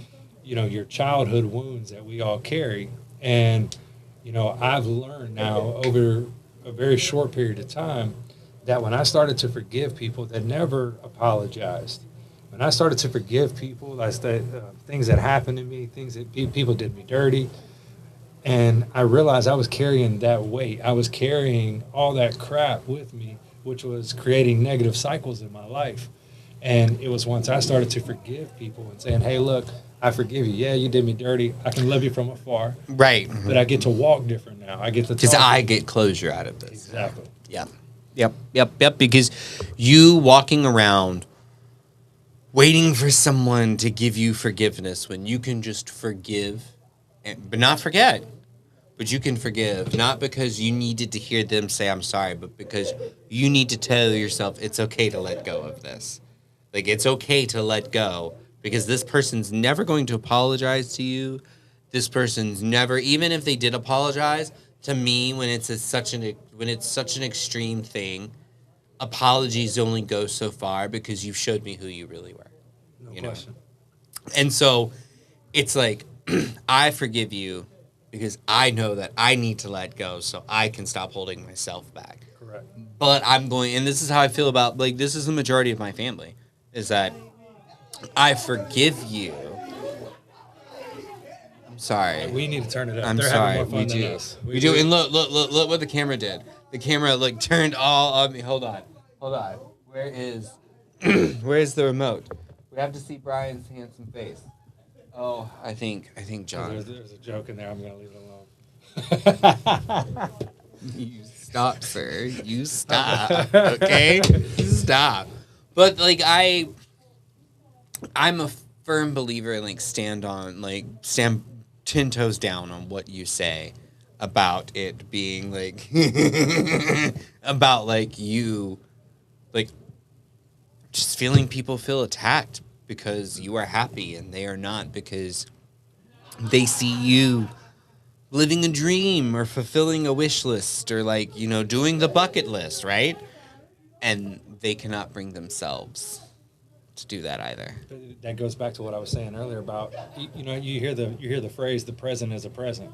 your childhood wounds that we all carry. And, I've learned now over a very short period of time that when I started to forgive people that never apologized, when I started to forgive people, things that happened to me, things that people did me dirty, and I realized I was carrying that weight. I was carrying all that crap with me, which was creating negative cycles in my life. And it was once I started to forgive people and saying, hey, look, I forgive you. Yeah, you did me dirty. I can love you from afar. Right. But I get to walk different now. I get to because I get closure out of this. Exactly. Yep. Because you walking around waiting for someone to give you forgiveness when you can just forgive, but not forget. But you can forgive, not because you needed to hear them say I'm sorry, but because you need to tell yourself it's okay to let go of this. Like, it's okay to let go because this person's never going to apologize to you. This person's never, even if they did apologize, to me, when it's such an extreme thing, apologies only go so far because you've showed me who you really were. No question. And so it's like, I forgive you because I know that I need to let go so I can stop holding myself back. Correct. But and this is how I feel about, this is the majority of my family, is that I forgive you sorry. We need to turn it up. I'm They're sorry. having more fun We than do. us. We do. And look what the camera did. The camera like turned all on me. Hold on. Where is the remote? We have to see Brian's handsome face. Oh, I think John. There's a joke in there. I'm gonna leave it alone. You stop, sir. You stop. Okay? Stop. But like I'm a firm believer in like stand 10 toes down on what you say about it being like about like you like just feeling people feel attacked because you are happy and they are not because they see you living a dream or fulfilling a wish list or like, you know, doing the bucket list, right? And they cannot bring themselves to do that either. That goes back to what I was saying earlier about you hear the phrase "the present is a present,"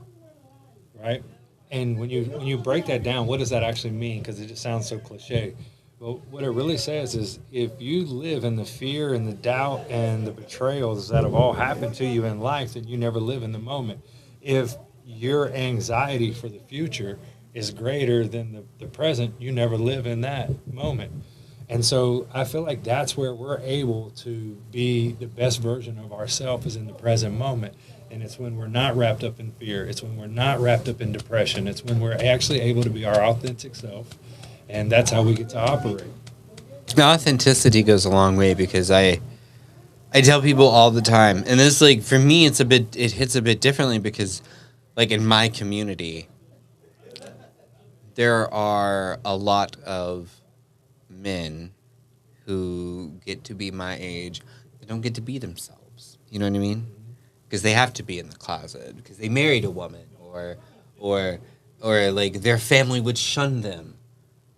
right? And when you break that down, what does that actually mean? Because it just sounds so cliche. But what it really says is, if you live in the fear and the doubt and the betrayals that have all happened to you in life, then you never live in the moment. If your anxiety for the future is greater than the present, you never live in that moment. And so I feel like that's where we're able to be the best version of ourselves is in the present moment. And it's when we're not wrapped up in fear. It's when we're not wrapped up in depression. It's when we're actually able to be our authentic self. And that's how we get to operate. Authenticity goes a long way because I tell people all the time, and it's like for me it hits a bit differently because like in my community there are a lot of men who get to be my age that don't get to be themselves. You know what I mean? Because they have to be in the closet because they married a woman or like their family would shun them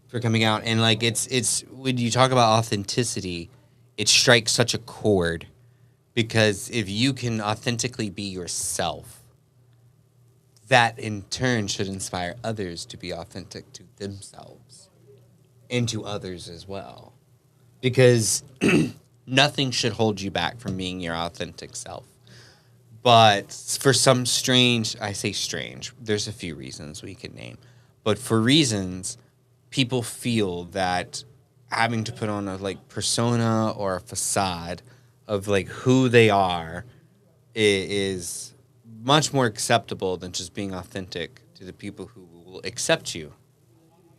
for coming out. And like it's when you talk about authenticity, it strikes such a chord because if you can authentically be yourself, that in turn should inspire others to be authentic to themselves and to others as well. Because nothing should hold you back from being your authentic self. But for some I say strange, there's a few reasons we could name. But for reasons, people feel that having to put on a like persona or a facade of like who they are is much more acceptable than just being authentic to the people who will accept you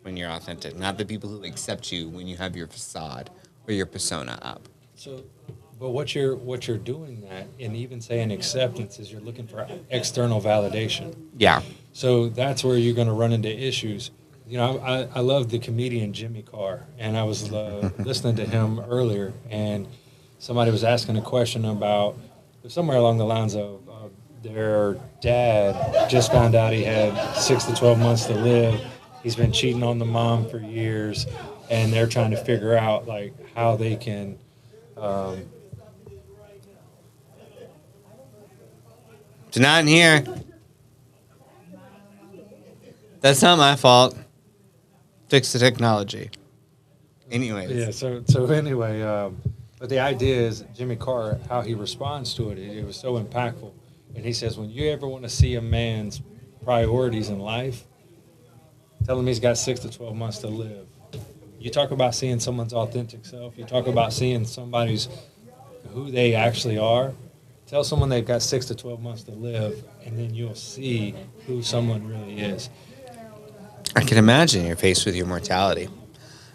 when you're authentic, not the people who accept you when you have your facade or your persona up. So, but what you're doing that, and even saying acceptance, is you're looking for external validation. Yeah. So that's where you're going to run into issues. You know, I love the comedian Jimmy Carr, and I was listening to him earlier, and somebody was asking a question about somewhere along the lines of their dad just found out he had 6 to 12 months to live. He's been cheating on the mom for years, and they're trying to figure out like how they can. It's not in here. That's not my fault. Fix the technology. Anyways. Yeah. So anyway, but the idea is Jimmy Carr, how he responds to it. It was so impactful, and he says, when you ever want to see a man's priorities in life, tell him he's got 6 to 12 months to live. You talk about seeing someone's authentic self. You talk about seeing somebody's who they actually are. Tell someone they've got 6 to 12 months to live, and then you'll see who someone really is. I can imagine you're faced with your mortality.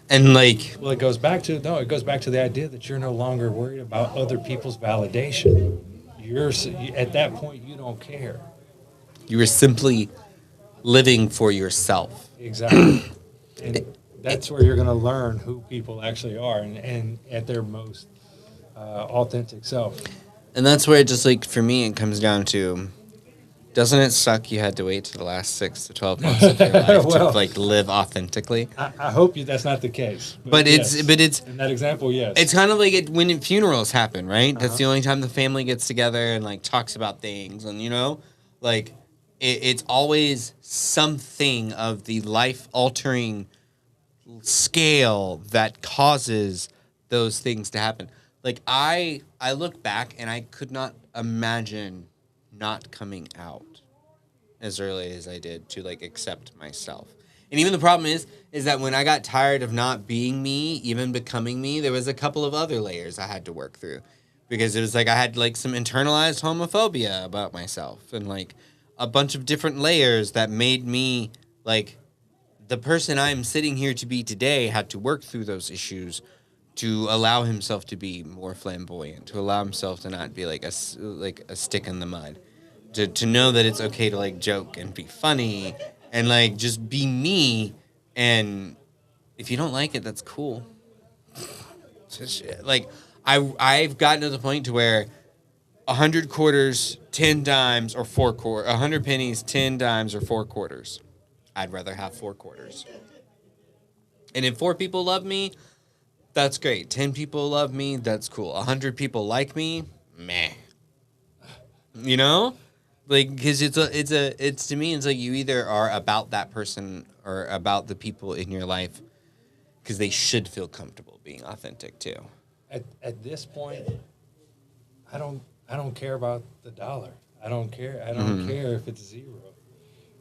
And like, well, it goes back to the idea that you're no longer worried about other people's validation. You're at that point, you don't care. You were simply living for yourself. Exactly. And that's where you're going to learn who people actually are and at their most authentic self. And that's where it just like, for me, it comes down to, doesn't it suck you had to wait to the last 6 to 12 months of your life to like live authentically? I hope that's not the case. But it's in that example, yes. It's kind of like when funerals happen, right? That's the only time the family gets together and like talks about things, and you know, like it's always something of the life altering scale that causes those things to happen. Like I look back and I could not imagine not coming out as early as I did to like accept myself. And even the problem is that when I got tired of not being me, even becoming me, there was a couple of other layers I had to work through. Because it was like I had like some internalized homophobia about myself and like a bunch of different layers that made me like the person I'm sitting here to be today had to work through those issues to allow himself to be more flamboyant, to allow himself to not be like a stick in the mud, to know that it's okay to like joke and be funny and like just be me. And if you don't like it, that's cool. Just, like I've gotten to the point to where 100 quarters 10 dimes or 100 pennies 10 dimes or 4 quarters. I'd rather have 4 quarters. And if 4 people love me, that's great. 10 people love me, that's cool. 100 people like me, meh. You know? Like, because it's to me, it's like you either are about that person or about the people in your life because they should feel comfortable being authentic too. At this point, I don't care about the dollar. I don't care. I don't care if it's zero.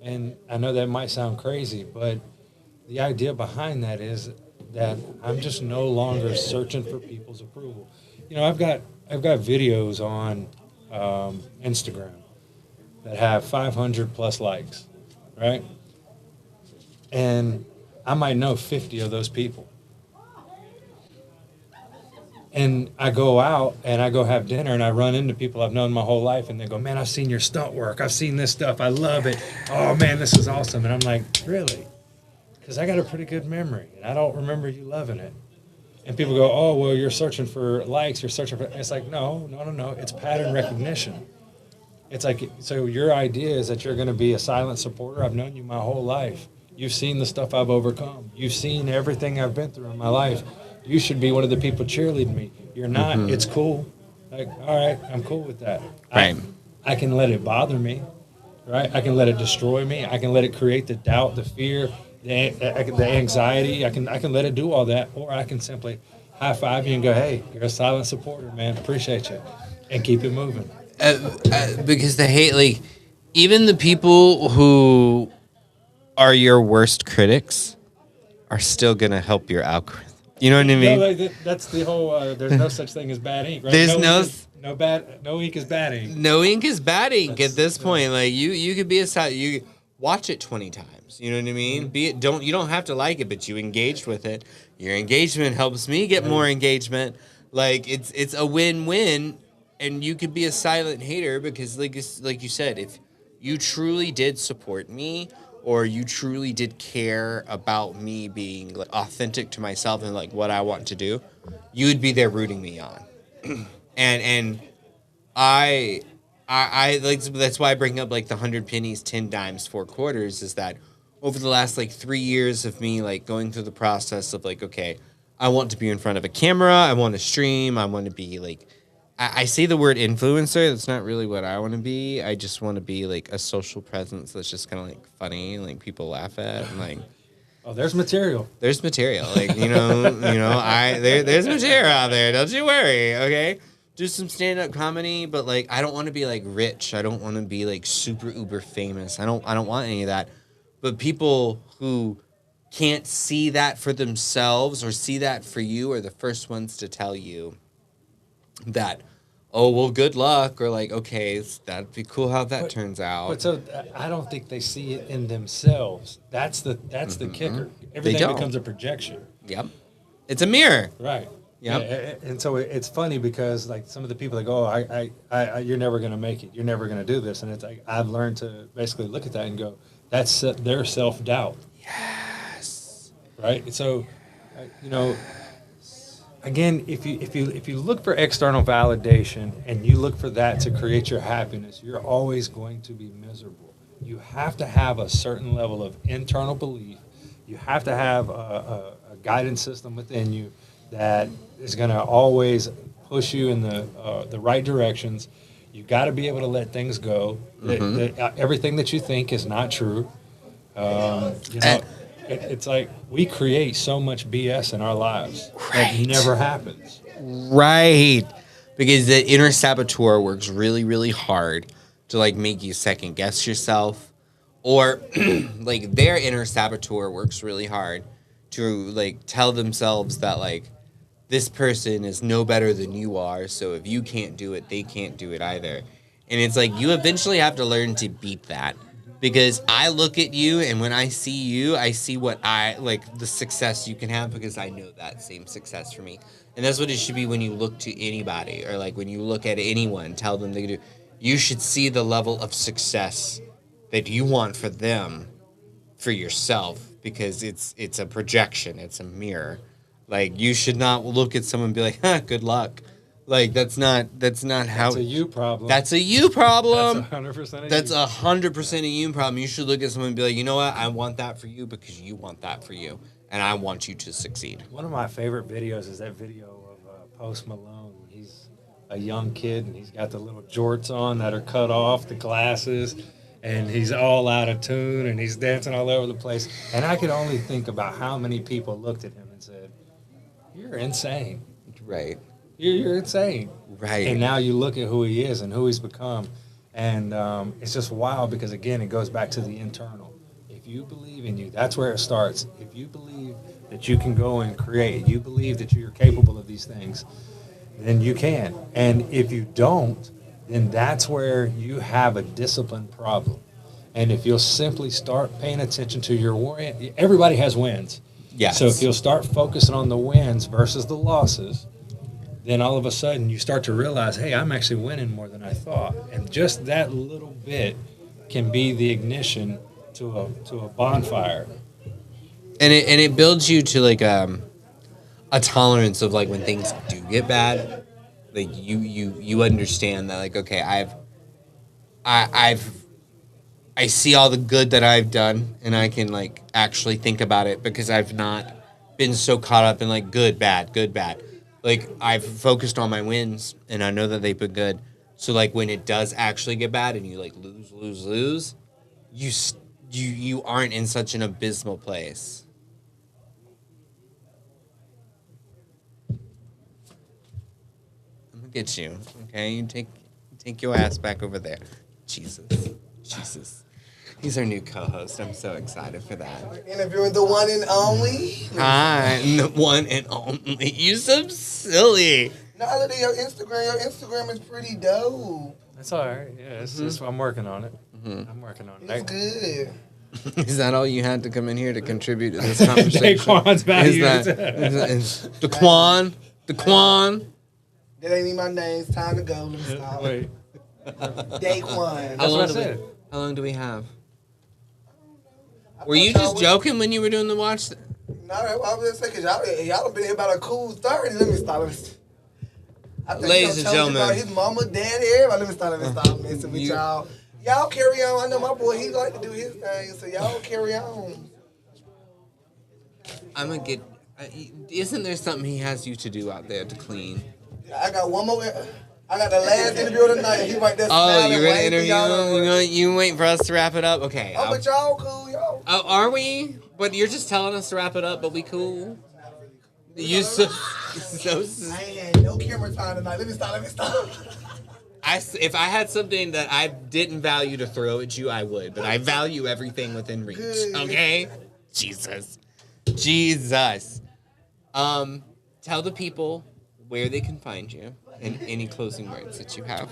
And I know that might sound crazy, but the idea behind that is that I'm just no longer searching for people's approval. You know, I've got videos on Instagram that have 500 plus likes, right? And I might know 50 of those people. And I go out and I go have dinner and I run into people I've known my whole life and they go, man, I've seen your stunt work. I've seen this stuff. I love it. Oh, man, this is awesome. And I'm like, really? Because I got a pretty good memory and I don't remember you loving it. And people go, oh, well, you're searching for likes. You're searching for, it's like, no. It's pattern recognition. It's like, so your idea is that you're going to be a silent supporter. I've known you my whole life. You've seen the stuff I've overcome. You've seen everything I've been through in my life. You should be one of the people cheerleading me. You're not. It's cool. Like, all right, I'm cool with that. Right. I can let it bother me, right? I can let it destroy me. I can let it create the doubt, the fear, the anxiety. I can let it do all that, or I can simply high five you and go, hey, you're a silent supporter, man. Appreciate you, and keep it moving. Because the hate, like, even the people who are your worst critics are still gonna help your algorithm. You know what I mean? No, that's the whole. There's no such thing as bad ink, right? There's no ink is bad ink. No ink is bad ink at this point. Like you could be you watch it 20 times. You know what I mean? You don't have to like it, but you engaged with it. Your engagement helps me get more engagement. Like it's a win-win, and you could be a silent hater because like you said, if you truly did support me or you truly did care about me being like, authentic to myself and like what I want to do, you would be there rooting me on. and I like, that's why I bring up like the 100 pennies, 10 dimes, 4 quarters, is that over the last like 3 years of me like going through the process of like, okay, I want to be in front of a camera, I want to stream, I want to be like, I say the word influencer. That's not really what I want to be. I just want to be like a social presence that's just kind of like funny, like people laugh at, and like. Oh, there's material. There's material, like there's material out there. Don't you worry, okay? Do some stand-up comedy, but like I don't want to be like rich. I don't want to be like super uber famous. I don't want any of that. But people who can't see that for themselves or see that for you are the first ones to tell you that, oh, well, good luck, or like, okay, that'd be cool how that turns out. But so I don't think they see it in themselves. That's the kicker. Everything becomes a projection. Yep. It's a mirror. Right. Yep. And so it's funny because like some of the people that go, oh, you're never going to make it. You're never going to do this. And it's like, I've learned to basically look at that and go, that's their self-doubt. Yes. Right. So, again, if you look for external validation and you look for that to create your happiness, you're always going to be miserable. You have to have a certain level of internal belief. You have to have a guidance system within you that is going to always push you in the right directions. You got to be able to let things go. Everything that you think is not true. It's like we create so much BS in our lives that never happens. Right. Because the inner saboteur works really, really hard to like make you second guess yourself, or like their inner saboteur works really hard to like tell themselves that like this person is no better than you are, so if you can't do it, they can't do it either. And it's like you eventually have to learn to beat that. Because I look at you, and when I see you, I see what I like the success you can have because I know that same success for me. And that's what it should be when you look to anybody or like when you look at anyone, tell them they can do. You should see the level of success that you want for them, for yourself, because it's a projection, it's a mirror. Like you should not look at someone and be like, "Huh, good luck." Like that's not how. That's a you problem. That's a you problem. That's 100% That's 100% a you problem. You should look at someone and be like, you know what? I want that for you because you want that for you, and I want you to succeed. One of my favorite videos is that video of Post Malone. He's a young kid and he's got the little jorts on that are cut off, the glasses, and he's all out of tune and he's dancing all over the place. And I could only think about how many people looked at him and said, "You're insane." Right. You're insane. Right. And now you look at who he is and who he's become. And it's just wild because, again, it goes back to the internal. If you believe in you, that's where it starts. If you believe that you can go and create, you believe that you're capable of these things, then you can. And if you don't, then that's where you have a discipline problem. And if you'll simply start paying attention to your win, everybody has wins. Yes. So if you'll start focusing on the wins versus the losses, then all of a sudden you start to realize, hey, I'm actually winning more than I thought. And just that little bit can be the ignition to a bonfire. And it builds you to like a tolerance of like when things do get bad, like you understand that like, okay, I see all the good that I've done, and I can like actually think about it because I've not been so caught up in like good, bad, good, bad. Like I've focused on my wins, and I know that they've been good. So like when it does actually get bad, and you like lose, you aren't in such an abysmal place. I'm gonna get you, okay? You take your ass back over there. Jesus. He's our new co-host. I'm so excited for that. Interviewing the one and only. I'm the one and only. You so silly. No, I look at your Instagram. Your Instagram is pretty dope. That's all right. Yeah, it's I'm working on it. I'm working on it. It's good. Is that all you had to come in here to contribute to this conversation? Daquan's value. Is Daquan? Daquan? That ain't even my name. It's time to go. Let me stop. Wait. Daquan. How long do we have? Were you just joking when you were doing the watch? No, I was just saying, because y'all been here about a cool 30. Let me stop. I think Ladies and gentlemen. about his mama, daddy, everybody. Let me stop messing with y'all. Y'all carry on. I know my boy, he like to do his thing, so y'all carry on. I'm going to get... isn't there something he has you to do out there to clean? I got one more... I got the last interview of the night. He right there. Oh, you're going to interview him? You waiting for us to wrap it up? Okay. Oh, but y'all cool, y'all. Oh, are we? But you're just telling us to wrap it up, but we cool? You so... I ain't had no camera time tonight. Let me stop. If I had something that I didn't value to throw at you, I would. But I value everything within reach. Okay? Jesus. Tell the people where they can find you and any closing words that you have.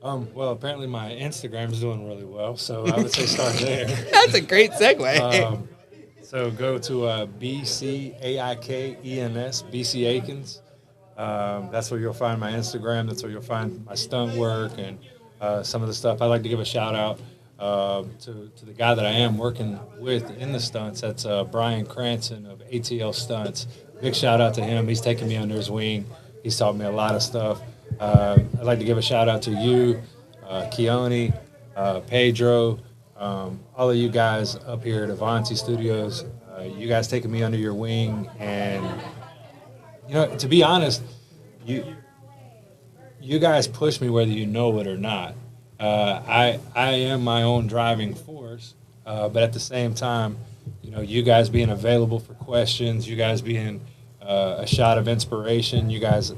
Well, apparently my Instagram is doing really well, so I would say start there. That's a great segue. So go to BCAIKENS, BC Aikens. That's where you'll find my Instagram. That's where you'll find my stunt work and some of the stuff. I'd like to give a shout out to the guy that I am working with in the stunts. That's Brian Cranston of ATL Stunts. Big shout out to him. He's taken me under his wing. He's taught me a lot of stuff. I'd like to give a shout out to you, Keone, Pedro, all of you guys up here at Avanti Studios. You guys taking me under your wing, and to be honest, you guys push me whether you know it or not. I am my own driving force, but at the same time, you guys being available for questions, you guys being a shot of inspiration, you guys.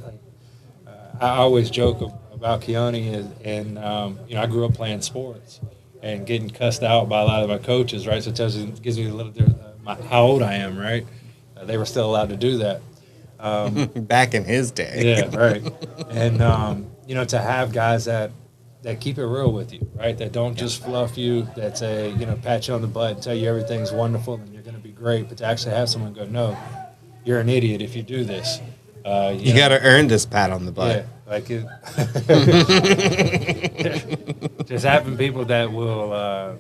I always joke about Keone is, and I grew up playing sports and getting cussed out by a lot of my coaches, right? So it gives me a little how old I am, right? They were still allowed to do that. Back in his day. Yeah, right. And to have guys that keep it real with you, right? That don't just fluff you, that say, pat you on the butt and tell you everything's wonderful and you're going to be great, but to actually have someone go, no, you're an idiot if you do this. You got to earn this pat on the butt. Yeah, like it. Just having people that will,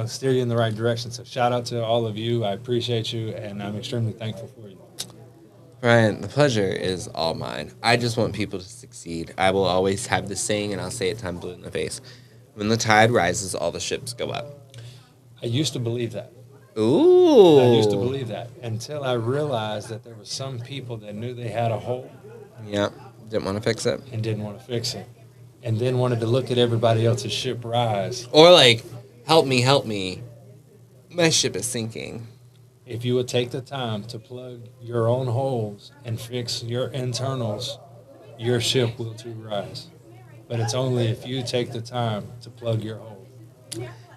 steer you in the right direction. So shout out to all of you. I appreciate you, and I'm extremely thankful for you. Ryan, the pleasure is all mine. I just want people to succeed. I will always have this saying, and I'll say it time blue in the face. When the tide rises, all the ships go up. I used to believe that. Ooh. I used to believe that until I realized that there were some people that knew they had a hole. Yeah, didn't want to fix it. And didn't want to fix it. And then wanted to look at everybody else's ship rise. Or like, help me. My ship is sinking. If you would take the time to plug your own holes and fix your internals, your ship will too rise. But it's only if you take the time to plug your hole.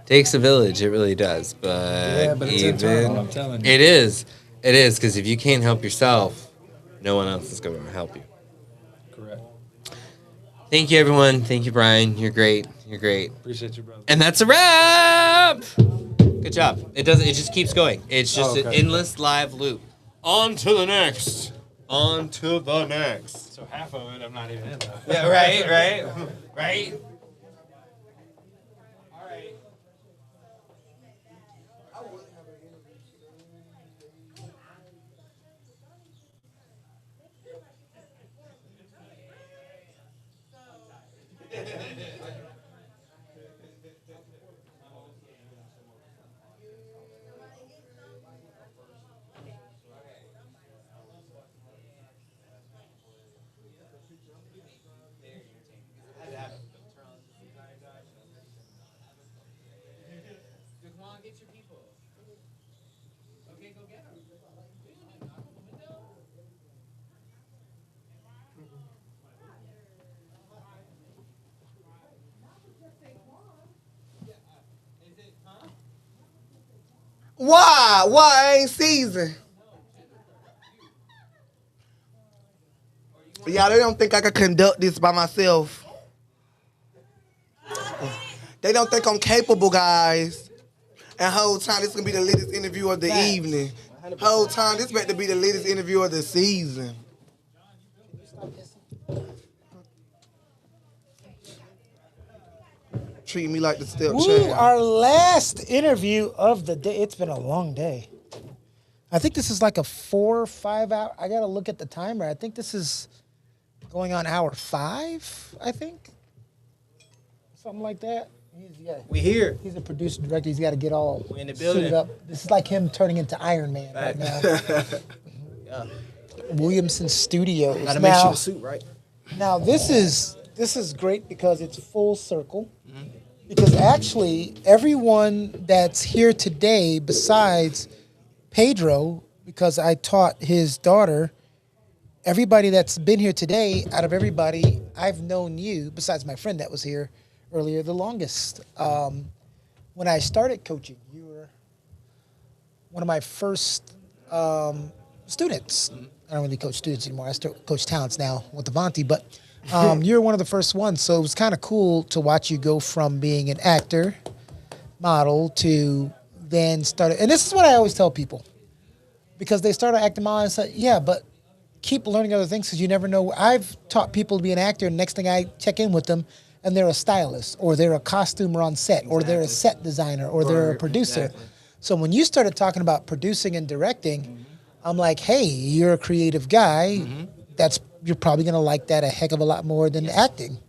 Takes a village, it really does. But it's internal, I'm telling you. It is, because if you can't help yourself, no one else is going to help you. Correct. Thank you, everyone. Thank you, Brian. You're great. Appreciate you, brother. And that's a wrap. Good job. It just keeps going. It's just an endless live loop. On to the next. So half of it, I'm not even in though. Yeah, right. Why? Why ain't season? Y'all, they don't think I can conduct this by myself. They don't think I'm capable, guys. And whole time, this is going to be the latest interview of the evening. Whole time, this meant to be the latest interview of the season. Treat me like the stepchild. Our last interview of the day. It's been a long day. I think this is like a 4 or 5 hour. I got to look at the timer. I think this is going on hour 5, I think. Something like that. We here. He's a producer director. He's got to get all We in the building. suited up. This is like him turning into Iron Man right now. Yeah. Williamson Studios. Gotta make sure the suit right. Now this is great because it's full circle. Because actually, everyone that's here today, besides Pedro, because I taught his daughter, everybody that's been here today, out of everybody, I've known you, besides my friend that was here earlier, the longest. When I started coaching, you were one of my first students. I don't really coach students anymore. I still coach talents now with Avanti, but you're one of the first ones. So it was kind of cool to watch you go from being an actor, model, to then start. And this is what I always tell people, because they start acting model and say, yeah, but keep learning other things because you never know. I've taught people to be an actor, and next thing I check in with them, and they're a stylist, or they're a costumer on set, or they're a set designer, or they're a producer. Exactly. So when you started talking about producing and directing, I'm like, hey, you're a creative guy. You're probably going to like that a heck of a lot more than acting.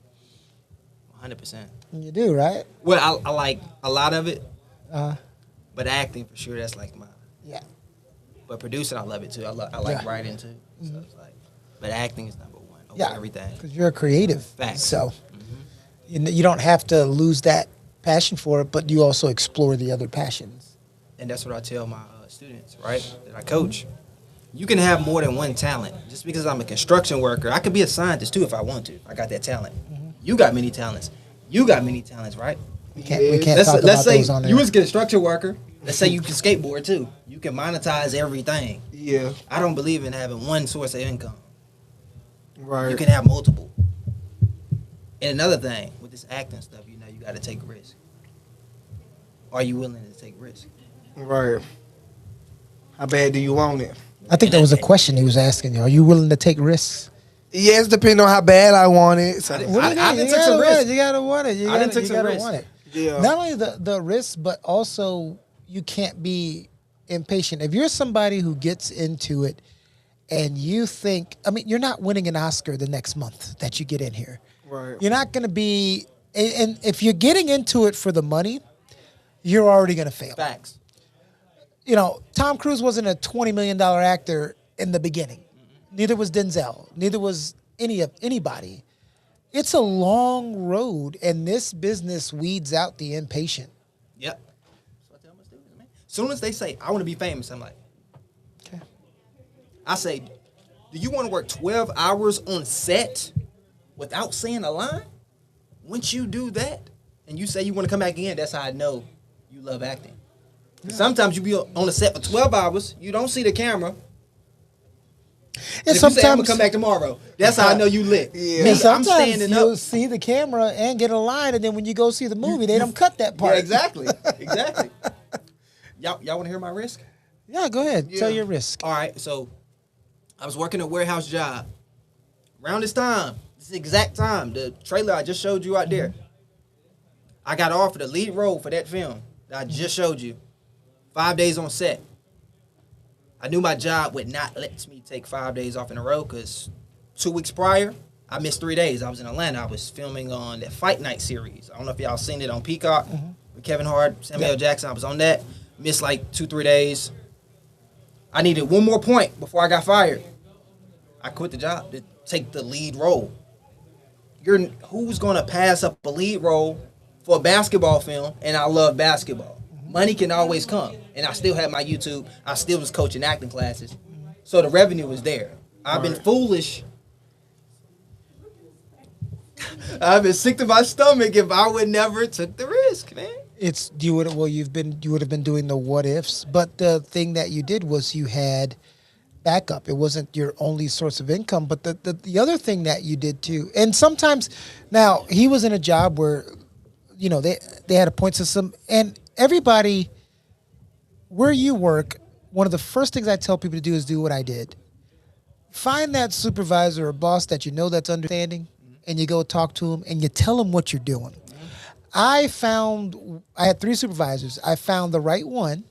100%. You do, right? Well, I like a lot of it, but acting for sure, that's like my. Yeah. But producing, I love it too. I like writing too. So it's like, but acting is number one over everything. Because you're a creative. Facts. So you don't have to lose that passion for it, but you also explore the other passions. And that's what I tell my students, right, that I coach. You can have more than one talent. Just because I'm a construction worker, I could be a scientist too if I want to. I got that talent. You got many talents. You got many talents, right? We can't talk let's about say those on you there. was a construction worker. Let's say you can skateboard too. You can monetize everything. Yeah. I don't believe in having one source of income. Right. You can have multiple. And another thing with this acting stuff, you know, you got to take risks. Are you willing to take risks? Right. How bad do you want it? I think that was a question he was asking you. Are you willing to take risks? Yes, depending on how bad I want it. So. I You done took some risks. gotta want it. You I done gotta, took some risks. want it. Yeah. Not only the risk, but also you can't be impatient. If you're somebody who gets into it and you think, I mean, you're not winning an Oscar the next month that you get in here. Right. You're not going to be, and if you're getting into it for the money, you're already going to fail. Facts. You know, Tom Cruise wasn't a $20 million actor in the beginning. Neither was Denzel. Neither was anybody. It's a long road, and this business weeds out the impatient. Yep. So I tell my students, man. Soon as they say, I want to be famous, I'm like, okay. I say, do you want to work 12 hours on set without saying a line? Once you do that, and you say you want to come back again, that's how I know you love acting. Yeah. Sometimes you be on the set for 12 hours, you don't see the camera. And if you say, I'm going to come back tomorrow, that's how I know you lit. Yeah. Me, Sometimes I'm standing you'll up. see the camera and get a line, and then when you go see the movie, they don't cut that part. Yeah, exactly. Exactly. Y'all want to hear my risk? Yeah, go ahead. Yeah. Tell your risk. All right, so I was working a warehouse job. Around this time, this exact time, the trailer I just showed you out there, I got offered the lead role for that film that I just showed you. 5 days on set. I knew my job would not let me take 5 days off in a row because 2 weeks prior, I missed 3 days. I was in Atlanta. I was filming on that Fight Night series. I don't know if y'all seen it on Peacock with Kevin Hart, Samuel L. Jackson. I was on that. Missed like 2-3 days. I needed one more point before I got fired. I quit the job to take the lead role. Who's going to pass up a lead role for a basketball film? And I love basketball. Money can always come. And I still had my YouTube. I still was coaching acting classes. So the revenue was there. I've been foolish. I've been sick to my stomach if I would never took the risk, man. You would have been doing the what ifs, but the thing that you did was you had backup. It wasn't your only source of income, but the other thing that you did too. And sometimes, now he was in a job where, you know, they had a point system, and everybody where you work, one of the first things I tell people to do is do what I did. Find that supervisor or boss that you know that's understanding, and you go talk to them and you tell them what you're doing. I had 3 supervisors. I found the right one.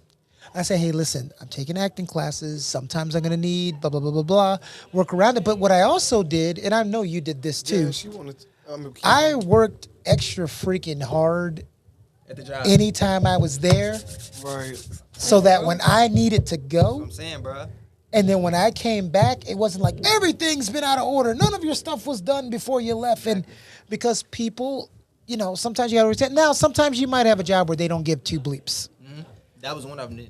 I say, hey, listen, I'm taking acting classes. Sometimes I'm going to need blah, blah, blah, blah, blah. Work around it. But what I also did, and I know you did this too, I worked extra freaking hard at the job anytime I was there. Right. So that when I needed to go, That's what I'm saying, bro. And then when I came back, it wasn't like everything's been out of order. None of your stuff was done before you left. And because people, you know, sometimes you got to understand. Now, sometimes you might have a job where they don't give 2 bleeps. Mm-hmm. That was one of them.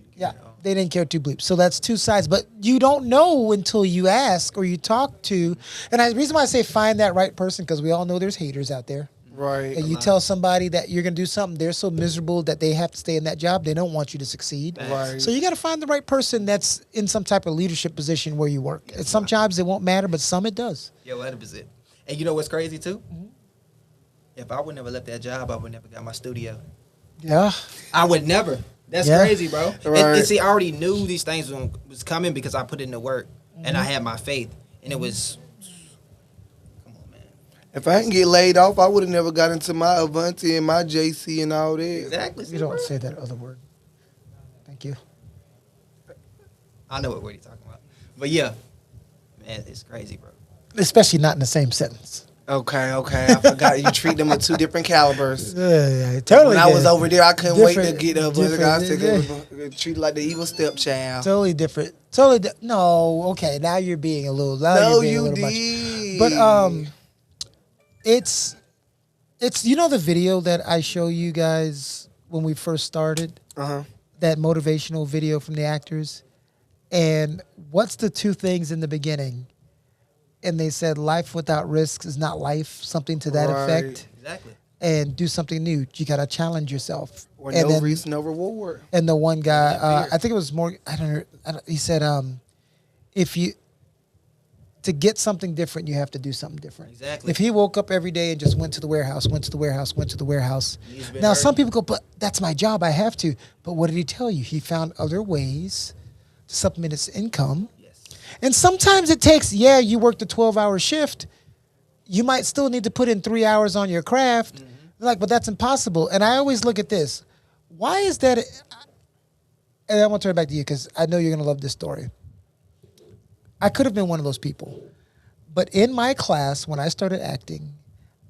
They didn't care 2 bleeps. So that's 2 sides. But you don't know until you ask or you talk to. And the reason why I say find that right person, because we all know there's haters out there. Right. And you tell somebody that you're going to do something, they're so miserable that they have to stay in that job. They don't want you to succeed. Right. So you got to find the right person that's in some type of leadership position where you work. At some jobs, it won't matter, but some it does. Yeah, 100%. And you know what's crazy, too? Mm-hmm. If I would never left that job, I would never got my studio. Yeah. I would never. That's crazy, bro. Right. And see, I already knew these things was coming because I put in the work. And I had my faith. And it was... If I didn't get laid off, I would have never got into my Avanti and my JC and all that. Exactly. You don't say that other word. Thank you. I know what word you're talking about. But yeah, man, it's crazy, bro. Especially not in the same sentence. Okay. I forgot you treat them with 2 different calibers. Yeah, totally. When I was over there, I couldn't wait to Different- get up. different- I was treated like the evil stepchild. Totally different. No, okay. Now you're being a little. No, you're being you a little did. Much. But it's you know the video that I show you guys when we first started. That motivational video from the actors, and what's the 2 things in the beginning? and they said life without risks is not life, something to that Right. effect. Exactly. And do something new. You got to challenge yourself. Or And no then- risk, no reward. And the one guy, Yeah, fear. I think it was more. I don't know. He said, if you to get something different, you have to do something different. Exactly. If he woke up every day and just went to the warehouse, went to the warehouse, went to the warehouse. He's been Now, hurt. some people go, but that's my job. I have to. But what did he tell you? He found other ways to supplement his income. Yes. And sometimes it takes, you worked a 12-hour shift. You might still need to put in 3 hours on your craft. Like, but that's impossible. And I always look at this. Why is that? And I want to turn it back to you because I know you're going to love this story. I could have been one of those people. But in my class, when I started acting,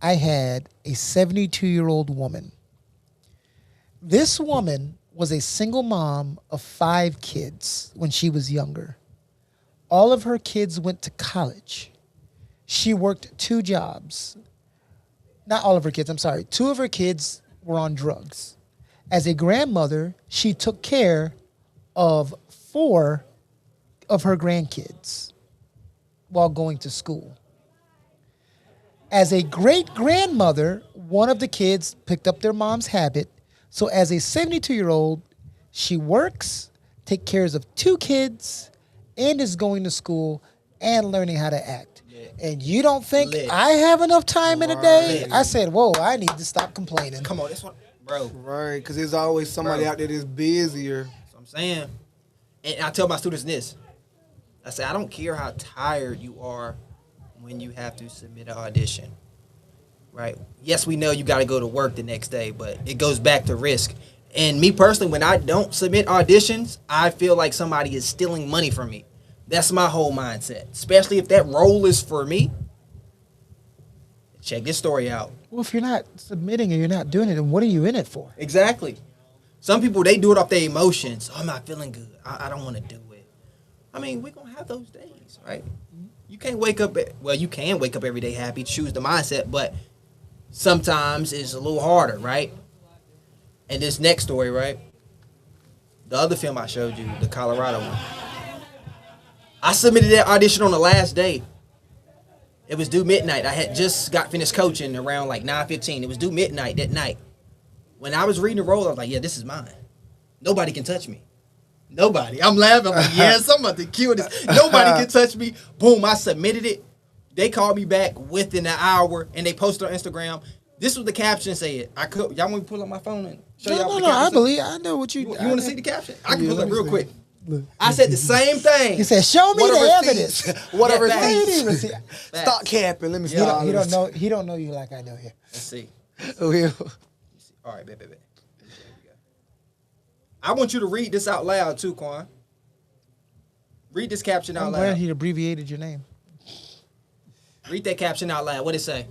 I had a 72-year-old woman. This woman was a single mom of 5 kids when she was younger. All of her kids went to college. She worked 2 jobs. Not all of her kids, I'm sorry. 2 of her kids were on drugs. As a grandmother, she took care of 4 of her grandkids while going to school. As a great-grandmother, one of the kids picked up their mom's habit. So as a 72-year-old, she works, takes care of 2 kids, and is going to school and learning how to act. And you don't think I have enough time in a day? I said, whoa, I need to stop complaining. Come on, this one, bro. Right, because there's always somebody out there that's busier. That's what I'm saying. And I tell my students this. I say, I don't care how tired you are when you have to submit an audition. Right? Yes, we know you got to go to work the next day, but it goes back to risk. And me personally, when I don't submit auditions, I feel like somebody is stealing money from me. That's my whole mindset. Especially if that role is for me. Check this story out. Well, if you're not submitting and you're not doing it, then what are you in it for? Exactly. Some people, they do it off their emotions. Oh, I'm not feeling good. I don't want to do it. I mean, we're going to have those days, right? You can't wake up, you can wake up every day happy, choose the mindset, but sometimes it's a little harder, right? And this next story, right? The other film I showed you, the Colorado one. I submitted that audition on the last day. It was due midnight. I had just got finished coaching around like 9:15. It was due midnight that night. When I was reading the role, I was like, yeah, this is mine. Nobody can touch me. Nobody. I'm laughing. I'm like, yes, I'm about to kill this. Nobody can touch me. Boom, I submitted it. They called me back within an hour, and they posted on Instagram. This was the caption said. Y'all want me to pull up my phone and show y'all what the caption said? I know what you... You want to see the caption? I can pull it up real quick. I said the same thing. He said, show me the evidence. Whatever. Stop capping. Let me see. He don't know you like I know you. Let's see. Oh, yeah. All right, bet. I want you to read this out loud too, Quan. Read this caption out I'm loud. glad he abbreviated your name. Read that caption out loud. What it say?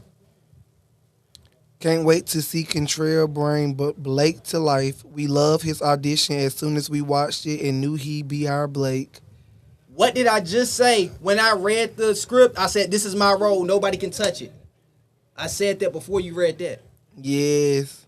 Can't wait to see Contrail bring Blake to life. We love his audition as soon as we watched it and knew he'd be our Blake. What did I just say? When I read the script, I said, this is my role. Nobody can touch it. I said that before you read that. Yes.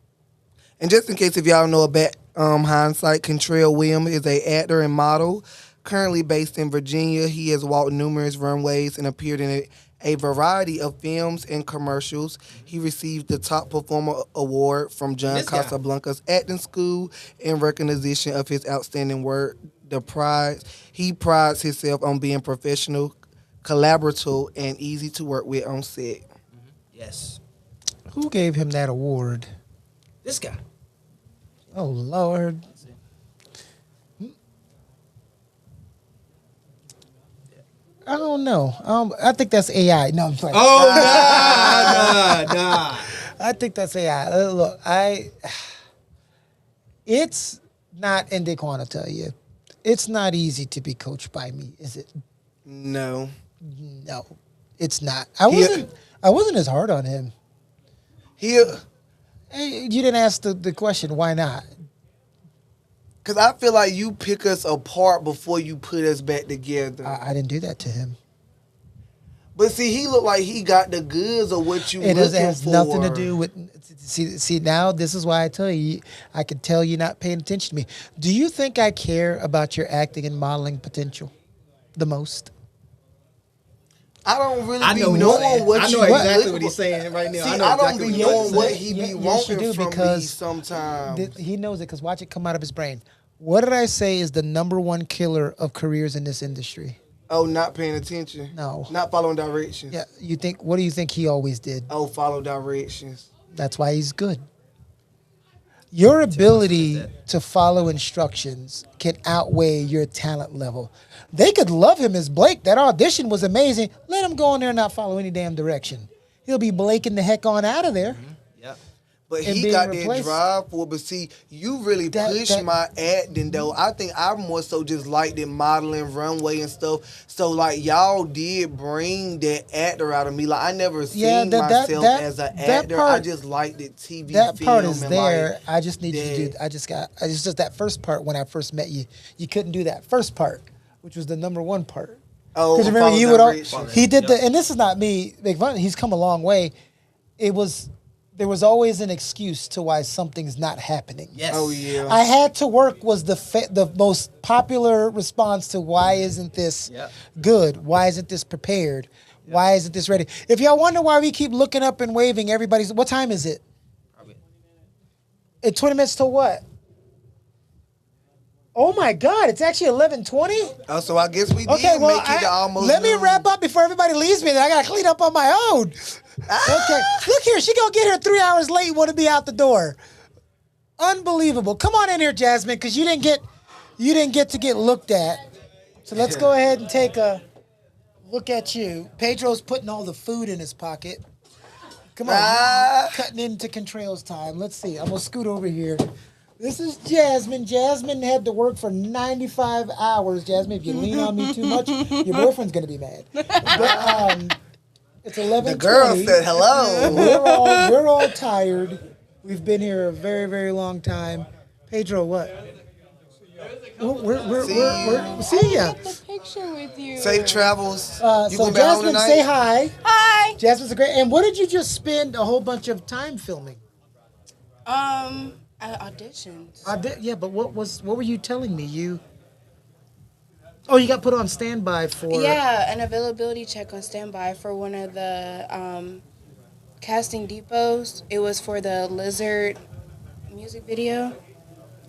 And just in case if y'all know about hindsight, Contrail Williams is an actor and model. Currently based in Virginia, he has walked numerous runways and appeared in a variety of films and commercials. He received the Top Performer Award from John Casablanca's acting school in recognition of his outstanding work. He prides himself on being professional, collaborative, and easy to work with on set. Yes. Who gave him that award? This guy. Oh, Lord. I don't know. I think that's AI. No, I'm playing. Oh, nah. I think that's AI. Look, it's not, and Daquan will tell you, it's not easy to be coached by me, is it? No. No, it's not. I wasn't as hard on him. Hey, you didn't ask the question, why not? Because I feel like you pick us apart before you put us back together. I didn't do that to him. But see, he looked like he got the goods of what you looking for. It has nothing to do with... See, now this is why I tell you, I can tell you not paying attention to me. Do you think I care about your acting and modeling potential the most? I don't really I be know what he's knowing saying. what I know you exactly what he's saying right now. See, I know I don't exactly be what you're knowing what saying. he be Yes, you wanting do, from me because sometimes. he knows it because watch it come out of his brain. What did I say is the number one killer of careers in this industry? Oh, not paying attention. No. Not following directions. Yeah, what do you think he always did? Oh, follow directions. That's why he's good. Your ability to follow instructions can outweigh your talent level. They could love him as Blake. That audition was amazing. Let him go in there and not follow any damn direction. He'll be Blaking the heck on out of there. Yep. But And he being got replaced. that drive for it. But see, you really push my acting though. I think I more so just liked it modeling, runway and stuff. So like y'all did bring that actor out of me. Like I never seen myself as an actor. I just liked it TV. That part film is and there. like I just need you to do. It's just that first part when I first met you. You couldn't do that first part, which was the number one part. Oh, because remember follow you would. directions. He did and this is not me making fun. He's come a long way. There was always an excuse to why something's not happening. Yes. Oh yeah. I had to work was the most popular response to why isn't this good? Why isn't this prepared? Why isn't this ready? If y'all wonder why we keep looking up and waving, everybody's. What time is it? Probably. It's 20 minutes to what? Oh my God! It's actually 11:20. Oh, so I guess we did Okay, well, make it to almost. let me noon. wrap up before everybody leaves me. Then I gotta clean up on my own. Okay, look here. She gonna get here 3 hours late. Want to be out the door? Unbelievable. Come on in here, Jasmine, because you didn't get to get looked at. So let's go ahead and take a look at you. Pedro's putting all the food in his pocket. Come on, cutting into Contrails time. Let's see. I'm gonna scoot over here. This is Jasmine. Jasmine had to work for 95 hours. Jasmine, if you lean on me too much, your boyfriend's gonna be mad. But, it's 11:20. The girl said hello. We're all tired. We've been here a very, very long time. Pedro, what? We're see ya. Picture with you. Safe travels. You So gonna be home Jasmine, tonight? say hi. Hi. Jasmine's a great. And what did you just spend a whole bunch of time filming? Auditions. Yeah, but what were you telling me? Oh, you got put on standby for. Yeah, an availability check on standby for one of the casting depots. It was for the Lizard music video.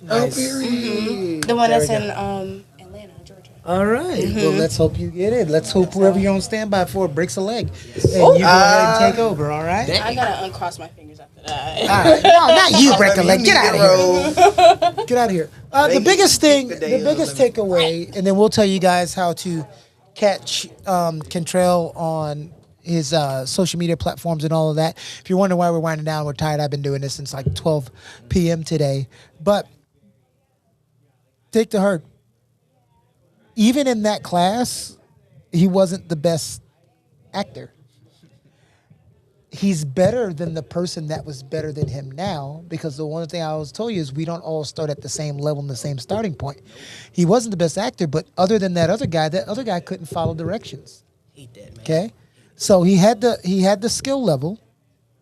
Nice. The one that's in Atlanta, Georgia. All right. Mhm. Well, let's hope you get it. Let's hope whoever you're on standby for breaks a leg, and you go ahead and take over. All right. I gotta uncross my fingers after that. All right. No, not you break a leg. Get out of here. Get out of here. The biggest takeaway, and then we'll tell you guys how to catch Contrail on his social media platforms and all of that. If you're wondering why we're winding down, we're tired. I've been doing this since like 12 p.m. today. But take to heart, even in that class, he wasn't the best actor. He's better than the person that was better than him now, because the one thing I always told you is we don't all start at the same level and the same starting point. He wasn't the best actor, but other than that other guy couldn't follow directions. Hate that, man. Okay? So he had the skill level.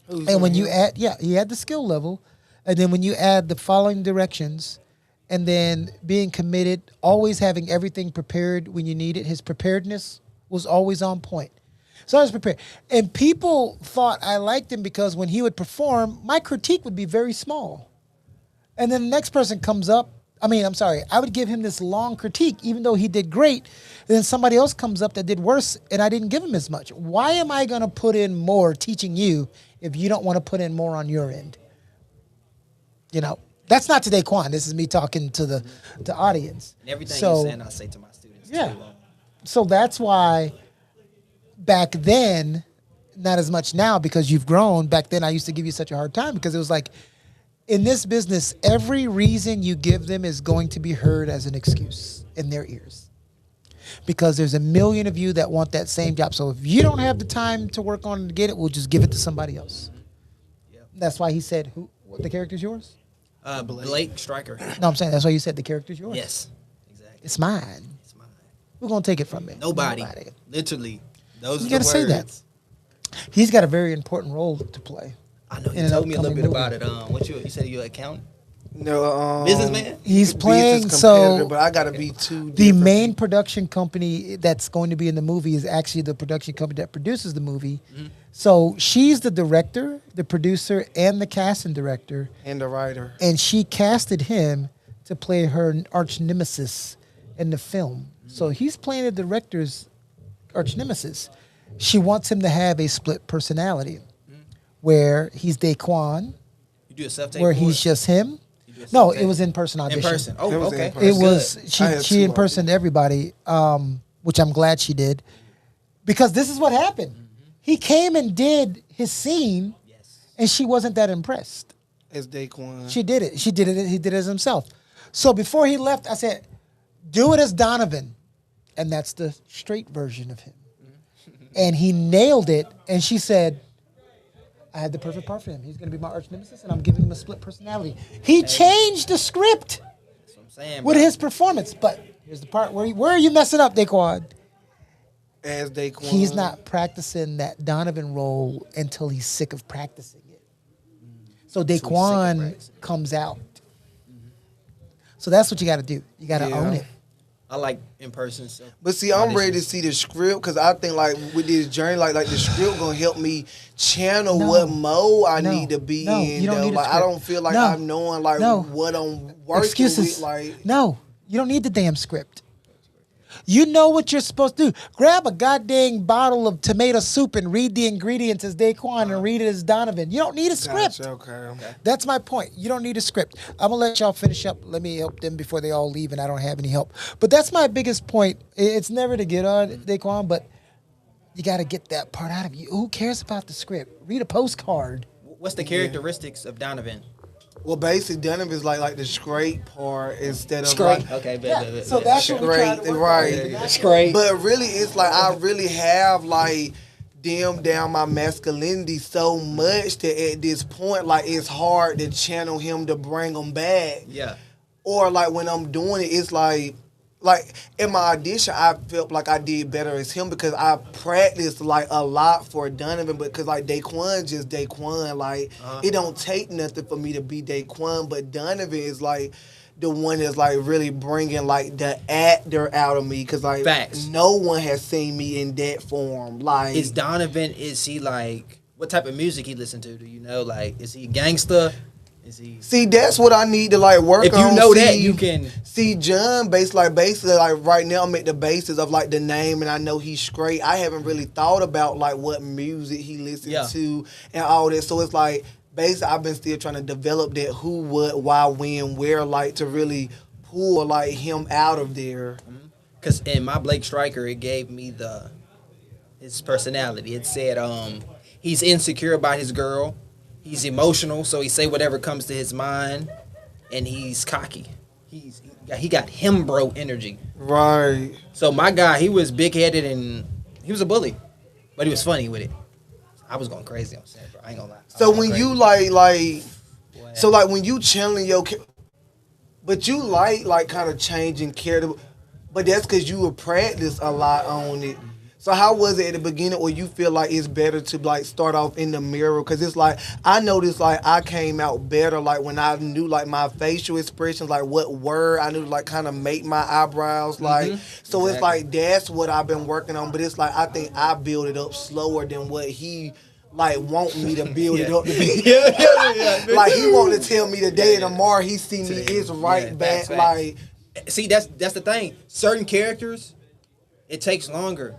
And when you add, he had the skill level. And then when you add the following directions and then being committed, always having everything prepared when you need it, his preparedness was always on point. So I was prepared. And people thought I liked him because when he would perform, my critique would be very small. And then the next person comes up. I would give him this long critique, even though he did great. And then somebody else comes up that did worse, and I didn't give him as much. Why am I going to put in more teaching you if you don't want to put in more on your end? You know, that's not today, Quan. This is me talking to the audience. And everything So, you're saying, I say to my students. yeah. Too. So that's why back then, not as much now because you've grown. Back then, I used to give you such a hard time because it was like, in this business, every reason you give them is going to be heard as an excuse in their ears. Because there's a million of you that want that same job. So if you don't have the time to work on it to get it, we'll just give it to somebody else. Yep. That's why he said, what the character's yours? Blake Stryker. No, I'm saying that's why you said the character's yours. Yes, exactly. It's mine. It's mine. We're going to take it from me. Nobody. Literally. Those You are got to the say that. words. He's got a very important role to play. I know. in You an told me a little upcoming bit movie. about it. You said you're an accountant? No, Businessman? He's business playing, competitor, so but I gotta be too. the main production company that's going to be in the movie is actually the production company that produces the movie. Mm-hmm. So she's the director, the producer, and the casting director. And the writer. And she casted him to play her arch nemesis in the film. So he's playing the director's arch nemesis. She wants him to have a split personality where he's Daquan, You do a self-tape where for he's it? just him. You do a No, self-tape? it was in person audition. In person. Oh, okay. It was That's good. she in person to everybody, which I'm glad she did, because this is what happened. He came and did his scene, and she wasn't that impressed. As Daquan. She did it. She did it. He did it as himself. So before he left, I said, "Do it as Donovan," and that's the straight version of him. And he nailed it. And she said, "I had the perfect part for him. He's going to be my arch nemesis, and I'm giving him a split personality." He changed the script That's what I'm saying, with bro. his performance. But here's the part where are you messing up, Daquan? As Daquan. He's not practicing that Donovan role until he's sick of practicing it. So Daquan comes out. So that's what you got to do. You got to Yeah. own it. I like in person. So. But see, I'm ready to see the script because I think like with this journey, like the script gonna help me channel what mode I need to be in. You don't need a like I script. don't feel like No. I'm knowing like No. what I'm working Excuses. with. Like No, you don't need the damn script. You know what you're supposed to do. Grab a goddamn bottle of tomato soup and read the ingredients as Daquan and read it as Donovan. You don't need a script. Gotcha, okay. That's my point. You don't need a script. I'm gonna let y'all finish up. Let me help them before they all leave, and I don't have any help. But that's my biggest point. It's never to get on Daquan, but you got to get that part out of you. Who cares about the script? Read a postcard. What's the characteristics of Donovan? Well, basically, Donovan is like the straight part instead of Straight. like, Okay, So that's what we try to work on. right? Straight. But really, it's like I really have like dimmed down my masculinity so much that at this point, like it's hard to channel him to bring him back. Yeah. Or like when I'm doing it, it's like in my audition, I felt like I did better as him because I practiced like a lot for Donovan. Because like Daquan just Daquan, like it don't take nothing for me to be Daquan. But Donovan is like the one that's like really bringing like the actor out of me. Because like Facts. no one has seen me in that form. Like Is Donovan? Is he like? What type of music he listen to? Do you know? Like, is he gangster? Is he? See, that's what I need to like work on. If you know that, you can see John basically like right now I'm at the basis of like the name and I know he's straight. I haven't really thought about like what music he listens to and all that. So it's like basically I've been still trying to develop that who, what, why, when, where, like to really pull like him out of there. Because in my Blake Striker, it gave me his personality. It said he's insecure about his girl. He's emotional, so he say whatever comes to his mind, and he's cocky. He got him bro energy. Right. So my guy, he was big headed and he was a bully, but he was funny with it. I was going crazy on set, bro. I ain't gonna lie. So when you so like when you channeling your, but you like kind of changing character, but that's because you would practice a lot on it. So how was it at the beginning, or you feel like it's better to like start off in the mirror? Because it's like I noticed like I came out better like when I knew like my facial expressions, like what word I knew to like kind of make my eyebrows like. So it's like that's what I've been working on. But it's like I think I build it up slower than what he like want me to build it up to be. Like he want to tell me today and tomorrow he see me it's right back. Like see, that's the thing. Certain characters, it takes longer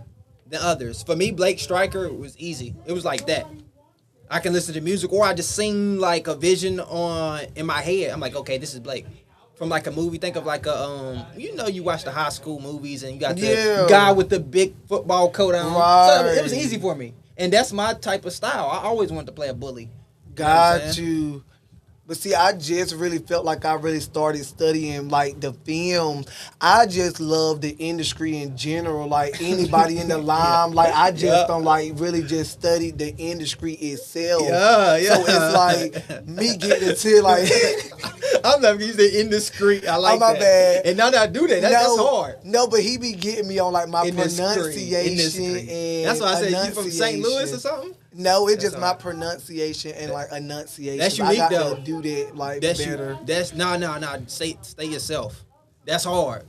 than others. For me, Blake Striker was easy. It was like that. I can listen to music, or I just sing like a vision in my head. I'm like, okay, this is Blake. From like a movie, think of like a you watch the high school movies and you got the guy with the big football coat on. Right. So it was easy for me, and that's my type of style. I always wanted to play a bully. Got you. But see, I just really felt like I really started studying like the film. I just love the industry in general. Like anybody in the line, like I just don't like really just study the industry itself. Yeah. So it's like me getting to like I'm not using the industry. I like my that. bad. And now that I do that, that's hard. No, but he be getting me on like my pronunciation and That's why I said you from St. Louis or something? No, it's That's just my hard. pronunciation and like enunciation. That's I unique got though. to do that like That's better. you. That's no. Stay yourself. That's hard.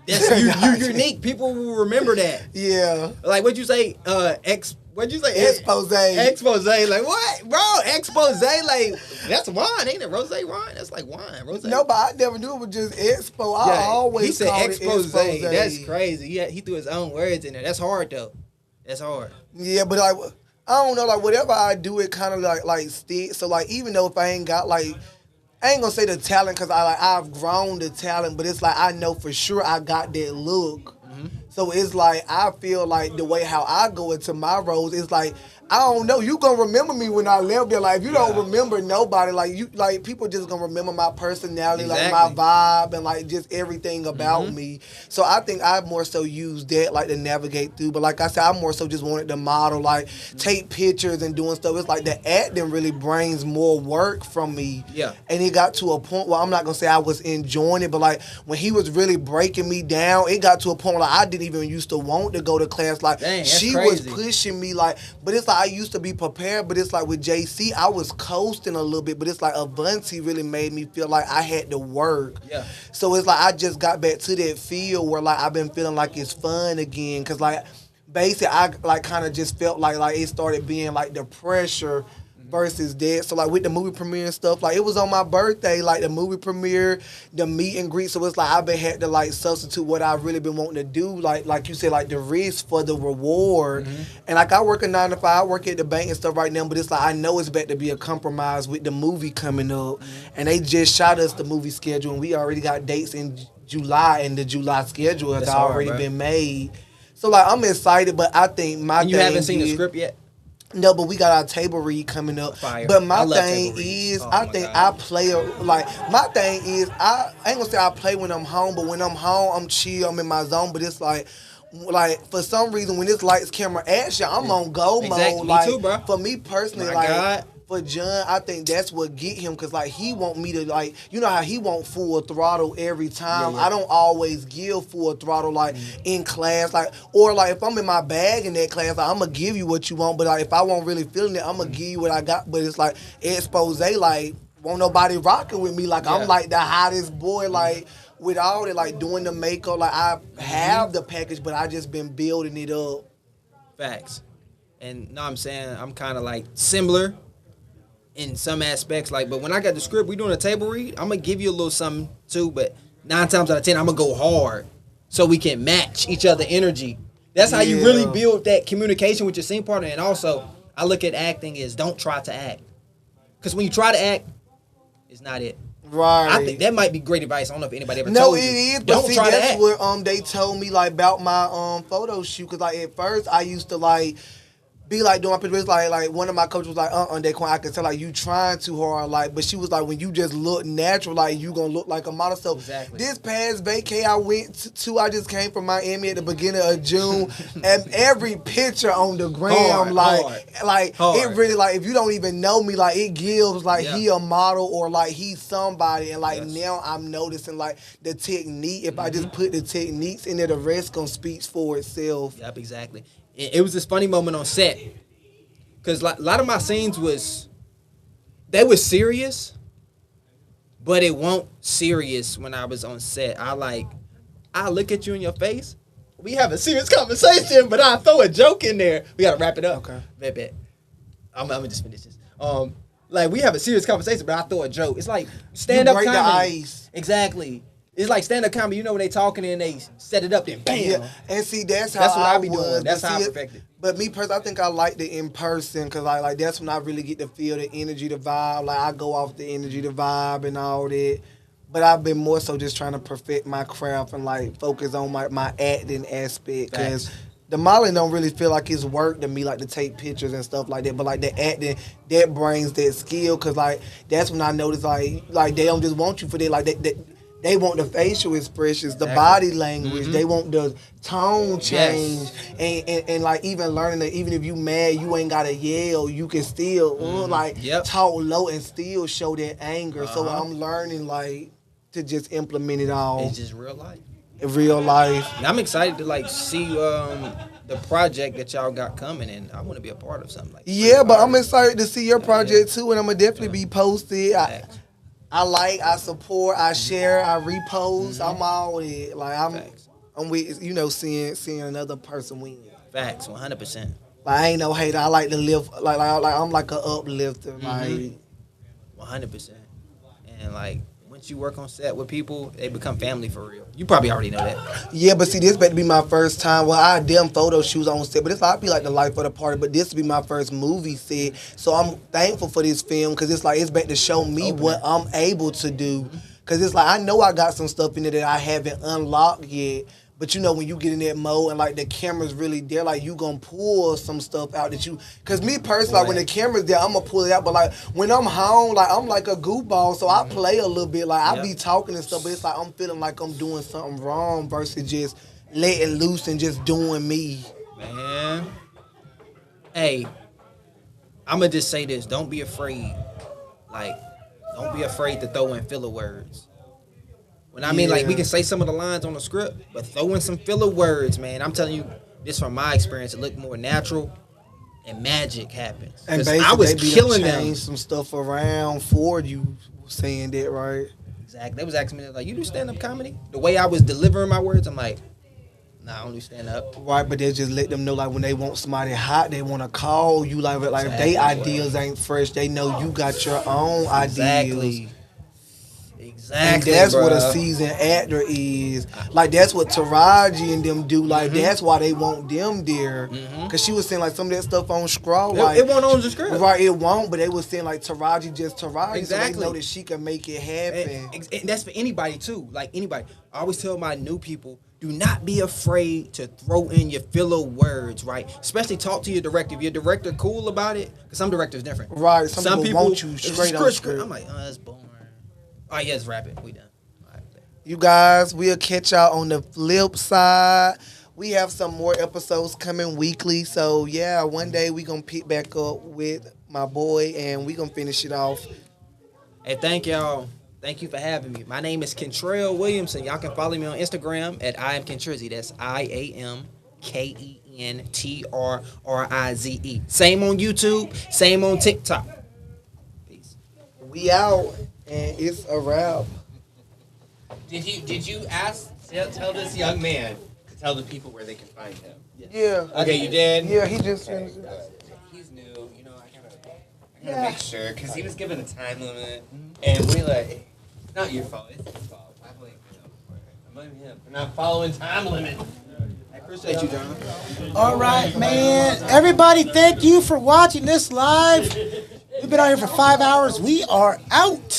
That's you unique. People will remember that. Yeah. Like what'd you say? What'd you say? Expose. Expose. Like what, bro? Expose. Like that's wine, ain't it? Rose wine. That's like wine. Rose. No, but I never knew it was just expo. I always he said called expose. it expose. That's crazy. He threw his own words in there. That's hard though. That's hard. Yeah, but like I don't know, like whatever I do, it kind of like stick. So like even though if I ain't got like. I ain't gonna say the talent because I've grown the talent, but it's like I know for sure I got that look. So it's like I feel like the way how I go into my roles is like I don't know. You gonna remember me when I left there. Like if you don't remember nobody, like you like people just gonna remember my personality, like my vibe and like just everything about me. So I think I more so use that like to navigate through. But like I said, I more so just wanted to model, like take pictures and doing stuff. It's like the acting really brings more work from me. Yeah. And it got to a point where I'm not gonna say I was enjoying it, but like when he was really breaking me down, it got to a point where like, I didn't even used to want to go to class. Like Dang, she was pushing me, like, but it's like I used to be prepared, but it's like with JC, I was coasting a little bit, but it's like Avanti really made me feel like I had to work. Yeah. So it's like I just got back to that feel where like I've been feeling like it's fun again, cause like basically I like kind of just felt like it started being like the pressure versus that. So like with the movie premiere and stuff, like it was on my birthday, like the movie premiere, the meet and greet. So it's like I've been had to like substitute what I've really been wanting to do, like you said, like the risk for the reward. And like I work a 9 to 5, I work at the bank and stuff right now, but it's like I know it's about to be a compromise with the movie coming up. And they just shot us the movie schedule and we already got dates in July, and the July schedule has already been made. So like I'm excited, but I think my And you thing haven't seen the is- script yet? No, but we got our table read coming up. Fire. But my I love thing table reads. is, Oh I my think God. I play my thing is I ain't gonna say I play when I'm home, but when I'm home, I'm chill, I'm in my zone. But it's like for some reason when it's lights, camera, action, I'm on go Exactly. mode. Me like too, bro. for me personally, My like. God. For John, I think that's what get him, cause like he want me to like, you know how he want full throttle every time. I don't always give full throttle like in class, like or like if I'm in my bag in that class, like, I'm gonna give you what you want. But like if I won't really feeling it, I'm gonna give you what I got. But it's like expose, like won't nobody rocking with me. Like I'm like the hottest boy, like with all that, like doing the makeup. Like I have the package, but I just been building it up. Facts. And no, I'm saying I'm kind of like similar in some aspects. Like, but when I got the script, we doing a table read. I'm gonna give you a little something too, but 9 times out of 10, I'm gonna go hard so we can match each other energy. That's how you really build that communication with your scene partner. And also, I look at acting as don't try to act, because when you try to act, it's not it. Right. I think that might be great advice. I don't know if anybody ever No, told it you. is. But Don't see, try to that's act. what they told me like about my photo shoot. Cause like at first I used to like be like doing my pictures. Like one of my coaches was like, Daquan, I could tell like you trying too hard. Like, but she was like, when you just look natural, like you gonna look like a model. So this past vacay I went to, I just came from Miami at the beginning of June, and every picture on the gram, it really like if you don't even know me, like it gives like he a model or like he's somebody, and like now I'm noticing like the technique. If I just put the techniques in there, the rest gonna speak for itself. Yep, exactly. It was this funny moment on set, because a lot of my scenes was serious, but it won't serious when I was on set. I look at you in your face. We have a serious conversation, but I throw a joke in there. We gotta wrap it up. Okay. Bet. I'm gonna just finish this. Like we have a serious conversation, but I throw a joke. It's like stand up break comedy. the ice. Exactly. It's like stand up comedy. You know when they talking and they set it up, then bam. Yeah, and see that's how That's what I I be was. doing. That's But how I see, perfect it. But me personally, I think I like the in person because like that's when I really get to feel the energy, the vibe. Like I go off the energy, the vibe, and all that. But I've been more so just trying to perfect my craft and like focus on my acting aspect because the modeling don't really feel like it's work to me, like to take pictures and stuff like that. But like the acting, that brings that skill because like that's when I notice like they don't just want you for that, like they want the facial expressions, the body language. They want the tone change, and like even learning that even if you mad, you ain't gotta yell. You can still talk low and still show that anger. So I'm learning like to just implement it all. It's just real life. in real life. And I'm excited to like see the project that y'all got coming, and I want to be a part of something like that. Yeah, but I'm excited to see your project too, and I'm gonna definitely be posted. I support, I share, I repost. I'm all with it. Like I'm with seeing another person win. Facts, 100%. Like I ain't no hater. I like to live like I'm like an uplifter. Like 100%. And like once you work on set with people, they become family for real. You probably already know that. Yeah, but see, this better be my first time. Well, I damn photo shoots on set, but this I'd be like the life of the party. But this will be my first movie set, so I'm thankful for this film because it's like it's better to show me what I'm able to do. Because it's like I know I got some stuff in there that I haven't unlocked yet. But when you get in that mode and like the camera's really there, like you gonna pull some stuff out that you. Cause me personally, like when the camera's there, I'm gonna pull it out. But like when I'm home, like I'm like a goofball, so I play a little bit. Like I be talking and stuff, but it's like I'm feeling like I'm doing something wrong versus just letting loose and just doing me. Man, hey, I'm gonna just say this: don't be afraid. Like, don't be afraid to throw in filler words. When I mean, like, we can say some of the lines on the script, but throw in some filler words, man. I'm telling you, this from my experience, it looked more natural, and magic happens. And basically, I was killing them. Change some stuff around for you saying that, right? Exactly. They was asking me, like, you do stand-up comedy? The way I was delivering my words, I'm like, nah, I don't do stand-up. Right, but they just let them know, like, when they want somebody hot, they want to call you. Like if they ideas ain't fresh, they know you got your own ideas. Exactly, and that's bro. what a seasoned actor is. Like, that's what Taraji and them do. Like, that's why they want them there. Because she was saying, like, some of that stuff on Scrawl. Like, it won't on the script. Right, it won't. But they was saying, like, Taraji just Taraji. Exactly. So they know that she can make it happen. And that's for anybody, too. Like, anybody. I always tell my new people, do not be afraid to throw in your filler words, right? Especially talk to your director. If your director cool about it, because some directors different. Right, some people want you straight on script. I'm like, oh, that's boring. Oh, yeah, it's rapping. We done. You guys, we'll catch y'all on the flip side. We have some more episodes coming weekly. So, yeah, one day we going to pick back up with my boy, and we going to finish it off. Hey, thank y'all. Thank you for having me. My name is Kentrell Williamson. Y'all can follow me on Instagram at I am Kentrizzy. That's IAMKENTRRIZE. Same on YouTube. Same on TikTok. Peace. We out, and it's a wrap. Did you tell this young man to tell the people where they can find him? Yeah. Okay, you did? Yeah, he just finished it. He's new, I gotta make sure, because he was given a time limit, and we not your fault, it's his fault. I blame him for it. I blame him for not following time limit. I appreciate you, John. All right, man. Everybody, thank you for watching this live. We've been out here for 5 hours. We are out.